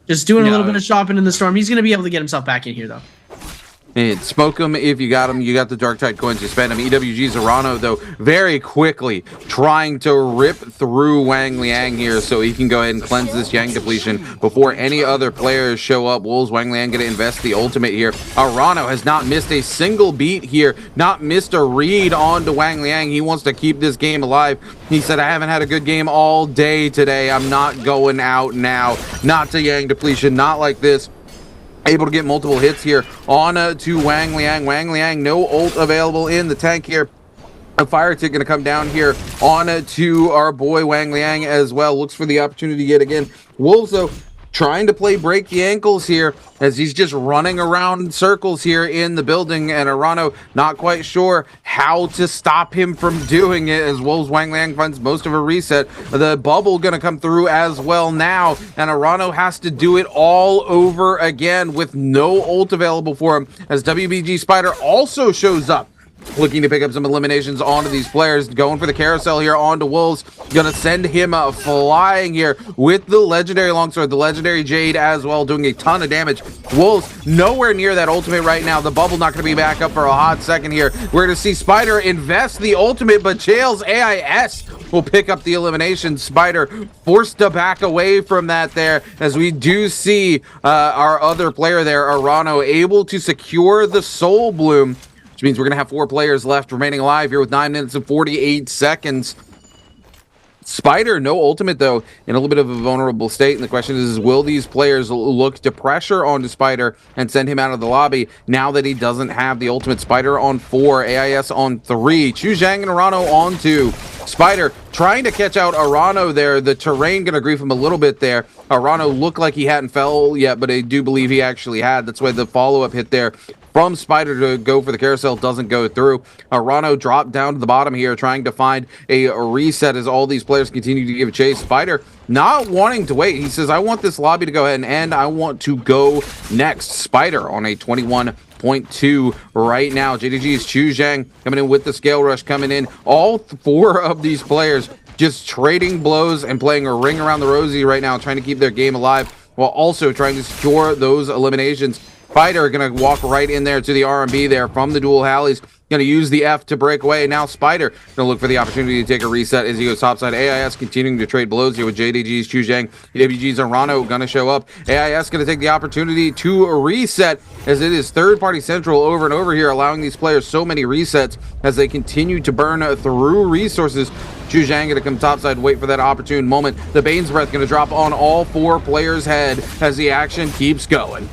Just doing a little bit of shopping in the storm. He's going to be able to get himself back in here, though. And smoke him if you got him. You got the Dark Tide coins, you spend him. EWG's Arano, though, very quickly trying to rip through Wang Liang here so he can go ahead and cleanse this Yang depletion before any other players show up. Wolves Wang Liang going to invest the ultimate here. Arano has not missed a single beat here, not missed a read onto Wang Liang. He wants to keep this game alive. He said, I haven't had a good game all day today. I'm not going out now. Not to Yang depletion, not like this. Able to get multiple hits here on to Wang Liang. Wang Liang, no ult available in the tank here. A fire tick going to come down here on to our boy Wang Liang as well. Looks for the opportunity yet again. Wolves, though, trying to play break the ankles here as he's just running around in circles here in the building, and Arano not quite sure how to stop him from doing it as Wolves Wang Liang finds most of a reset. The bubble going to come through as well now, and Arano has to do it all over again with no ult available for him as WBG Spider also shows up, looking to pick up some eliminations onto these players. Going for the carousel here onto Wolves. Gonna send him flying here with the legendary longsword, the legendary Jade as well, doing a ton of damage. Wolves nowhere near that ultimate right now. The bubble not gonna be back up for a hot second here. We're gonna see Spider invest the ultimate, but Jails AIS will pick up the elimination. Spider forced to back away from that there as we do see our other player there, Arano, able to secure the Soul Bloom, which means we're going to have 4 players left remaining alive here with 9 minutes and 48 seconds. Spider, no ultimate, though, in a little bit of a vulnerable state. And the question is, will these players look to pressure onto Spider and send him out of the lobby now that he doesn't have the ultimate? Spider on 4, AIS on 3, Chu Zhang and Arano on 2. Spider trying to catch out Arano there. The terrain going to grief him a little bit there. Arano looked like he hadn't fell yet, but I do believe he actually had. That's why the follow-up hit there from Spider to go for the carousel doesn't go through. Arano dropped down to the bottom here, trying to find a reset as all these players continue to give chase. Spider not wanting to wait. He says, I want this lobby to go ahead and end. I want to go next. Spider on a 21.2 right now. JDG's Chu Zhang coming in with the scale rush coming in. All 4 of these players just trading blows and playing a ring around the rosy right now, trying to keep their game alive while also trying to secure those eliminations. Spider going to walk right in there to the R&B there from the dual Hallies. Going to use the F to break away. Now Spider going to look for the opportunity to take a reset as he goes topside. AIS continuing to trade blows here with JDG's Chu Zhang. EWG's Arano going to show up. AIS going to take the opportunity to reset as it is third-party central over and over here, allowing these players so many resets as they continue to burn through resources. Chu Zhang going to come topside, wait for that opportune moment. The Bane's Breath going to drop on all 4 players' head as the action keeps going.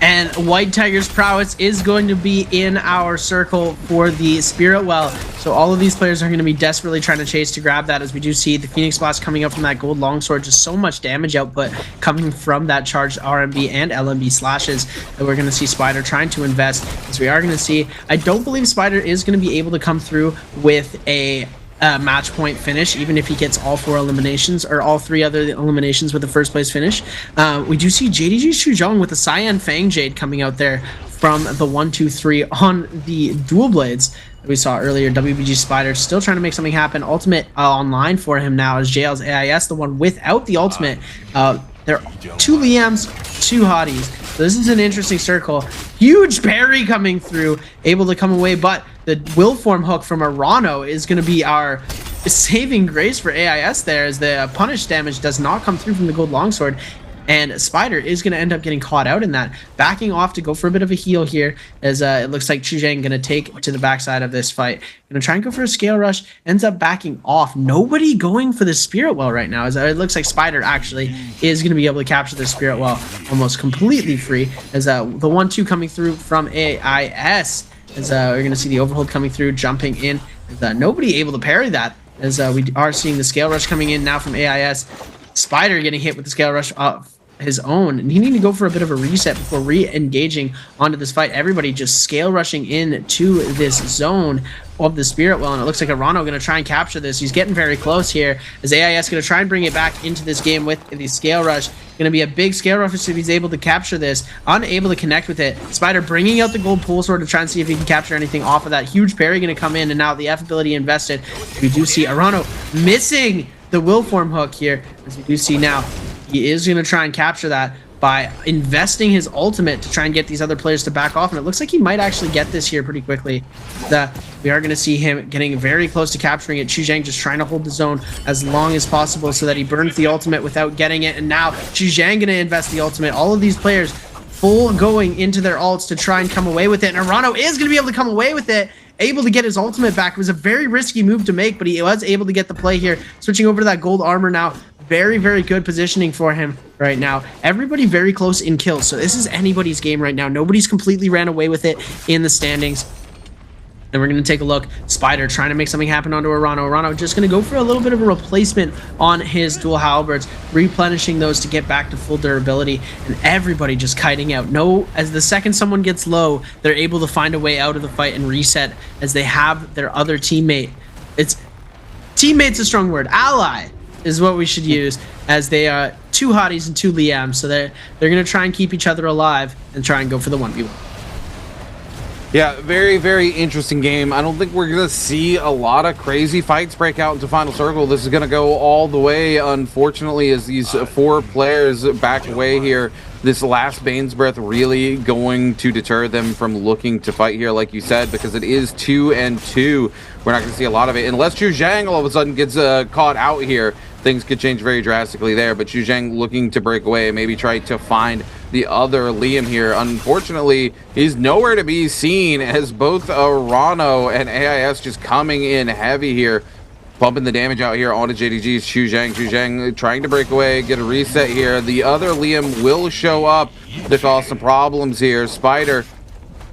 And White Tiger's prowess is going to be in our circle for the Spirit Well. So all of these players are going to be desperately trying to chase to grab that, as we do see the Phoenix Blast coming up from that gold longsword. Just so much damage output coming from that charged RMB and LMB slashes that we're going to see Spider trying to invest. As we are going to see, I don't believe Spider is going to be able to come through with a match point finish, even if he gets all 4 eliminations or all 3 other eliminations with the first place finish. We do see JDG Shuzhong with the Cyan Fang Jade coming out there from the 1-2-3 on the dual blades that we saw earlier. WBG Spider still trying to make something happen. Ultimate online for him now as JL's AIS, the one without the ultimate. There are 2 Liams, 2 Hotties. So this is an interesting circle. Huge parry coming through, able to come away, but the will form hook from Arano is going to be our saving grace for AIS there, as the punish damage does not come through from the gold longsword. And Spider is going to end up getting caught out in that. Backing off to go for a bit of a heal here, as it looks like Chuzhang going to take to the backside of this fight. Going to try and go for a scale rush, ends up backing off. Nobody going for the Spirit Well right now, as it looks like Spider actually is going to be able to capture the Spirit Well almost completely free, as the 1-2 coming through from AIS. As we're going to see the overhold coming through, jumping in. As, nobody able to parry that, as we are seeing the scale rush coming in now from AIS. Spider getting hit with the scale rush of his own, and he needed to go for a bit of a reset before re-engaging onto this fight. Everybody just scale rushing in to this zone of the Spirit Well, and it looks like Arano going to try and capture this. He's getting very close here, as AIS going to try and bring it back into this game with the scale rush. Going to be a big scale rush if he's able to capture this. Unable to connect with it. Spider bringing out the gold pole sword to try and see if he can capture anything off of that. Huge parry going to come in, and now the F ability invested. We do see Arano missing the will form hook here, as we do see now. He is going to try and capture that by investing his ultimate to try and get these other players to back off, and it looks like he might actually get this here pretty quickly. We are going to see him getting very close to capturing it. Chuzhang just trying to hold the zone as long as possible so that he burns the ultimate without getting it, and now Chuzhang going to invest the ultimate. All of these players full going into their ults to try and come away with it, and Arano is going to be able to come away with it, able to get his ultimate back. It was a very risky move to make, but he was able to get the play here. Switching over to that gold armor now. Very, very good positioning for him right now. Everybody very close in kills, so this is anybody's game right now. Nobody's completely ran away with it in the standings. And we're going to take a look. Spider trying to make something happen onto Arano. Arano just going to go for a little bit of a replacement on his dual halberds, replenishing those to get back to full durability, and everybody just kiting out. As the second someone gets low, they're able to find a way out of the fight and reset, as they have their other teammate. Teammate's a strong word. Ally is what we should use, as they are 2 hotties and 2 Liams, so they're going to try and keep each other alive and try and go for the 1v1. Yeah, very, very interesting game. I don't think we're going to see a lot of crazy fights break out into Final Circle. This is going to go all the way, unfortunately, as these 4 players back away here. This last Bane's Breath really going to deter them from looking to fight here, like you said, because it is 2-2. We're not going to see a lot of it. Unless Chuzhang all of a sudden gets caught out here, things could change very drastically there. But Chuzhang looking to break away, maybe try to find the other Liam here. Unfortunately, he's nowhere to be seen, as both Arano and AIS just coming in heavy here. Pumping the damage out here onto JDG's Chuzhang. Chuzhang trying to break away, get a reset here. The other Liam will show up to cause some problems here. Spider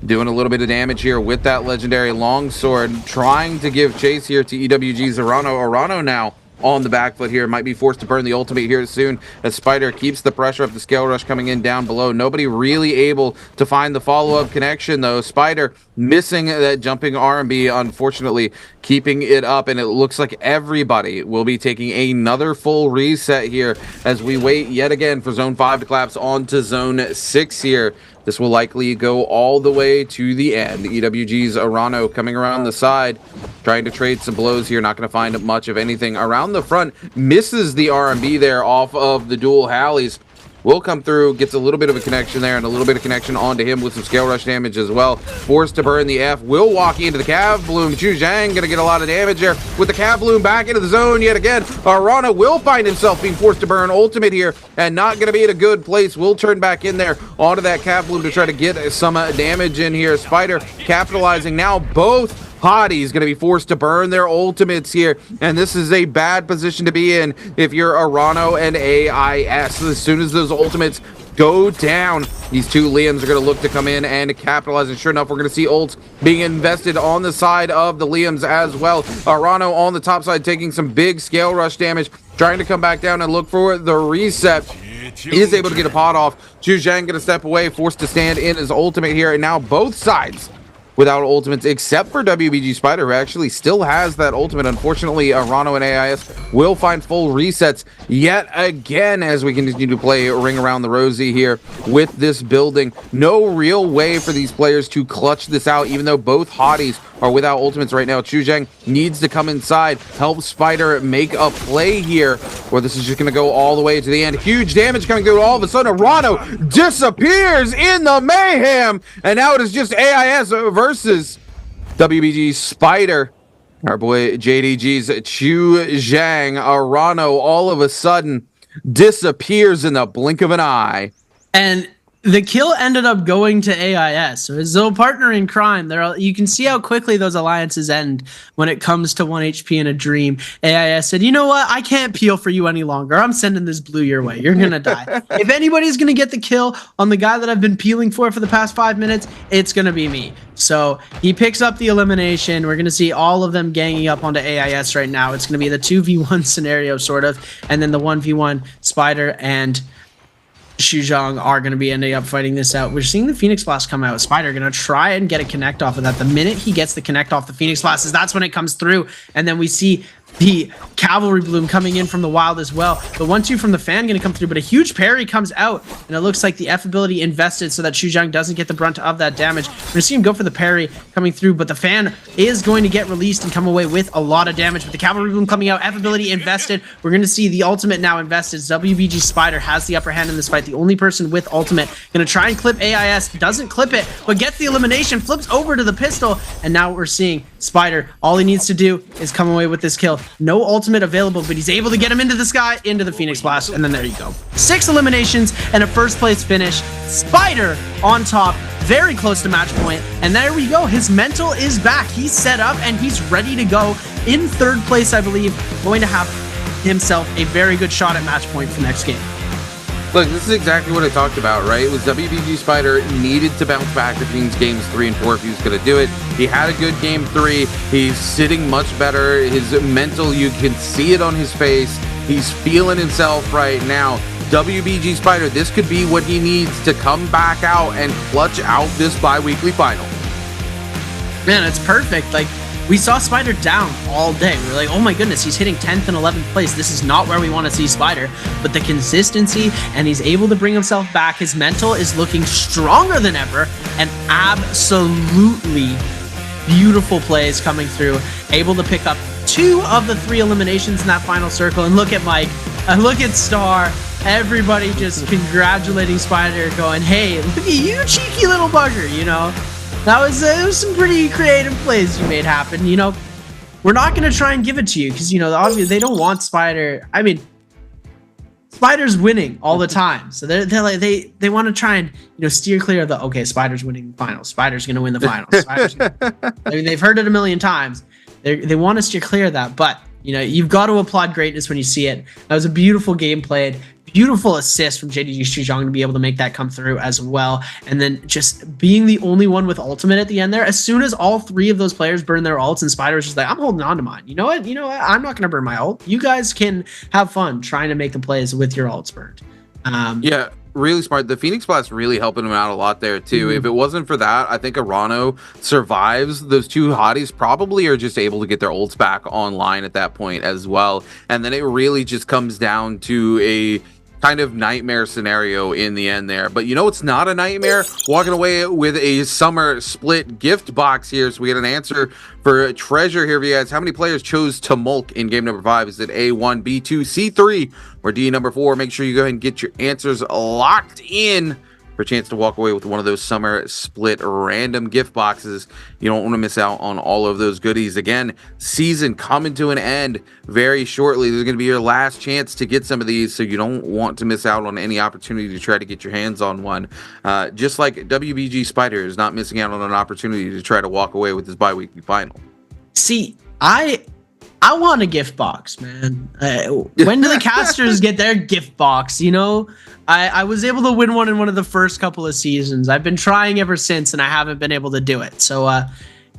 doing a little bit of damage here with that legendary longsword, trying to give chase here to EWG's Arano. Arano now on the back foot here, might be forced to burn the ultimate here soon, as Spider keeps the pressure of the scale rush coming in down below. Nobody really able to find the follow-up connection though. Spider missing that jumping R&B, unfortunately keeping it up, and it looks like everybody will be taking another full reset here as we wait yet again for Zone 5 to collapse onto Zone 6 here. This will likely go all the way to the end. EWG's Arano coming around the side, trying to trade some blows here. Not going to find much of anything. Around the front, misses the R&B there off of the dual Hallies. Will come through, gets a little bit of a connection there, and a little bit of connection onto him with some scale rush damage as well. Forced to burn the F. Will walk into the Cav Bloom. Chuzhang going to get a lot of damage there with the Cav Bloom back into the zone yet again. Arana will find himself being forced to burn ultimate here, and not going to be in a good place. Will turn back in there onto that Cav Bloom to try to get some damage in here. Spider capitalizing now. Both Hotties going to be forced to burn their ultimates here, and this is a bad position to be in if you're Arano and AIS. As soon as those ultimates go down. These two Liams are going to look to come in and capitalize, and sure enough, we're going to see ults being invested on the side of the Liams as well. Arano on the top side taking some big scale rush damage, trying to come back down and look for the reset. He is able to get a pot off. Zhu Zhang going to step away, forced to stand in his ultimate here, and now both sides without ultimates, except for WBG Spider, who actually still has that ultimate. Unfortunately, Rano and AIS will find full resets yet again as we continue to play Ring Around the Rosie here with this building. No real way for these players to clutch this out, even though both hotties are without ultimates right now. Zhu Zhang needs to come inside, help Spider make a play here, or this is just going to go all the way to the end. Huge damage coming through. All of a sudden, Rano disappears in the mayhem, and now it is just AIS versus WBG Spider. Our boy JDG's Zhu Zhang. Arano all of a sudden disappears in the blink of an eye. And the kill ended up going to AIS. So his little partner in crime. You can see how quickly those alliances end when it comes to 1 HP in a dream. AIS said, you know what? I can't peel for you any longer. I'm sending this blue your way. You're going to die. If anybody's going to get the kill on the guy that I've been peeling for the past 5 minutes, it's going to be me. So he picks up the elimination. We're going to see all of them ganging up onto AIS right now. It's going to be the 2v1 scenario, sort of. And then the 1v1 Spider and Zhu Zhang are going to be ending up fighting this out. We're seeing the Phoenix Blast come out. Spider going to try and get a connect off of that. The minute he gets the connect off the Phoenix Blast, that's when it comes through. And then we see the Cavalry Bloom coming in from the Wild as well. The 1-2 from the Fan going to come through, but a huge parry comes out, and it looks like the F ability invested so that Zhu Zhang doesn't get the brunt of that damage. We're going to see him go for the parry coming through, but the Fan is going to get released and come away with a lot of damage. With the Cavalry Bloom coming out, F ability invested. We're going to see the ultimate now invested. WBG Spider has the upper hand in this fight. The only person with ultimate. Going to try and clip AIS. Doesn't clip it, but gets the elimination. Flips over to the pistol, and now we're seeing Spider. All he needs to do is come away with this kill. No ultimate available, but he's able to get him into the sky, into the Phoenix Blast, and then there you go. 6 eliminations and a first place finish. Spider on top, very close to match point, and there we go. His mental is back. He's set up and he's ready to go. In 3rd place, I believe, going to have himself a very good shot at match point for next game. Look, this is exactly what I talked about, right? It was WBG Spider needed to bounce back between games 3 and 4 if he was going to do it. He had a good game 3. He's sitting much better. His mental, you can see it on his face. He's feeling himself right now. WBG Spider, this could be what he needs to come back out and clutch out this bi-weekly final. Man, it's perfect. Like, we saw Spider down all day. We were like, oh my goodness, he's hitting 10th and 11th place. This is not where we want to see Spider. But the consistency, and he's able to bring himself back. His mental is looking stronger than ever, and absolutely beautiful plays coming through. Able to pick up 2 of the 3 eliminations in that final circle. And look at Mike, look at Star. Everybody just congratulating Spider, going, hey, look at you, cheeky little bugger, you know? That was some pretty creative plays you made happen. You know, we're not going to try and give it to you because, you know, obviously they don't want Spider. I mean, Spider's winning all the time. So they're like, they want to try and, you know, steer clear of the, okay, Spider's winning the finals. Spider's going to win the finals. I mean, they've heard it a million times. They want to steer clear of that. But, you know, you've got to applaud greatness when you see it. That was a beautiful game played. Beautiful assist from JDG Zhu Zhang to be able to make that come through as well. And then just being the only one with ultimate at the end there. As soon as all 3 of those players burn their ults, and Spider was just like, I'm holding on to mine. You know what? I'm not going to burn my ult. You guys can have fun trying to make the plays with your ults burned. Yeah, really smart. The Phoenix Blast really helping him out a lot there too. If it wasn't for that, I think Arano survives. Those 2 hotties probably are just able to get their ults back online at that point as well. And then it really just comes down to a kind of nightmare scenario in the end there. But you know it's not a nightmare? Walking away with a summer split gift box here. So we get an answer for treasure here for you guys. How many players chose to mulk in game number 5? Is it A1, B2, C3, or D number 4? Make sure you go ahead and get your answers locked in for a chance to walk away with one of those summer split random gift boxes. You don't want to miss out on all of those goodies. Again, season coming to an end very shortly. There's going to be your last chance to get some of these, so you don't want to miss out on any opportunity to try to get your hands on one. Just like WBG Spider is not missing out on an opportunity to try to walk away with this bi-weekly final. See, I I want a gift box, man. When do the casters get their gift box? You know, I was able to win one in one of the first couple of seasons. I've been trying ever since, and I haven't been able to do it. So, you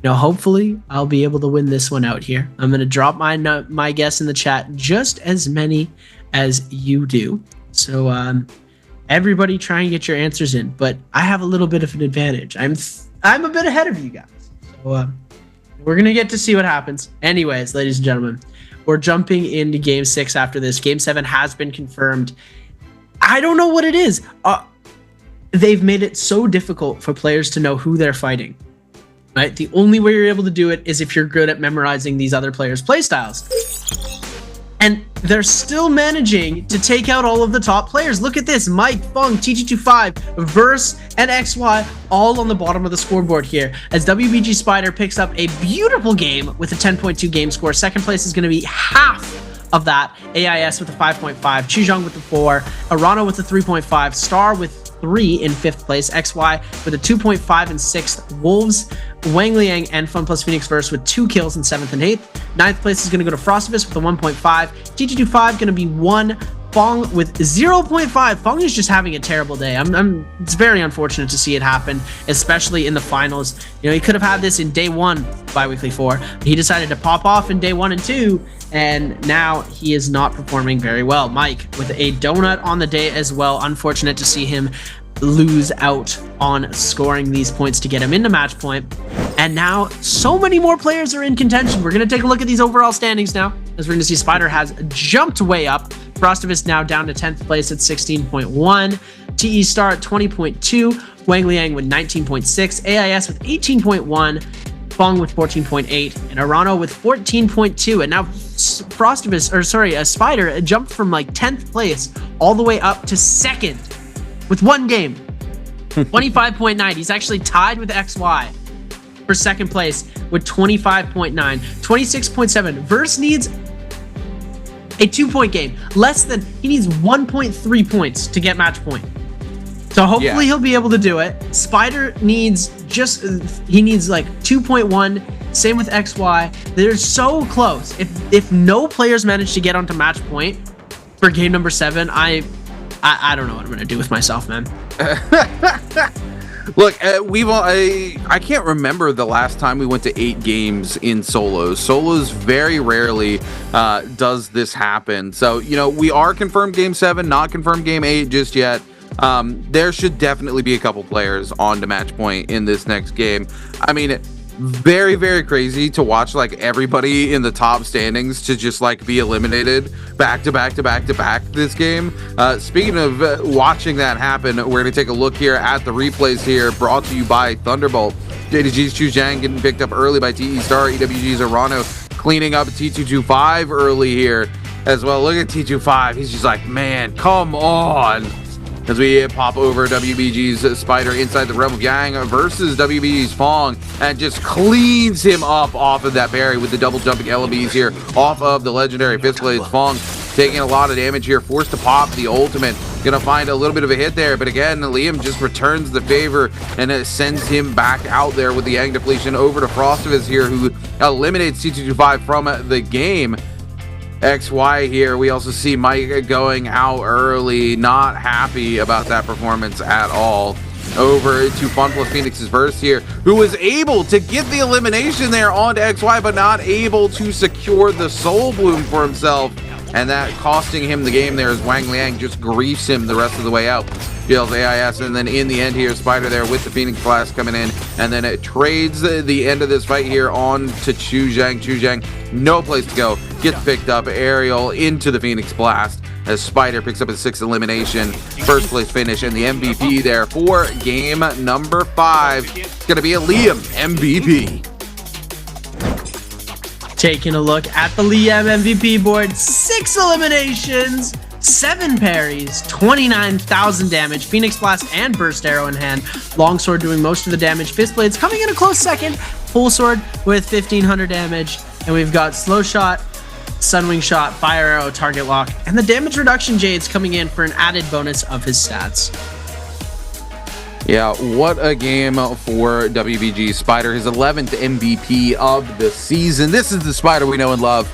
know, hopefully I'll be able to win this one out here. I'm going to drop my guess in the chat, just as many as you do. So, everybody try and get your answers in, but I have a little bit of an advantage. I'm a bit ahead of you guys. So, we're going to get to see what happens. Anyways, ladies and gentlemen, we're jumping into Game 6 after this. Game 7 has been confirmed. I don't know what it is. They've made it so difficult for players to know who they're fighting. Right? The only way you're able to do it is if you're good at memorizing these other players' playstyles. And they're still managing to take out all of the top players. Look at this. Mike, Fung, TG25, Verse, and XY all on the bottom of the scoreboard here. As WBG Spider picks up a beautiful game with a 10.2 game score. Second place is going to be half of that. AIS with a 5.5. Chuzhong with the 4. Arano with the 3.5. Star with 3 in 5th place. XY with a 2.5 in 6th. Wolves, Wang Liang, and Fun Plus Phoenix Verse with 2 kills in 7th and 8th. 9th place is going to go to Frostivus with a 1.5. TG25 going to be 1. Fong with 0.5. Fong is just having a terrible day. It's very unfortunate to see it happen, especially in the finals. You know, he could have had this in day 1 BIWEEK4. He decided to pop off in day 1 and 2, and now he is not performing very well. Mike with a donut on the day as well. Unfortunate to see him lose out on scoring these points to get him into match point. And now so many more players are in contention. We're going to take a look at these overall standings now, as we're going to see Spider has jumped way up. Frostivus now down to 10th place at 16.1. TE Star at 20.2. Wang Liang with 19.6. AIS with 18.1. Fong with 14.8. And Arano with 14.2. And now Spider jumped from like 10th place all the way up to 2nd with one game. 25.9. He's actually tied with XY for 2nd place with 25.9. 26.7. Verse needs a 2-point game. He needs 1.3 points to get match point. So hopefully he'll be able to do it. Spider needs he needs like 2.1. Same with XY. They're so close. If no players manage to get onto match point for game number 7, I don't know what I'm gonna do with myself, man. Look, I can't remember the last time we went to 8 games in solos. Solos very rarely does this happen. So, you know, we are confirmed game 7, not confirmed game 8 just yet. There should definitely be a couple players on to match point in this next game. I mean, very, very crazy to watch like everybody in the top standings to just like be eliminated back to back to back to back this game. Speaking of watching that happen, we're going to take a look here at the replays here, brought to you by Thunderbolt. JDG's Chuzhang getting picked up early by TE Star. EWG's Arano cleaning up T225 early here as well. Look at T25. He's just like, man, come on. As we pop over WBG's Spider inside the Realm of Yang versus WBG's Fong, and just cleans him up off of that parry with the double jumping LBs here off of the legendary Fist Blades. Fong taking a lot of damage here, forced to pop the ultimate. Gonna find a little bit of a hit there, but again, Liam just returns the favor and it sends him back out there with the Yang depletion over to Frostivus here, who eliminates T225 from the game. XY here, we also see Mike going out early, not happy about that performance at all. Over to Fun Plus Phoenix's Verse here, who was able to get the elimination there onto XY, but not able to secure the Soul Bloom for himself, and that costing him the game there as Wang Liang just griefs him the rest of the way out. Deals AIS, and then in the end here, Spider there with the Phoenix Blast coming in, and then it trades the end of this fight here on to Chuzhang. Chuzhang, no place to go, gets picked up. Aerial into the Phoenix Blast as Spider picks up his 6th elimination. First place finish, and the MVP there for game number 5. It's going to be a Liam MVP. Taking a look at the Liam MVP board, 6 eliminations, 7 parries, 29,000 damage, Phoenix Blast and Burst Arrow in hand, Longsword doing most of the damage, Fist Blades coming in a close second, Full Sword with 1,500 damage, and we've got Slow Shot, Sunwing Shot, Fire Arrow, Target Lock, and the damage reduction Jades coming in for an added bonus of his stats. Yeah, what a game for WBG. Spider, his 11th MVP of the season. This is the Spider we know and love.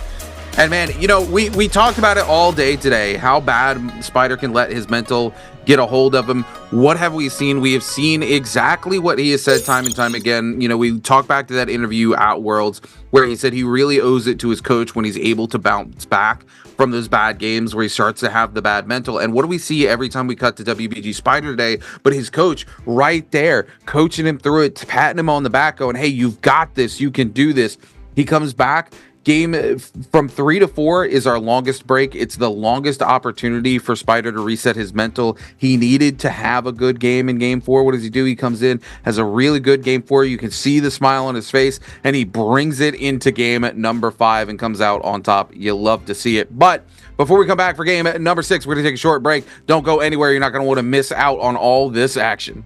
And man, you know, we talked about it all day today, how bad Spider can let his mental get a hold of him. What have we seen? We have seen exactly what he has said time and time again. You know, we talk back to that interview at Worlds where he said he really owes it to his coach when he's able to bounce back from those bad games where he starts to have the bad mental. And what do we see every time we cut to WBG Spider today? But his coach right there, coaching him through it, patting him on the back, going, hey, you've got this. You can do this. He comes back. Game from 3 to 4 is our longest break. It's the longest opportunity for Spider to reset his mental. He needed to have a good game in game 4. What does he do? He comes in, has a really good game 4. You can see the smile on his face, and he brings it into game at number 5 and comes out on top. You love to see it. But before we come back for game at number 6, we're going to take a short break. Don't go anywhere. You're not going to want to miss out on all this action.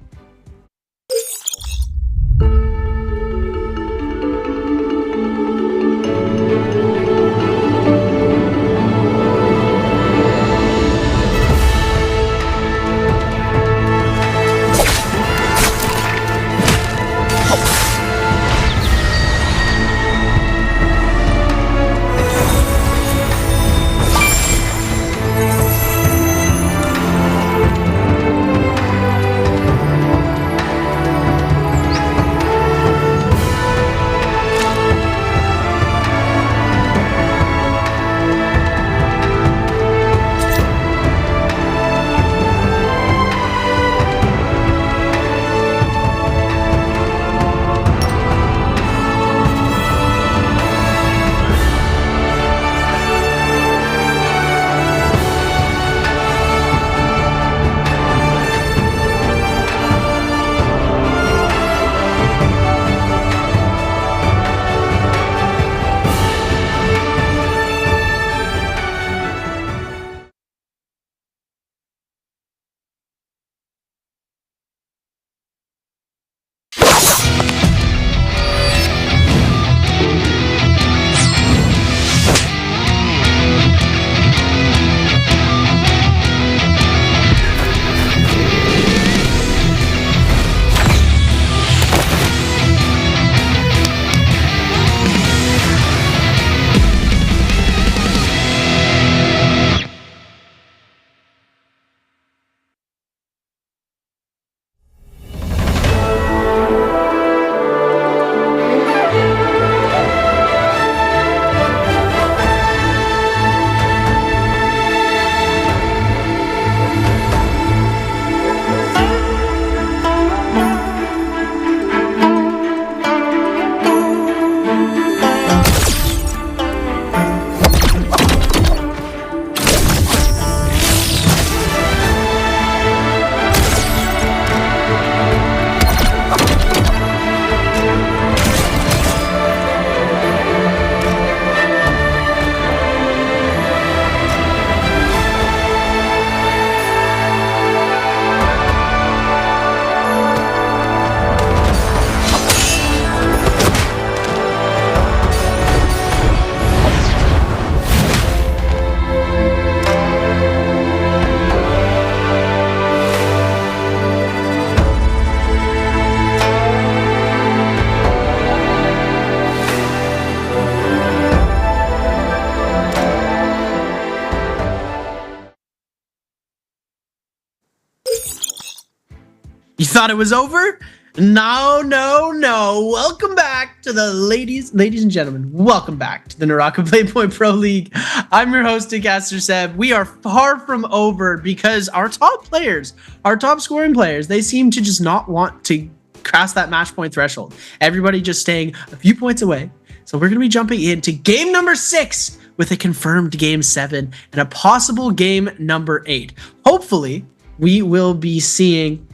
You thought it was over? No, no, no. Welcome back to the ladies and gentlemen. Welcome back to the NARAKA BLADEPOINT Pro League. I'm your host, Caster Seb. We are far from over because our top players, our top scoring players, they seem to just not want to cross that match point threshold. Everybody just staying a few points away. So we're going to be jumping into game number 6 with a confirmed game 7 and a possible game number 8. Hopefully, we will be seeing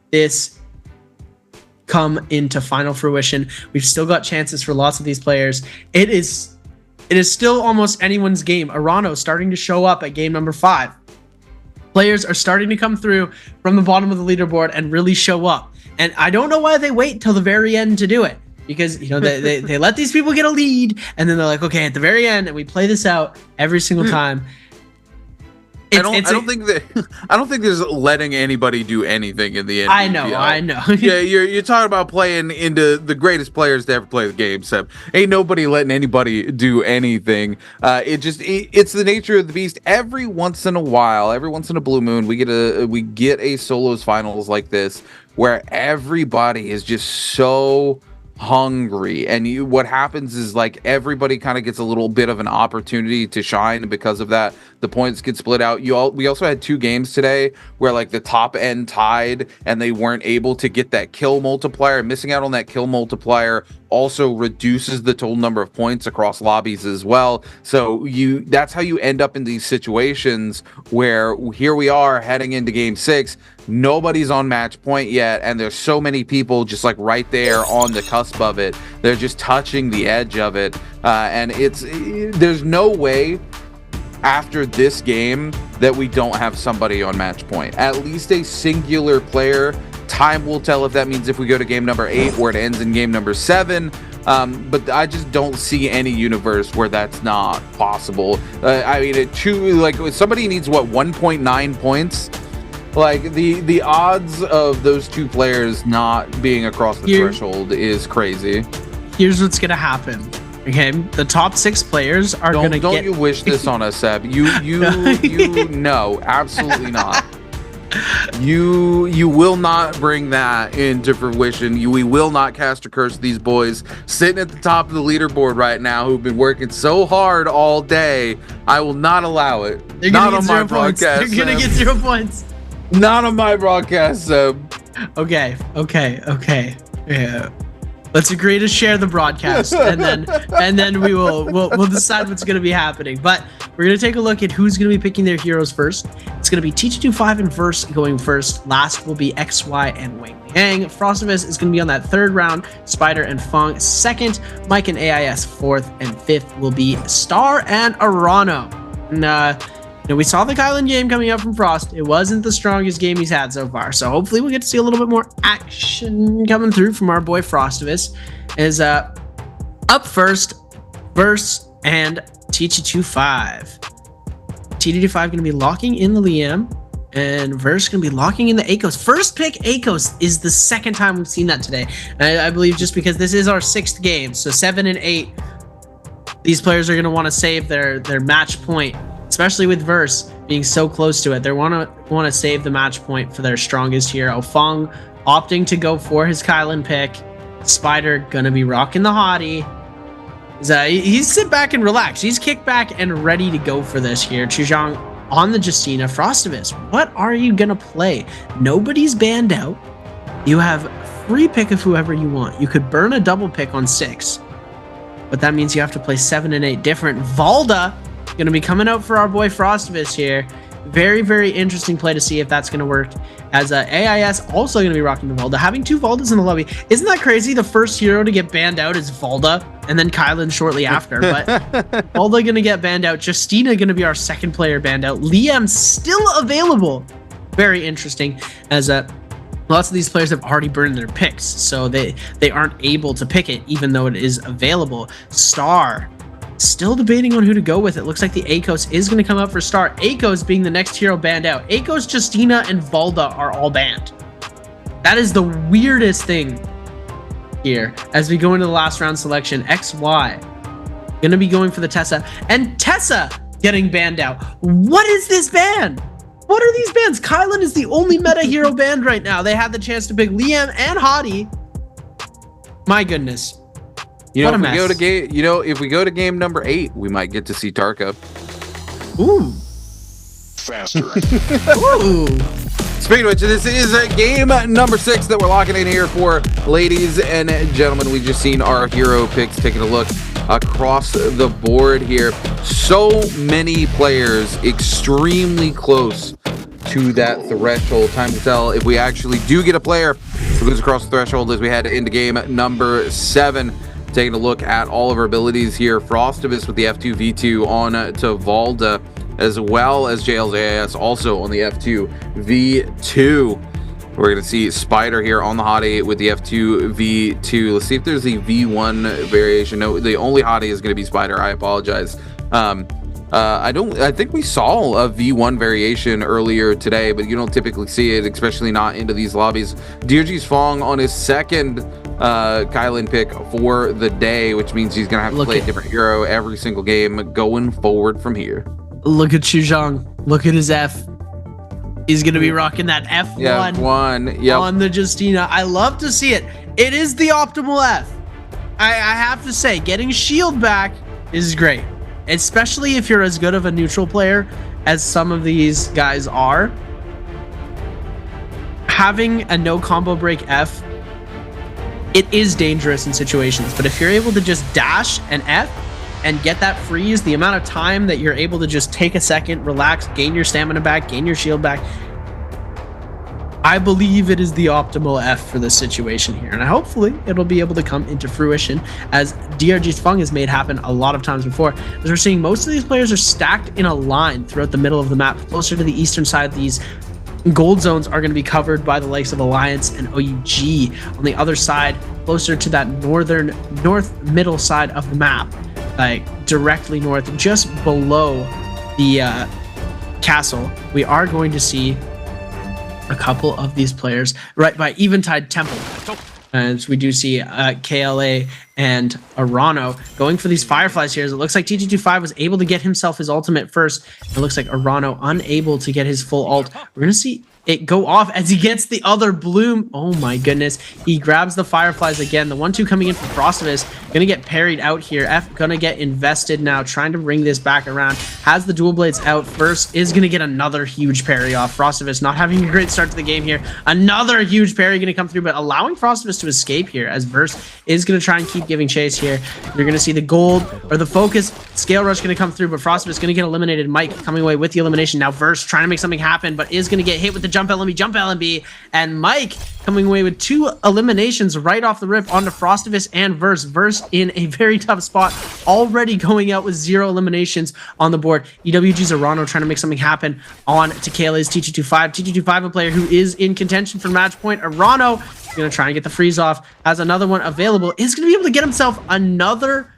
this come into final fruition. We've still got chances for lots of these players. It is still almost anyone's game. Arano starting to show up at game number 5. Players are starting to come through from the bottom of the leaderboard and really show up. And I don't know why they wait till the very end to do it. Because, you know, they let these people get a lead, and then they're like, okay, at the very end, and we play this out every single time. I don't think there's letting anybody do anything in the NBPL. I know. Yeah, you're talking about playing into the greatest players to ever play the game, Seb. Ain't nobody letting anybody do anything. It's the nature of the beast. Every once in a while, every once in a blue moon, we get a solos finals like this where everybody is just so hungry, and what happens is like everybody kind of gets a little bit of an opportunity to shine, and because of that the points get split out. We also had 2 games today where like the top end tied and they weren't able to get that kill multiplier. Missing out on that kill multiplier also reduces the total number of points across lobbies as well. So that's how you end up in these situations where here we are heading into game 6, nobody's on match point yet, and there's so many people just like right there on the cusp of it. They're just touching the edge of it, and there's no way after this game that we don't have somebody on match point, at least a singular player. Time will tell if that means if we go to game number 8 where it ends in game number 7, but I just don't see any universe where that's not possible. I mean, somebody needs 1.9 points. Like the odds of those 2 players not being across the threshold is crazy. Here's what's gonna happen. Okay, the top 6 players are gonna get. Don't you wish this on us, Seb? You no, absolutely not. You will not bring that into fruition. We will not cast a curse. These boys sitting at the top of the leaderboard right now, who've been working so hard all day. I will not allow it. They're not gonna on get my 0 points. broadcast. They're gonna get 0 points. Not on my broadcast, Seb. Okay. Yeah. Let's agree to share the broadcast, and then we'll decide what's going to be happening. But we're going to take a look at who's going to be picking their heroes first. It's going to be T225 and Verse going first. Last will be XY and Wang Liang. Frostivus is going to be on that 3rd round. Spider and Fong second. Mike and AIS 4th, and 5th will be Star and Arano. And we saw the Kylan game coming up from Frost. It wasn't the strongest game he's had so far, so hopefully we'll get to see a little bit more action coming through from our boy Frostivus. Is up first, Verse and T225. T225 going to be locking in the Liam, and Verse going to be locking in the Akos. First pick Akos is the 2nd time we've seen that today. And I believe just because this is our 6th game, so 7 and 8, these players are going to want to save their match point. Especially with Verse being so close to it, they want to save the match point for their strongest hero. Fong opting to go for his Kylan pick. Spider gonna be rocking the hottie. He's sit back and relax. He's kicked back and ready to go for this here. Chuzhang on the Justina. Frostivus, what are you gonna play? Nobody's banned out. You have free pick of whoever you want. You could burn a double pick on 6, but that means you have to play 7 and 8 different. Valda going to be coming out for our boy Frostivus here. Very, very interesting play to see if that's going to work, as AIS also going to be rocking the Valda. Having 2 Valdas in the lobby, isn't that crazy? The first hero to get banned out is Valda, and then Kylan shortly after. But Valda going to get banned out. Justina going to be our 2nd player banned out. Liam still available. Very interesting, as lots of these players have already burned their picks, so they aren't able to pick it even though it is available. Star still debating on who to go with. It looks like the Akos is going to come up for Star. Akos being the next hero banned out. Akos, Justina, and Valda are all banned. That is the weirdest thing here as we go into the last round selection. XY going to be going for the Tessa, and Tessa getting banned out. What is this ban? What are these bans? Kylan is the only meta hero banned right now. They had the chance to pick Liam and Hottie. My goodness. If we go to game number 8, we might get to see Tarka. Ooh. Faster. Ooh. Speaking of which, this is game number 6 that we're locking in here for ladies and gentlemen. We've just seen our hero picks, taking a look across the board here. So many players extremely close to that threshold. Time to tell if we actually do get a player who goes across the threshold as we head into game number 7. Taking a look at all of our abilities here. Frostivus with the F2 V2 on to Valda, as well as JLJS also on the F2 V2. We're going to see Spider here on the hottie with the F2 V2. Let's see if there's a V1 variation. No, the only hottie is going to be Spider. I apologize. I think we saw a V1 variation earlier today, but you don't typically see it, especially not into these lobbies. DRG's Fong on his second Kylan pick for the day, which means he's gonna have to play a different hero every single game going forward from here. Look at Xuzhong. Look at his F. He's gonna be rocking that F1, on the Justina. I love to see it. It is the optimal F. I have to say, getting shield back is great, especially if you're as good of a neutral player as some of these guys are. Having a no combo break F, it is dangerous in situations, but if you're able to just dash an F and get that freeze, the amount of time that you're able to just take a second, relax, gain your stamina back, gain your shield back, I believe it is the optimal F for this situation here, and hopefully it'll be able to come into fruition, as DRG's Fung has made happen a lot of times before. As we're seeing, most of these players are stacked in a line throughout the middle of the map. Closer to the eastern side, these gold zones are going to be covered by the likes of Alliance and OUG. On the other side, closer to that north middle side of the map, like directly north, just below the castle, we are going to see a couple of these players right by Eventide Temple. As we do see KLA and Arano going for these Fireflies here. As it looks like TG25 was able to get himself his ultimate first. It looks like Arano unable to get his full ult. We're going to see it go off as he gets the other bloom. Oh my goodness. He grabs the Fireflies again. The 1-2 coming in from Frostivus. Going to get parried out here. F going to get invested now, trying to bring this back around. Has the dual blades out first. Is going to get another huge parry off. Frostivus not having a great start to the game here. Another huge parry going to come through, but allowing Frostivus to escape here, as Verse is going to try and keep giving chase here. You're going to see the gold or the focus scale rush going to come through, but Frostivus is going to get eliminated. Mike coming away with the elimination. Now Verse trying to make something happen, but is going to get hit with the jump LMB, and Mike coming away with 2 eliminations right off the rip onto Frostivus and Verse. Verse in a very tough spot, already going out with 0 eliminations on the board. EWG's Arano trying to make something happen on to KLA's TG25. TG25, a player who is in contention for match point. Arano is going to try and get the freeze off, has another one available, is going to be able to get himself another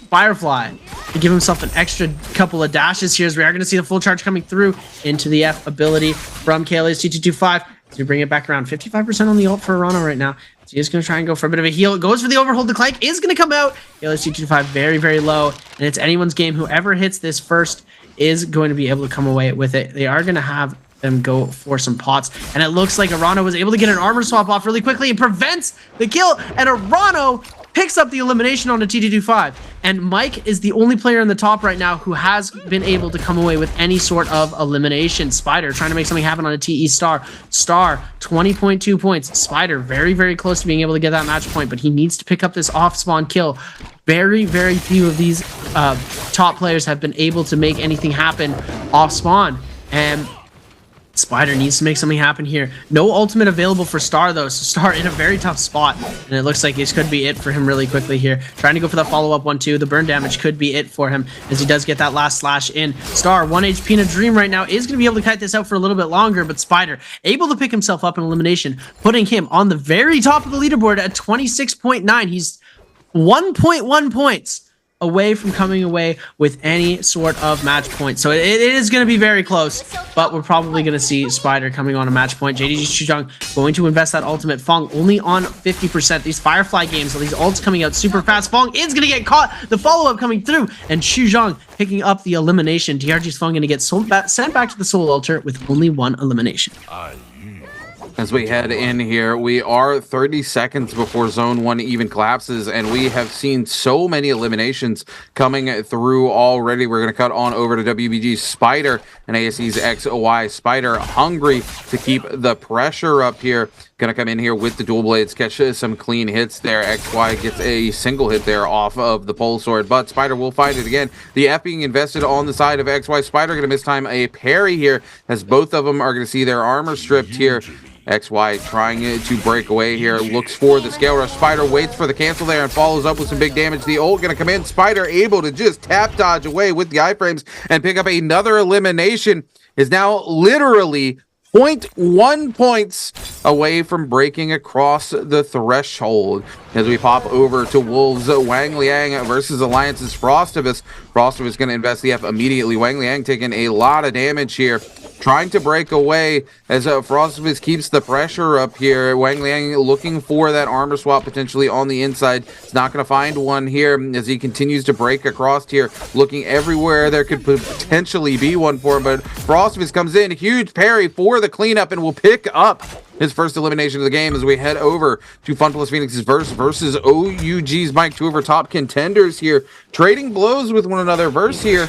Firefly to give himself an extra couple of dashes here, as we are going to see the full charge coming through into the F ability from KLA's T225 to bring it back around. 55% on the ult for Arano right now. So he is going to try and go for a bit of a heal. Goes for the overhold. The Clank is going to come out. KLA's T225 very, very low, and it's anyone's game. Whoever hits this first is going to be able to come away with it. They are going to have them go for some pots, and it looks like Arano was able to get an armor swap off really quickly and prevents the kill, and Arano picks up the elimination on the TG25, and Mike is the only player in the top right now who has been able to come away with any sort of elimination. Spider trying to make something happen on a TE Star. Star, 20.2 points. Spider very, very close to being able to get that match point, but he needs to pick up this off-spawn kill. Very, very few of these top players have been able to make anything happen off-spawn, and Spider needs to make something happen here. No ultimate available for Star, though, so Star in a very tough spot, and it looks like this could be it for him really quickly here. Trying to go for the follow-up 1-2. The burn damage could be it for him, as he does get that last slash in. Star, 1 HP in a dream right now, is going to be able to kite this out for a little bit longer, but Spider able to pick himself up in elimination, putting him on the very top of the leaderboard at 26.9. He's 1.1 points away from coming away with any sort of match point. So it is going to be very close, but we're probably going to see Spider coming on a match point. JDG Xuzhong going to invest that ultimate. Fong only on 50%. These Firefly games, so these ults coming out super fast. Fong is going to get caught. The follow-up coming through, and Xuzhong picking up the elimination. DRG's Fong going to get sent back to the Soul Altar with only 1 elimination. As we head in here, we are 30 seconds before Zone 1 even collapses, and we have seen so many eliminations coming through already. We're going to cut on over to WBG's Spider and ASE's XY. Spider hungry to keep the pressure up here. Going to come in here with the dual blades, catch some clean hits there. XY gets a single hit there off of the pole sword, but Spider will find it again. The F being invested on the side of XY. Spider going to mistime a parry here, as both of them are going to see their armor stripped here. XY trying to break away here, looks for the scale rush. Spider waits for the cancel there and follows up with some big damage. The ult gonna come in. Spider able to just tap dodge away with the iframes and pick up another elimination. Is now literally 0.1 points away from breaking across the threshold. As we pop over to Wolves, Wang Liang versus Alliance's Frostivus. Frostivus going to invest the F immediately. Wang Liang taking a lot of damage here, trying to break away as Frostivus keeps the pressure up here. Wang Liang looking for that armor swap potentially on the inside. He's not going to find one here as he continues to break across here, looking everywhere there could potentially be one for him. But Frostivus comes in, huge parry for the cleanup, and will pick up his first elimination of the game as we head over to Fun Plus Phoenix's versus OUG's Mike, two of our top contenders here, trading blows with one another. Verse here,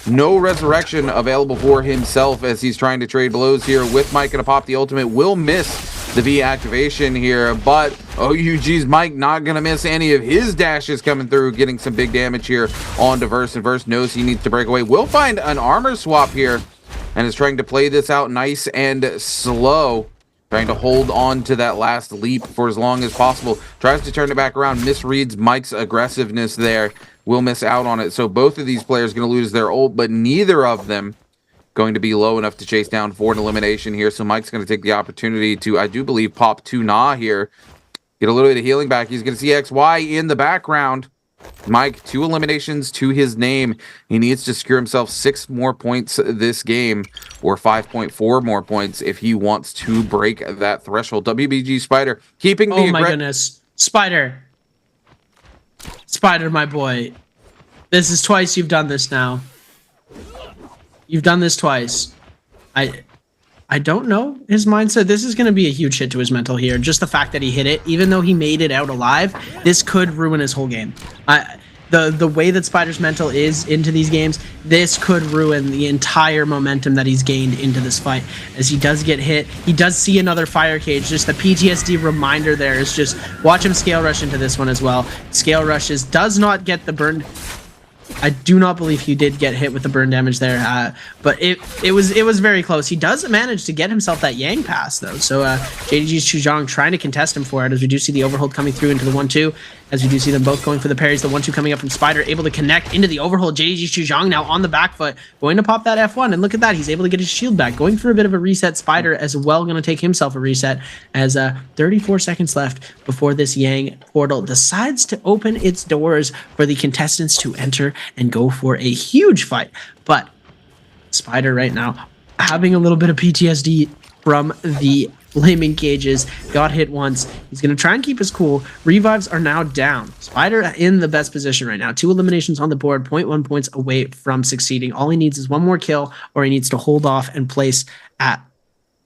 no resurrection available for himself as he's trying to trade blows here with Mike. Gonna pop the ultimate, will miss the V activation here, but OUG's Mike not gonna miss any of his dashes coming through, getting some big damage here on Verse, and Verse knows he needs to break away. Will find an armor swap here and is trying to play this out nice and slow, trying to hold on to that last leap for as long as possible. Tries to turn it back around, misreads Mike's aggressiveness there, will miss out on it. So both of these players going to lose their ult, but neither of them going to be low enough to chase down for an elimination here. So Mike's going to take the opportunity to, I do believe, pop 2 Na here, get a little bit of healing back. He's going to see XY in the background. Mike, 2 eliminations to his name. He needs to secure himself 6 more points this game, or 5.4 more points if he wants to break that threshold. WBG Spider keeping the... Oh my goodness. Spider, my boy. This is twice you've done this now. You've done this twice. I don't know his mindset. This is going to be a huge hit to his mental here. Just the fact that he hit it, even though he made it out alive, this could ruin his whole game. The way that Spider's mental is into these games, this could ruin the entire momentum that he's gained into this fight. As he does get hit, he does see another fire cage. Just the PTSD reminder there is just watch him scale rush into this one as well. Scale rushes, does not get the burn. I do not believe he did get hit with the burn damage there, but it was very close. He does manage to get himself that Yang pass though. So JDG's Chuzhong trying to contest him for it, as we do see the overhold coming through into the 1-2. As we do see them both going for the parries. The 1-2 coming up from Spider, able to connect into the overhold. JDG's Chuzhong now on the back foot, going to pop that F1, and look at that, he's able to get his shield back, going for a bit of a reset. Spider as well going to take himself a reset, as 34 seconds left before this Yang portal decides to open its doors for the contestants to enter and go for a huge fight. But Spider right now having a little bit of PTSD from the flaming cages, got hit once. He's going to try and keep his cool. Revives are now down. Spider in the best position right now. 2 eliminations on the board, 0.1 points away from succeeding. All he needs is 1 more kill, or he needs to hold off and place at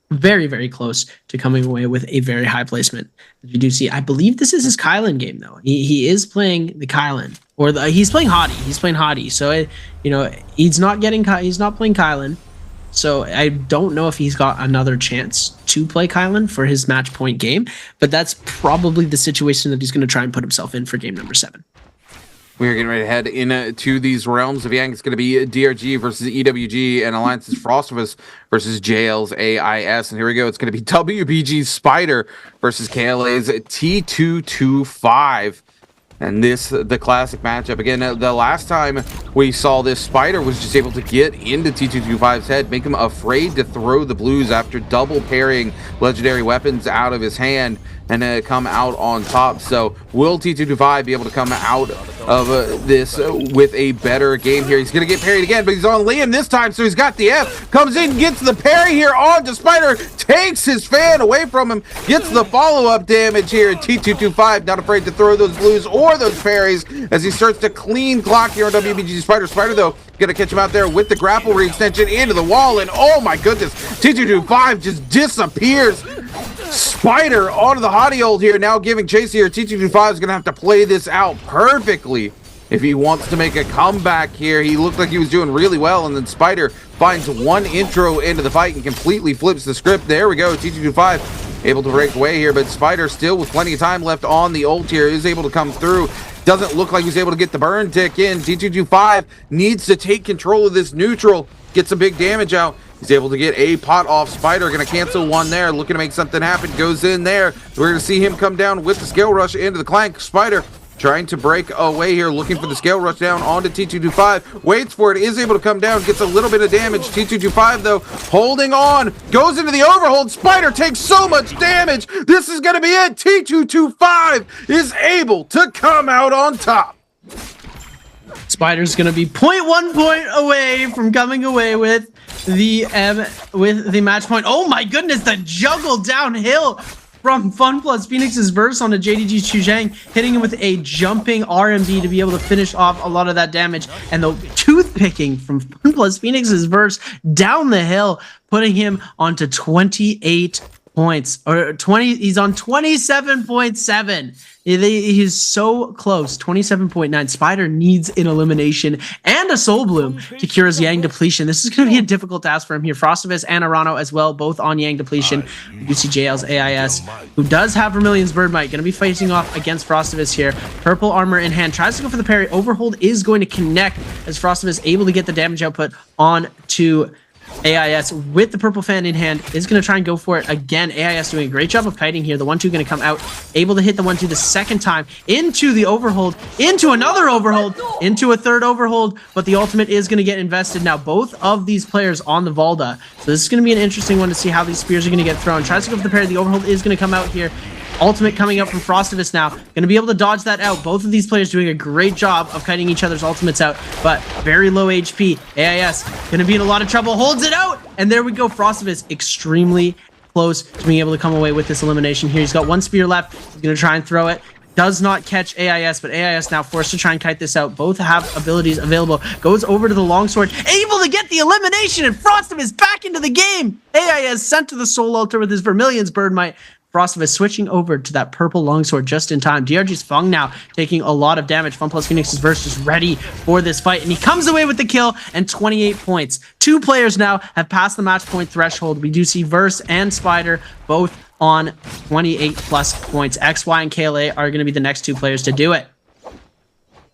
very, very close to coming away with a very high placement. As you do see, I believe this is his Kylan game though. He is playing the Kylan, or he's playing Hottie. He's playing Hottie. So he's not playing Kylan. So I don't know if he's got another chance to play Kylan for his match point game, but that's probably the situation that he's going to try and put himself in for game number 7. We're getting ready to head into these realms of Yang. It's going to be DRG versus EWG, and Alliance's Frostivus versus JL's AIS. And here we go. It's going to be WBG's Spider versus KLA's T225. And this, the classic matchup. Again, the last time we saw this, Spider was just able to get into T225's head, make him afraid to throw the blues after double parrying legendary weapons out of his hand and come out on top. So will T225 be able to come out of this with a better game here? He's going to get parried again, but he's on Liam this time, so he's got the F. Comes in, gets the parry here on to Spider, takes his fan away from him, gets the follow-up damage here. T225 not afraid to throw those blues or those parries as he starts to clean clock here on WBG Spider. Spider, though, going to catch him out there with the grapple re-extension into the wall, and oh my goodness, T225 just disappears. Spider onto the hottie hold here, now giving chase here. T225 is going to have to play this out perfectly if he wants to make a comeback here. He looked like he was doing really well, and then Spider finds 1 intro into the fight and completely flips the script. There we go, T225 able to break away here, but Spider still with plenty of time left on the ult here is able to come through. Doesn't look like he's able to get the burn tick in. T225 needs to take control of this neutral, get some big damage out. He's able to get a pot off. Spider going to cancel 1 there, looking to make something happen. Goes in there. We're going to see him come down with the scale rush into the clank. Spider trying to break away here, looking for the scale rush down onto T225. Waits for it, is able to come down, gets a little bit of damage. T225 though, holding on, goes into the overhold. Spider takes so much damage. This is gonna be it. T225 is able to come out on top. Spider's gonna be 0.1 point away from coming away with the match point. Oh my goodness, the juggle downhill from Fun Plus Phoenix's verse on a JDG Chuzhang, hitting him with a jumping RMB to be able to finish off a lot of that damage. And the toothpicking from Fun Plus Phoenix's verse down the hill, putting him onto 28 points, or 20. He's on 27.7. He's so close. 27.9. Spider needs an elimination and a Soul Bloom to cure his Yang depletion. This is going to be a difficult task for him here. Frostivus and Arano as well, both on Yang depletion. You see JL's AIS, who does have Vermilion's Birdmite, going to be facing off against Frostivus here. Purple armor in hand, tries to go for the parry. Overhold is going to connect as Frostivus able to get the damage output on to AIS with the purple fan in hand, is going to try and go for it again. AIS doing a great job of kiting here. The 1-2 going to come out, able to hit the 1-2 the second time, into the overhold, into another overhold, into a third overhold, but the ultimate is going to get invested now. Both of these players on the Valda. So this is going to be an interesting one to see how these spears are going to get thrown. Tries to go for the parry. The overhold is going to come out here. Ultimate coming up from Frostivus now. Going to be able to dodge that out. Both of these players doing a great job of kiting each other's ultimates out, but very low HP. AIS going to be in a lot of trouble. Holds it out, and there we go. Frostivus extremely close to being able to come away with this elimination here. He's got one spear left. He's going to try and throw it. Does not catch AIS, but AIS now forced to try and kite this out. Both have abilities available. Goes over to the longsword, able to get the elimination, and Frostivus back into the game. AIS sent to the Soul Altar with his Vermilion's Birdmite. Frostivus switching over to that purple longsword just in time. DRG's Fung now taking a lot of damage. Fun Plus Phoenix's verse is ready for this fight, and he comes away with the kill and 28 points. Two players now have passed the match point threshold. We do see Verse and Spider both on 28 plus points. XY and KLA are going to be the next two players to do it.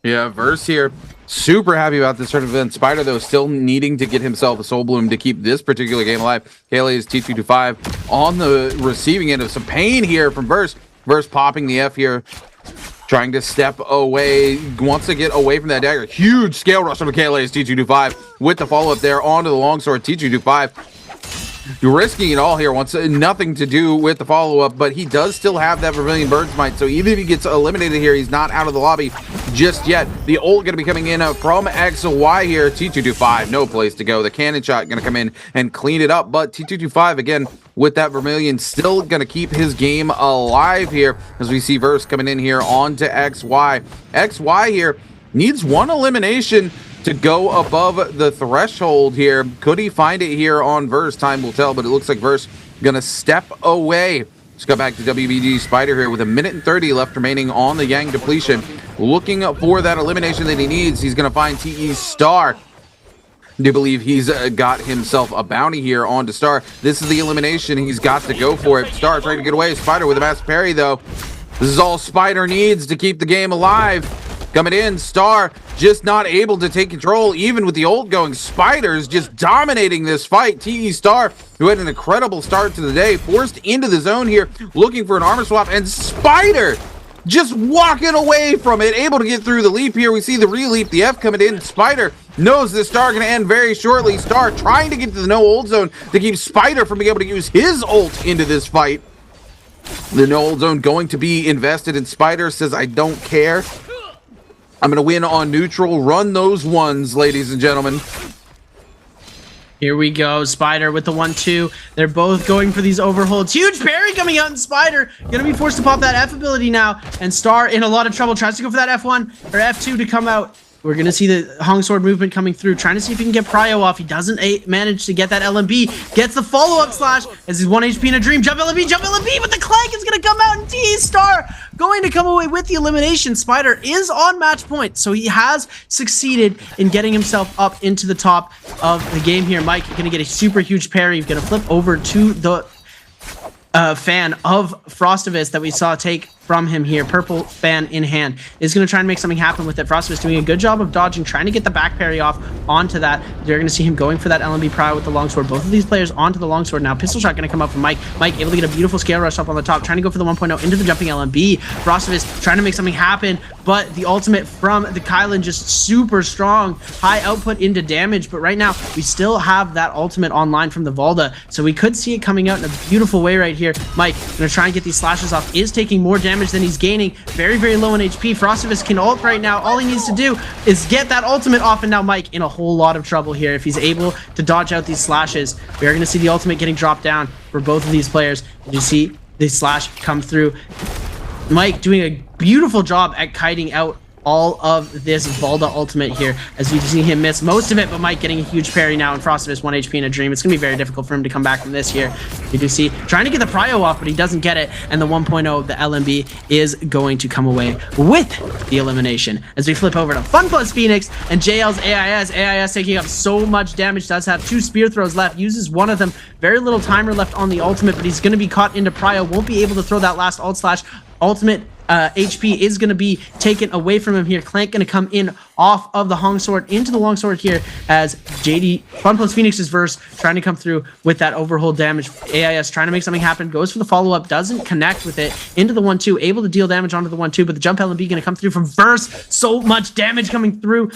Yeah, Verse here, super happy about this sort of event. Spider, though, still needing to get himself a Soul Bloom to keep this particular game alive. KLA is T225 on the receiving end of some pain here from Verse. Verse popping the F here, trying to step away, wants to get away from that dagger. Huge scale rush from KLA's T225 with the follow-up there onto the longsword. T225 risking it all here, wants nothing to do with the follow-up, but he does still have that Vermilion Birdmite, so even if he gets eliminated here, he's not out of the lobby just yet. The ult going to be coming in from XY here. T225, no place to go. The cannon shot going to come in and clean it up, but T225, again, with that Vermilion, still going to keep his game alive here as we see Verse coming in here onto XY. XY here needs one elimination to go above the threshold here. Could he find it here on Verse? Time will tell, but it looks like Verse gonna step away. Let's go back to WBG Spider here with 1:30 left remaining on the Yang depletion. Looking for that elimination that he needs. He's gonna find TE Star. I do believe he's got himself a bounty here onto Star. This is the elimination. He's got to go for it. Star trying to get away. Spider with a mass parry, though. This is all Spider needs to keep the game alive. Coming in, Star just not able to take control, even with the ult going. Spider's just dominating this fight. TE Star, who had an incredible start to the day, forced into the zone here, looking for an armor swap, and Spider just walking away from it, able to get through the leap here. We see the re-leap, the F coming in. Spider knows this Star going to end very shortly. Star trying to get to the no ult zone to keep Spider from being able to use his ult into this fight. The no ult zone going to be invested, and Spider says, I don't care. I'm going to win on neutral. Run those ones, ladies and gentlemen. Here we go. Spider with the 1-2. They're both going for these overholds. Huge parry coming out, and Spider going to be forced to pop that F ability now. And Star in a lot of trouble. Tries to go for that F1 or F2 to come out. We're going to see the Hong Sword movement coming through. Trying to see if he can get Prio off. He doesn't manage to get that LMB. Gets the follow-up slash as he's 1 HP in a dream. Jump LMB, but the Clank is going to come out, and TE Star going to come away with the elimination. Spider is on match point, so he has succeeded in getting himself up into the top of the game here. Mike going to get a super huge parry. He's going to flip over to the fan of Frostivus that we saw take from him here. Purple fan in hand is going to try and make something happen with it. Frostivus doing a good job of dodging, trying to get the back parry off onto that. They're going to see him going for that LMB prio with the longsword. Both of these players onto the longsword now. Pistol shot going to come up from Mike. Mike able to get a beautiful scale rush up on the top, trying to go for the 1.0 into the jumping LMB. Frostivus trying to make something happen, but the ultimate from the Kylan just super strong. High output into damage, but right now we still have that ultimate online from the Valda, so we could see it coming out in a beautiful way right here. Mike going to try and get these slashes off, is taking more damage than he's gaining. Very, very low on HP. Frostivus can ult right now. All he needs to do is get that ultimate off, and now Mike in a whole lot of trouble here. If he's able to dodge out these slashes, we are going to see the ultimate getting dropped down for both of these players. You see the slash come through. Mike doing a beautiful job at kiting out all of this Valda ultimate here, as you see him miss most of it, but Mike getting a huge parry now, and Frostivus 1 HP in a dream. It's going to be very difficult for him to come back from this here. You do see trying to get the prio off, but he doesn't get it, and the 1.0, the LMB, is going to come away with the elimination. As we flip over to Fun Plus Phoenix and JL's AIS. AIS taking up so much damage, does have 2 spear throws left, uses one of them. Very little timer left on the ultimate, but he's going to be caught into prio, won't be able to throw that last ult slash. Ultimate HP is going to be taken away from him here. Clank going to come in off of the Hong Sword into the Longsword here, as JD Fun Plus Phoenix's verse trying to come through with that overhold damage. AIS trying to make something happen, goes for the follow-up, doesn't connect with it, into the 1-2, able to deal damage onto the 1-2, but the jump LMB going to come through from verse. So much damage coming through,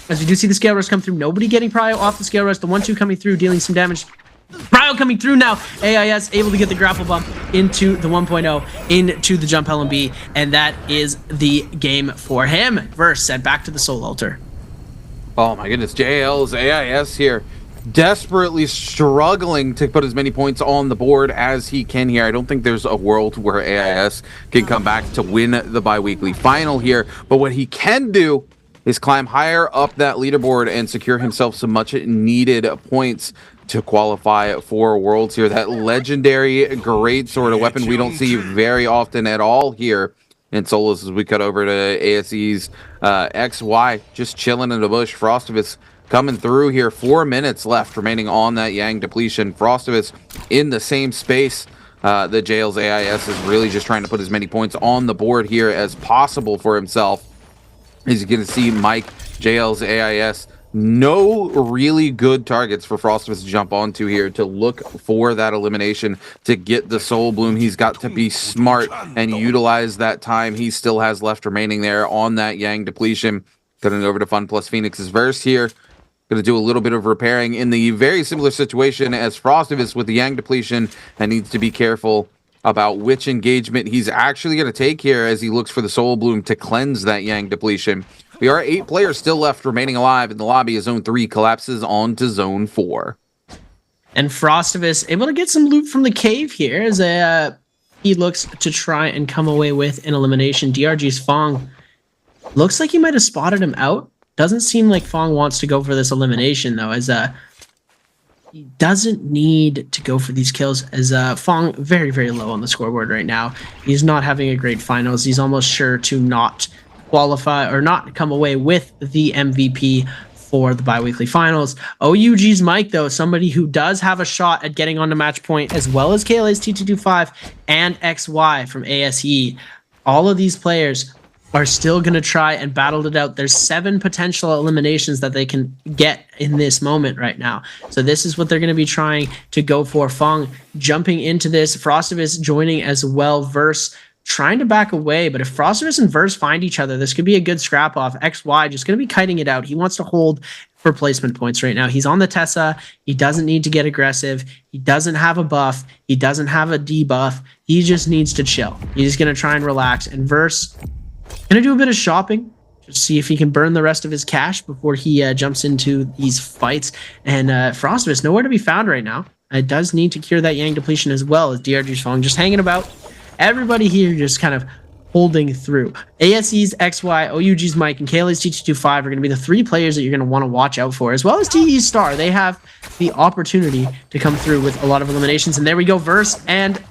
as we do see the scale rush come through. Nobody getting prio off the scale rush. The 1-2 coming through, dealing some damage. Prio coming through now. AIS able to get the grapple bump into the 1.0, into the jump LMB, and that is the game for him. Verse sent back to the Soul Altar. Oh my goodness, JL's AIS here desperately struggling to put as many points on the board as he can here. I don't think there's a world where AIS can come back to win the bi-weekly final here, but what he can do is climb higher up that leaderboard and secure himself some much needed points to qualify for Worlds here. That legendary great sword, a weapon we don't see very often at all here in solos, as we cut over to ASE's XY, just chilling in the bush. Frostivus coming through here. 4 minutes left remaining on that Yang depletion. Frostivus in the same space. The JL's AIS is really just trying to put as many points on the board here as possible for himself. As you can see, Mike, JL's AIS, no really good targets for Frostivus to jump onto here to look for that elimination to get the Soul Bloom. He's got to be smart and utilize that time he still has left remaining there on that Yang depletion. Going over to Fun Plus Phoenix's verse here. Going to do a little bit of repairing in the very similar situation as Frostivus with the Yang depletion, and needs to be careful about which engagement he's actually going to take here as he looks for the Soul Bloom to cleanse that Yang depletion. We are 8 players still left remaining alive in the lobby as Zone 3 collapses onto Zone 4. And Frostivus able to get some loot from the cave here as he looks to try and come away with an elimination. DRG's Fong looks like he might have spotted him out. Doesn't seem like Fong wants to go for this elimination, though, as he doesn't need to go for these kills, as Fong very, very low on the scoreboard right now. He's not having a great finals. He's almost sure to not qualify or not come away with the MVP for the bi-weekly finals. OUG's Mike, though, somebody who does have a shot at getting onto match point, as well as KLA's T225 and XY from ASE. All of these players are still going to try and battle it out. There's 7 potential eliminations that they can get in this moment right now. So this is what they're going to be trying to go for. Fong jumping into this. Frostivus joining as well. Verse trying to back away, but if Frostivus and Verse find each other, this could be a good scrap off. XY just going to be kiting it out. He wants to hold for placement points right now. He's on the Tessa. He doesn't need to get aggressive. He doesn't have a buff. He doesn't have a debuff. He just needs to chill. He's going to try and relax. And Verse going to do a bit of shopping, just see if he can burn the rest of his cash before he jumps into these fights. And Frostivus nowhere to be found right now. It does need to cure that Yang depletion as well, as DRG's Fong just hanging about. Everybody here just kind of holding through. ASE's XY, OUG's Mike, and KLA's T225 are going to be the 3 players that you're going to want to watch out for, as well as TE Star. They have the opportunity to come through with a lot of eliminations. And there we go, Verse and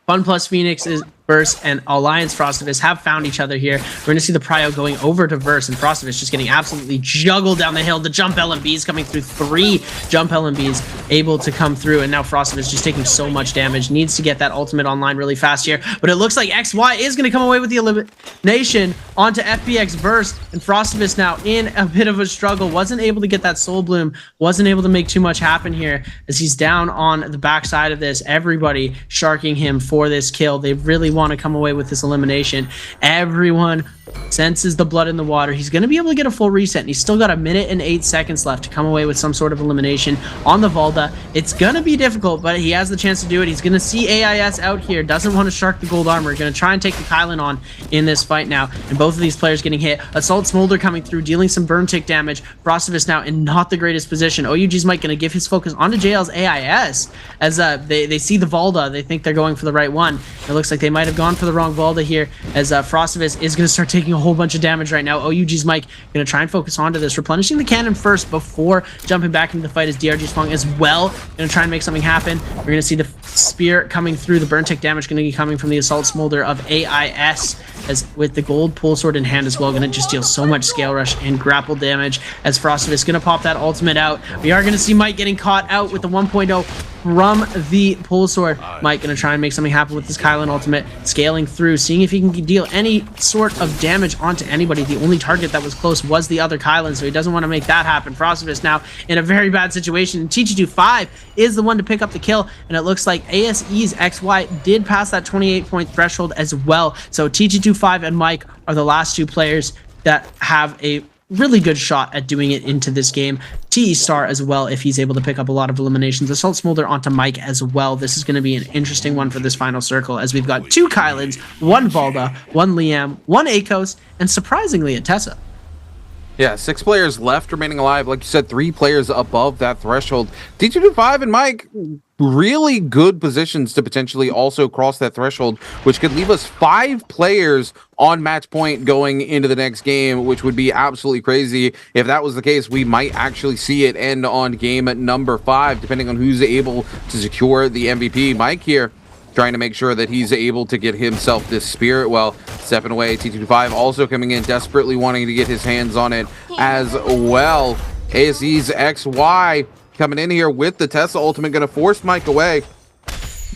Fun Plus Phoenix is Verse and Alliance Frostivus have found each other here. We're going to see the prio going over to Verse, and Frostivus just getting absolutely juggled down the hill. The jump LMBs coming through, 3 jump LMBs able to come through, and now Frostivus just taking so much damage. Needs to get that ultimate online really fast here, but it looks like XY is going to come away with the elimination onto FPX Verse, and Frostivus now in a bit of a struggle. Wasn't able to get that Soul Bloom, wasn't able to make too much happen here as he's down on the backside of this. Everybody sharking him for this kill. They really want to come away with this elimination. Everyone senses the blood in the water. He's going to be able to get a full reset, and he's still got 1 minute and 8 seconds left to come away with some sort of elimination on the Valda. It's going to be difficult, but he has the chance to do it. He's going to see AIS out here, doesn't want to shark the gold armor, going to try and take the Kylan on in this fight now, and both of these players getting hit. Assault Smolder coming through, dealing some burn tick damage. Frostivus now in not the greatest position. OUG's Mike going to give his focus onto JL's AIS as they see the Valda. They think they're going for the right one. It looks like they might have gone for the wrong Valda here, as Frostivus is going to start taking a whole bunch of damage right now. OUG's Mike going to try and focus onto this, replenishing the cannon first before jumping back into the fight, as DRG's Fong as well going to try and make something happen. We're going to see the spear coming through, the burn tick damage going to be coming from the Assault Smolder of AIS, as with the gold pull sword in hand as well, going to just deal so much scale rush and grapple damage, as Frostivus going to pop that ultimate out. We are going to see Mike getting caught out with the 1.0 from the pull sword. Mike going to try and make something happen with this Kylan ultimate, scaling through, seeing if he can deal any sort of damage onto anybody. The only target that was close was the other Kylan, so he doesn't want to make that happen. Frostivus now in a very bad situation. TG25 is the one to pick up the kill, and it looks like ASE's XY did pass that 28-point threshold as well. So TG25 and Mike are the last 2 players that have a really good shot at doing it into this game. TE Star as well, if he's able to pick up a lot of eliminations. Assault Smolder onto Mike as well. This is going to be an interesting one for this final circle, as we've got 2 Kylans, 1 Valda, 1 Liam, 1 Akos, and surprisingly a Tessa. Yeah, 6 players left remaining alive. Like you said, 3 players above that threshold. TG25 and Mike, really good positions to potentially also cross that threshold, which could leave us 5 players on match point going into the next game, which would be absolutely crazy. If that was the case, we might actually see it end on game number 5, depending on who's able to secure the MVP. Mike here trying to make sure that he's able to get himself this spirit well, stepping away. T25 also coming in, desperately wanting to get his hands on it as well. ASE's XY coming in here with the Tesla ultimate, going to force Mike away.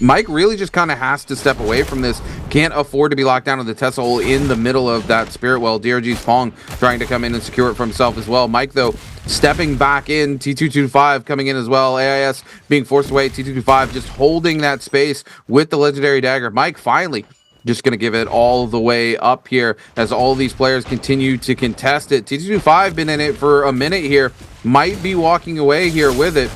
Mike really just kind of has to step away from this. Can't afford to be locked down on the Tesla hole in the middle of that spirit well. DRG's Pong trying to come in and secure it for himself as well. Mike, though, stepping back in. T225 coming in as well. AIS being forced away. T225 just holding that space with the legendary dagger. Mike finally just going to give it all the way up here as all these players continue to contest it. T225 been in it for a minute here. Might be walking away here with it.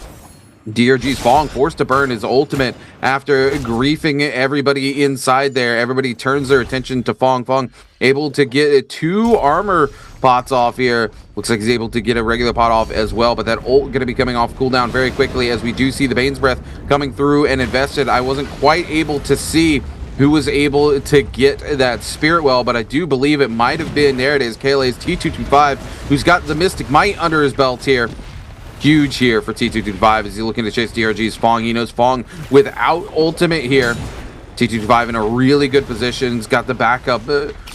DRG's Fong forced to burn his ultimate after griefing everybody inside there. Everybody turns their attention to Fong. Fong able to get 2 armor pots off here. Looks like he's able to get a regular pot off as well, but that ult going to be coming off cooldown very quickly, as we do see the Bane's Breath coming through and invested. I wasn't quite able to see who was able to get that spirit well, but I do believe it might have been, there it is, KLA's T225, who's got the Mystic Might under his belt here. Huge here for T225 as he's looking to chase DRG's Fong. He knows Fong without ultimate here. T225 in a really good position. He's got the backup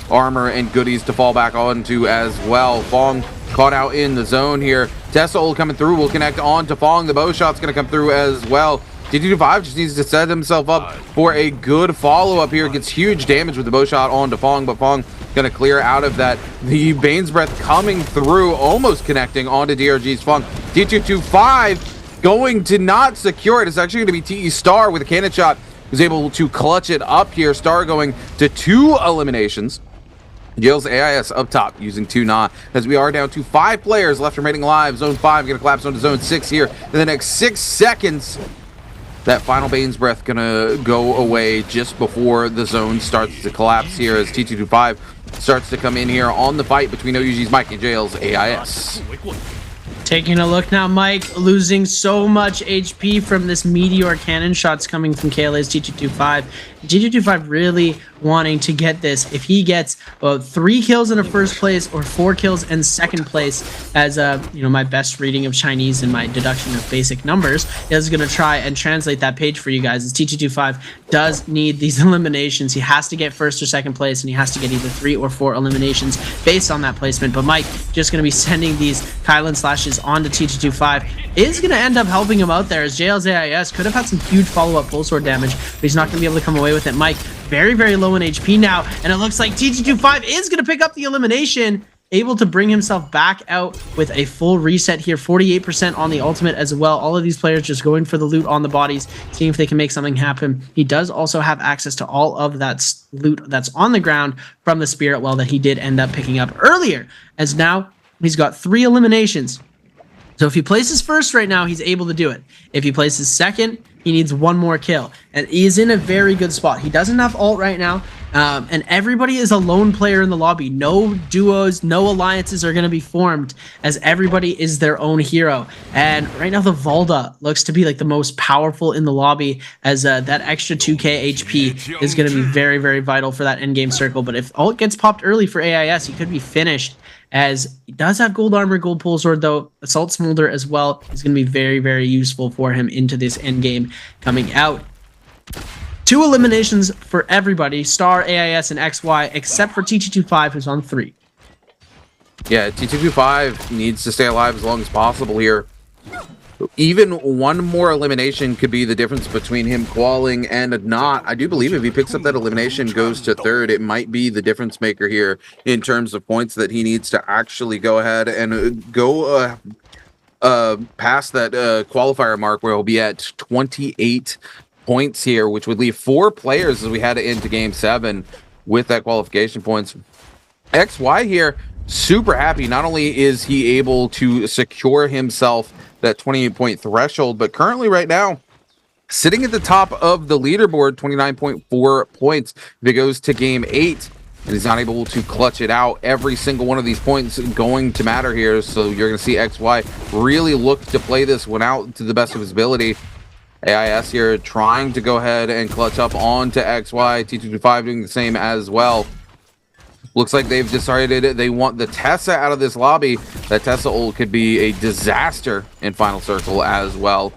armor and goodies to fall back onto as well. Fong caught out in the zone here. Tessa ult coming through will connect on to Fong. The bow shot's going to come through as well. T225 just needs to set himself up for a good follow-up here. Gets huge damage with the bow shot onto Fong, but Fong going to clear out of that. The Bane's Breath coming through, almost connecting onto DRG's Fong. T225 going to not secure it. It's actually going to be TE Star with a cannon shot, who's able to clutch it up here. Star going to 2 eliminations. Jail's AIS up top using 2 Na, as we are down to 5 players left remaining alive. Zone 5 going to collapse onto Zone 6 here in the next 6 seconds. That final Bane's Breath gonna go away just before the zone starts to collapse here, as T225 starts to come in here on the fight between OUG's Mike and Jail's AIS. Taking a look now, Mike losing so much HP from this meteor cannon shots coming from KLA's T225. T225 really wanting to get this. If he gets 3 kills in a first place or 4 kills in second place, as my best reading of Chinese and my deduction of basic numbers is going to try and translate that page for you guys. As T225 does need these eliminations. He has to get first or second place, and he has to get either 3 or 4 eliminations based on that placement. But Mike just going to be sending these Kylan slashes onto T225. Is going to end up helping him out there, as JL's AIS could have had some huge follow-up full sword damage, but he's not going to be able to come away with it. Mike, very, very low in HP now, and it looks like T225 is going to pick up the elimination, able to bring himself back out with a full reset here, 48% on the ultimate as well. All of these players just going for the loot on the bodies, seeing if they can make something happen. He does also have access to all of that loot that's on the ground from the Spirit Well that he did end up picking up earlier, as now he's got 3 eliminations. So if he places first right now, he's able to do it. If he places second, he needs 1 more kill. And he is in a very good spot. He doesn't have ult right now. And everybody is a lone player in the lobby. No duos, no alliances are going to be formed, as everybody is their own hero. And right now the Valda looks to be like the most powerful in the lobby, as that extra 2k HP is going to be very, very vital for that endgame circle. But if ult gets popped early for AIS, he could be finished, as he does have gold armor, gold pole sword, though. Assault Smolder as well is going to be very, very useful for him into this endgame coming out. 2 eliminations for everybody, Star, AIS, and XY, except for T225, who's on 3. Yeah, T225 needs to stay alive as long as possible here. Even 1 more elimination could be the difference between him qualling and not. I do believe if he picks up that elimination, goes to 3rd, it might be the difference maker here in terms of points that he needs to actually go ahead and go past that qualifier mark, where he'll be at 28 points here, which would leave 4 players as we head into game 7 with that qualification points. XY here, super happy. Not only is he able to secure himself that 28-point threshold, but currently right now sitting at the top of the leaderboard, 29.4 points. If it goes to game 8 and he's not able to clutch it out, every single one of these points going to matter here. So you're going to see XY really look to play this one out to the best of his ability. AIS here trying to go ahead and clutch up onto XY. T225 doing the same as well. Looks like they've decided they want the Tessa out of this lobby. That Tessa ult could be a disaster in Final Circle as well.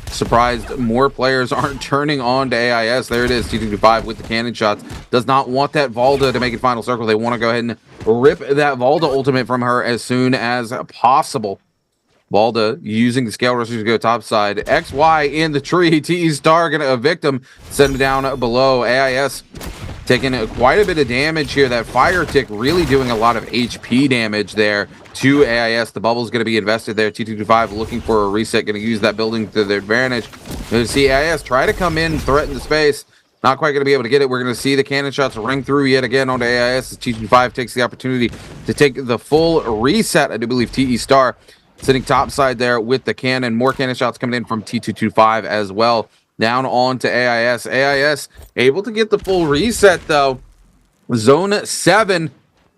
Surprised more players aren't turning on to AIS. There it is, T225 with the cannon shots. Does not want that Valda to make it Final Circle. They want to go ahead and rip that Valda ultimate from her as soon as possible. Valda using the scale rushers to go topside. XY in the tree. TE Star gonna evict him, send him down below. AIS taking quite a bit of damage here. That fire tick really doing a lot of HP damage there to AIS. The bubble's going to be invested there. T225 looking for a reset, going to use that building to their advantage. You're going to see AIS try to come in, threaten the space. Not quite going to be able to get it. We're going to see the cannon shots ring through yet again onto AIS as T225 takes the opportunity to take the full reset. I do believe TE Star sitting topside there with the cannon. More cannon shots coming in from T225 as well. Down on to AIS. AIS able to get the full reset, though. Zone 7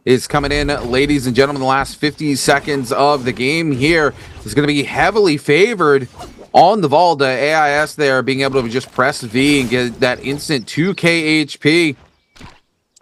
is coming in, ladies and gentlemen. The last 50 seconds of the game here is going to be heavily favored on the Valda. AIS there being able to just press V and get that instant 2k HP.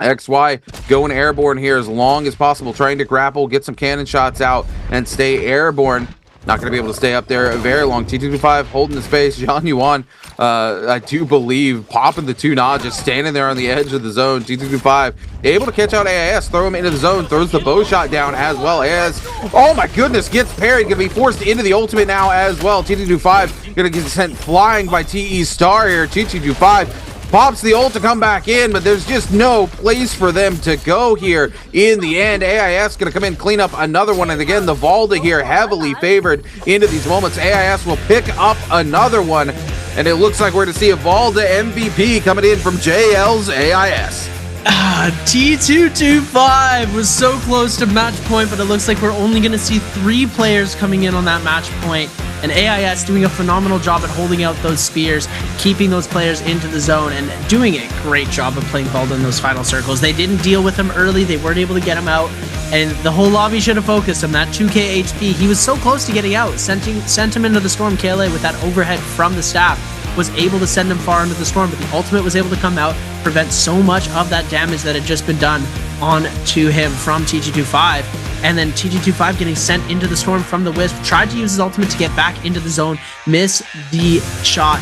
XY going airborne here as long as possible, trying to grapple, get some cannon shots out, and stay airborne. Not going to be able to stay up there very long. T225 holding the space. John Yuan, I do believe, popping the 2-nod, just standing there on the edge of the zone. T225 able to catch out AIS, throw him into the zone, throws the bow shot down as well. AIS, oh my goodness, gets parried. Going to be forced into the ultimate now as well. T225 going to get sent flying by TE Star here. T225 pops the ult to come back in, but there's just no place for them to go here in the end. AIS going to come in, clean up another one, and again, the Valda here heavily favored into these moments. AIS will pick up another one, and it looks like we're to see a Valda MVP coming in from JL's AIS. T225 was so close to match point, but it looks like we're only going to see 3 players coming in on that match point. And AIS doing a phenomenal job at holding out those spears, keeping those players into the zone, and doing a great job of playing ball in those final circles. They didn't deal with him early. They weren't able to get him out. And the whole lobby should have focused him. That 2k HP, he was so close to getting out. Sent him into the storm. KLA with that overhead from the staff was able to send him far into the storm, but the ultimate was able to come out, prevent so much of that damage that had just been done on to him from TG25. And then TG25 getting sent into the storm from the Wisp, tried to use his ultimate to get back into the zone, miss the shot,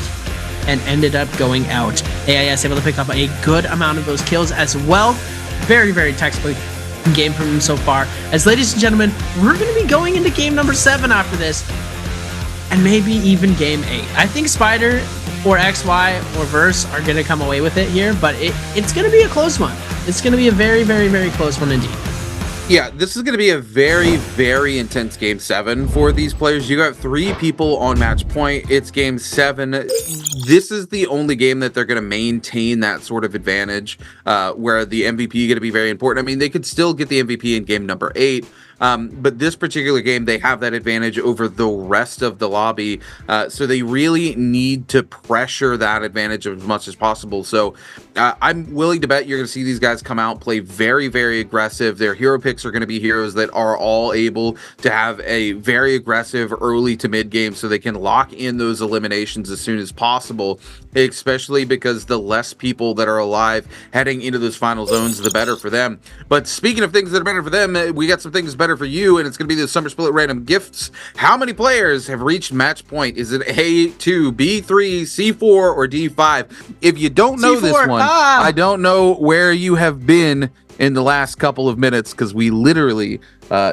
and ended up going out. AIS able to pick up a good amount of those kills as well. Very, very textbook game from him so far. As ladies and gentlemen, we're going to be going into game number 7 after this, and maybe even game 8. I think Spider or XY or Verse are going to come away with it here, but it's going to be a close one. It's going to be a very, very, very close one indeed. Yeah, this is going to be a very, very intense game 7 for these players. You got 3 people on match point. It's game 7. This is the only game that they're going to maintain that sort of advantage, where the MVP is going to be very important. I mean, they could still get the MVP in game number 8, but this particular game, they have that advantage over the rest of the lobby, so they really need to pressure that advantage as much as possible. So I'm willing to bet you're going to see these guys come out, play very, very aggressive. Their hero picks are going to be heroes that are all able to have a very aggressive early to mid game, so they can lock in those eliminations as soon as possible, especially because the less people that are alive heading into those final zones, the better for them. But speaking of things that are better for them, we got some things better for you, and it's going to be the Summer Split random gifts. How many players have reached match point? Is it A2, B3, C4, or D5? If you don't know C4, this one, I don't know where you have been in the last couple of minutes, because we literally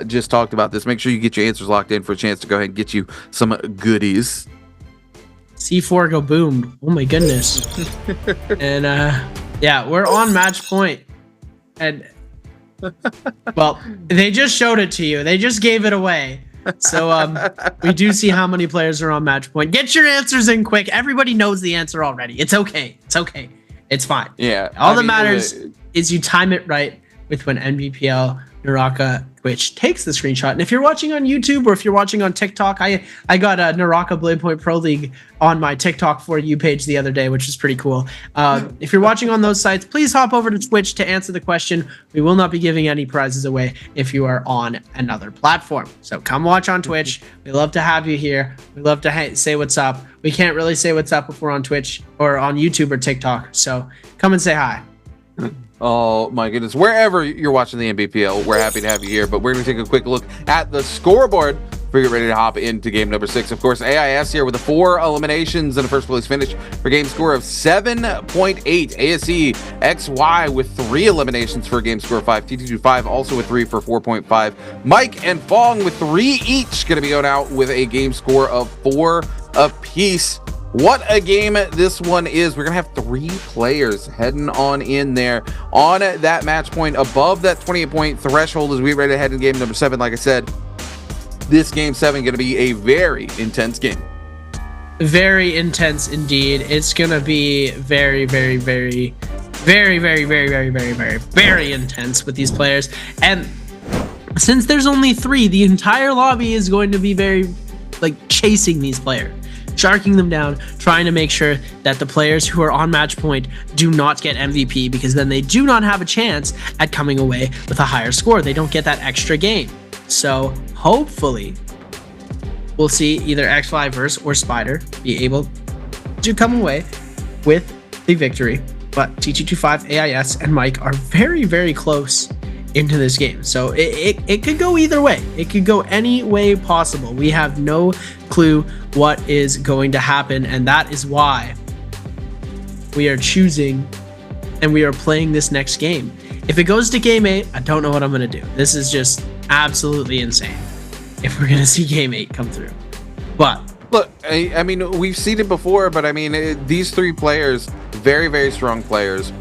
just talked about this. Make sure you get your answers locked in for a chance to go ahead and get you some goodies. C4 go boom. Oh my goodness. And yeah, we're on match point. And well, they just showed it to you. They just gave it away. So we do see how many players are on match point. Get your answers in quick. Everybody knows the answer already. It's okay. It's okay. It's fine. Yeah. All that matters is you time it right with when Nbpl, NARAKA, Twitch takes the screenshot. And if you're watching on YouTube or if you're watching on TikTok, I got a NARAKA BLADEPOINT Pro League on my TikTok For You page the other day, which is pretty cool. If you're watching on those sites, please hop over to Twitch to answer the question. We will not be giving any prizes away if you are on another platform. So come watch on Twitch. We love to have you here. We love to say what's up. We can't really say what's up if we're on Twitch or on YouTube or TikTok. So come and say hi. Oh my goodness. Wherever you're watching the NBPL, we're happy to have you here, but we're going to take a quick look at the scoreboard before we get ready to hop into game number 6. Of course, AIS here with the 4 eliminations and a first place finish for game score of 7.8. ASE XY with 3 eliminations for a game score of 5. TT25 also with 3 for 4.5. Mike and Fong with 3 each, going to be going out with a game score of 4 apiece. What a game this one is. We're going to have 3 players heading on in there on that match point above that 28-point threshold as we ready to head in game number 7. Like I said, this game 7 going to be a very intense game. Very intense indeed. It's going to be very, very, very, very, very, very, very, very, very, very intense with these players. And since there's only 3, the entire lobby is going to be very, like, chasing these players, sharking them down, trying to make sure that the players who are on match point do not get MVP, because then they do not have a chance at coming away with a higher score. They don't get that extra game. So hopefully we'll see either XY Verse or Spider be able to come away with the victory. But TT25, AIS, and Mike are very, very close into this game. So it could go either way. It could go any way possible. We have no clue what is going to happen, and that is why we are choosing and we are playing this next game. If it goes to game 8, I don't know what I'm going to do. This is just absolutely insane if we're going to see game 8 come through. But look, I mean, we've seen it before, but I mean, these 3 players, very, very strong players.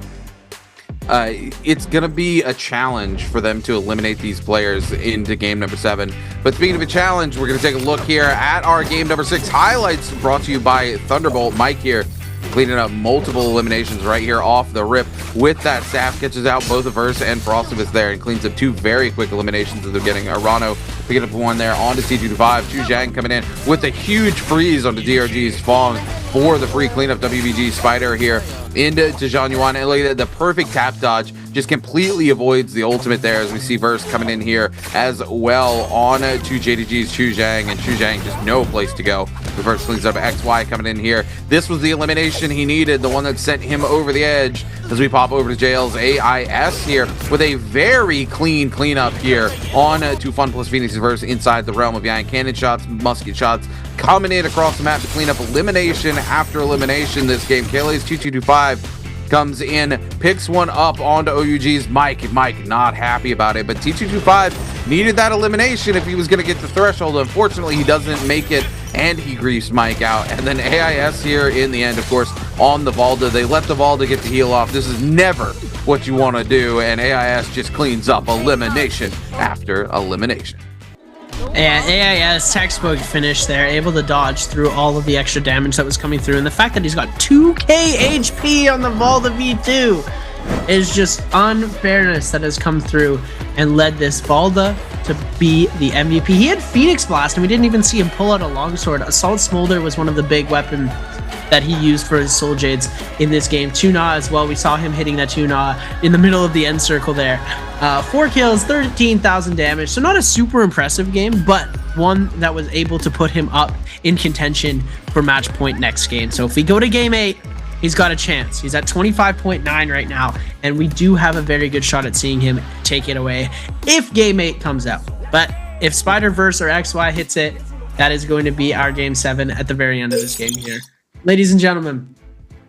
It's going to be a challenge for them to eliminate these players into game number 7. But speaking of a challenge, we're going to take a look here at our game number 6 highlights brought to you by Thunderbolt. Mike here cleaning up multiple eliminations right here off the rip with that staff. Catches out both of Verse and Frostivus there and cleans up 2 very quick eliminations that they're getting. Arano picking up 1 there onto T225. Chu Zhang coming in with a huge freeze onto DRG's Fong for the free cleanup. WBG Spider here into Zhang Yuan, and look at the perfect tap dodge, just completely avoids the ultimate there as we see Verse coming in here as well on to JDG's Chu Zhang, and Chu Zhang just no place to go. The Verse cleans up XY coming in here. This was the elimination he needed, the one that sent him over the edge as we pop over to JL's AIS here with a very clean cleanup here on to Fun plus Phoenix's Verse inside the realm of Yang. Cannon shots, musket shots coming in across the map to clean up elimination after elimination this game. Kaylee's 2225 comes in, picks one up onto OUG's Mike. Mike not happy about it, but T225 needed that elimination if he was going to get the threshold. Unfortunately, he doesn't make it, and he greased Mike out. And then AIS here in the end, of course, on the Valda. They let the Valda get the heal off. This is never what you want to do, and AIS just cleans up elimination after elimination. And AIS textbook finish there, able to dodge through all of the extra damage that was coming through, and the fact that he's got 2k HP on the Valda V2 is just unfairness that has come through and led this Valda to be the MVP. He had Phoenix Blast and we didn't even see him pull out a longsword. Assault Smolder was one of the big weapons that he used for his Soul Jades in this game. Tuna as well, we saw him hitting that Tuna in the middle of the end circle there. 4 kills, 13,000 damage, so not a super impressive game, but one that was able to put him up in contention for match point next game. So if we go to game 8, he's got a chance. He's at 25.9 right now, and we do have a very good shot at seeing him take it away if game 8 comes out. But if Spider-Verse or XY hits it, that is going to be our game 7 at the very end of this game here. Ladies and gentlemen,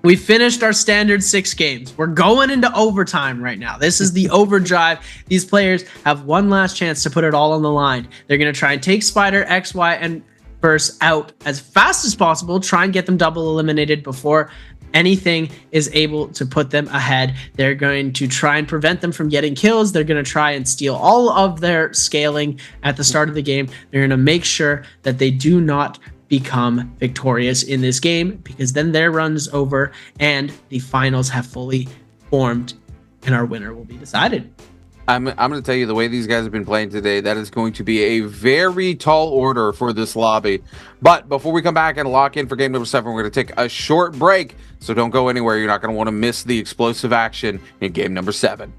we finished our standard 6 games. We're going into overtime right now. This is the overdrive. These players have one last chance to put it all on the line. They're going to try and take Spider, XY, and Verse out as fast as possible, try and get them double eliminated before anything is able to put them ahead. They're going to try and prevent them from getting kills. They're going to try and steal all of their scaling at the start of the game. They're going to make sure that they do not become victorious in this game, because then their run's over and the finals have fully formed and our winner will be decided. I'm going to tell you, the way these guys have been playing today, that is going to be a very tall order for this lobby. But before we come back and lock in for game number 7, we're going to take a short break. So don't go anywhere. You're not going to want to miss the explosive action in game number 7.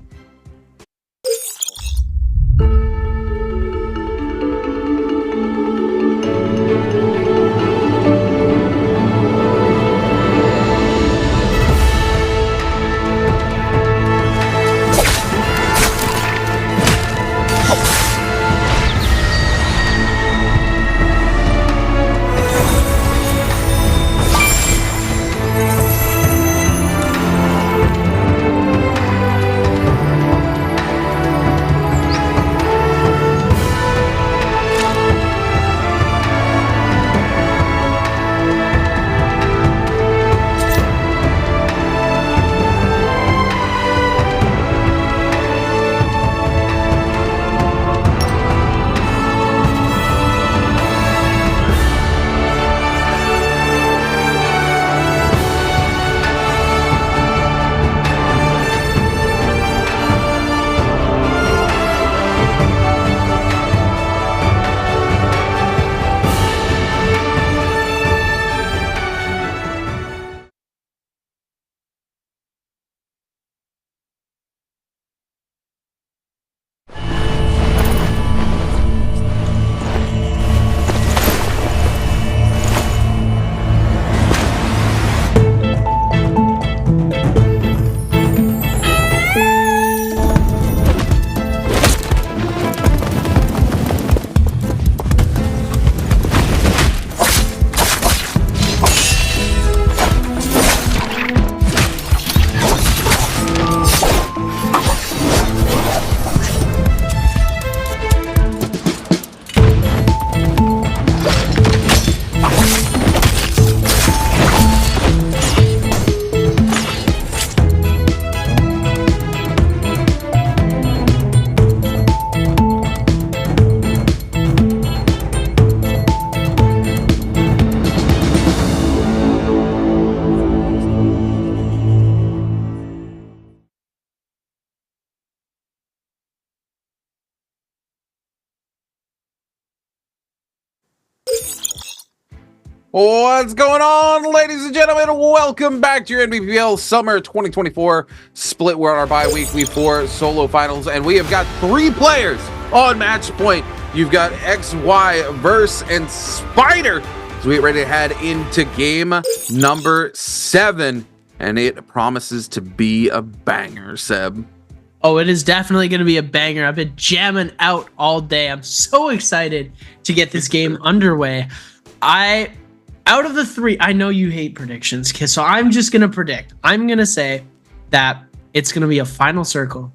What's going on, ladies and gentlemen? Welcome back to your NBPL Summer 2024 split. We're on our BIWEEK 4 solo finals, and we have got 3 players on match point. You've got XY, Verse, and Spider. So we get ready to head into game number 7, and it promises to be a banger, Seb. Oh, it is definitely going to be a banger. I've been jamming out all day. I'm so excited to get this game underway. Out of the 3, I know you hate predictions, so I'm just going to predict. I'm going to say that it's going to be a final circle.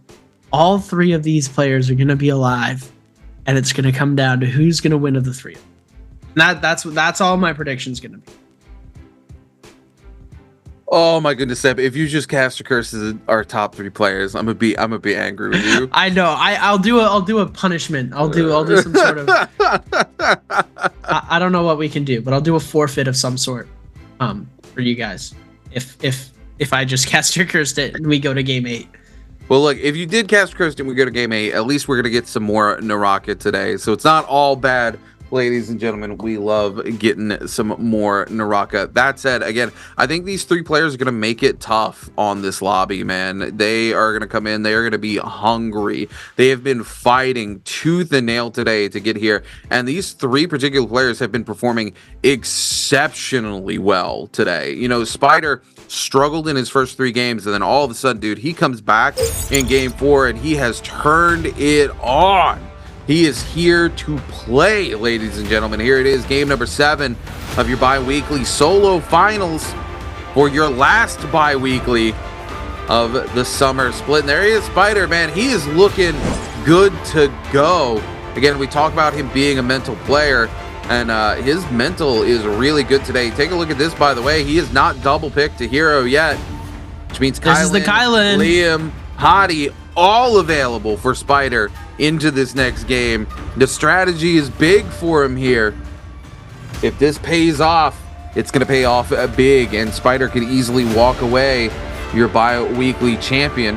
All 3 of these players are going to be alive, and it's going to come down to who's going to win of the 3 of them. That's all my prediction's going to be. Oh my goodness, Seb! If you just cast a curse as our top 3 players, I'm gonna be angry with you. I know. I'll do a punishment. I'll do some sort of. I don't know what we can do, but I'll do a forfeit of some sort, for you guys. If I just cast your curse and we go to game 8. Well, look, if you did cast curse and we go to game 8, at least we're gonna get some more NARAKA today, so it's not all bad. Ladies and gentlemen, we love getting some more NARAKA. That said, again, I think these 3 players are going to make it tough on this lobby, man. They are going to come in. They are going to be hungry. They have been fighting tooth and nail today to get here. And these 3 particular players have been performing exceptionally well today. You know, Spider struggled in his first 3 games, and then all of a sudden, dude, he comes back in game 4, and he has turned it on. He is here to play, ladies and gentlemen. Here it is, game number 7 of your bi-weekly solo finals for your last bi-weekly of the summer split. And there he is, Spider, man. He is looking good to go. Again, we talk about him being a mental player, and his mental is really good today. Take a look at this, by the way. He is not double picked a hero yet, which means this is the Kylan, Liam, Hottie, all available for Spider into this next game. The strategy is big for him here. If this pays off, it's going to pay off big, and Spider could easily walk away your bi-weekly champion.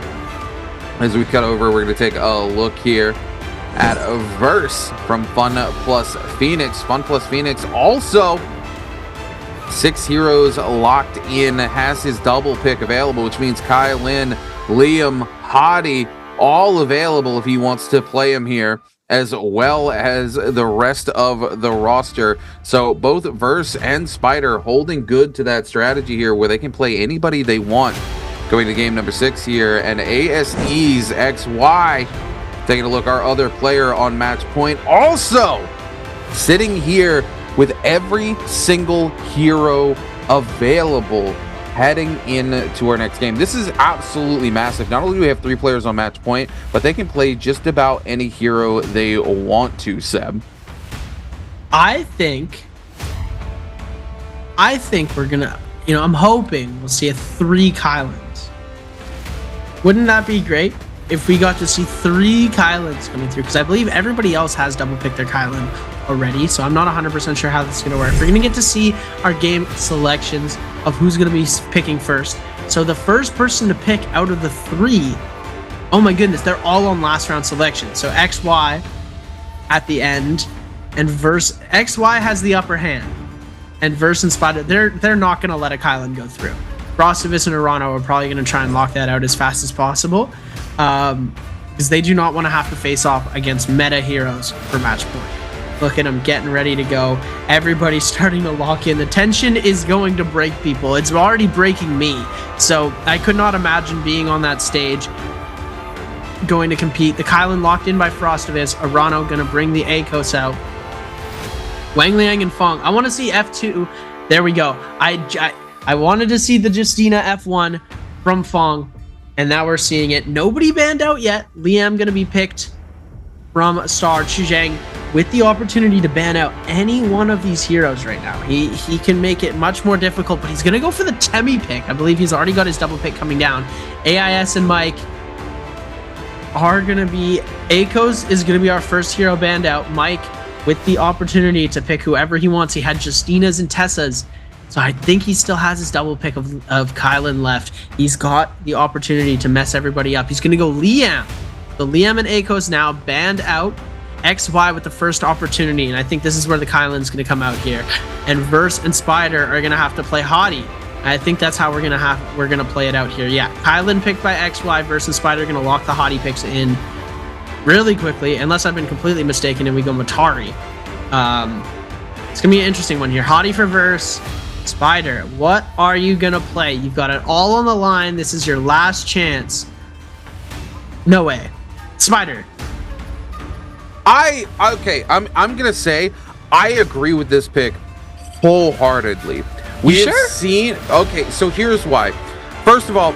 As we cut over, we're going to take a look here at a Verse from Fun Plus Phoenix. Fun Plus Phoenix also 6 heroes locked in, has his double pick available, which means Kylan, Liam, Hottie, all available if he wants to play him here, as well as the rest of the roster. So both Verse and Spider holding good to that strategy here, where they can play anybody they want. Going to game number 6 here, and ASE's XY taking a look, our other player on match point, also sitting here with every single hero available heading into our next game. This is absolutely massive. Not only do we have 3 players on match point, but they can play just about any hero they want to, Seb. I think we're gonna, I'm hoping we'll see 3 Kylans. Wouldn't that be great if we got to see 3 Kylans coming through? Because I believe everybody else has double picked their Kylan already, so I'm not 100% sure how this is going to work. We're going to get to see our game selections of who's going to be picking first. So the first person to pick out of the 3, oh my goodness, they're all on last round selection. So XY at the end, and Verse, XY has the upper hand, and Verse and Spider, they're not going to let a Kylan go through. Frostavis and Urano are probably going to try and lock that out as fast as possible, because they do not want to have to face off against meta heroes for match point. Look at them getting ready to go. Everybody's starting to lock in. The tension is going to break people. It's already breaking me. So I could not imagine being on that stage going to compete. The Kylan locked in by Frostavis. Urano going to bring the Akos out. Wang Liang and Fong. I want to see F2. There we go. I wanted to see the Justina F1 from Fong, and now we're seeing it. Nobody banned out yet. Liam going to be picked from Star Chuzhang, with the opportunity to ban out any one of these heroes right now. He can make it much more difficult, but he's going to go for the Temi pick. I believe he's already got his double pick coming down. AIS and Mike are going to be... Akos is going to be our first hero banned out. Mike with the opportunity to pick whoever he wants. He had Justina's and Tessa's, so I think he still has his double pick of Kylan left. He's got the opportunity to mess everybody up. He's going to go Liam. So Liam and Akos now banned out. XY with the first opportunity, and I think this is where the Kylan's going to come out here. And Verse and Spider are going to have to play Hottie. I think that's how we're gonna play it out here. Yeah, Kylan picked by XY, Verse and Spider are going to lock the Hottie picks in really quickly, unless I've been completely mistaken and we go Matari. It's going to be an interesting one here. Hottie for Verse. Spider, what are you going to play? You've got it all on the line. This is your last chance. No way. Spider. I'm gonna say I agree with this pick wholeheartedly. We've seen, okay, so here's why. First of all,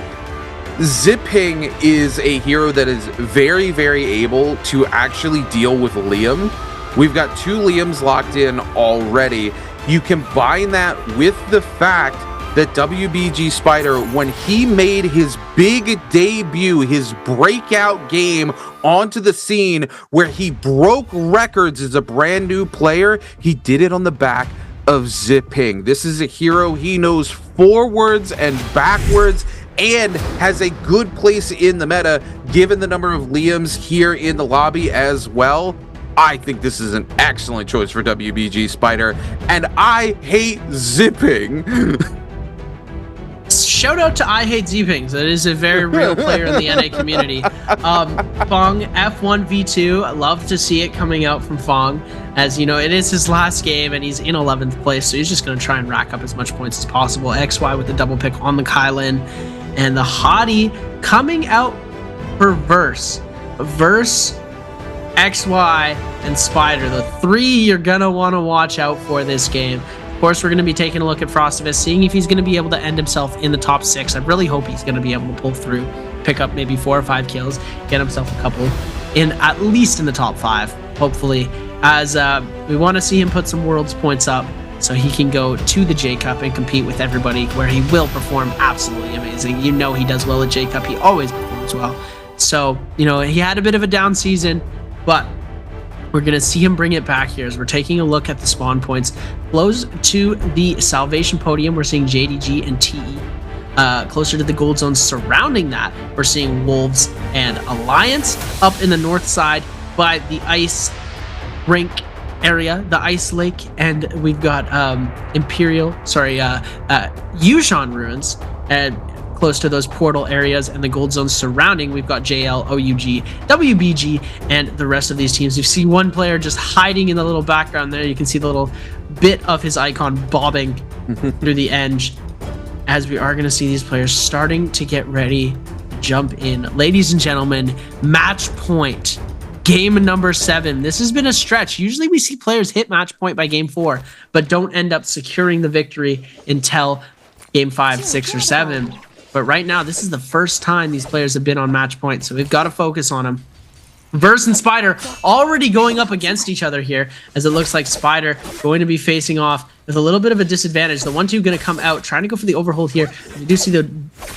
Zipping is a hero that is very, very able to actually deal with Liam. We've got 2 Liams locked in already. You combine that with the fact that WBG Spider, when he made his big debut, his breakout game onto the scene where he broke records as a brand new player, he did it on the back of Zipping. This is a hero he knows forwards and backwards and has a good place in the meta given the number of Liams here in the lobby as well. I think this is an excellent choice for WBG Spider, and I hate Zipping. Shout out to I Hate Zipping. That is a very real player in the NA community. Fong F1 V2. I love to see it coming out from Fong. As you know, it is his last game and he's in 11th place, so he's just going to try and rack up as much points as possible. XY with the double pick on the Kylan. And the Hottie coming out for Verse. Verse, XY, and Spider. The 3 you're going to want to watch out for this game. Of course, we're going to be taking a look at Frostivus, seeing if he's going to be able to end himself in the top 6. I really hope he's going to be able to pull through, pick up maybe 4 or 5 kills, get himself a couple in at least in the top 5, hopefully, as we want to see him put some Worlds points up so he can go to the J Cup and compete with everybody, where he will perform absolutely amazing. You know he does well at J Cup. He always performs well. So, you know, he had a bit of a down season, but we're going to see him bring it back here as we're taking a look at the spawn points. Close to the Salvation podium, we're seeing JDG and TE. Closer to the gold zone surrounding that, we're seeing Wolves and Alliance. Up in the north side by the ice rink area, the ice lake, and we've got Yushan ruins, and close to those portal areas and the gold zones surrounding, we've got JL, OUG, WBG, and the rest of these teams. You see one player just hiding in the little background there. You can see the little bit of his icon bobbing through the edge, as we are going to see these players starting to get ready to jump in. Ladies and gentlemen, match point. Game number 7. This has been a stretch. Usually we see players hit match point by game 4, but don't end up securing the victory until game 5, 6, or 7. But right now, this is the first time these players have been on match point, so we've got to focus on them. Verse and Spider already going up against each other here, as it looks like Spider going to be facing off with a little bit of a disadvantage. The 1-2 going to come out, trying to go for the overhold here. We do see the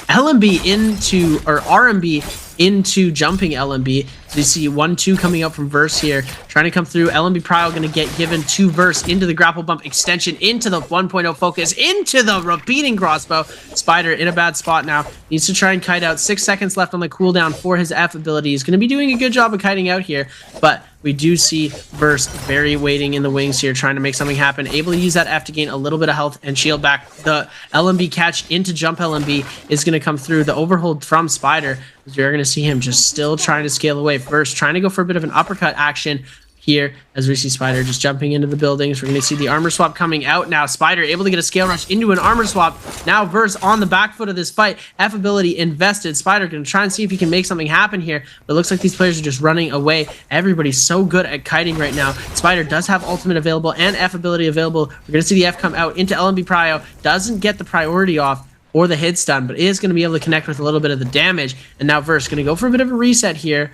LMB into, or RMB into jumping LMB. So you see 1-2 coming out from Verse here, trying to come through. LMB Prio going to get given to Verse into the grapple bump extension, into the 1.0 focus, into the repeating crossbow. Spider in a bad spot now. Needs to try and kite out. 6 seconds left on the cooldown for his F ability. He's going to be doing a good job of kiting out here, but we do see Verse very waiting in the wings here, trying to make something happen. Able to use that F to gain a little bit of health and shield back. The LMB catch into jump LMB is going to come through. The overhold from Spider, you're going to see him just still trying to scale away. Verse trying to go for a bit of an uppercut action here, as we see Spider just jumping into the buildings. We're going to see the armor swap coming out now. Spider able to get a scale rush into an armor swap. Now Verse on the back foot of this fight. F ability invested. Spider going to try and see if he can make something happen here, but it looks like these players are just running away. Everybody's so good at kiting right now. Spider does have ultimate available and F ability available. We're going to see the F come out into LMB Prio. Doesn't get the priority off or the hit stun, but is going to be able to connect with a little bit of the damage. And now Verse going to go for a bit of a reset here.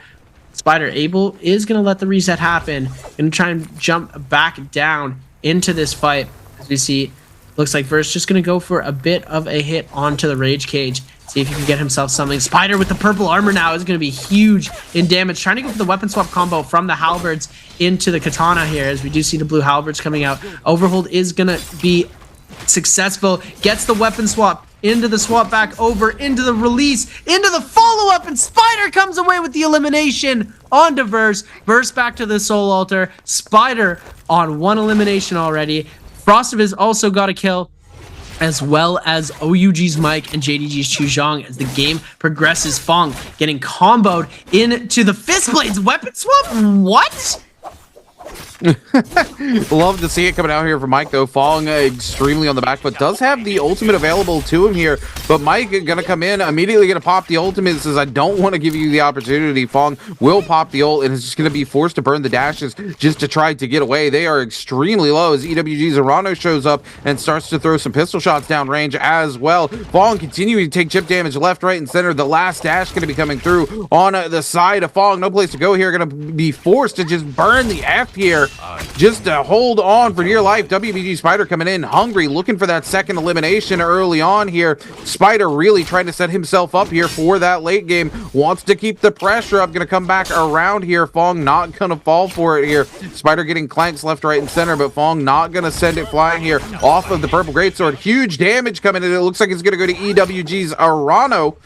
Spider is going to let the reset happen. Going to try and jump back down into this fight. As we see, looks like Verse just going to go for a bit of a hit onto the Rage Cage. See if he can get himself something. Spider with the purple armor now is going to be huge in damage. Trying to go for the weapon swap combo from the halberds into the katana here, as we do see the blue halberds coming out. Overhold is going to be successful. Gets the weapon swap into the swap back over, into the release, into the follow-up, and Spider comes away with the elimination onto Verse. Verse back to the Soul Altar. Spider on 1 elimination already. Frostavis also got a kill, as well as OUG's Mike and JDG's Chuzhong as the game progresses. Fong getting comboed into the Fist Blades weapon swap. What? Love to see it coming out here from Mike, though. Fong extremely on the back foot. Does have the ultimate available to him here, but Mike gonna come in, immediately gonna pop the ultimate. Says, I don't want to give you the opportunity. Fong will pop the ult and is just gonna be forced to burn the dashes just to try to get away. They are extremely low as EWG's Arano shows up and starts to throw some pistol shots down range as well. Fong continuing to take chip damage left, right, and center. The last dash gonna be coming through on the side of Fong. No place to go here. Gonna be forced to just burn the F here, just to hold on for dear life. WBG Spider coming in hungry, looking for that second elimination early on here. Spider really trying to set himself up here for that late game. Wants to keep the pressure up. Gonna come back around here. Fong not gonna fall for it here. Spider getting clanks left, right, and center, but Fong not gonna send it flying here off of the purple greatsword. Huge damage coming in. It looks like it's gonna go to EWG's Arano.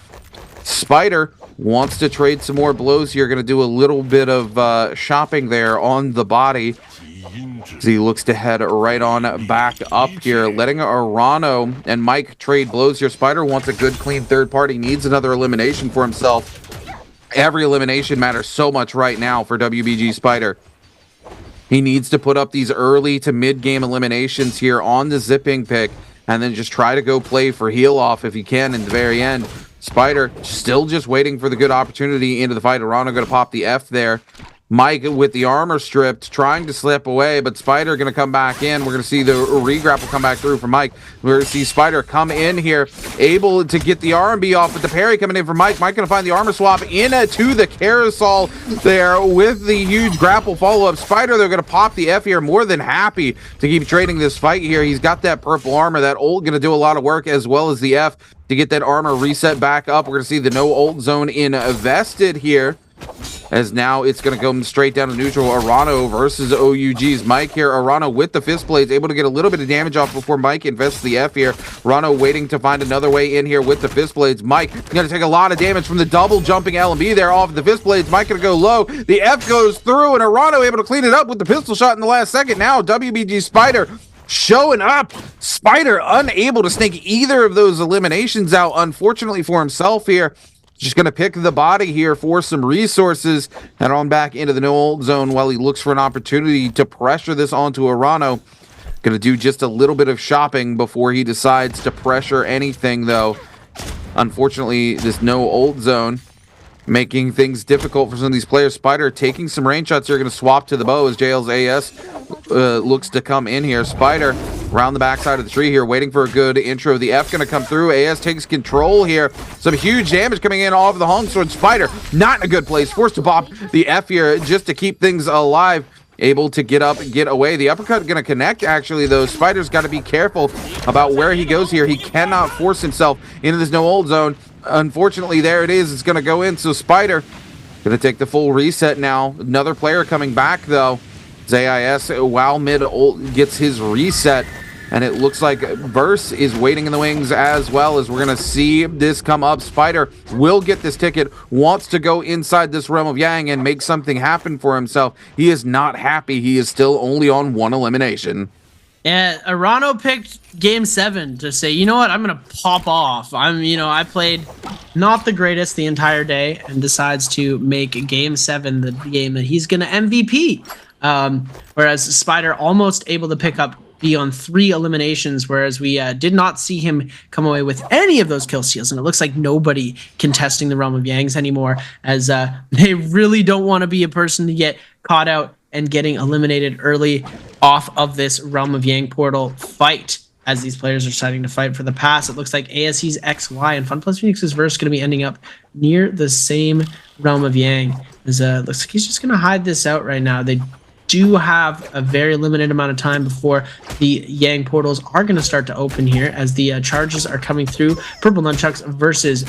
Spider wants to trade some more blows here. Gonna do a little bit of shopping there on the body. So he looks to head right on back up here, letting Arano and Mike trade blows here. Spider wants a good, clean third party, needs another elimination for himself. Every elimination matters so much right now for WBG Spider. He needs to put up these early to mid-game eliminations here on the zipping pick, and then just try to go play for heal off if he can in the very end. Spider still just waiting for the good opportunity into the fight. Arano going to pop the F there. Mike with the armor stripped, trying to slip away, but Spider going to come back in. We're going to see the re-grapple come back through from Mike. We're going to see Spider come in here, able to get the R&B off, with the parry coming in from Mike. Mike going to find the armor swap into the carousel there with the huge grapple follow-up. Spider, they're going to pop the F here. More than happy to keep trading this fight here. He's got that purple armor. That ult going to do a lot of work, as well as the F to get that armor reset back up. We're going to see the no ult zone invested here, as now it's going to go straight down to neutral. Arano versus OUG's Mike here. Arano with the fist blades, able to get a little bit of damage off before Mike invests the F here. Arano waiting to find another way in here with the fist blades. Mike going to take a lot of damage from the double jumping LB there off the fist blades. Mike going to go low. The F goes through, and Arano able to clean it up with the pistol shot in the last second. Now WBG Spider showing up. Spider unable to snake either of those eliminations out, unfortunately for himself here. Just going to pick the body here for some resources, and on back into the no ult zone while he looks for an opportunity to pressure this onto Arano. Going to do just a little bit of shopping before he decides to pressure anything, though. Unfortunately, this no ult zone making things difficult for some of these players. Spider taking some range shots here. Going to swap to the bow as JL's AS looks to come in here. Spider around the backside of the tree here, waiting for a good intro. The F going to come through. AS takes control here. Some huge damage coming in off of the Hong Sword. Spider not in a good place. Forced to pop the F here just to keep things alive. Able to get up and get away. The uppercut going to connect, actually, though. Spider's got to be careful about where he goes here. He cannot force himself into this no ult zone. Unfortunately, there it is. It's going to go in. So Spider going to take the full reset now. Another player coming back, though. ZIS, while mid ult gets his reset, and it looks like Verse is waiting in the wings as well, as we're going to see this come up. Spider will get this ticket, wants to go inside this realm of Yang and make something happen for himself. He is not happy. He is still only on one elimination. Yeah, Arano picked game 7 to say, you know what, I'm gonna pop off. I played not the greatest the entire day, and decides to make game 7 the game that he's gonna MVP. Whereas Spider almost able to pick up be on 3 eliminations, whereas we did not see him come away with any of those kill steals, and it looks like nobody contesting the realm of Yangs anymore, as they really don't want to be a person to get caught out and getting eliminated early off of this Realm of Yang portal fight, as these players are starting to fight for the pass. It looks like ASE's XY and Fun Plus Phoenix's Verse going to be ending up near the same Realm of Yang, as looks like he's just going to hide this out right now. They do have a very limited amount of time before the Yang portals are going to start to open here, as the charges are coming through. Purple Nunchucks versus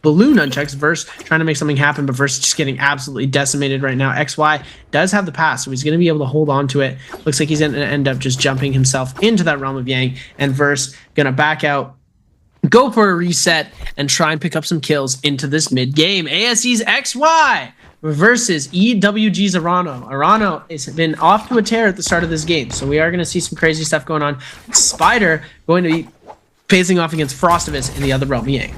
Blue Nunchucks. Verse trying to make something happen, but Verse just getting absolutely decimated right now. XY does have the pass, so he's going to be able to hold on to it. Looks like he's going to end up just jumping himself into that Realm of Yang, and Verse going to back out go for a reset and try and pick up some kills into this mid game. ASE's XY versus EWG's Arano. Arano has been off to a tear at the start of this game, so we are going to see some crazy stuff going on. Spider going to be facing off against Frostivus in the other realm. Yang.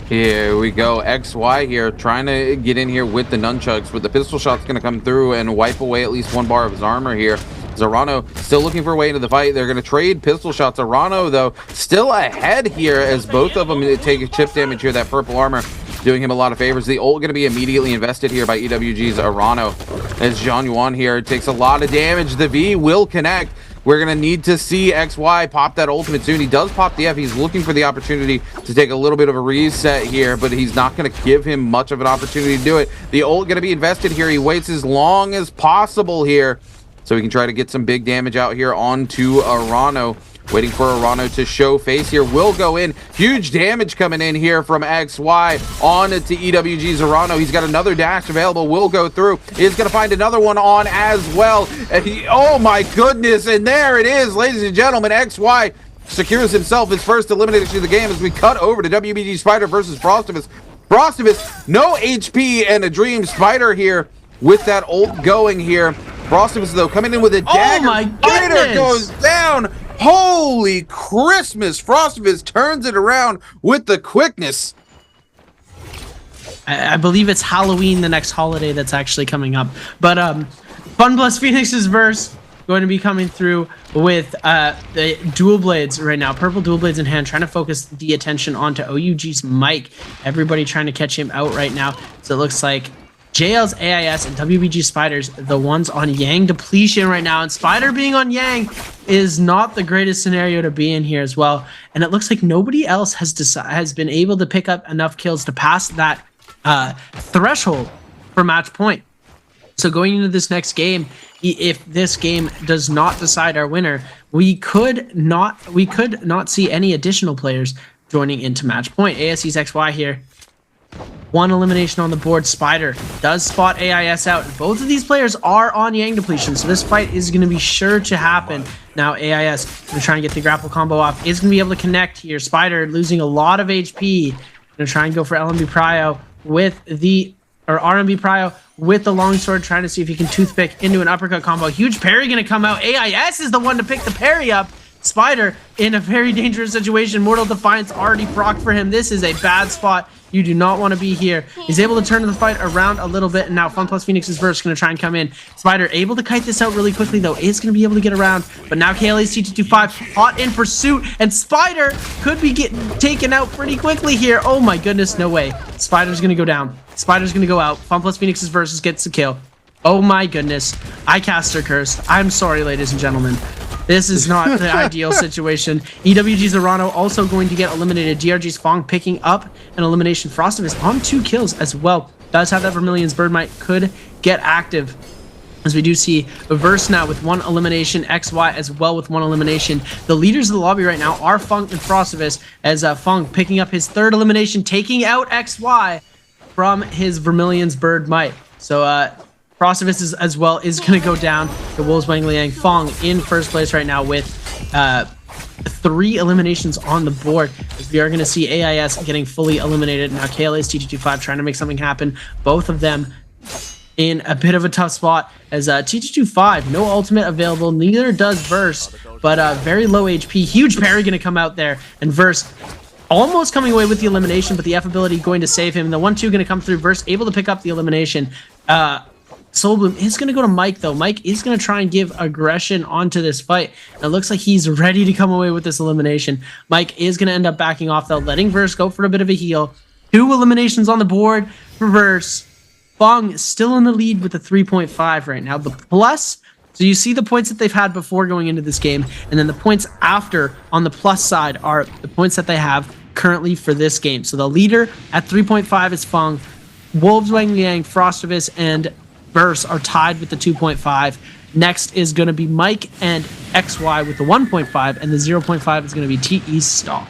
Here we go. XY here trying to get in here with the nunchucks, but the pistol shot's going to come through and wipe away at least one bar of his armor here. Zarano still looking for a way into the fight. They're going to trade pistol shots. Arano, though, still ahead here as both of them take chip damage here. That purple armor doing him a lot of favors. The ult going to be immediately invested here by EWG's Arano. As Jean Yuan here takes a lot of damage. The V will connect. We're going to need to see XY pop that ultimate soon. He does pop the F. He's looking for the opportunity to take a little bit of a reset here, but he's not going to give him much of an opportunity to do it. The ult going to be invested here. He waits as long as possible here so he can try to get some big damage out here onto Arano. Waiting for Arano to show face here. Will go in. Huge damage coming in here from XY on to EWG's Arano. He's got another dash available. Will go through. He's going to find another one on as well. And oh my goodness. And there it is, ladies and gentlemen. XY secures himself his first elimination of the game as we cut over to WBG Spider versus Frostivus. Frostivus, no HP and a dream. Spider here with that ult going here. Frostivus, though, coming in with a dagger. Oh my goodness. Spider goes down. Holy Christmas! Frostivus turns it around with the quickness. I believe it's Halloween, the next holiday that's actually coming up. But Fun Plus Phoenix's verse going to be coming through with the dual blades right now. Purple dual blades in hand, trying to focus the attention onto OUG's Mike. Everybody trying to catch him out right now. So it looks like JL's AIS and WBG Spiders, the ones on Yang depletion right now. And Spider being on Yang is not the greatest scenario to be in here as well. And it looks like nobody else has been able to pick up enough kills to pass that threshold for match point. So going into this next game, if this game does not decide our winner, we could not see any additional players joining into match point. ASE's XY here. One elimination on the board. Spider does spot AIS out. Both of these players are on Yang depletion, so this fight is going to be sure to happen. Now AIS going to try and get the grapple combo off. Is going to be able to connect here. Spider losing a lot of HP. Going to try and go for Nbpl with the RMB with the longsword, trying to see if he can toothpick into an uppercut combo. Huge parry going to come out. AIS is the one to pick the parry up. Spider in a very dangerous situation. Mortal Defiance already procced for him. This is a bad spot. You do not want to be here. He's able to turn the fight around a little bit, and now Fun Plus Phoenix's verse going to try and come in. Spider able to kite this out really quickly, though. Is going to be able to get around, but now KLA's T225 hot in pursuit, and Spider could be getting taken out pretty quickly here. Oh my goodness, no way. Spider's going to go down. Spider's going to go out. Fun Plus Phoenix's versus gets the kill. Oh my goodness. I cast her curse. I'm sorry, ladies and gentlemen. This is not the ideal situation. EWG's Arano also going to get eliminated. DRG's Fong picking up an elimination. Frostivus on 2 kills as well. Does have that Vermilion's Birdmite, could get active. As we do see a verse now with 1 elimination, XY as well with 1 elimination. The leaders of the lobby right now are Funk and Frostivus, as Funk picking up his 3rd elimination, taking out XY from his Vermilion's Birdmite. So Frostivus as well is going to go down to Wolves Wang Liang. Fong in first place right now with 3 eliminations on the board. As we are going to see AIS getting fully eliminated. Now KLA's T225 trying to make something happen. Both of them in a bit of a tough spot as T225, no ultimate available. Neither does Verse, but very low HP. Huge parry going to come out there. And Verse almost coming away with the elimination, but the F ability going to save him. And the 1-2 going to come through. Verse able to pick up the elimination. Soul Bloom is going to go to Mike, though. Mike is going to try and give aggression onto this fight. And it looks like he's ready to come away with this elimination. Mike is going to end up backing off, though, letting Verse go for a bit of a heal. 2 eliminations on the board for Verse. Fong still in the lead with a 3.5 right now. The plus, so you see the points that they've had before going into this game, and then the points after on the plus side are the points that they have currently for this game. So the leader at 3.5 is Fong. Wolves Wang Liang, Frostivus, and Verse are tied with the 2.5. Next is going to be Mike and XY with the 1.5, and the 0.5 is going to be TE Stall.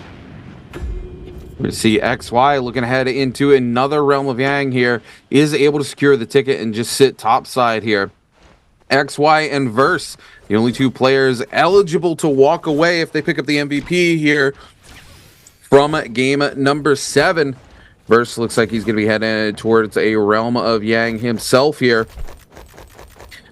We see XY looking ahead into another Realm of Yang here, is able to secure the ticket and just sit topside here. XY and Verse, the only 2 players eligible to walk away if they pick up the MVP here from game number 7. Verse looks like he's going to be headed towards a Realm of Yang himself here,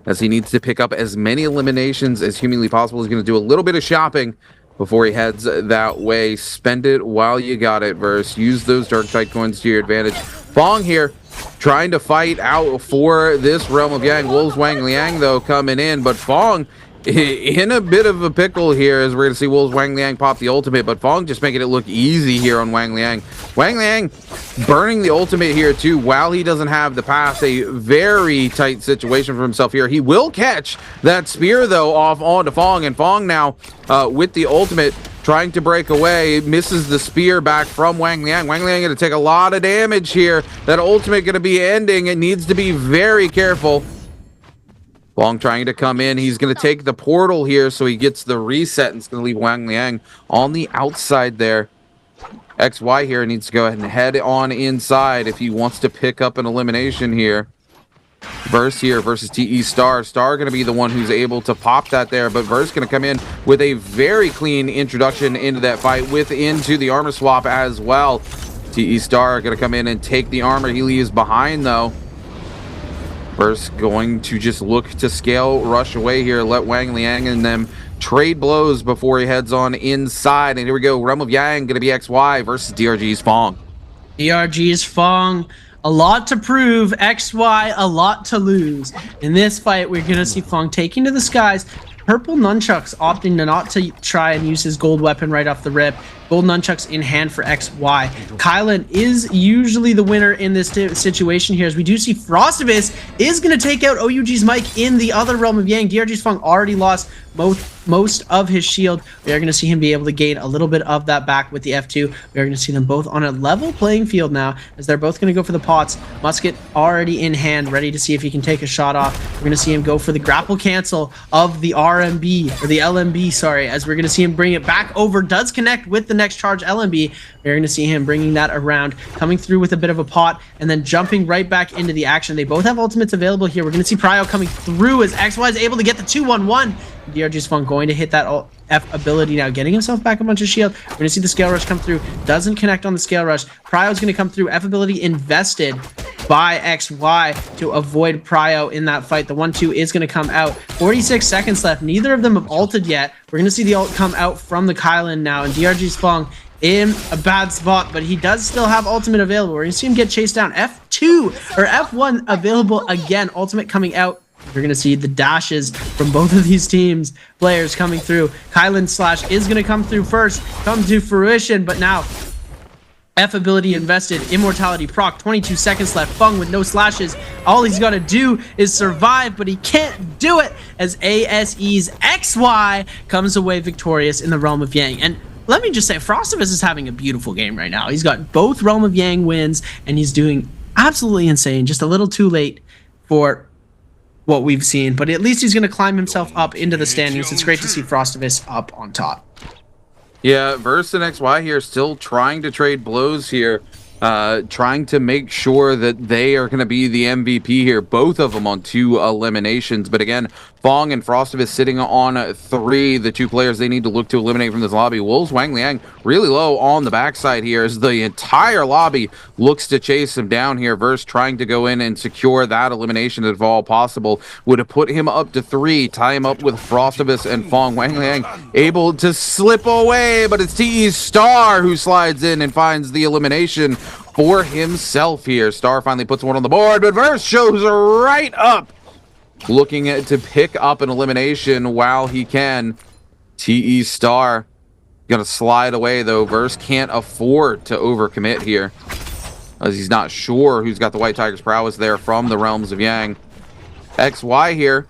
as he needs to pick up as many eliminations as humanly possible. He's going to do a little bit of shopping before he heads that way. Spend it while you got it, Verse. Use those Dark Tide coins to your advantage. Fong here trying to fight out for this Realm of Yang. Wolves Wang Liang, though, coming in, but Fong in a bit of a pickle here, as we're going to see Wolves Wang Liang pop the ultimate, but Fong just making it look easy here on Wang Liang. Wang Liang burning the ultimate here too, while he doesn't have the pass. A very tight situation for himself here. He will catch that spear, though, off onto Fong, and Fong now with the ultimate trying to break away, misses the spear back from Wang Liang. Wang Liang going to take a lot of damage here. That ultimate going to be ending. It needs to be very careful. Fong trying to come in. He's going to take the portal here, so he gets the reset, and it's going to leave Wang Liang on the outside there. XY here needs to go ahead and head on inside if he wants to pick up an elimination here. Verse here versus TE Star. Star going to be the one who's able to pop that there, but Verse going to come in with a very clean introduction into that fight into the armor swap as well. TE Star going to come in and take the armor he leaves behind, though. Verse going to just look to scale rush away here, let Wang Liang and them trade blows before he heads on inside. And here we go, Realm of Yang going to be XY versus DRG's Fong. DRG's Fong, a lot to prove. XY, a lot to lose. In this fight, we're going to see Fong taking to the skies. Purple Nunchucks opting not to try and use his gold weapon right off the rip. Gold Nunchucks in hand for XY. Kylan is usually the winner in this situation here, as we do see Frostivus is going to take out OUG's Mike in the other Realm of Yang. DRG's Fong already lost most of his shield. We are going to see him be able to gain a little bit of that back with the F2. We are going to see them both on a level playing field now, as they're both going to go for the pots. Musket already in hand, ready to see if he can take a shot off. We're going to see him go for the grapple cancel of the RMB, or the LMB, sorry, as we're going to see him bring it back over. Does connect with the next charge LMB. We're going to see him bringing that around, coming through with a bit of a pot, and then jumping right back into the action. They both have ultimates available here. We're going to see Pryo coming through as XY is able to get the 2-1-1. DRG's Fun going to hit that F ability now, getting himself back a bunch of shield. We're going to see the scale rush come through. Doesn't connect on the scale rush. Pryo's going to come through. F ability invested by XY to avoid Pryo in that fight. The 1-2 is going to come out. 46 seconds left. Neither of them have ulted yet. We're going to see the ult come out from the Kylan now, and DRG's Fung in a bad spot, but he does still have ultimate available. We're going to see him get chased down. F2 or F1 available again. Ultimate coming out. We're going to see the dashes from both of these teams players coming through. Kylan Slash is going to come through first, come to fruition, but now F ability invested, immortality proc, 22 seconds left. Fung with no slashes. All he's got to do is survive, but he can't do it as ASE's XY comes away victorious in the Realm of Yang. And let me just say, Frostivus is having a beautiful game right now. He's got both Realm of Yang wins, and he's doing absolutely insane. Just a little too late for what we've seen, but at least he's going to climb himself up into the standings. It's great to see Frostivus up on top. Yeah, Verse and XY here still trying to trade blows here, trying to make sure that they are going to be the MVP here, both of them on 2 eliminations. But again, Fong and Frostivus sitting on 3, the 2 players they need to look to eliminate from this lobby. Wolves Wang Liang really low on the backside here as the entire lobby looks to chase him down here. Verse trying to go in and secure that elimination if all possible. Would have put him up to 3, tie him up with Frostivus and Fong. Wang Liang able to slip away, but it's TE Star who slides in and finds the elimination for himself here. Star finally puts one on the board, but Verse shows right up, looking to pick up an elimination while he can. TE Star gonna slide away though. Verse can't afford to overcommit here, as he's not sure who's got the White Tiger's prowess there from the Realms of Yang. XY here,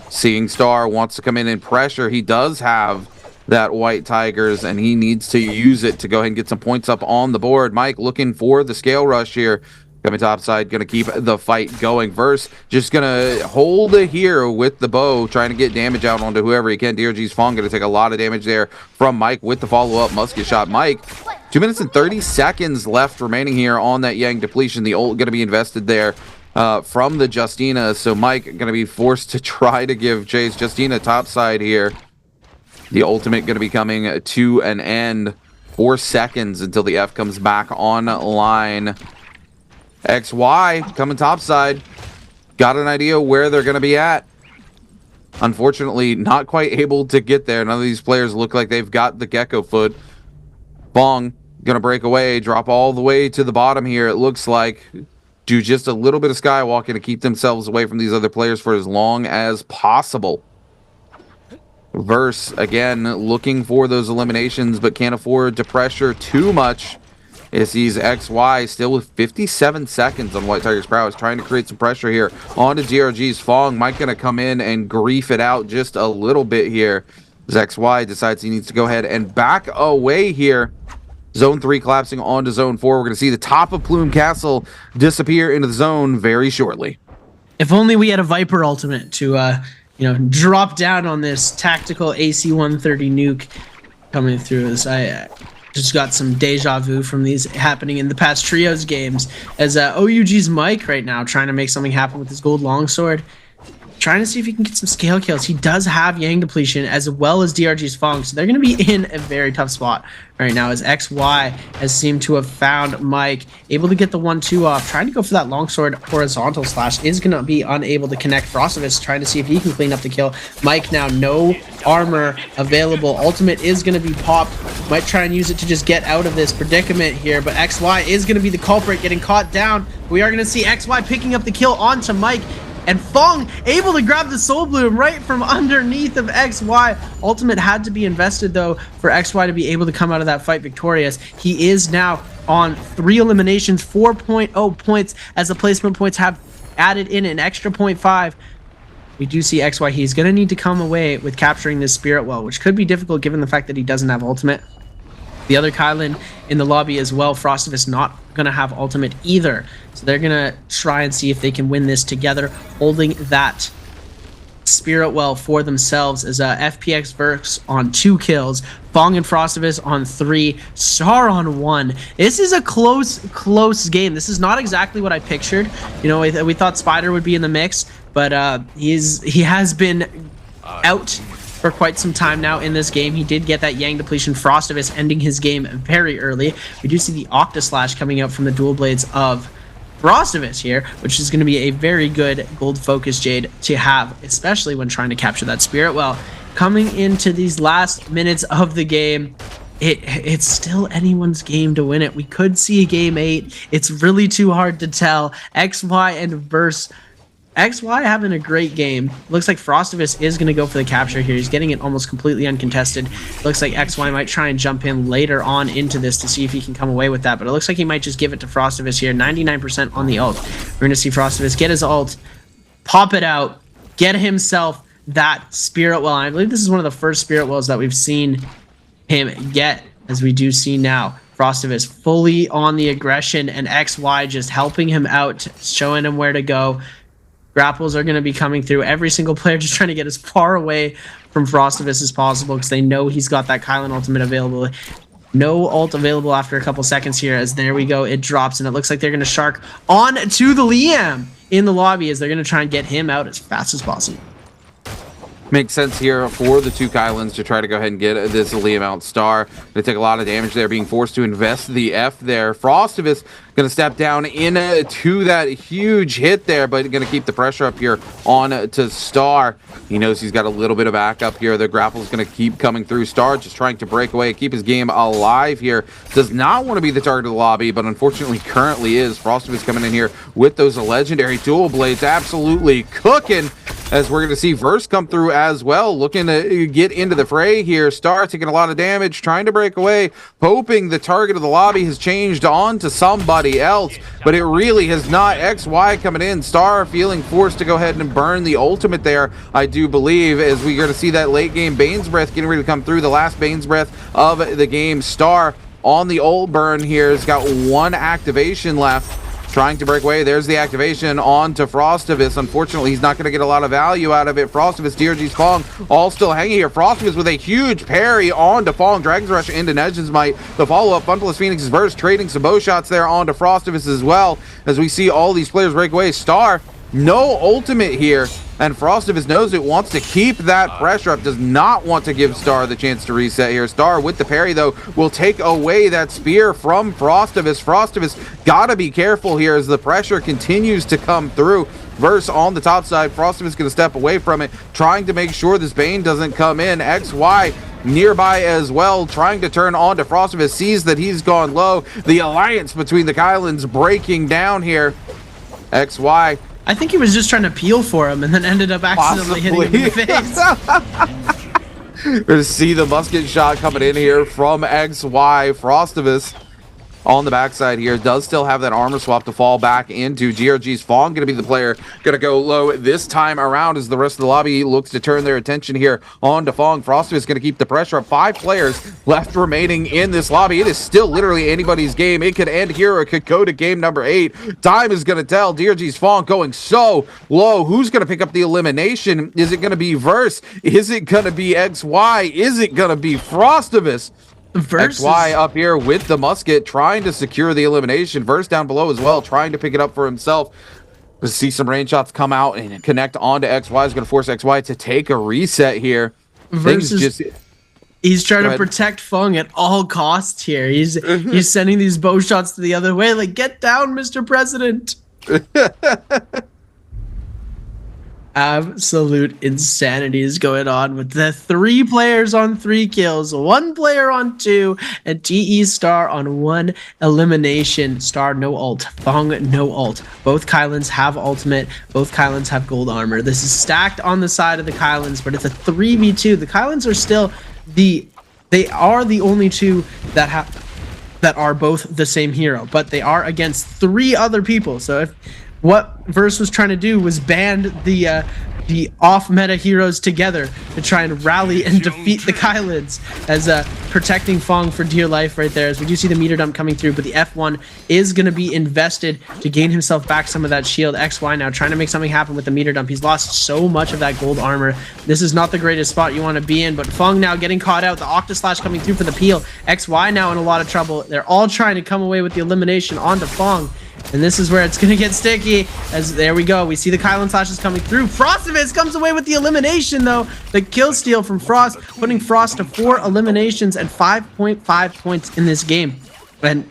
seeing Star wants to come in and pressure. He does have that White Tigers, and he needs to use it to go ahead and get some points up on the board. Mike looking for the scale rush here. Coming topside, going to keep the fight going. Verse just going to hold it here with the bow, trying to get damage out onto whoever he can. DRG's Fong going to take a lot of damage there from Mike with the follow-up musket shot. Mike, 2 minutes and 30 seconds left remaining here on that Yang depletion. The ult going to be invested there from the Justina, so Mike going to be forced to try to give chase. Justina topside here. The ultimate going to be coming to an end 4 seconds until the F comes back online. XY coming topside. Got an idea where they're going to be at. Unfortunately, not quite able to get there. None of these players look like they've got the gecko foot. Bong going to break away, drop all the way to the bottom here, it looks like. Do just a little bit of skywalking to keep themselves away from these other players for as long as possible. Verse, again, looking for those eliminations, but can't afford to pressure too much. It sees XY still with 57 seconds on White Tiger's prowess, trying to create some pressure here onto DRG's Fong. Mike going to come in and grief it out just a little bit here. As XY decides he needs to go ahead and back away here. Zone 3 collapsing onto Zone 4. We're going to see the top of Plume Castle disappear into the zone very shortly. If only we had a Viper ultimate to, drop down on this tactical AC-130 nuke coming through. As I just got some deja vu from these happening in the past trios games. As OUG's Mike right now trying to make something happen with his gold longsword. Trying to see if he can get some scale kills. He does have Yang depletion as well as DRG's Fong, so they're going to be in a very tough spot right now as XY has seemed to have found Mike, able to get the 1-2 off, trying to go for that longsword horizontal slash, is going to be unable to connect. Frostivus trying to see if he can clean up the kill. Mike now no armor available. Ultimate is going to be popped. Might try and use it to just get out of this predicament here, but XY is going to be the culprit, getting caught down. We are going to see XY picking up the kill onto Mike. And Fong able to grab the Soul Bloom right from underneath of XY. Ultimate had to be invested, though, for XY to be able to come out of that fight victorious. He is now on 3 eliminations, 4.0 points, as the placement points have added in an extra 0.5. We do see XY. He's going to need to come away with capturing this Spirit Well, which could be difficult given the fact that he doesn't have ultimate. The other Kylan in the lobby as well, Frostivus not going to have ultimate either. So they're going to try and see if they can win this together, holding that Spirit Well for themselves as FPX Verse on 2 kills, Fong and Frostivus on 3, Star on 1. This is a close game. This is not exactly what I pictured. We thought Spider would be in the mix, but he has been out for quite some time now in this game. He did get that Yang depletion. Frostivus ending his game very early. We do see the Octa Slash coming out from the dual blades of Frostivus here, which is going to be a very good gold focus Jade to have, especially when trying to capture that Spirit Well. Coming into these last minutes of the game, it's still anyone's game to win it. We could see a game 8. It's really too hard to tell. XY and Verse. XY having a great game. Looks like Frostivus is going to go for the capture here. He's getting it almost completely uncontested. Looks like XY might try and jump in later on into this to see if he can come away with that, but it looks like he might just give it to Frostivus here. 99% on the ult. We're going to see Frostivus get his ult, pop it out, get himself that Spirit Well. I believe this is one of the first Spirit Wells that we've seen him get, as we do see now. Frostivus fully on the aggression, and XY just helping him out, showing him where to go. Grapples are going to be coming through. Every single player just trying to get as far away from Frostivus as possible because they know he's got that Kylan ultimate available. No ult available after a couple seconds here, as there we go. It drops, and it looks like they're going to shark on to the Liam in the lobby as they're going to try and get him out as fast as possible. Makes sense here for the 2 Kylans to try to go ahead and get this Liam out. Star they take a lot of damage there, being forced to invest the F there. Frostivus going to step down into that huge hit there, but going to keep the pressure up here on to Star. He knows he's got a little bit of backup here. The grapple is going to keep coming through. Star just trying to break away, keep his game alive here. Does not want to be the target of the lobby, but unfortunately currently is. Frostivus coming in here with those legendary dual blades, absolutely cooking, as we're going to see Verse come through as well, looking to get into the fray here. Star taking a lot of damage, trying to break away, hoping the target of the lobby has changed on to somebody else, but it really has not. XY coming in. Star feeling forced to go ahead and burn the ultimate there, I do believe, as we're going to see that late game Bane's Breath getting ready to come through, the last Bane's Breath of the game. Star on the ult burn here has got 1 activation left, trying to break away. There's the activation on to Frostivus. Unfortunately, he's not going to get a lot of value out of it. Frostivus, DRG's Fong, all still hanging here. Frostivus with a huge parry on to Fong. Dragon's Rush into Negen's Might. The follow-up, Buntless Phoenix's Verse trading some bow shots there on to Frostivus as well, as we see all these players break away. Star, no ultimate here, and Frostivus knows it, wants to keep that pressure up, does not want to give Star the chance to reset here. Star with the parry, though, will take away that spear from Frostivus. Frostivus gotta be careful here as the pressure continues to come through. Verse on the top side, Frostivus gonna step away from it, trying to make sure this Bane doesn't come in. XY nearby as well, trying to turn on to Frostivus, sees that he's gone low. The alliance between the Kylans breaking down here. XY, I think he was just trying to peel for him and then ended up accidentally hitting him in the face. We're gonna see the musket shot coming in here from XY. Frostivus on the backside here does still have that armor swap to fall back into. GRG's Fong gonna be the player gonna go low this time around as the rest of the lobby looks to turn their attention here on to Fong. Frostivus gonna keep the pressure up. 5 players left remaining in this lobby. It is still literally anybody's game. It could end here or it could go to game number 8. Time is gonna tell. DRG's Fong going so low. Who's gonna pick up the elimination? Is it gonna be Verse? Is it gonna be XY? Is it gonna be Frostivus? XY up here with the musket, trying to secure the elimination. Verse down below as well, trying to pick it up for himself. We see some range shots come out and connect onto XY. Is going to force XY to take a reset here. He's trying to protect Fung at all costs here. He's sending these bow shots to the other way. Like, get down, Mr. President. Absolute insanity is going on with the 3 players on 3 kills, 1 player on 2, and TE Star on 1 elimination. Star no ult, Fong no ult. Both Kylans have ultimate, both Kylans have gold armor. This is stacked on the side of the Kylans, but it's a 3v2. The Kylans are still they are the only 2 that are both the same hero, but they are against 3 other people. So if what Verse was trying to do was band the off-meta heroes together to try and rally and defeat the Kylans, as protecting Fong for dear life right there, as we do see the meter dump coming through, but the F1 is going to be invested to gain himself back some of that shield. XY now trying to make something happen with the meter dump. He's lost so much of that gold armor. This is not the greatest spot you want to be in, but Fong now getting caught out. The Octaslash coming through for the peel. XY now in a lot of trouble. They're all trying to come away with the elimination onto Fong. And this is where it's going to get sticky, as there we go. We see the Kylan slashes coming through. Frostivus comes away with the elimination, though. The kill steal from Frost, putting Frost to 4 eliminations and 5.5 points in this game. And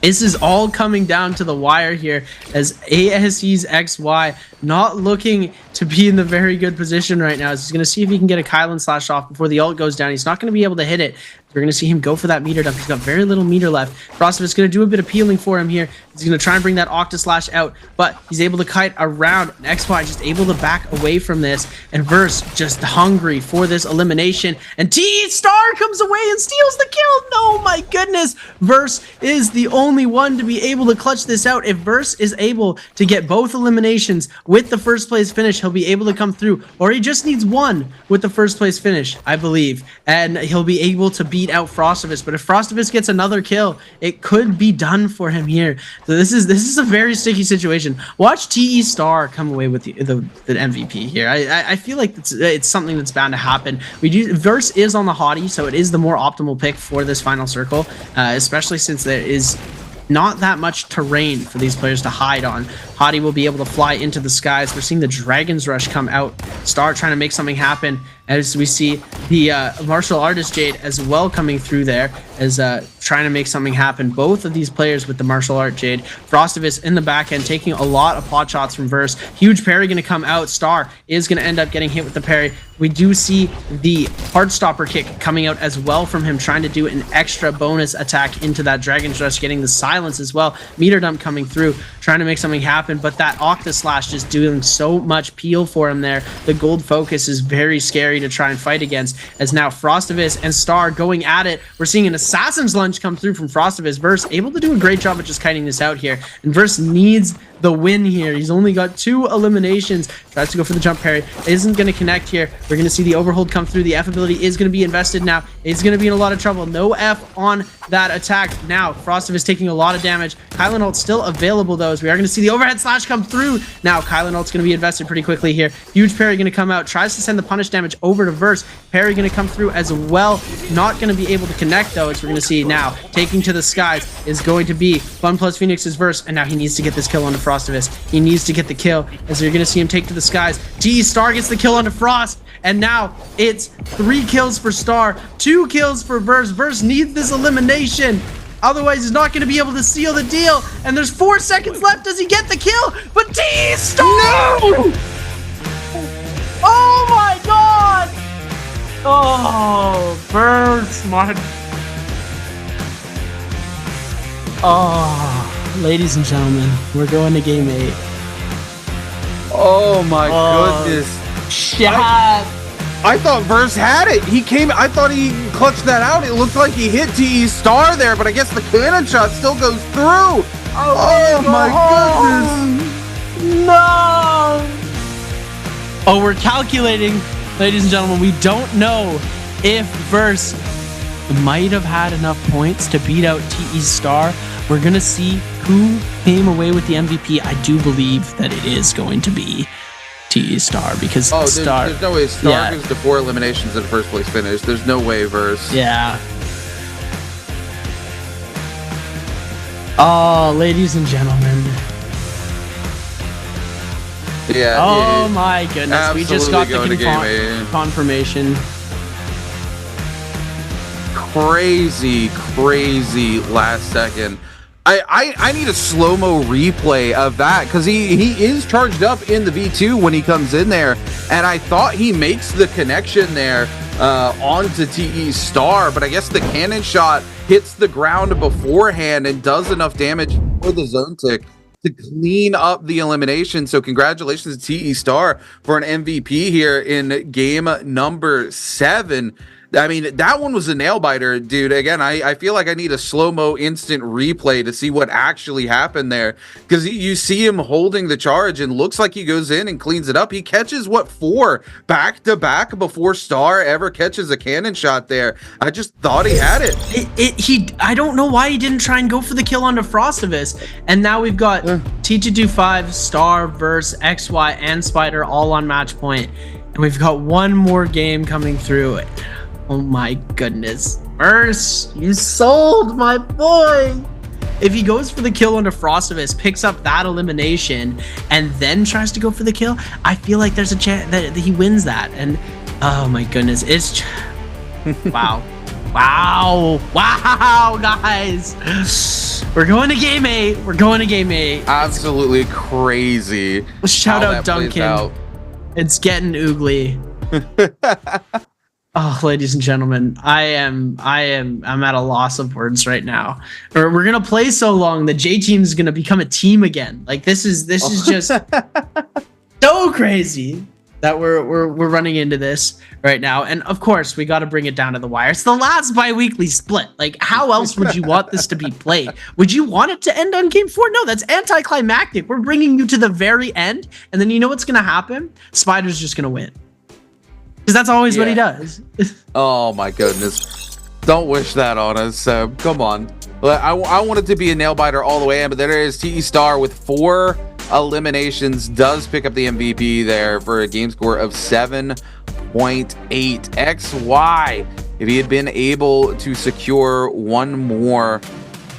this is all coming down to the wire here, as ASE's XY not looking to be in the very good position right now. He's going to see if he can get a Kylan slash off before the ult goes down. He's not going to be able to hit it. We're going to see him go for that meter dump. He's got very little meter left. Frostivus is going to do a bit of peeling for him here. He's going to try and bring that Octaslash out, but he's able to kite around. And XY just able to back away from this. And Verse just hungry for this elimination. And TE Star comes away and steals the kill. No, my goodness. Verse is the only one to be able to clutch this out. If Verse is able to get both eliminations with the first place finish, he'll be able to come through. Or he just needs 1 with the first place finish, I believe. And he'll be able to beat out Frostivus. But if Frostivus gets another kill, it could be done for him here. So this is a very sticky situation. Watch TE Star come away with the MVP here. I feel like it's something that's bound to happen. Verse is on the hottie, so it is the more optimal pick for this final circle, especially since there is not that much terrain for these players to hide on. Hottie will be able to fly into the skies. We're seeing the Dragon's Rush come out. Star trying to make something happen, as we see the martial artist Jade as well coming through there, as trying to make something happen. Both of these players with the martial art Jade. Frostivus in the back end taking a lot of pot shots from Verse. Huge parry going to come out. Star is going to end up getting hit with the parry. We do see the Heartstopper kick coming out as well from him, trying to do an extra bonus attack into that Dragon's Rush, getting the silence as well. Meter dump coming through, trying to make something happen, but that Octaslash just doing so much peel for him there. The gold focus is very scary to try and fight against, as now Frostivus and Star going at it. We're seeing an Assassin's Lunge come through from Frostivus. Verse able to do a great job of just kiting this out here, and Verse needs the win here. He's only got 2 eliminations. Tries to go for the jump parry. Isn't going to connect here. We're going to see the overhold come through. The F ability is going to be invested now. He's going to be in a lot of trouble. No F on that attack. Now, Frostivus taking a lot of damage. Kylan ult still available, though, as we are going to see the overhead slash come through. Now, Kylan ult's going to be invested pretty quickly here. Huge parry going to come out. Tries to send the punish damage over to Verse. Parry going to come through as well. Not going to be able to connect, though, as we're going to see now. Taking to the skies is going to be Fun plus Phoenix's Verse, and now he needs to get this kill onto Frostivus. Frostivus. He needs to get the kill, and so you're going to see him take to the skies. TE Star gets the kill onto Frost, and now it's 3 kills for Star, 2 kills for Verse. Verse needs this elimination. Otherwise, he's not going to be able to seal the deal. And there's 4 seconds left. Does he get the kill? But TE Star! No! Oh my god! Oh, Verse, my... Oh, ladies and gentlemen, we're going to game 8. Oh my goodness. Shot. I thought Verse had it. I thought he clutched that out. It looked like he hit TE Star there, but I guess the cannon shot still goes through. Oh my goodness. No. Oh, we're calculating, ladies and gentlemen. We don't know if Verse might have had enough points to beat out TE Star. We're going to see who came away with the MVP. I do believe that it is going to be TE Star because Star... There's no way Star goes to 4 eliminations in the first place finish. There's no way Verse. Yeah. Oh, ladies and gentlemen. Yeah. Oh my goodness. We just got the confirmation. Crazy last second. I need a slow-mo replay of that because he is charged up in the V2 when he comes in there, and I thought he makes the connection there onto TE Star, but I guess the cannon shot hits the ground beforehand and does enough damage for the zone tick to clean up the elimination. So congratulations to TE Star for an MVP here in game number 7. I mean, that one was a nail biter, dude. Again, I feel like I need a slow-mo instant replay to see what actually happened there, because you see him holding the charge and looks like he goes in and cleans it up. He catches 4 back-to-back before Star ever catches a cannon shot there. I just thought he had it. I don't know why he didn't try and go for the kill onto Frostivus. And now we've got T225, Star, Verse, XY, and Spider all on match point. And we've got one more game coming through. Oh my goodness. Verse, you sold my boy. If he goes for the kill onto Frostivus, picks up that elimination, and then tries to go for the kill, I feel like there's a chance that he wins that. And oh my goodness, it's wow. Wow, guys. We're going to game 8. Absolutely crazy. Shout out Duncan. It's getting oogly. Oh, ladies and gentlemen, I'm at a loss of words right now. We're gonna play so long the J team is gonna become a team again. Like this is just so crazy that we're running into this right now. And of course, we got to bring it down to the wire. It's the last bi-weekly split. Like, how else would you want this to be played? Would you want it to end on game 4? No, that's anticlimactic. We're bringing you to the very end, and then you know what's gonna happen? Spider's just gonna win. Because that's always what he does. Oh my goodness. Don't wish that on us. Come on. I want it to be a nail biter all the way in, but there is TE Star with 4 eliminations, does pick up the MVP there for a game score of 7.8. XY, if he had been able to secure one more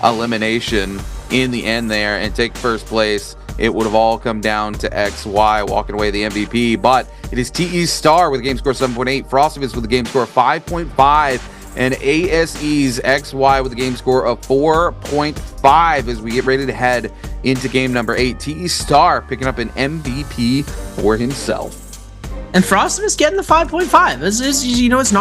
elimination in the end there and take first place, it would have all come down to XY walking away the MVP. But it is TE Star with a game score of 7.8, Frostivus with a game score of 5.5, and ASE's XY with a game score of 4.5 as we get ready to head into game number 8. TE Star picking up an MVP for himself. And Frostivus getting the 5.5. It's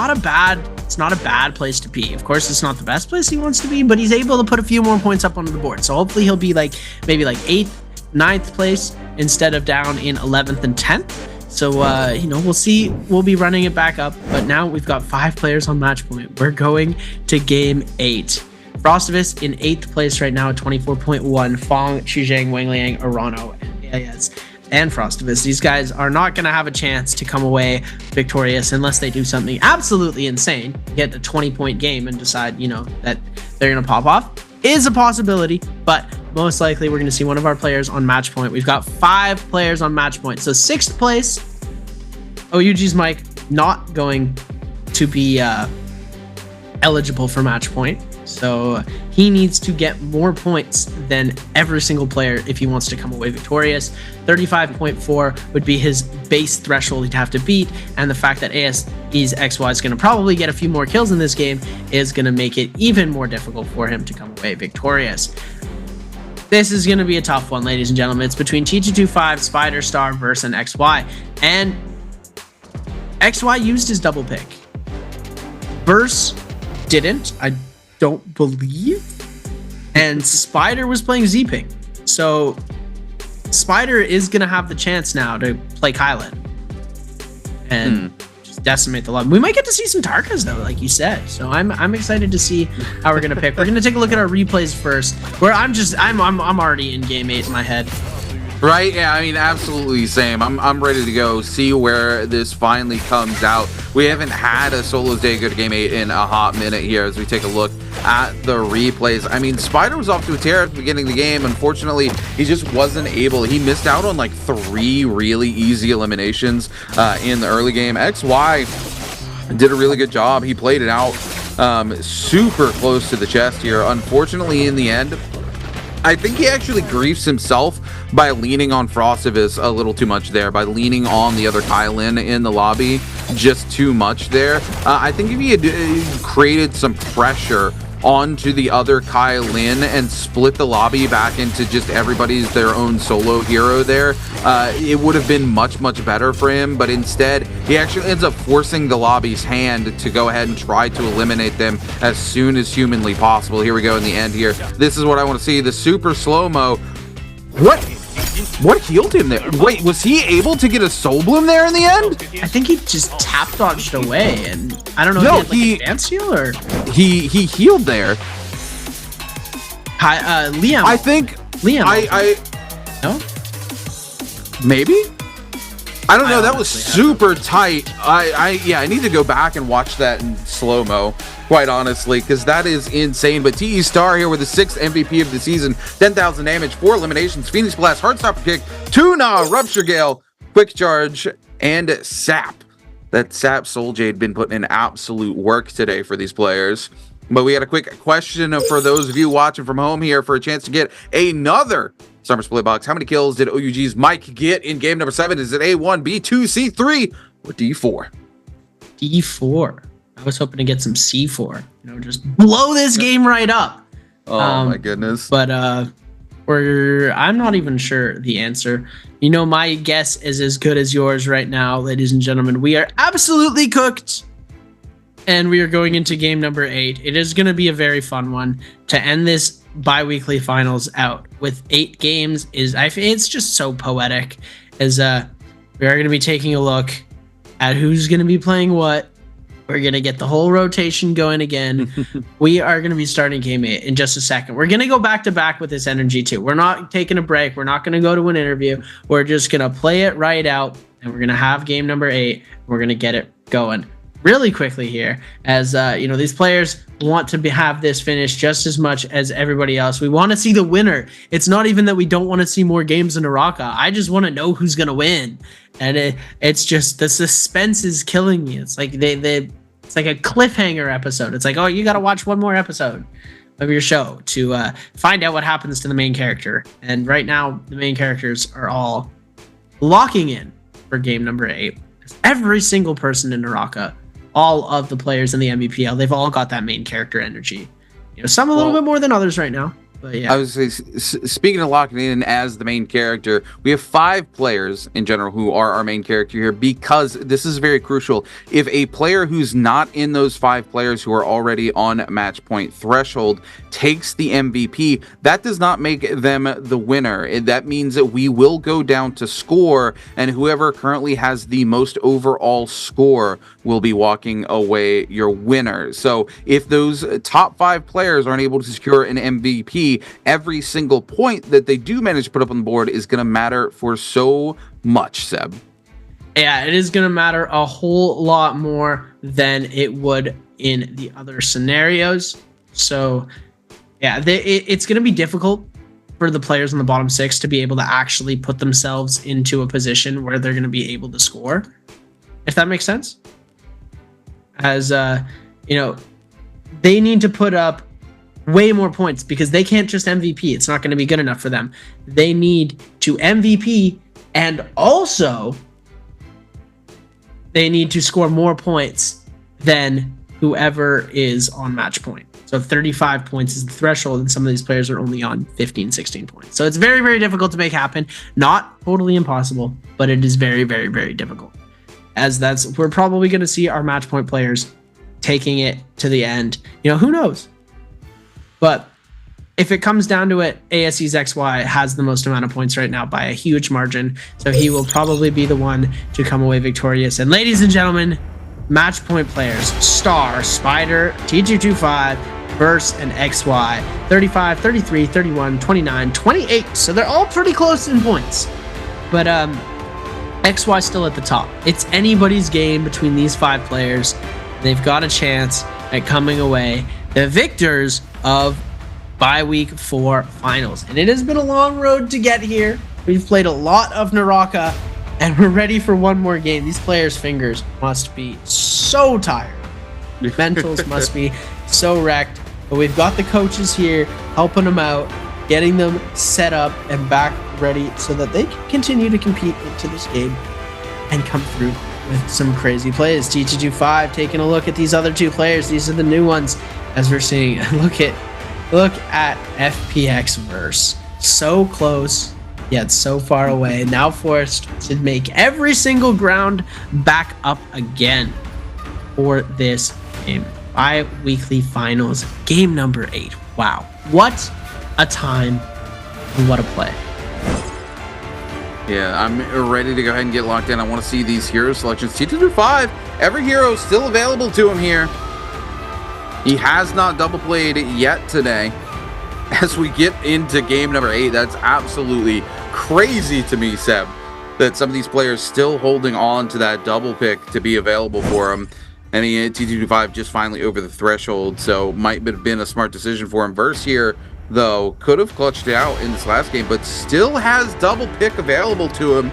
not a bad place to be. Of course, it's not the best place he wants to be, but he's able to put a few more points up onto the board. So hopefully he'll be maybe 8th, 9th place instead of down in 11th and 10th. So, we'll see. We'll be running it back up. But now we've got 5 players on match point. We're going to game 8. Frostivus in 8th place right now at 24.1. Fong, Chuzhang, Wang Liang, Arano, and AIS, and Frostivus. These guys are not going to have a chance to come away victorious unless they do something absolutely insane. Get a 20-point game and decide, that they're going to pop off. Is a possibility, but most likely we're going to see one of our players on match point. We've got 5 players on match point. So 6th place, OUG's Mike not going to be eligible for match point. So he needs to get more points than every single player if he wants to come away victorious. 35.4 would be his base threshold he'd have to beat, and the fact that ASE's XY is going to probably get a few more kills in this game is going to make it even more difficult for him to come away victorious. This is going to be a tough one, ladies and gentlemen. It's between T225, Spider Star versus an XY, and XY used his double pick. Burst didn't, I don't believe, and Spider was playing Z-Ping. So Spider is going to have the chance now to play Kylan and just decimate the lobby. We might get to see some Tarkas though, like you said. So I'm excited to see how we're going to pick. We're going to take a look at our replays first, where I'm already in game 8 in my head. Right? Yeah, I mean, absolutely same. I'm ready to go see where this finally comes out. We haven't had a Solos Day Good Game 8 in a hot minute here as we take a look at the replays. I mean, Spider was off to a tear at the beginning of the game. Unfortunately, he just wasn't able. He missed out on like 3 really easy eliminations in the early game. XY did a really good job. He played it out super close to the chest here. Unfortunately, in the end, I think he actually griefs himself by leaning on Frostivus a little too much there, by leaning on the other Kylan in the lobby just too much there. I think if he had created some pressure onto the other Kylan and split the lobby back into just everybody's their own solo hero there, it would have been much better for him. But instead, he actually ends up forcing the lobby's hand to go ahead and try to eliminate them as soon as humanly possible. Here we go in the end here. This is what I want to see, the super slow-mo. What healed him there? Wait, was he able to get a Soul Bloom there in the end? I think he just tap dodged away, and I don't know. No, if he had, like, advance heal or he healed there. Hi, Liam. I think Liam. I no. Maybe. I don't know. That was super tight. I need to go back and watch that in slow-mo, quite honestly, because that is insane. But TE Star here with the 6th MVP of the season, 10,000 damage, 4 eliminations, Phoenix Blast, Heartstopper Kick, Tuna, Rupture Gale, Quick Charge, and Sap. That Sap Soul Jade been putting in absolute work today for these players. But we got a quick question for those of you watching from home here for a chance to get another Summer Split Box. How many kills did OUG's Mike get in game number 7? Is it A1, B2, C3, or D4? D4. I was hoping to get some C4. You know, just blow this game right up. Oh my goodness. But I'm not even sure the answer. You know, my guess is as good as yours right now, ladies and gentlemen. We are absolutely cooked. And we are going into game number 8. It is going to be a very fun one to end this bi-weekly finals out with 8 games. It's just so poetic, as we are going to be taking a look at who's going to be playing what. We're going to get the whole rotation going again. We are going to be starting game 8 in just a second. We're going to go back to back with this energy too. We're not taking a break. We're not going to go to an interview. We're just going to play it right out, and we're going to have game number 8. We're going to get it going really quickly here, as you know, these players want to have this finished just as much as everybody else. We want to see the winner. It's not even that we don't want to see more games in NARAKA. I just want to know who's gonna win, and it's just the suspense is killing me. It's like it's like a cliffhanger episode. It's like, oh, you got to watch one more episode of your show to find out what happens to the main character. And right now, the main characters are all locking in for game number 8. Every single person in NARAKA, all of the players in the Nbpl, they've all got that main character energy. You know, some a little bit more than others right now. But yeah. I was speaking of locking in as the main character, we have 5 players in general who are our main character here, because this is very crucial. If a player who's not in those 5 players who are already on match point threshold takes the MVP, that does not make them the winner. That means that we will go down to score, and whoever currently has the most overall score will be walking away your winner. So if those top 5 players aren't able to secure an MVP, every single point that they do manage to put up on the board is going to matter for so much, Seb. Yeah, it is going to matter a whole lot more than it would in the other scenarios. So yeah, it's going to be difficult for the players in the bottom 6 to be able to actually put themselves into a position where they're going to be able to score, if that makes sense. As you know, they need to put up way more points because they can't just MVP. It's not going to be good enough for them. They need to MVP, and also they need to score more points than whoever is on match point. So 35 points is the threshold, and some of these players are only on 15, 16 points. So it's very, very difficult to make happen. Not totally impossible, but it is very, very, very difficult. As we're probably going to see our match point players taking it to the end. You know, who knows? But if it comes down to it, ASE's XY has the most amount of points right now by a huge margin. So he will probably be the one to come away victorious. And ladies and gentlemen, match point players: Star, Spider, T225, Verse, and XY. 35, 33, 31, 29, 28. So they're all pretty close in points. But XY still at the top. It's anybody's game between these 5 players. They've got a chance at coming away the victors of BIWEEK4 finals. And it has been a long road to get here. We've played a lot of NARAKA, and we're ready for one more game. These players' fingers must be so tired. Mentals must be so wrecked. But we've got the coaches here helping them out, getting them set up and back ready so that they can continue to compete into this game and come through with some crazy plays. T225 taking a look at these other 2 players. These are the new ones, as we're seeing. Look at FPX Verse. So close, yet so far away. Now forced to make every single ground back up again for this game. Bi-weekly finals, game number 8. Wow, what a time and what a play. Yeah, I'm ready to go ahead and get locked in. I want to see these hero selections. T225, every hero is still available to him here. He has not double played yet today. As we get into game number 8, that's absolutely crazy to me, Seb, that some of these players still holding on to that double pick to be available for him. And T225 just finally over the threshold, so might have been a smart decision for him. Verse here, though, could have clutched it out in this last game, but still has double pick available to him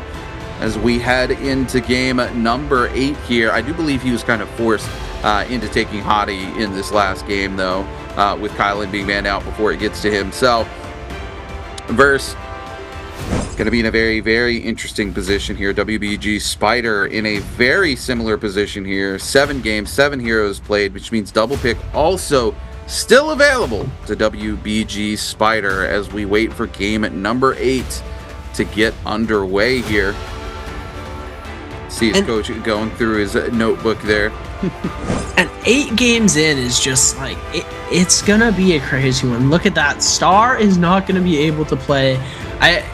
as we head into game number 8 here. I do believe he was kind of forced into taking Hottie in this last game, though, with Kylan being banned out before it gets to him. So, Verse going to be in a very, very interesting position here. WBG Spider in a very similar position here. 7 games, 7 heroes played, which means double pick also still available to WBG Spider as we wait for game number 8 to get underway here. See his coach going through his notebook there. And 8 games in is just like, it's gonna be a crazy one. Look at that. Star is not gonna be able to play.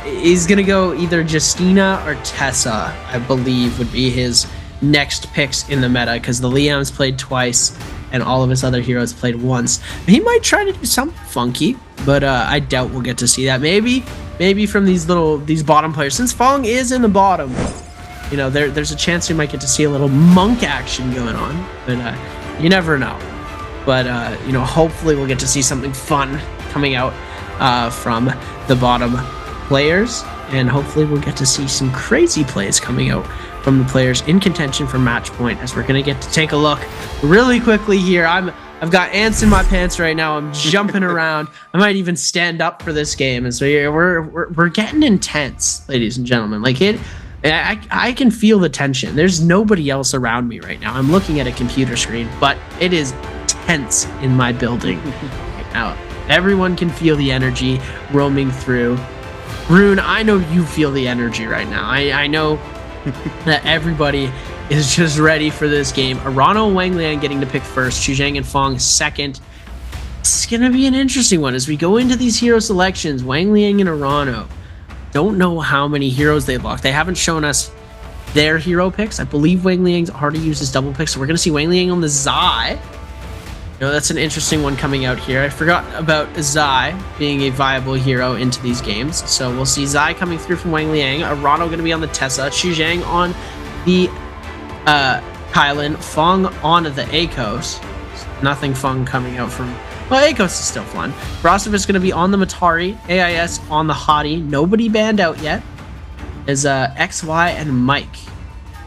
He's gonna go either Justina or Tessa, I believe, would be his next picks in the meta, because the Liam's played twice and all of his other heroes played once. He might try to do something funky, but I doubt we'll get to see that. Maybe from these bottom players, since Fong is in the bottom, you know, there's a chance we might get to see a little monk action going on, but you never know. But you know, hopefully we'll get to see something fun coming out from the bottom players, and hopefully we'll get to see some crazy plays coming out from the players in contention for match point, as we're gonna get to take a look really quickly here. I've got ants in my pants right now. I'm jumping around. I might even stand up for this game. And so yeah, we're getting intense, ladies and gentlemen. Like I can feel the tension. There's nobody else around me right now. I'm looking at a computer screen, but it is tense in my building right now. Everyone can feel the energy roaming through. Rune, I know you feel the energy right now. I know that everybody is just ready for this game. Arano and Wang Liang getting to pick first, Chuzhang and Fong second. It's going to be an interesting one as we go into these hero selections. Wang Liang and Arano. Don't know how many heroes they've locked. They haven't shown us their hero picks. I believe Wang Liang's already used his double pick, so we're going to see Wang Liang on the Zai. You know, that's an interesting one coming out here. I forgot about Zai being a viable hero into these games. So we'll see Zai coming through from Wang Liang. Arano going to be on the Tessa. Chuzhang on the Kylan. Fong on the Akos. Nothing fun coming out from... Well, Akos is still fun. Brostovic is going to be on the Matari. AIS on the Hottie. Nobody banned out yet. Is XY and Mike.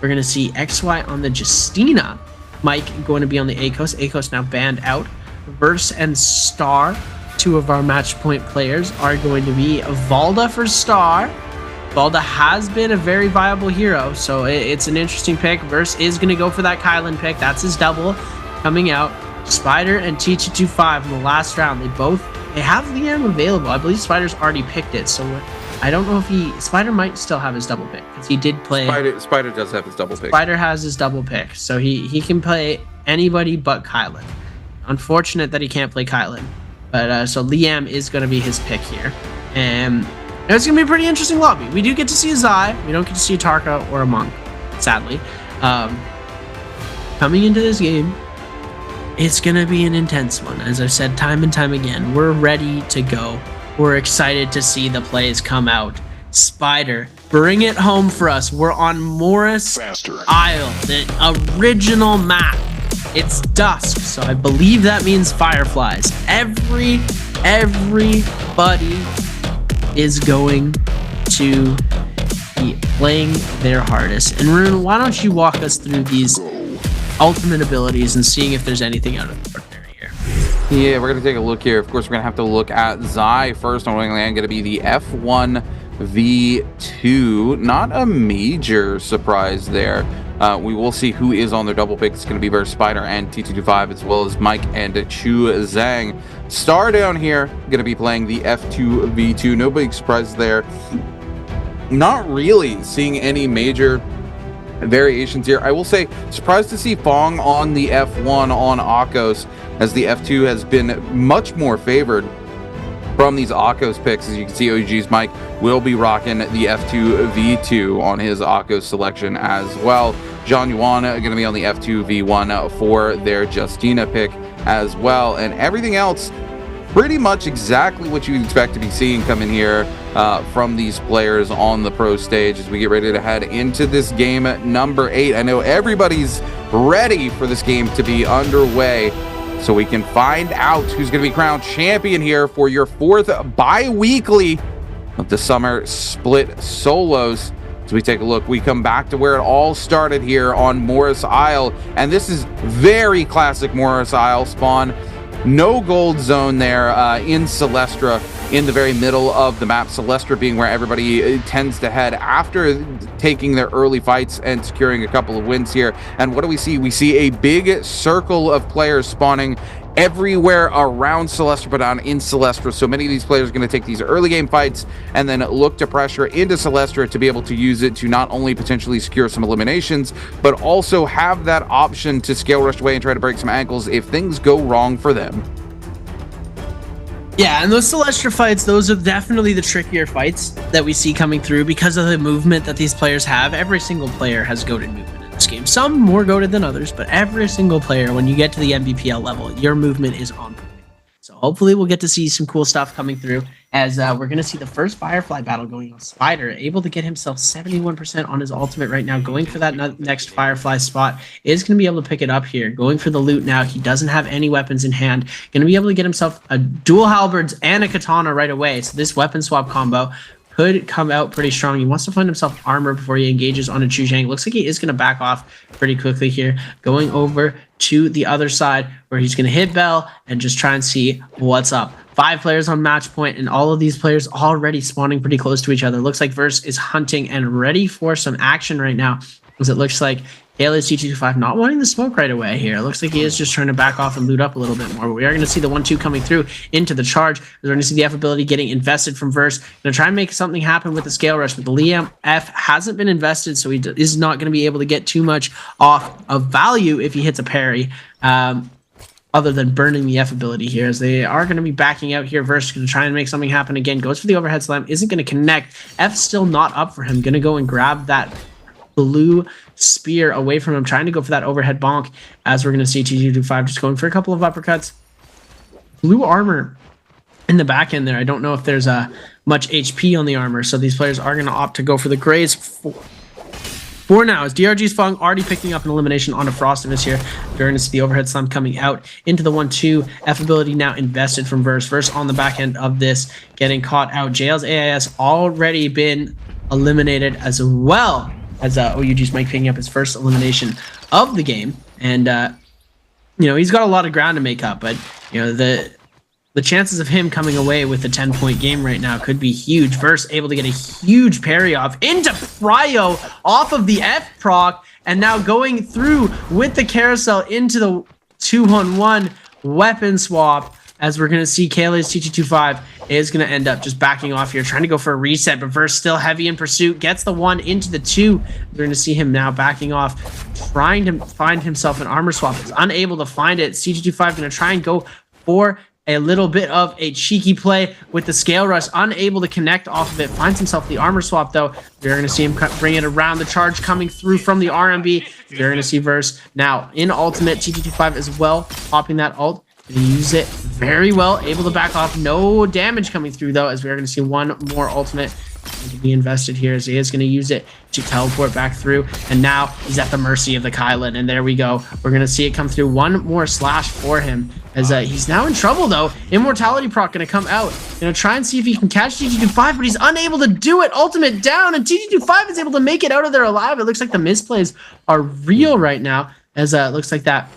We're going to see XY on the Justina. Mike going to be on the Akos. Akos now banned out. Verse and Star, two of our match point players, are going to be Valda for Star. Valda has been a very viable hero, so it's an interesting pick. Verse is going to go for that Kylan pick. That's his double coming out. Spider and T225 in the last round. They have Liam available. I believe Spider's already picked it, so I don't know if Spider might still have his double pick because he did play. Spider does have his double pick. Spider has his double pick, so he can play anybody but Kylan. Unfortunate that he can't play Kylan, but so Liam is going to be his pick here, and it's going to be a pretty interesting lobby. We do get to see a Zai. We don't get to see a Tarka or a Monk, sadly. Coming into this game, it's going to be an intense one. As I've said time and time again, we're ready to go. We're excited to see the plays come out. Spider, bring it home for us. We're on Morris Isle, the original map. It's dusk, so I believe that means fireflies. Everybody is going to be playing their hardest. And Rune, why don't you walk us through these ultimate abilities and seeing if there's anything out of the ordinary here? Yeah, we're going to take a look here. Of course, we're going to have to look at Zai first. On Wingland, going to be the F1 V2. Not a major surprise there. We will see who is on their double pick. It's going to be Verse Spider and T225, as well as Mike and Chu Zhang. Star down here, going to be playing the F2 V2. No big surprise there. Not really seeing any major variations here. I will say, surprised to see Fong on the F1 on Akos, as the F2 has been much more favored from these Akos picks. As you can see, OG's Mike will be rocking the F2 V2 on his Akos selection as well. John Yuan going to be on the F2 V1 for their Justina pick as well. And everything else, pretty much exactly what you'd expect to be seeing coming here from these players on the pro stage as we get ready to head into this game number 8. I know everybody's ready for this game to be underway, so we can find out who's going to be crowned champion here for your 4th bi-weekly of the summer split solos. As we take a look, we come back to where it all started here on Morris Isle, and this is very classic Morris Isle spawn. No gold zone there in Celestra, in the very middle of the map. Celestra being where everybody tends to head after taking their early fights and securing a couple of wins here. And what do we see? We see a big circle of players spawning everywhere around Celestra, but down in Celestra. So many of these players are going to take these early game fights and then look to pressure into Celestra to be able to use it to not only potentially secure some eliminations, but also have that option to scale rush away and try to break some ankles if things go wrong for them. Yeah, and those Celestra fights, those are definitely the trickier fights that we see coming through because of the movement that these players have. Every single player has goated movement in this game. Some more goated than others, but every single player, when you get to the Nbpl level, your movement is on point. So hopefully we'll get to see some cool stuff coming through as we're going to see the first Firefly battle going on. Spider able to get himself 71% on his ultimate right now, going for that next Firefly spot, is going to be able to pick it up here, going for the loot now. He doesn't have any weapons in hand, going to be able to get himself a dual halberds and a katana right away. So this weapon swap combo could come out pretty strong. He wants to find himself armor before he engages on a Chu Zhang. Looks like he is going to back off pretty quickly here, going over to the other side where he's going to hit Bell and just try and see what's up. 5 players on match point, and all of these players already spawning pretty close to each other. Looks like Verse is hunting and ready for some action right now, as it looks like Kayla's T225 not wanting the smoke right away here. It looks like he is just trying to back off and loot up a little bit more. But we are going to see the 1-2 coming through into the charge. We're going to see the F ability getting invested from Verse. Going to try and make something happen with the scale rush, but the Liam F hasn't been invested, so he is not going to be able to get too much off of value if he hits a parry. Other than burning the F ability here, as they are going to be backing out here. Verse going to try and make something happen again. Goes for the overhead slam. Isn't going to connect. F still not up for him. Going to go and grab that blue spear away from him. Trying to go for that overhead bonk, as we're going to see T225 just going for a couple of uppercuts. Blue armor in the back end there. I don't know if there's much HP on the armor, so these players are going to opt to go for the grays for now, as DRG's Fung already picking up an elimination onto Frostivus here. During this, the overhead slam coming out into the 1-2. F ability now invested from Verse. Verse on the back end of this, getting caught out. JL's AIS already been eliminated, as well as OUG's Mike picking up his first elimination of the game. And you know, he's got a lot of ground to make up, but you know, the chances of him coming away with a 10-point game right now could be huge. Verse able to get a huge parry off into Pryo off of the F proc, and now going through with the carousel into the 2-on-1 weapon swap, as we're going to see Kaylee's TT25 is going to end up just backing off here, trying to go for a reset, but Verse still heavy in pursuit, gets the 1 into the 2. We're going to see him now backing off, trying to find himself an armor swap. Is unable to find it. CT25 going to try and go for a little bit of a cheeky play with the scale rush, unable to connect off of it. Finds himself the armor swap though. You're going to see him bring it around, the charge coming through from the RMB. You're going to see Verse now in ultimate, TT25 as well, popping that ult. He use it very well, able to back off. No damage coming through though, as we're going to see one more ultimate to be invested here, as he is going to use it to teleport back through, and now he's at the mercy of the Kylan, and there we go. We're going to see it come through. One more slash for him, as he's now in trouble though. Immortality proc going to come out, going to try and see if he can catch TT25, but he's unable to do it. Ultimate down, and TT25 is able to make it out of there alive. It looks like the misplays are real right now, as it looks like that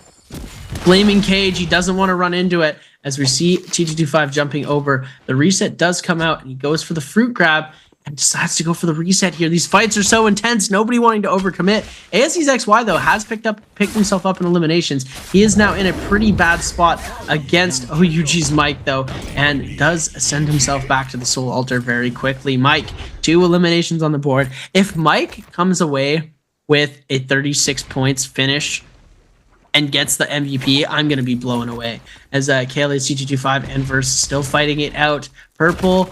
flaming cage, he doesn't want to run into it, as we see TT25 jumping over. The reset does come out, and he goes for the fruit grab and decides to go for the reset here. These fights are so intense, nobody wanting to overcommit. ASE's XY though has picked himself up in eliminations. He is now in a pretty bad spot against OUG's Mike though, and does send himself back to the soul altar very quickly. Mike, 2 eliminations on the board. If Mike comes away with a 36 points finish and gets the MVP, I'm going to be blown away. As Kaylee's CT25 and Verse still fighting it out. Purple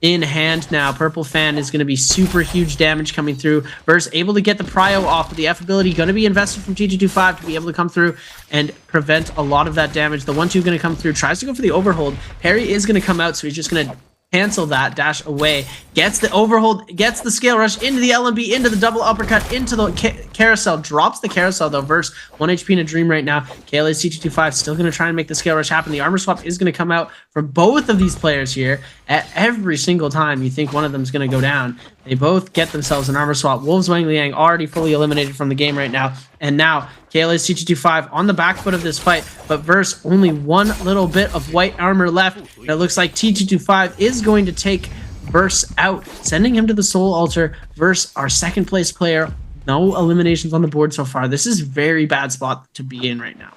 in hand now. Purple fan is going to be super huge damage coming through. Verse able to get the Pryo off, but the F ability going to be invested from TT25 to be able to come through and prevent a lot of that damage. The 1-2 going to come through, tries to go for the overhold. Parry is going to come out, so he's just going to cancel that, dash away, gets the overhold, gets the scale rush into the LMB, into the double uppercut, into the carousel, drops the carousel though. Verse 1 HP in a dream right now. Kaylee's CT25 still going to try and make the scale rush happen. The armor swap is going to come out from both of these players here. At every single time you think one of them is going to go down, they both get themselves an armor swap. Wolves Wang Liang already fully eliminated from the game right now, and now Kaylee's CT25 on the back foot of this fight, but Verse only one little bit of white armor left. It looks like TT25 is going to take Verse out, sending him to the soul altar. Verse, our second place player, no eliminations on the board so far. This is a very bad spot to be in right now.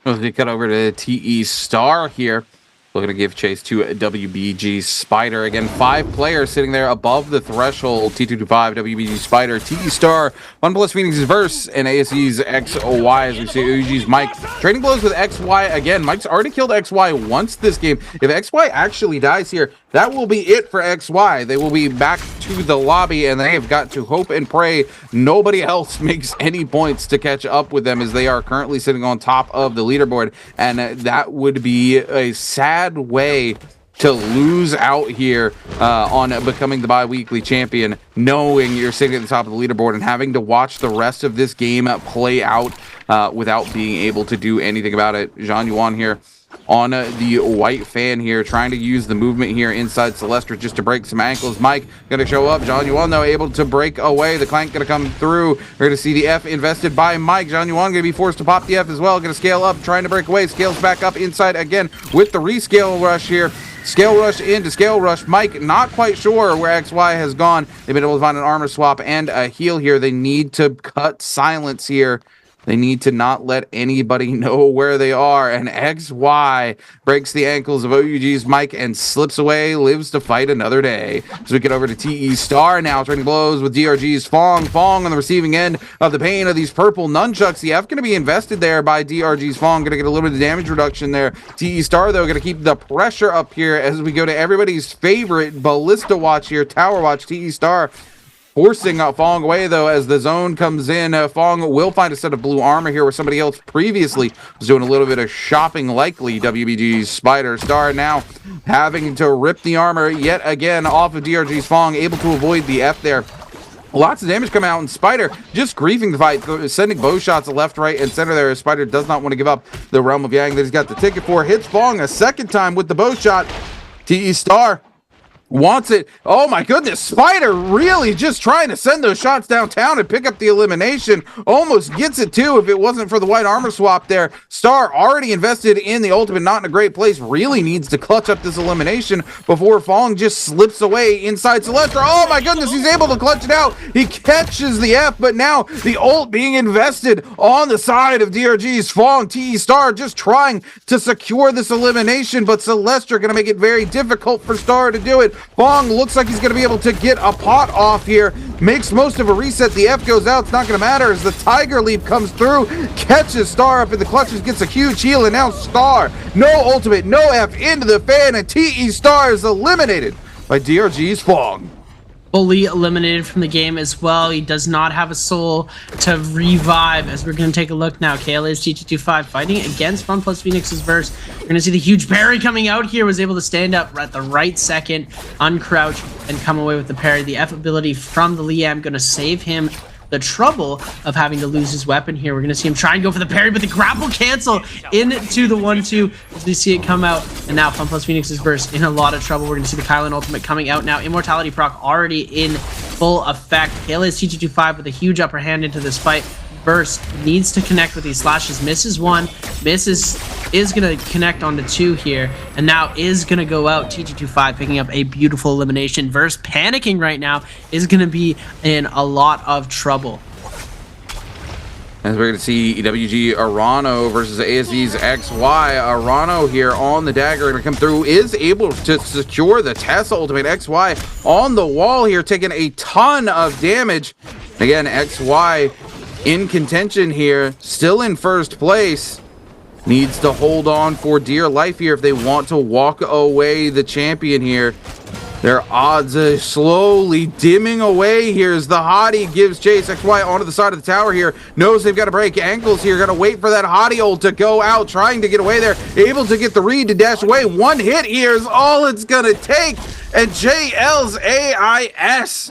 Well, they cut over to TE Star here. Looking to give chase to WBG Spider. Again, 5 players sitting there above the threshold. T225, WBG Spider, TE Star, OnePlus Phoenix Verse, and ASE's XY, as we see OUG's Mike. Trading blows with XY again. Mike's already killed XY once this game. If XY actually dies here, that will be it for XY. They will be back to the lobby, and they have got to hope and pray nobody else makes any points to catch up with them, as they are currently sitting on top of the leaderboard. And that would be a sad way to lose out here on becoming the bi-weekly champion, knowing you're sitting at the top of the leaderboard and having to watch the rest of this game play out without being able to do anything about it. Jean Yuan here on the white fan here, trying to use the movement here inside Celestra just to break some ankles. Mike gonna show up. Jean Yuan though able to break away. The Clank gonna come through. We're gonna see the F invested by Mike. Jean Yuan gonna be forced to pop the F as well. Gonna scale up, trying to break away. Scales back up inside again with the rescale rush here. Scale rush into scale rush. Mike not quite sure where XY has gone. They've been able to find an armor swap and a heal here. They need to cut silence here. They need to not let anybody know where they are. And XY breaks the ankles of OUG's Mike and slips away, lives to fight another day. So we get over to TE Star now, trading blows with DRG's Fong. Fong on the receiving end of the pain of these purple nunchucks. The F going to be invested there by DRG's Fong. Going to get a little bit of damage reduction there. TE Star, though, going to keep the pressure up here as we go to everybody's favorite ballista watch here, Tower Watch. TE Star forcing Fong away, though, as the zone comes in. Fong will find a set of blue armor here where somebody else previously was doing a little bit of shopping, likely WBG's Spider. Star now having to rip the armor yet again off of DRG's Fong, able to avoid the F there. Lots of damage coming out, and Spider just griefing the fight, sending bow shots left, right, and center there. Spider does not want to give up the Realm of Yang that he's got the ticket for. Hits Fong a second time with the bow shot. TE Star wants it. Oh my goodness, Spider really just trying to send those shots downtown and pick up the elimination. Almost gets it too if it wasn't for the white armor swap there. Star already invested in the ultimate, not in a great place. Really needs to clutch up this elimination before Fong just slips away inside Celestra. Oh my goodness, he's able to clutch it out. He catches the F, but now the ult being invested on the side of DRG's. Fong, TE Star just trying to secure this elimination, but Celestra gonna make it very difficult for Star to do it. Fong looks like he's going to be able to get a pot off here. Makes most of a reset. The F goes out. It's not going to matter as the Tiger Leap comes through. Catches Star up in the clutches. Gets a huge heal. And now Star, no ultimate, no F into the fan. And TE Star is eliminated by DRG's Fong. Fully eliminated from the game as well. He does not have a soul to revive, as we're going to take a look now. KLA's TT25 fighting against Fun Plus Phoenix's verse. We're going to see the huge parry coming out here. Was able to stand up at the right second, uncrouch, and come away with the parry. The F ability from the Liam going to save him the trouble of having to lose his weapon here. We're going to see him try and go for the parry, but the grapple cancel into the 1-2 as we see it come out. And now Fun Plus Phoenix's verse in a lot of trouble. We're going to see the Kylan ultimate coming out now. Immortality proc already in full effect. KLA's TT25 with a huge upper hand into this fight. Verse needs to connect with these slashes. Misses one, is going to connect onto 2 here, and now is going to go out. TT25 picking up a beautiful elimination. Verse panicking right now, is going to be in a lot of trouble. As we're going to see EWG Arano versus ASE's XY. Arano here on the dagger going to come through, is able to secure the Tessa ultimate. XY on the wall here, taking a ton of damage. Again, XY in contention here, still in first place. Needs to hold on for dear life here if they want to walk away the champion here. Their odds are slowly dimming away here as the hottie gives chase. XY onto the side of the tower here. Knows they've got to break ankles here. Gonna wait for that hottie ult to go out, trying to get away there. Able to get the read to dash away. One hit here is all it's gonna take. And JL's AIS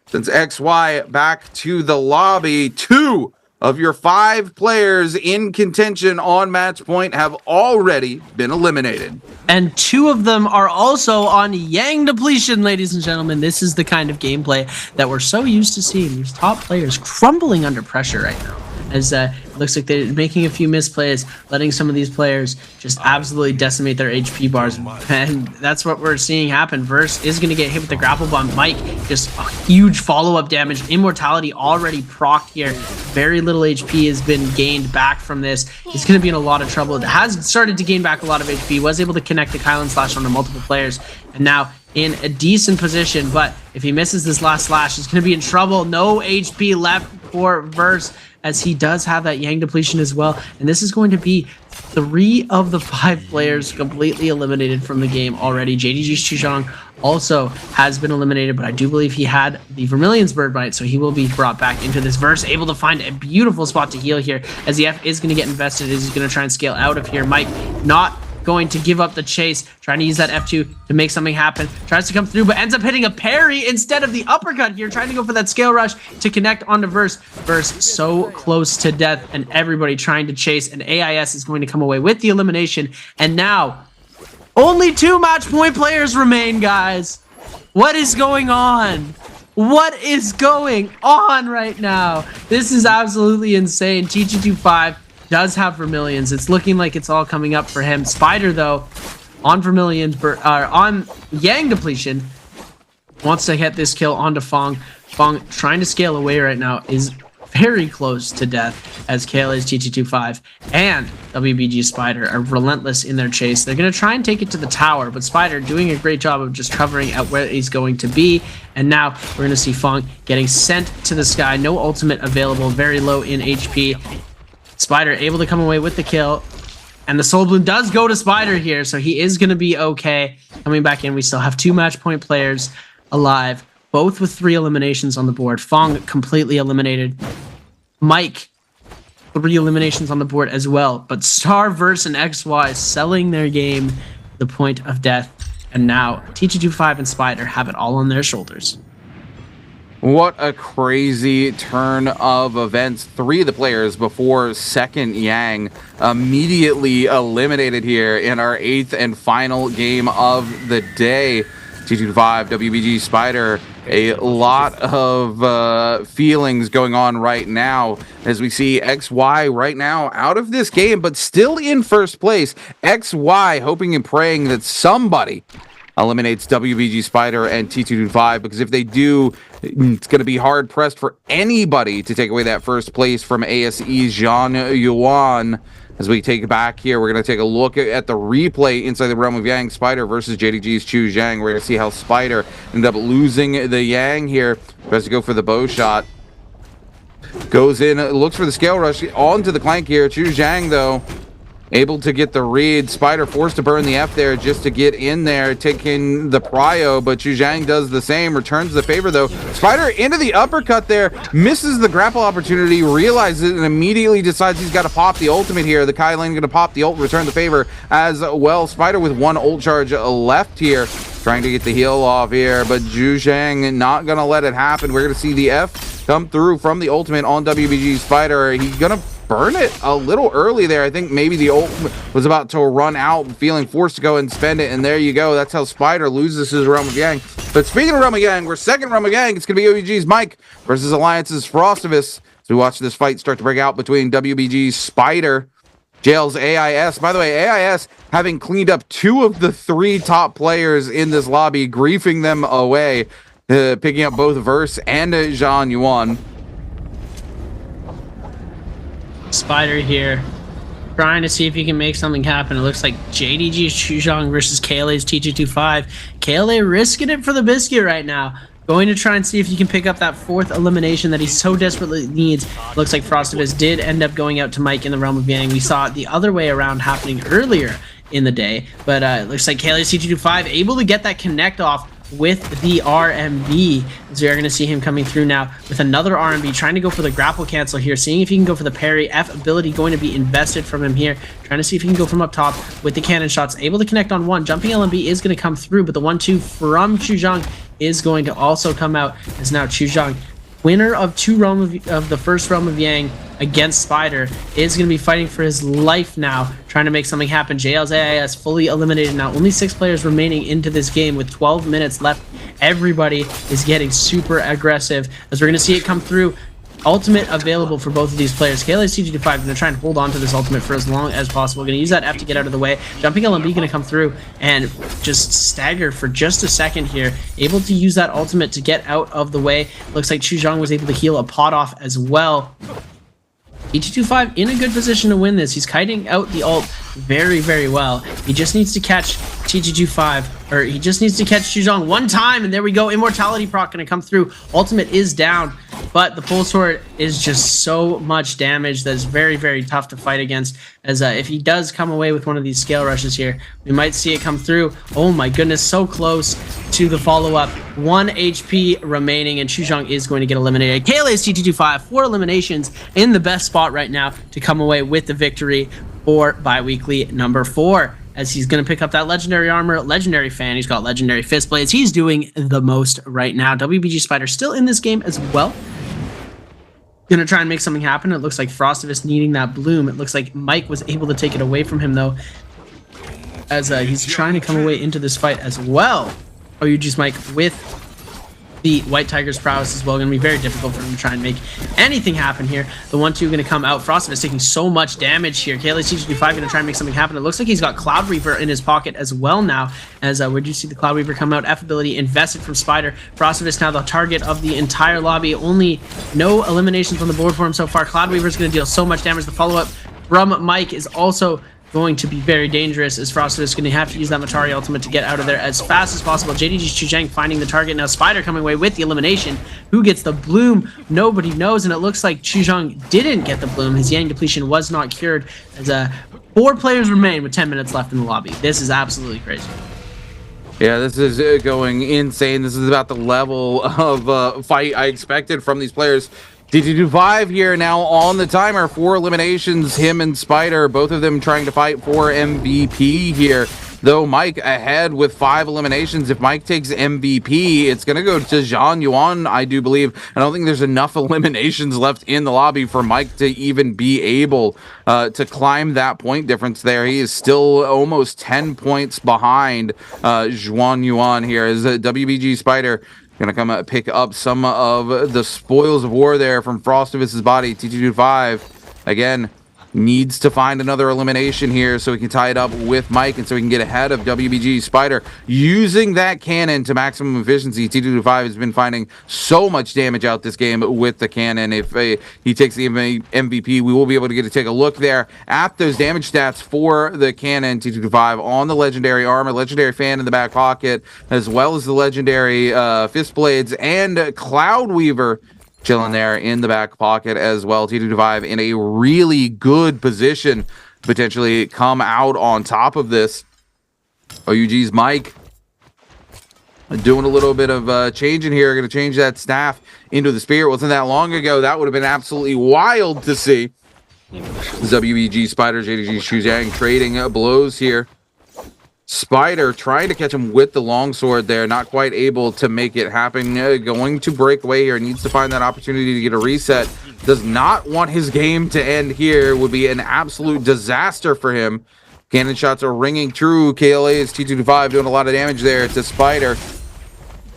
sends XY back to the lobby. 2 of your 5 players in contention on match point have already been eliminated. And 2 of them are also on Yang depletion, ladies and gentlemen. This is the kind of gameplay that we're so used to seeing. These top players crumbling under pressure right now. As it looks like they're making a few misplays, letting some of these players just absolutely decimate their HP bars. And that's what we're seeing happen. Verse is going to get hit with the grapple bomb. Mike, just a huge follow-up damage. Immortality already proc here. Very little HP has been gained back from this. He's going to be in a lot of trouble. It has started to gain back a lot of HP. Was able to connect the Kylan slash onto multiple players. And now in a decent position, but if he misses this last slash, he's going to be in trouble. No HP left for Verse, as he does have that Yang depletion as well. And this is going to be 3 of the 5 players completely eliminated from the game already. JDG's Chuzhong also has been eliminated, but I do believe he had the Vermilion's Bird Bite, so he will be brought back into this verse. Able to find a beautiful spot to heal here, as the F is going to get invested, as he's going to try and scale out of here. Mike not going to give up the chase, trying to use that F2 to make something happen. Tries to come through, but ends up hitting a parry instead of the uppercut here, trying to go for that scale rush to connect onto Verse. Verse so close to death, and everybody trying to chase, and AIS is going to come away with the elimination. And now, only 2 match point players remain, guys. What is going on? What is going on right now? This is absolutely insane. TG25 does have Vermilions. It's looking like it's all coming up for him. Spider, though, on Vermilions, on Yang depletion, wants to get this kill onto Fong. Fong trying to scale away right now is very close to death, as KLA's TT25 and WBG Spider are relentless in their chase. They're going to try and take it to the tower, but Spider doing a great job of just covering at where he's going to be. And now we're going to see Fong getting sent to the sky. No ultimate available, very low in HP. Spider able to come away with the kill, and the Soul Bloom does go to Spider here, so he is going to be okay. Coming back in, we still have 2 match point players alive, both with 3 eliminations on the board. Fong completely eliminated. Mike, 3 eliminations on the board as well, but Star, Verse, and XY selling their game the point of death, and now TG25 and Spider have it all on their shoulders. What a crazy turn of events. 3 of the players before second Yang immediately eliminated here in our 8th and final game of the day. T25, WBG Spider, a lot of feelings going on right now as we see XY right now out of this game, but still in first place. XY hoping and praying that somebody eliminates WBG Spider and T25, because if they do, it's going to be hard pressed for anybody to take away that first place from ASE's Jean Yuan. As we take it back here, we're going to take a look at the replay inside the realm of Yang. Spider versus JDG's Chu Zhang. We're going to see how Spider ended up losing the Yang here. Tries to go for the bow shot. Goes in, looks for the scale rush onto the clank here. Chu Zhang, though, able to get the read. Spider forced to burn the F there just to get in there, taking the prio, but Chu Zhang does the same, returns the favor though. Spider into the uppercut there, misses the grapple opportunity, realizes it, and immediately decides he's got to pop the ultimate here. The Kai Lane going to pop the ult, return the favor as well. Spider with one ult charge left here, trying to get the heal off here, but Chu Zhang not going to let it happen. We're going to see the F come through from the ultimate on WBG Spider. He's going to burn it a little early there. I think maybe the ult was about to run out, feeling forced to go and spend it, and there you go. That's how Spider loses his Realm of Yang. But speaking of Realm of Yang, we're second Realm of Yang. It's going to be WBG's Mike versus Alliance's Frostivus. So we watch this fight start to break out between WBG's Spider, Jail's AIS. By the way, AIS having cleaned up 2 of the 3 top players in this lobby, griefing them away, picking up both Verse and Jean Yuan. Spider here, trying to see if he can make something happen. It looks like JDG's Chuzhong versus KLA's T225. KLA risking it for the biscuit right now. Going to try and see if he can pick up that 4th elimination that he so desperately needs. Looks like Frostivus did end up going out to Mike in the Realm of Yang. We saw it the other way around happening earlier in the day, but it looks like KLA's T225 able to get that connect off with the RMB. So you're going to see him coming through now with another RMB, trying to go for the grapple cancel here, seeing if he can go for the parry. F ability going to be invested from him here, trying to see if he can go from up top with the cannon shots, able to connect on 1. Jumping LMB is going to come through, but the 1-2 from Chuzhong is going to also come out, as now Chuzhong, winner of the first Realm of Yang against Spider, is going to be fighting for his life now, trying to make something happen. JL's AIS fully eliminated now. Only 6 players remaining into this game with 12 minutes left. Everybody is getting super aggressive, as we're going to see it come through. Ultimate available for both of these players. KLA CG5 going to try and hold on to this ultimate for as long as possible. Going to use that F to get out of the way. Jumping LMB going to come through and just stagger for just a second here. Able to use that ultimate to get out of the way. Looks like Chuzhong was able to heal a pot off as well. T225 in a good position to win this. He's kiting out the ult very, very well. He just needs to catch T225, or he just needs to catch Chuzhong one time, and there we go. Immortality proc going to come through. Ultimate is down, but the pole sword is just so much damage that is very, very tough to fight against, as if he does come away with one of these scale rushes here, we might see it come through. Oh my goodness, so close to the follow-up. 1 HP remaining, and Chuzhong is going to get eliminated. KLA's T225, 4 eliminations in the best spot right now to come away with the victory for bi-weekly number 4, as he's going to pick up that legendary armor, legendary fan. He's got legendary fist blades. He's doing the most right now. WBG Spider still in this game as well. Going to try and make something happen. It looks like Frostivus needing that bloom. It looks like Mike was able to take it away from him, though, as he's trying to come away into this fight as well. OUG's Mike with the White Tiger's prowess as well. Going to be very difficult for him to try and make anything happen here. The 1-2 going to come out. Frostivus taking so much damage here. KLA CG5 going to try and make something happen. It looks like he's got Cloud Reaper in his pocket as well now, as where'd you see the Cloud Reaper come out? F ability invested from Spider. Frostivus now the target of the entire lobby. Only no eliminations on the board for him so far. Cloud Reaper is going to deal so much damage. The follow-up from Mike is also going to be very dangerous, as Frostivus is going to have to use that Matari ultimate to get out of there as fast as possible. JDG's Chuzhang finding the target. Now Spider coming away with the elimination. Who gets the bloom? Nobody knows, and it looks like Chuzhang didn't get the bloom. His Yang depletion was not cured, as 4 players remain with 10 minutes left in the lobby. This is absolutely crazy. Yeah, this is going insane. This is about the level of fight I expected from these players. T225 here now on the timer. 4 eliminations, him and Spider, both of them trying to fight for MVP here. though Mike ahead with 5 eliminations. If Mike takes MVP, it's going to go to Zhang Yuan, I do believe. I don't think there's enough eliminations left in the lobby for Mike to even be able to climb that point difference there. He is still almost 10 points behind Zhang Yuan here as WBG Spider going to come pick up some of the spoils of war there from Frostovis's body. T225, again, needs to find another elimination here so he can tie it up with Mike and so he can get ahead of WBG Spider. Using that cannon to maximum efficiency, T225 has been finding so much damage out this game with the cannon. If he takes the MVP, we will be able to take a look there at those damage stats for the cannon. T225 on the legendary armor, legendary fan in the back pocket, as well as the legendary fist blades and Cloud Weaver chilling there in the back pocket as well. T225 in a really good position to potentially come out on top of this. OUG's Mike doing a little bit of changing here. Going to change that staff into the spear. Wasn't that long ago. That would have been absolutely wild to see. WBG Spider, JDG Shuzhang trading blows here. Spider trying to catch him with the longsword there, not quite able to make it happen. Going to break away here, needs to find that opportunity to get a reset. Does not want his game to end here. Would be an absolute disaster for him. Cannon shots are ringing true. KLA's T225 doing a lot of damage there to Spider.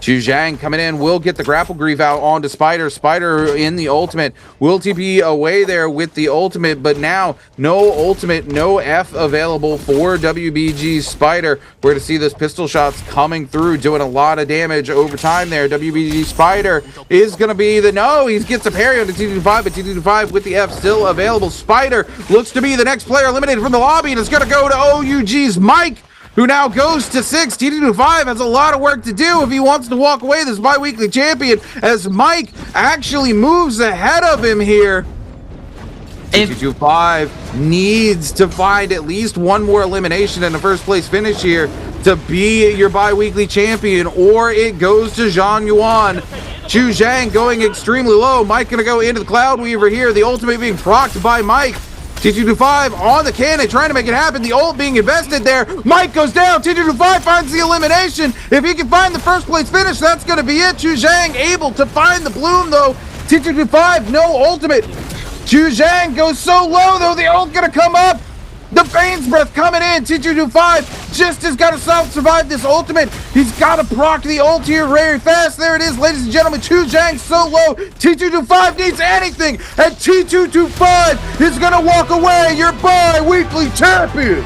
Zhang coming in, will get the grapple grief out onto Spider. Spider in the ultimate, will TP away there with the ultimate, but now no ultimate, no F available for WBG Spider. We're to see those pistol shots coming through, doing a lot of damage over time there. WBG Spider is going to be the, no, he gets a parry onto T225, but T225 with the F still available. Spider looks to be the next player eliminated from the lobby, and it's going to go to OUG's Mike, who now goes to 6. T225 has a lot of work to do if he wants to walk away this bi-weekly champion, as Mike actually moves ahead of him here. T225 needs to find at least one more elimination in the first place finish here to be your bi-weekly champion, or it goes to Zhang Yuan. Chu Zhang going extremely low. Mike gonna go into the Cloud Weaver here. The ultimate being procced by Mike. T225 on the cannon, trying to make it happen. The ult being invested there. Mike goes down. T225 finds the elimination. If he can find the first place finish, that's going to be it. Chu Zhang able to find the bloom, though. T225, no ultimate. Chu Zhang goes so low, though. The ult going to come up. The Bane's Breath coming in. T225 just has got to survive this ultimate. He's got to proc the ult here very fast. There it is, ladies and gentlemen. Chu Zhang so low. T225 needs anything. And T225 is going to walk away your bi-weekly champion.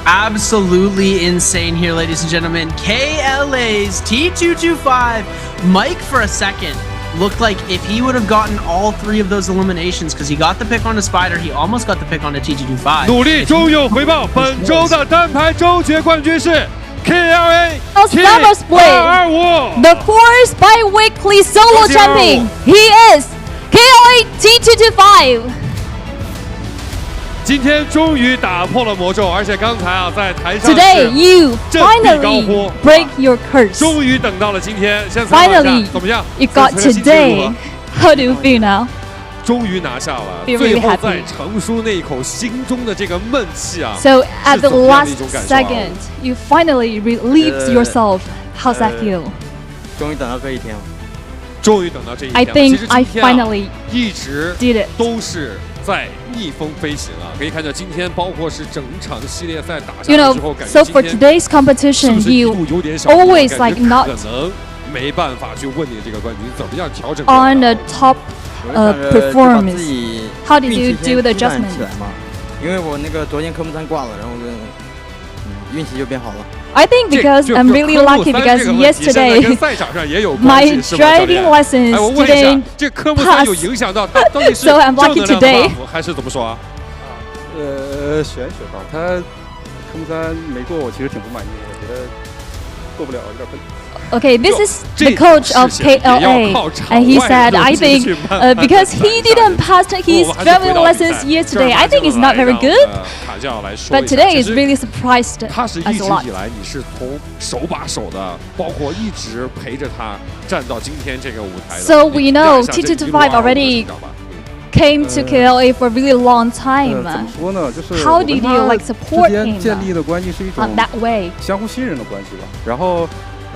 Absolutely insane here, ladies and gentlemen. KLA's T225. Mike, for a second, looked like if he would have gotten all 3 of those eliminations, because he got the pick on the Spider, he almost got the pick on the T225. 努力终有回报，本周的单排周决冠军是 KLA Summer Split, the fourth bi-weekly solo champion. He is KLA T225. 今天终于打破了魔咒，而且刚才啊，在台上 Today you finally break your curse. 终于等到了今天，先采访一下怎么样？ You got today. How do you feel now? 终于拿下了，最后再长舒那一口心中的这个闷气啊！ So at the last second, you finally relieved yourself. How's that feel? 终于等到这一天了。终于等到这一天了。 I think I finally 一直 did it. 都是在逆风飞行啊！可以看到今天包括是整场系列赛打下 You 来之后， know, 感 so 觉 for 今天 today's competition, 是不是一 you 度有点小 always 感 like 觉 not 可能没办法去问你这个冠军怎么样调整 on the top performance. How did you do the adjustment? 因为我那个昨天科目3挂了，然后就运气就变好了。 I think because I'm really lucky because yesterday my driving lessons didn't pass, so I'm lucky today. 还是怎么说啊？选吧，他科目3没过，我其实挺不满意的，我觉得过不了，有点笨。 Okay, this is the coach of KLA, and he said, I think because he didn't pass his driving lessons yesterday, I think it's not very good. But today is really surprised us a lot. 一直以来你是从手把手的，包括一直陪着他站到今天这个舞台的。 So we know T225 already came to KLA for a really long time. 怎么说呢？就是 How did you like 之 support 间 him 建立的关系是一种 that way? 相互信任的关系吧。然后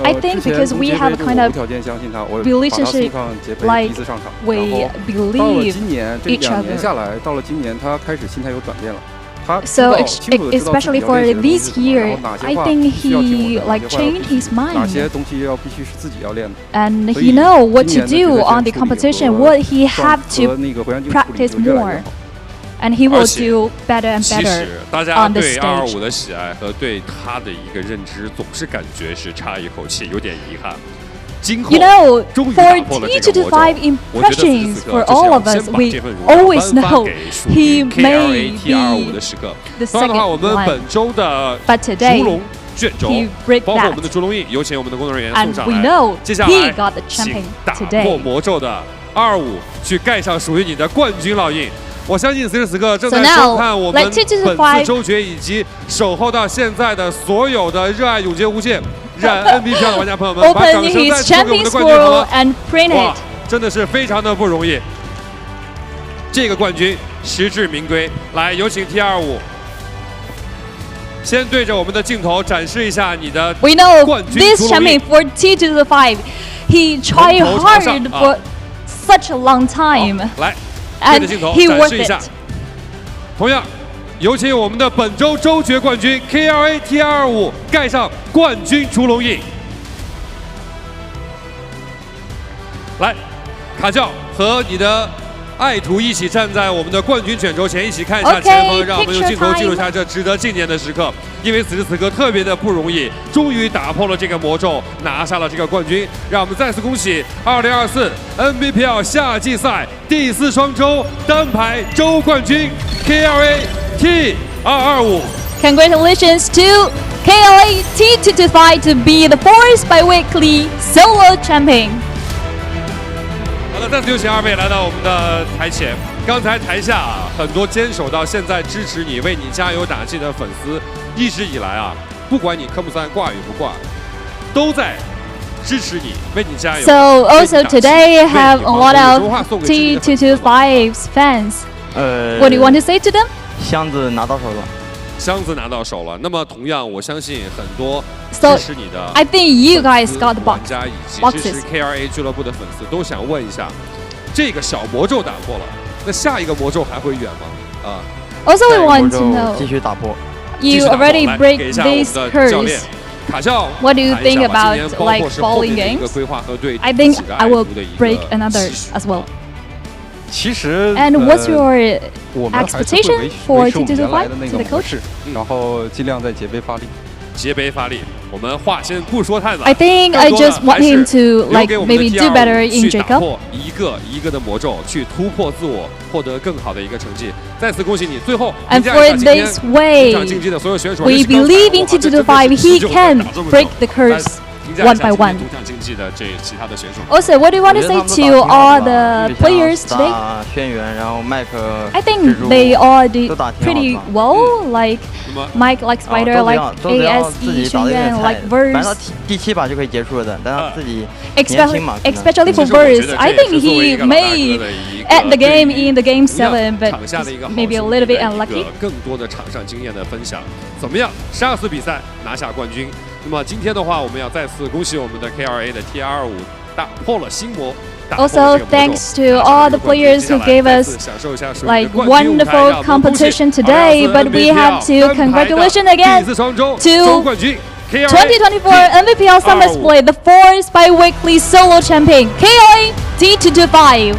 I think because we have a kind of 无条件相信他，我 relationship 把他送上节杯 like 第一次上场， we 然后到了 believe 今年这 each 2年 other. 下来，到了今年他开始心态有转变了。他 So 清楚地知道自己 especially 要 for 练习的东西 this 是什么，然 year, 后哪些 I 话 think 需要听 he 我的，哪 like 些话要 changed his 哪些 mind. 东西必须是自己要练的。 And 所以 he know what 今 to 年的 do 决赛 on the 处理 competition, 和 what he 和 have to 那个回旋镜处理 practice 就越来越 more. 好。 And he will 而且 do better and 其 better 实大家 on the 对 stage. 225的喜爱和对他的一个认知，总是感觉是差一口气，有点遗憾。今后 You know, 终于 for 打破了这个魔咒。 T225 我觉得此时 impressions 此 for 刻就 all 想 of us, 先把 we 这份荣 always 颁发 know 给属 he 于 may KLA T25 的 be 时刻。 the 当然的话，我 second 们 one. 本周的 But today, 烛龙卷轴 he break 包括我们 that. 的烛龙印，有请我们的工作人员 And 送上 we 来。 know 接下 he 来 got the 请 champion 打破 today. 魔咒的225去盖上属于你的冠军烙印。我相信此时此刻正在 So now, 收看我们 like 225本次周决以及守候到现在的所有的热爱永劫无限、染 Nbpl 的玩家朋友们，把 Open 掌声再 his 送给我们 champion 的冠军好 scroll 吗？ and print 哇 it.，真的是非常的不容易。这个冠军实至名归。来，有请 T25，先对着我们的镜头展示一下你的 We know 冠军 this 烛龙 champion 印。 for T225, he tried 龙头朝上 hard for such a long time. 来，对着 And 镜头 he 展 worth 示一下 it.。同样，有请我们的本周周决冠军 KLA T225盖上冠军烛龙印。来，卡教和你的爱徒一起站在我们的冠军卷轴前，一起看一下 Okay, 前方，让我们用 picture 镜头记录 time. 下这值得纪念的时刻。因为此时此刻特别的不容易，终于打破了这个魔咒，拿下了这个冠军。让我们再次恭喜2024 Nbpl 夏季赛第4双周单排周冠军 KLA T225。 Congratulations to KLA T225 to be the fourth BIWEEK4 solo champion. 好的，再次有请2位来到我们的台前。刚才台下很多坚守到现在支持你、为你加油打气的粉丝，一直以来啊，不管你科目3挂与不挂，都在支持你、为你加油。 So also today I have a lot 有什么话 of 送给自己的粉丝吗 T225's fans. What do you want to say to them? 箱子拿到手了。箱子拿到手了。那么同样，我相信很多 So 支持你的 I think you guys got the 玩 box. 家以及支持 boxes. KLA 俱乐部的粉丝都想问一下，这个小魔咒打破了，那下一个魔咒还会远吗？啊， Also, we 下一个 want 魔 to 咒 know 继续打破。 you 继续打破 already 来 break 给一下我们 this 的教练 curse. 卡教 What do you 谈一 think 下吧 about 今年包括 like 是后面 bowling 的一个 games? 规划和对 I think 自己的 I 爱 will 徒的一 break 个 another 期许 as well. 其实 And what's your 我们还是会 expectation 维 for 持我们原来的 T225 那 to 个 the 模 coach? 式，然后尽量在节杯发力。节杯发力，我们话先不说太晚。 I think I 更多的 just want 还是 him to 留 like 给我们的 maybe do T25 better in 去打 Jacob. 破一个一个的魔咒，去突破自我，获得更好的一个成绩。再次恭喜你！最后 And 评价一下 for 今天 this way, 这场竞技的所有选手。 we 尤其刚才 believe in 哇这真的是 T225 he 19 can 打这么 break 久 the curse 评价一下 one by 今天 one. 主场竞技的这其他的选手。 Also, what do you want to 我 say 觉得他们 to 都打挺好 all 的吧 the 就像 players today? 打轩辕，然后麦克、 I 蜘 think 蛛 they all did 都打挺好的 pretty 吧 well. Like 那么 Mike, like 啊 Spider, 都这 like 样都这样自 ASE, 己打的有点 Shuyan, 菜 like， 反正他 Verse. 第7把就可以结束了的，但他自己年轻 Especially, 嘛，可能 especially for 其实我觉 Verse, 得 I 这也 think 是作为 he 一个老大哥 may 的一个 end the game 对于 in the game 同样 7, but 场下的一个好 maybe a 兄 little 弟 bit 的一 unlucky. 个更多的场上经验的分享，怎么样？12次比赛拿下冠军。那么今天的话，我们要再次恭喜我们的 KLA 的 T225打破了心魔。打破了 Also, 这个魔咒 thanks to 拿下 all 这 the 个冠军 players 接下 who 来 gave 再 us 次享受一下属于 like 你的冠军舞台 wonderful 让我们恭喜 competition today, 2024 but we have to NBPL congratulations 单排 again 的第4双周 to 周冠军 KLA 2024 NBPL Summer Split, the fourth BIWEEK4 solo champion, KLA T225.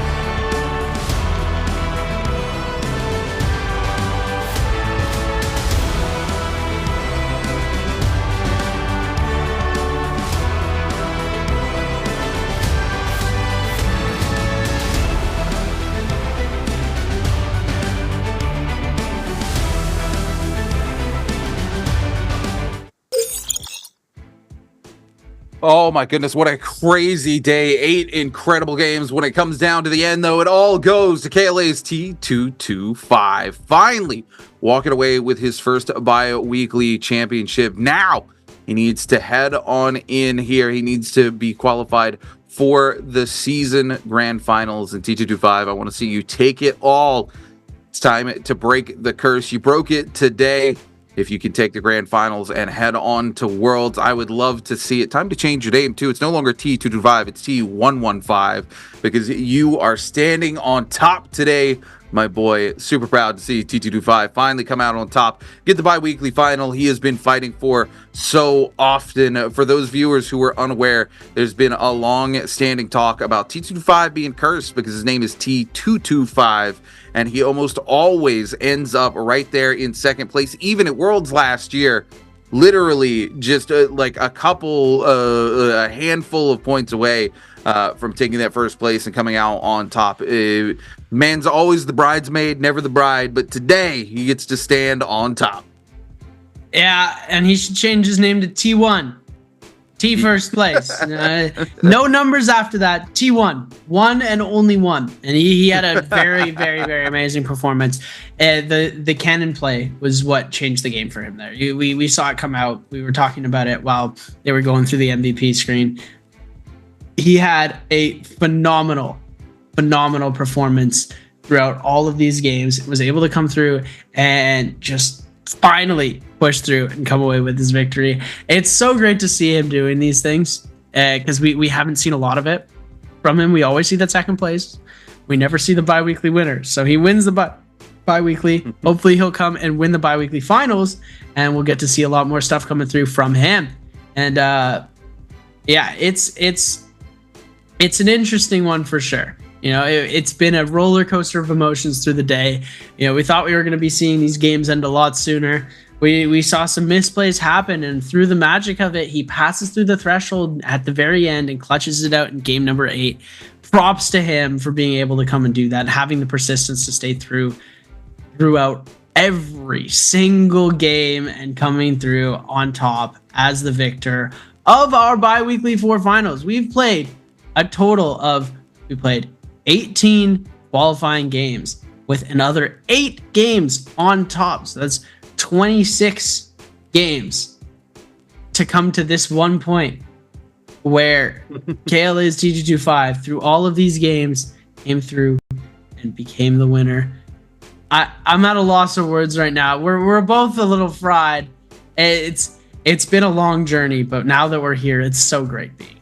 Oh my goodness, what a crazy day. 8 incredible games. When it comes down to the end, though, it all goes to KLA's T225. Finally walking away with his first bi-weekly championship. Now he needs to head on in here. He needs to be qualified for the season grand finals in T225. I want to see you take it all. It's time to break the curse. You broke it today. If you can take the grand finals and head on to Worlds, I would love to see it. Time to change your name too. It's no longer T225, it's T115, because you are standing on top today, my boy. Super proud to see T225 finally come out on top, get the bi-weekly final he has been fighting for so often. For those viewers who are unaware, there's been a long-standing talk about T225 being cursed because his name is T225, and he almost always ends up right there in second place, even at Worlds last year, literally just like a handful of points away from taking that first place and coming out on top. Man's always the bridesmaid, never the bride, but today he gets to stand on top. Yeah, and he should change his name to T1. T first place. No numbers after that. T1. One and only one. And he had a very, very, very amazing performance. The cannon play was what changed the game for him there. We saw it come out. We were talking about it while they were going through the MVP screen. He had a phenomenal performance throughout all of these games. Was able to come through and just finally push through and come away with his victory. It's so great to see him doing these things because we haven't seen a lot of it from him. We always see that second place. We never see the bi-weekly winner. So he wins the bi-weekly. Hopefully he'll come and win the bi-weekly finals, and we'll get to see a lot more stuff coming through from him. And yeah, it's an interesting one for sure. You know, it's been a roller coaster of emotions through the day. You know, we thought we were going to be seeing these games end a lot sooner. We saw some misplays happen, and through the magic of it, he passes through the threshold at the very end and clutches it out in game number 8. Props to him for being able to come and do that, having the persistence to stay throughout every single game and coming through on top as the victor of our bi-weekly 4 finals. We've played a total of 18 qualifying games with another 8 games on top. So that's 26 games to come to this one point where KLA's T225 through all of these games came through and became the winner. I'm at a loss of words right now. We're both a little fried. It's been a long journey, but now that we're here, it's so great being.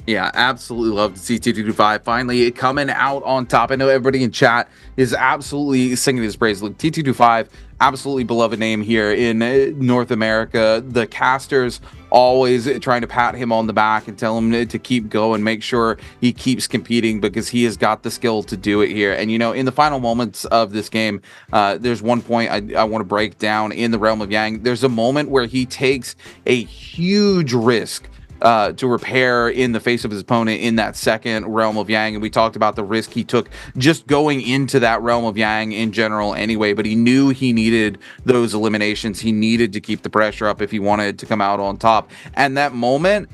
Yeah, absolutely love to see T225 finally coming out on top. I know everybody in chat is absolutely singing his praise. Look, T225, absolutely beloved name here in North America. The casters always trying to pat him on the back and tell him to keep going, make sure he keeps competing because he has got the skill to do it here. And, you know, in the final moments of this game, there's one point I want to break down in the Realm of Yang. There's a moment where he takes a huge risk to repair in the face of his opponent in that second Realm of Yang. And we talked about the risk he took just going into that Realm of Yang in general anyway, but he knew he needed those eliminations. He needed to keep the pressure up if he wanted to come out on top. And that moment,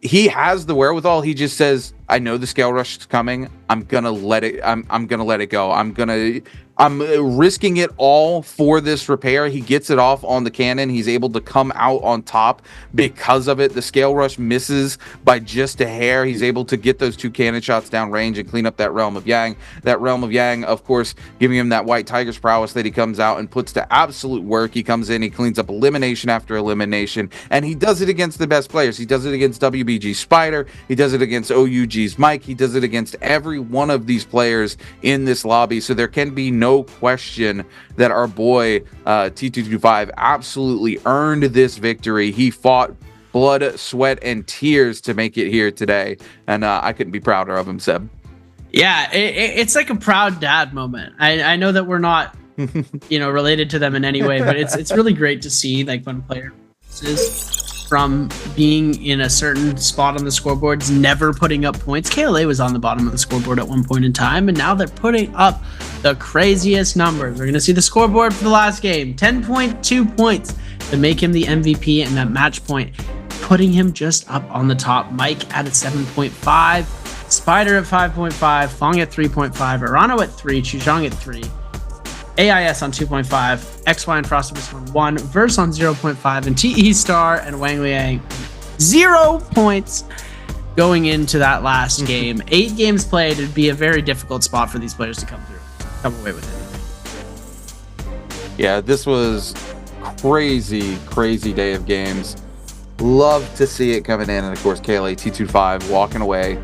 he has the wherewithal. He just says, I know the scale rush is coming. I'm gonna let it go. I'm risking it all for this repair. He gets it off on the cannon. He's able to come out on top because of it. The scale rush misses by just a hair. He's able to get those 2 cannon shots down range and clean up that Realm of Yang. That Realm of Yang, of course, giving him that white tiger's prowess that he comes out and puts to absolute work. He comes in, he cleans up elimination after elimination, and he does it against the best players. He does it against WBG Spider. He does it against OUG's Mike. He does it against every one of these players in this lobby. So there can be no question that our boy T225 absolutely earned this victory. He fought blood, sweat, and tears to make it here today, and I couldn't be prouder of him, Seb. Yeah, it's like a proud dad moment. I know that we're not related to them in any way, but it's really great to see, like, when a player is from being in a certain spot on the scoreboards, never putting up points. KLA was on the bottom of the scoreboard at one point in time, and now they're putting up the craziest numbers. We're going to see the scoreboard for the last game. 10.2 points to make him the MVP, and that match point putting him just up on the top. Mike at 7.5, Spider at 5.5, Fong at 3.5, Arano at 3, Chuzhong at 3, AIS on 2.5, XY and Frostibus on 1, Verse on 0.5, and TE Star and Wang Liang 0 points. going into that last game. 8 games played, it'd be a very difficult spot for these players to come away with it. Yeah, this was crazy day of games. Love to see it coming in, and of course KLA T25 walking away,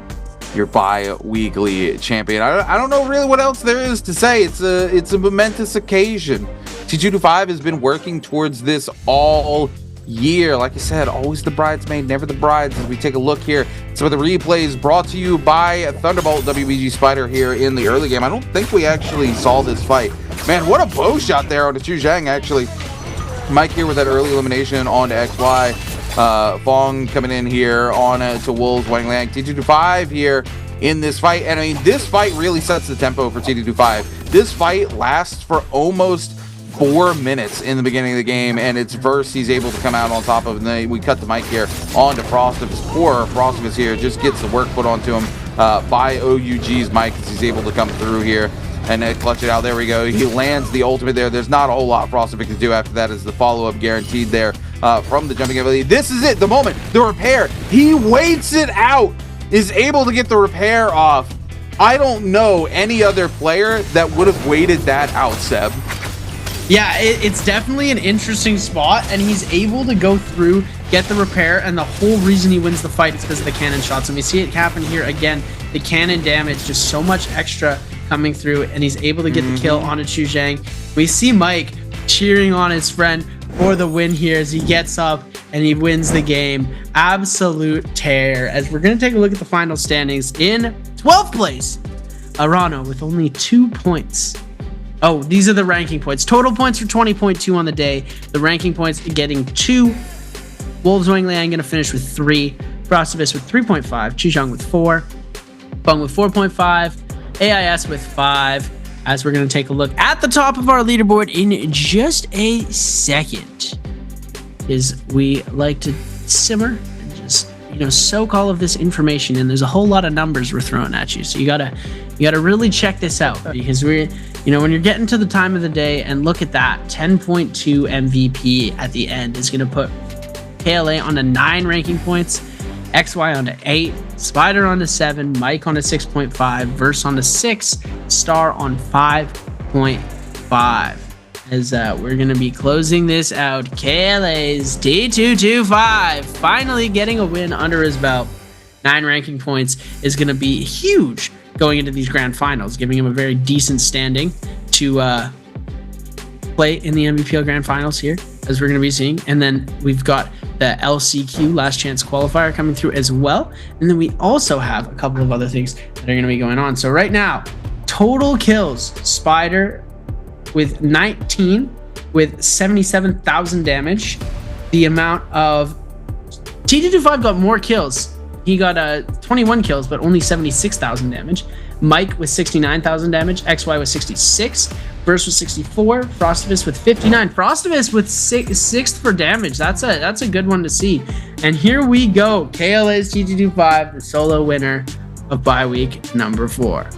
your bi-weekly champion. I don't know really what else there is to say. It's a momentous occasion. T225 has been working towards this all year. Like I said, always the bridesmaid, never the brides. As we take a look here, some of the replays brought to you by Thunderbolt WBG Spider here in the early game. I don't think we actually saw this fight. Man, what a bow shot there on the Chu Zhang, actually. Mike here with that early elimination on to XY. Fong coming in here on to Wolves, Wang Liang. T225 here in this fight. And I mean, this fight really sets the tempo for T225. This fight lasts for almost 4 minutes in the beginning of the game, and it's Verse he's able to come out on top of. And then we cut the mic here on to Frostivus. Poor Frostivus here just gets the work put onto him by OUG's mic as he's able to come through here and clutch it out. There we go. He lands the ultimate there. There's not a whole lot Frostivus can do after that, as the follow-up guaranteed there from the jumping ability. This is it, the moment, the repair. He waits it out, is able to get the repair off. I don't know any other player that would have waited that out, Seb. Yeah, it's definitely an interesting spot, and he's able to go through, get the repair, and the whole reason he wins the fight is because of the cannon shots. And we see it happen here again. The cannon damage, just so much extra coming through, and he's able to get the kill on a Chu Zhang. We see Mike cheering on his friend for the win here as he gets up and he wins the game. Absolute tear. As we're going to take a look at the final standings, in 12th place, Arano with only 2 points. Oh, these are the ranking points. Total points for 20.2 on the day. The ranking points getting 2. Wolves Wang Liang going to finish with 3. Frostivus with 3.5. Chu Zhang with 4. Bung with 4.5. AIS with 5. As we're going to take a look at the top of our leaderboard in just a second, is we like to simmer and just, soak all of this information in. There's a whole lot of numbers we're throwing at you, so you gotta really check this out, because when you're getting to the time of the day and look at that 10.2 MVP at the end is going to put KLA on to 9 ranking points, XY on to 8, Spider on to 7, Mike on to 6.5, Verse on to 6, Star on 5.5. As we're going to be closing this out, KLA's D225 finally getting a win under his belt. 9 ranking points is going to be huge going into these grand finals, giving him a very decent standing to play in the Nbpl grand finals here, as we're going to be seeing. And then we've got the LCQ last chance qualifier coming through as well. And then we also have a couple of other things that are going to be going on. So right now, total kills, Spider with 19 with 77,000 damage. The amount of T225 got more kills. He got 21 kills, but only 76,000 damage. Mike with 69,000 damage. XY with 66. Burst with 64. Frostivus with 59. Frostivus with 6th for damage. That's a good one to see. And here we go. KLA's T225, the solo winner of bi-week number 4.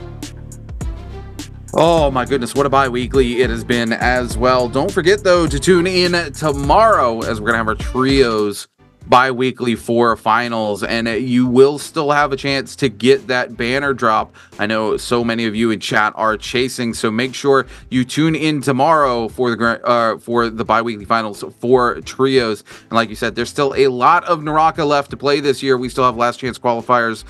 Oh my goodness, what a bi-weekly it has been as well. Don't forget though to tune in tomorrow, as we're gonna have our trios bi-weekly 4 finals, and you will still have a chance to get that banner drop. I know so many of you in chat are chasing, so make sure you tune in tomorrow for the bi-weekly finals for trios. And like you said, there's still a lot of NARAKA left to play this year. We still have last chance qualifiers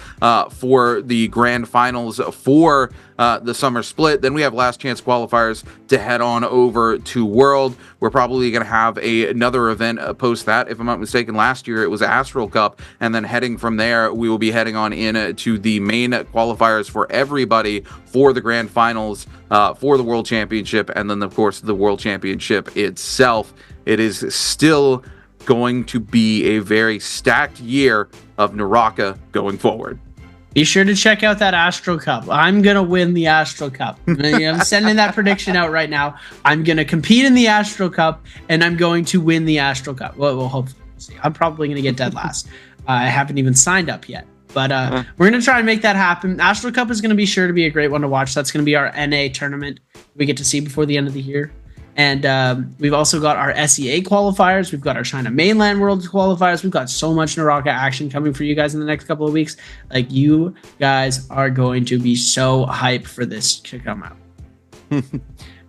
for the grand finals for the summer split. Then we have last chance qualifiers to head on over to World. We're probably going to have another event post that. If I'm not mistaken, last year it was Astral Cup, and then heading from there, we will be heading on in to the main qualifiers for everybody for the grand finals for the World Championship, and then of course the World Championship itself. It is still going to be a very stacked year of NARAKA going forward. Be sure to check out that Astral Cup. I'm going to win the Astral Cup. I'm sending that prediction out right now. I'm going to compete in the Astral Cup, and I'm going to win the Astral Cup. Well, hopefully. We'll see. I'm probably going to get dead last. I haven't even signed up yet. But we're going to try and make that happen. Astral Cup is going to be sure to be a great one to watch. That's going to be our NA tournament we get to see before the end of the year. And we've also got our SEA qualifiers. We've got our China Mainland World qualifiers. We've got so much NARAKA action coming for you guys in the next couple of weeks. Like, you guys are going to be so hyped for this to come out.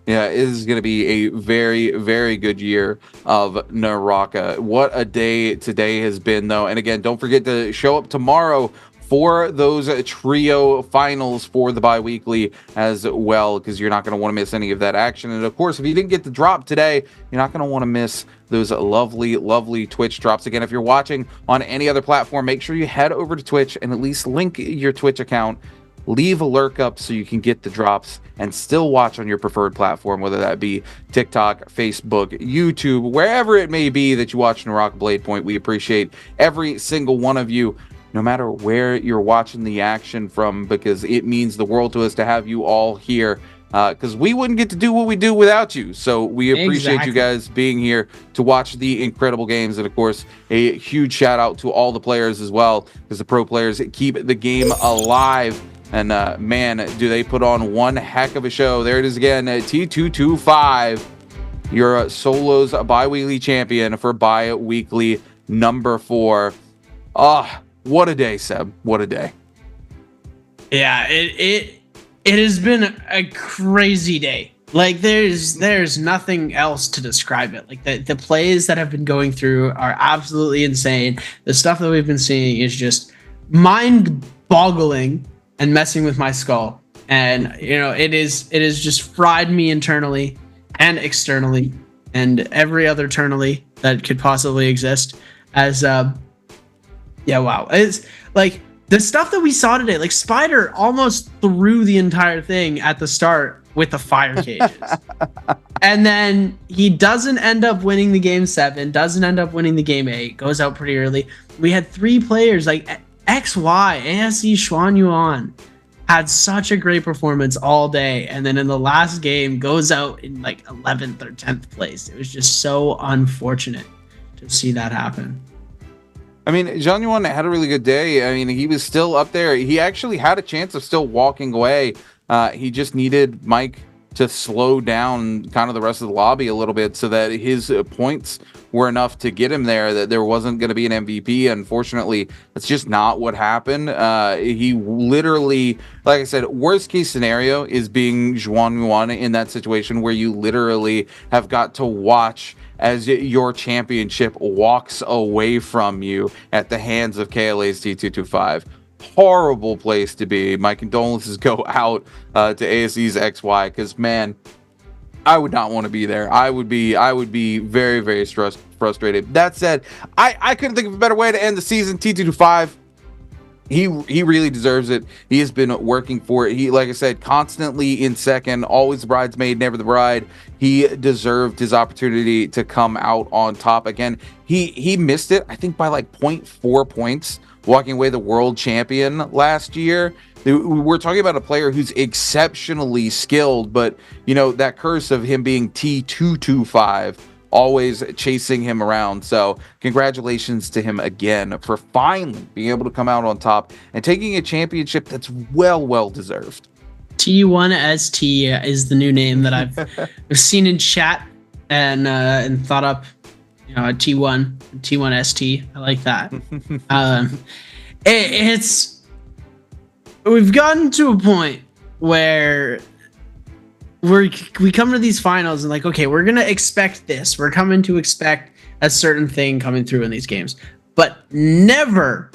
Yeah, it is going to be a very, very good year of NARAKA. What a day today has been, though. And again, don't forget to show up tomorrow for those trio finals for the bi-weekly as well, because you're not going to want to miss any of that action. And of course, if you didn't get the drop today, you're not going to want to miss those lovely, lovely Twitch drops. Again, if you're watching on any other platform, make sure you head over to Twitch and at least link your Twitch account. Leave a lurk up so you can get the drops and still watch on your preferred platform, whether that be TikTok, Facebook, YouTube, wherever it may be that you watch NARAKA BLADEPOINT. We appreciate every single one of you, no matter where you're watching the action from, because it means the world to us to have you all here, because we wouldn't get to do what we do without you. So we appreciate you guys being here to watch the incredible games. And of course, a huge shout out to all the players as well, because the pro players keep the game alive. And man, do they put on one heck of a show. There it is again, T225, your Solos bi-weekly champion for bi-weekly number 4. What a day, Seb. What a day. Yeah, it has been a crazy day. Like, there's nothing else to describe it. Like, the plays that have been going through are absolutely insane. The stuff that we've been seeing is just mind-boggling and messing with my skull. And it is just fried me internally and externally and every other eternally that could possibly exist. As yeah, wow. It's like the stuff that we saw today. Like, Spider almost threw the entire thing at the start with the fire cages. And then he doesn't end up winning the game 7, doesn't end up winning the game 8, goes out pretty early. We had 3 players like XY, ASE, Xuan Yuan had such a great performance all day, and then in the last game goes out in like 11th or 10th place. It was just so unfortunate to see that happen. I mean, Zhang Yuan had a really good day. I mean, he was still up there. He actually had a chance of still walking away. He just needed Mike to slow down kind of the rest of the lobby a little bit so that his points were enough to get him there, that there wasn't going to be an MVP. Unfortunately, that's just not what happened. He literally, like I said, worst case scenario is being Xuan Yuan in that situation where you literally have got to watch as your championship walks away from you at the hands of KLA's T225. Horrible place to be. My condolences go out to ASE's XY, because man, I would not want to be there. I would be very, very frustrated. That said, I couldn't think of a better way to end the season. T225, he really deserves it. He has been working for it. He, like I said, constantly in second, always the bridesmaid, never the bride. He deserved his opportunity to come out on top. Again, he missed it, I think, by like 0.4 points, walking away the world champion last year. We're talking about a player who's exceptionally skilled, but that curse of him being T225 always chasing him around. So congratulations to him again for finally being able to come out on top and taking a championship that's well deserved. T1ST is the new name that I've seen in chat and thought up. T1ST. I like that. We've gotten to a point where we come to these finals and like, okay, we're gonna expect this. We're coming to expect a certain thing coming through in these games, but it never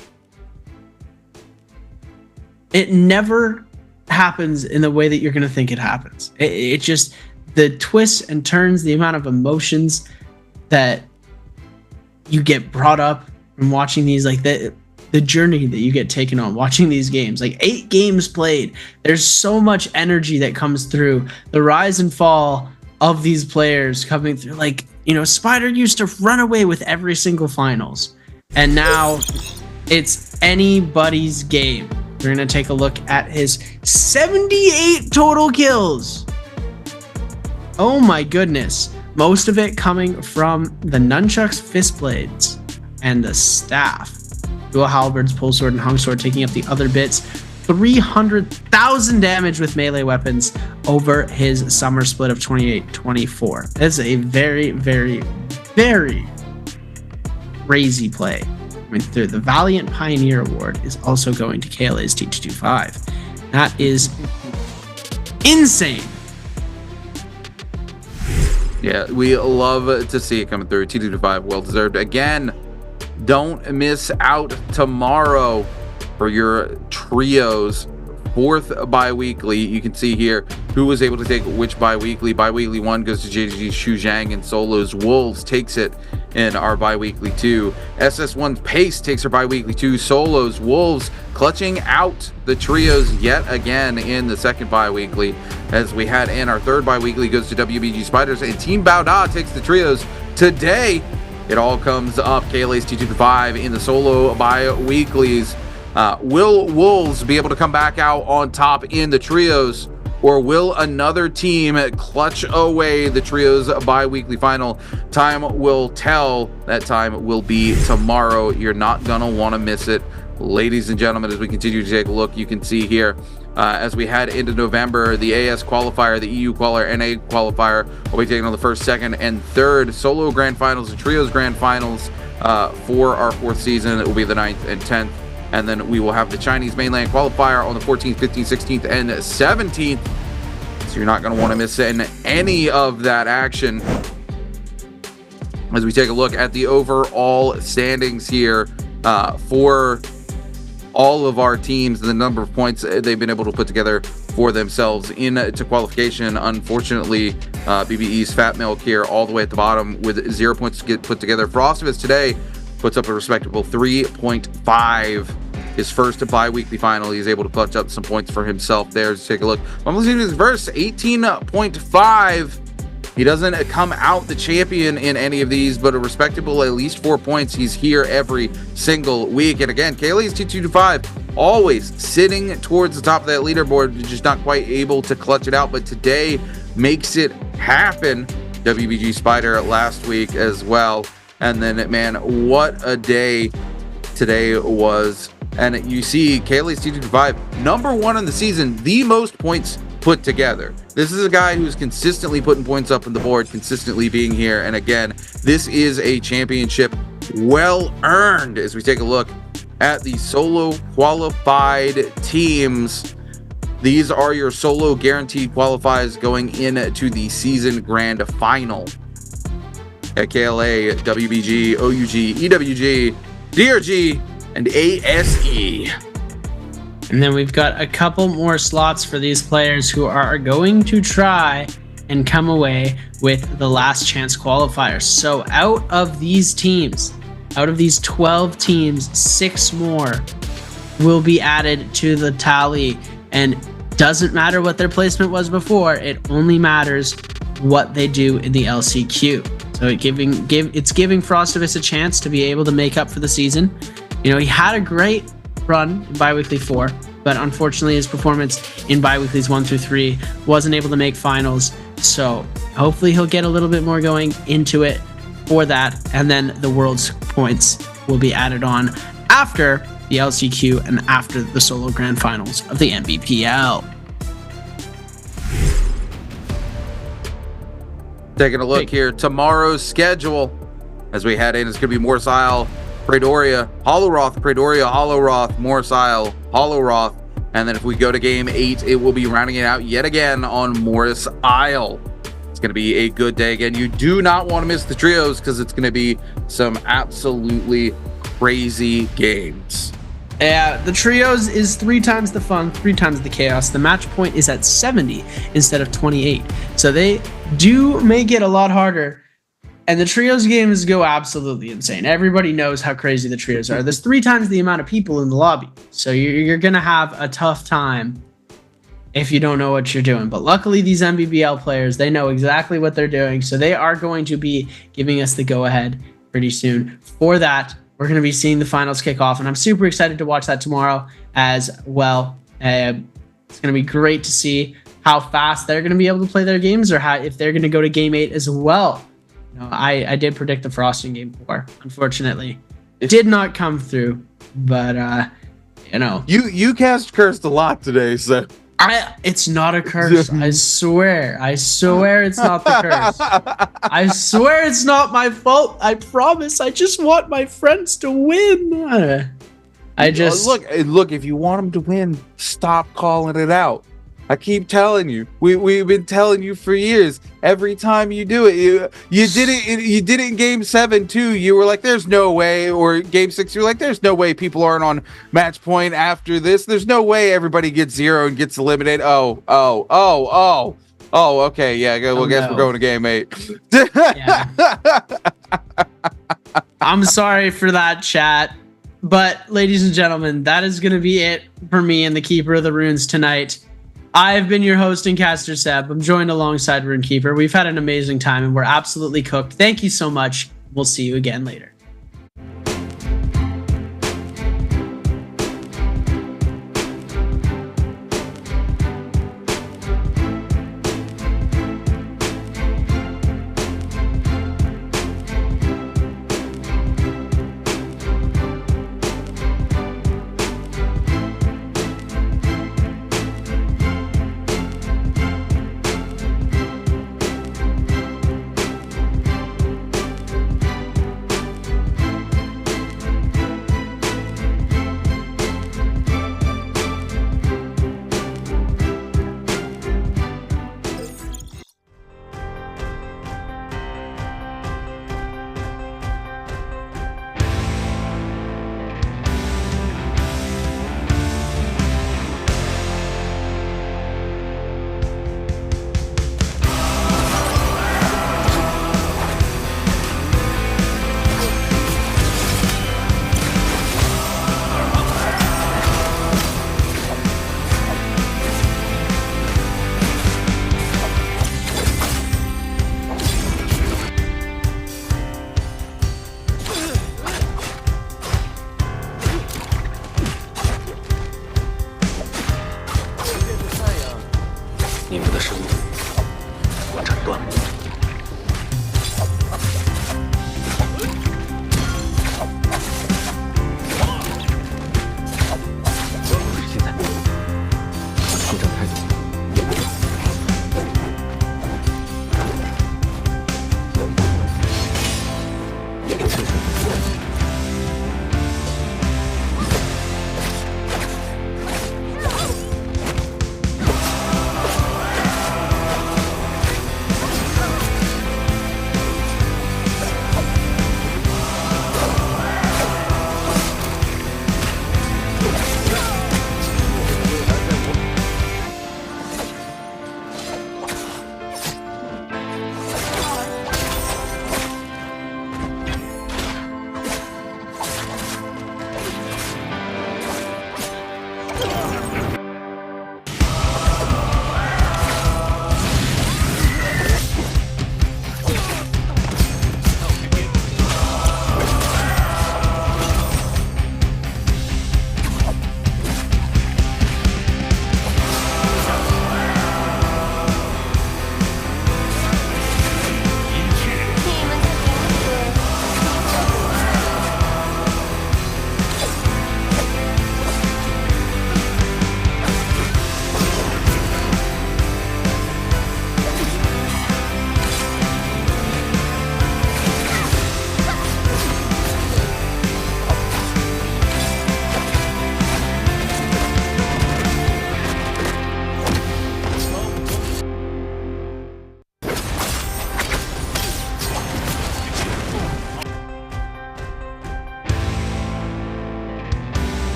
happens in the way that you're gonna think it happens. It just, the twists and turns, the amount of emotions that you get brought up from watching these, like the journey that you get taken on watching these games, like 8 games played. There's so much energy that comes through, the rise and fall of these players coming through. Like, Spider used to run away with every single finals, and now it's anybody's game. We're gonna take a look at his 78 total kills. Oh my goodness. Most of it coming from the nunchucks, fist blades, and the staff. Dual halberds, pole sword, and hung sword taking up the other bits. 300,000 damage with melee weapons. over his summer split of 28-24. That's a very, very, very crazy play. Through the Valiant Pioneer Award is also going to KLA's T225. That is insane. Yeah, we love to see it coming through. T225, well deserved. Again, don't miss out tomorrow for your trios. 4th bi-weekly. You can see here who was able to take which bi-weekly. Bi-weekly 1 goes to JGG Shu Zhang and Solos. Wolves takes it in our bi-weekly 2. SS1 Pace takes her bi-weekly 2. Solos. Wolves clutching out the trios yet again in the 2nd bi-weekly. As we had in our 3rd bi-weekly goes to WBG Spiders, and Team Baoda takes the trios. Today, it all comes up. KLA's T225 in the solo bi-weeklies. Will Wolves be able to come back out on top in the trios, or will another team clutch away the trios bi-weekly final? Time will tell. That time will be tomorrow. You're not gonna want to miss it, ladies and gentlemen. As we continue to take a look, you can see here as we head into November, the AS qualifier, the EU qualifier, NA qualifier will be taking on the 1st, 2nd, and 3rd solo grand finals and trios grand finals for our 4th season. It will be the 9th and 10th. And then we will have the Chinese mainland qualifier on the 14th, 15th, 16th, and 17th. So you're not going to want to miss any of that action. As we take a look at the overall standings here for all of our teams, the number of points they've been able to put together for themselves into qualification. Unfortunately, BBE's Fat Milk here all the way at the bottom with 0 points to get put together. Frostivus today puts up a respectable 3.5. His first bi-weekly final, he's able to clutch up some points for himself there. Let's take a look. I'm listening to his verse, 18.5. He doesn't come out the champion in any of these, but a respectable at least 4 points. He's here every single week. And again, KLA's T225 always sitting towards the top of that leaderboard, just not quite able to clutch it out. But today makes it happen. WBG Spider last week as well. And then, man, what a day today was. And you see KLA's T225, #1 in the season, the most points put together. This is a guy who's consistently putting points up on the board, consistently being here. And again, this is a championship well earned. As we take a look at the solo qualified teams, these are your solo guaranteed qualifiers going into the season grand final. At KLA, WBG, OUG, EWG, DRG, and ASE. And then we've got a couple more slots for these players who are going to try and come away with the last chance qualifiers. So out of these teams, out of these 12 teams, 6 more will be added to the tally. And doesn't matter what their placement was before, it only matters what they do in the LCQ. So it's giving Frostivus a chance to be able to make up for the season. You know, he had a great run in bi-weekly 4, but unfortunately his performance in bi-weeklies 1 through 3 wasn't able to make finals. So hopefully he'll get a little bit more going into it for that. And then the world's points will be added on after the LCQ and after the solo grand finals of the NBPL. Taking a look here, tomorrow's schedule as we head in, it's going to be Morris Isle, Praedoria, Hollowroth, Praedoria, Hollowroth, Morris Isle, Hollowroth. And then if we go to game 8, it will be rounding it out yet again on Morris Isle. It's going to be a good day again. You do not want to miss the trios because it's going to be some absolutely crazy games. Yeah, the trios is 3 times the fun, 3 times the chaos. The match point is at 70 instead of 28. So they do make it a lot harder. And the trios games go absolutely insane. Everybody knows how crazy the trios are. There's 3 times the amount of people in the lobby. So you're going to have a tough time if you don't know what you're doing. But luckily, these NBPL players, they know exactly what they're doing. So they are going to be giving us the go-ahead pretty soon. For that, we're going to be seeing the finals kick off. And I'm super excited to watch that tomorrow as well. It's going to be great to see how fast they're going to be able to play their games, or if they're going to go to game 8 as well. I did predict the Frost in game 4. Unfortunately, it did not come through. But you cast cursed a lot today, so It's not a curse. I swear it's not the curse. I swear it's not my fault. I promise. I just want my friends to win. I just look. If you want them to win, stop calling it out. I keep telling you. We've been telling you for years. Every time you do it, you did it. You did it in Game 7 too. You were like, "There's no way," or Game 6, you're like, "There's no way people aren't on match point after this. There's no way everybody gets 0 and gets eliminated." Oh. Okay, yeah. Well, guess we're going to Game 8. I'm sorry for that, chat. But, ladies and gentlemen, that is going to be it for me and the Keeper of the Runes tonight. I've been your host and caster, Seb. I'm joined alongside Runekeeper. We've had an amazing time, and we're absolutely cooked. Thank you so much. We'll see you again later.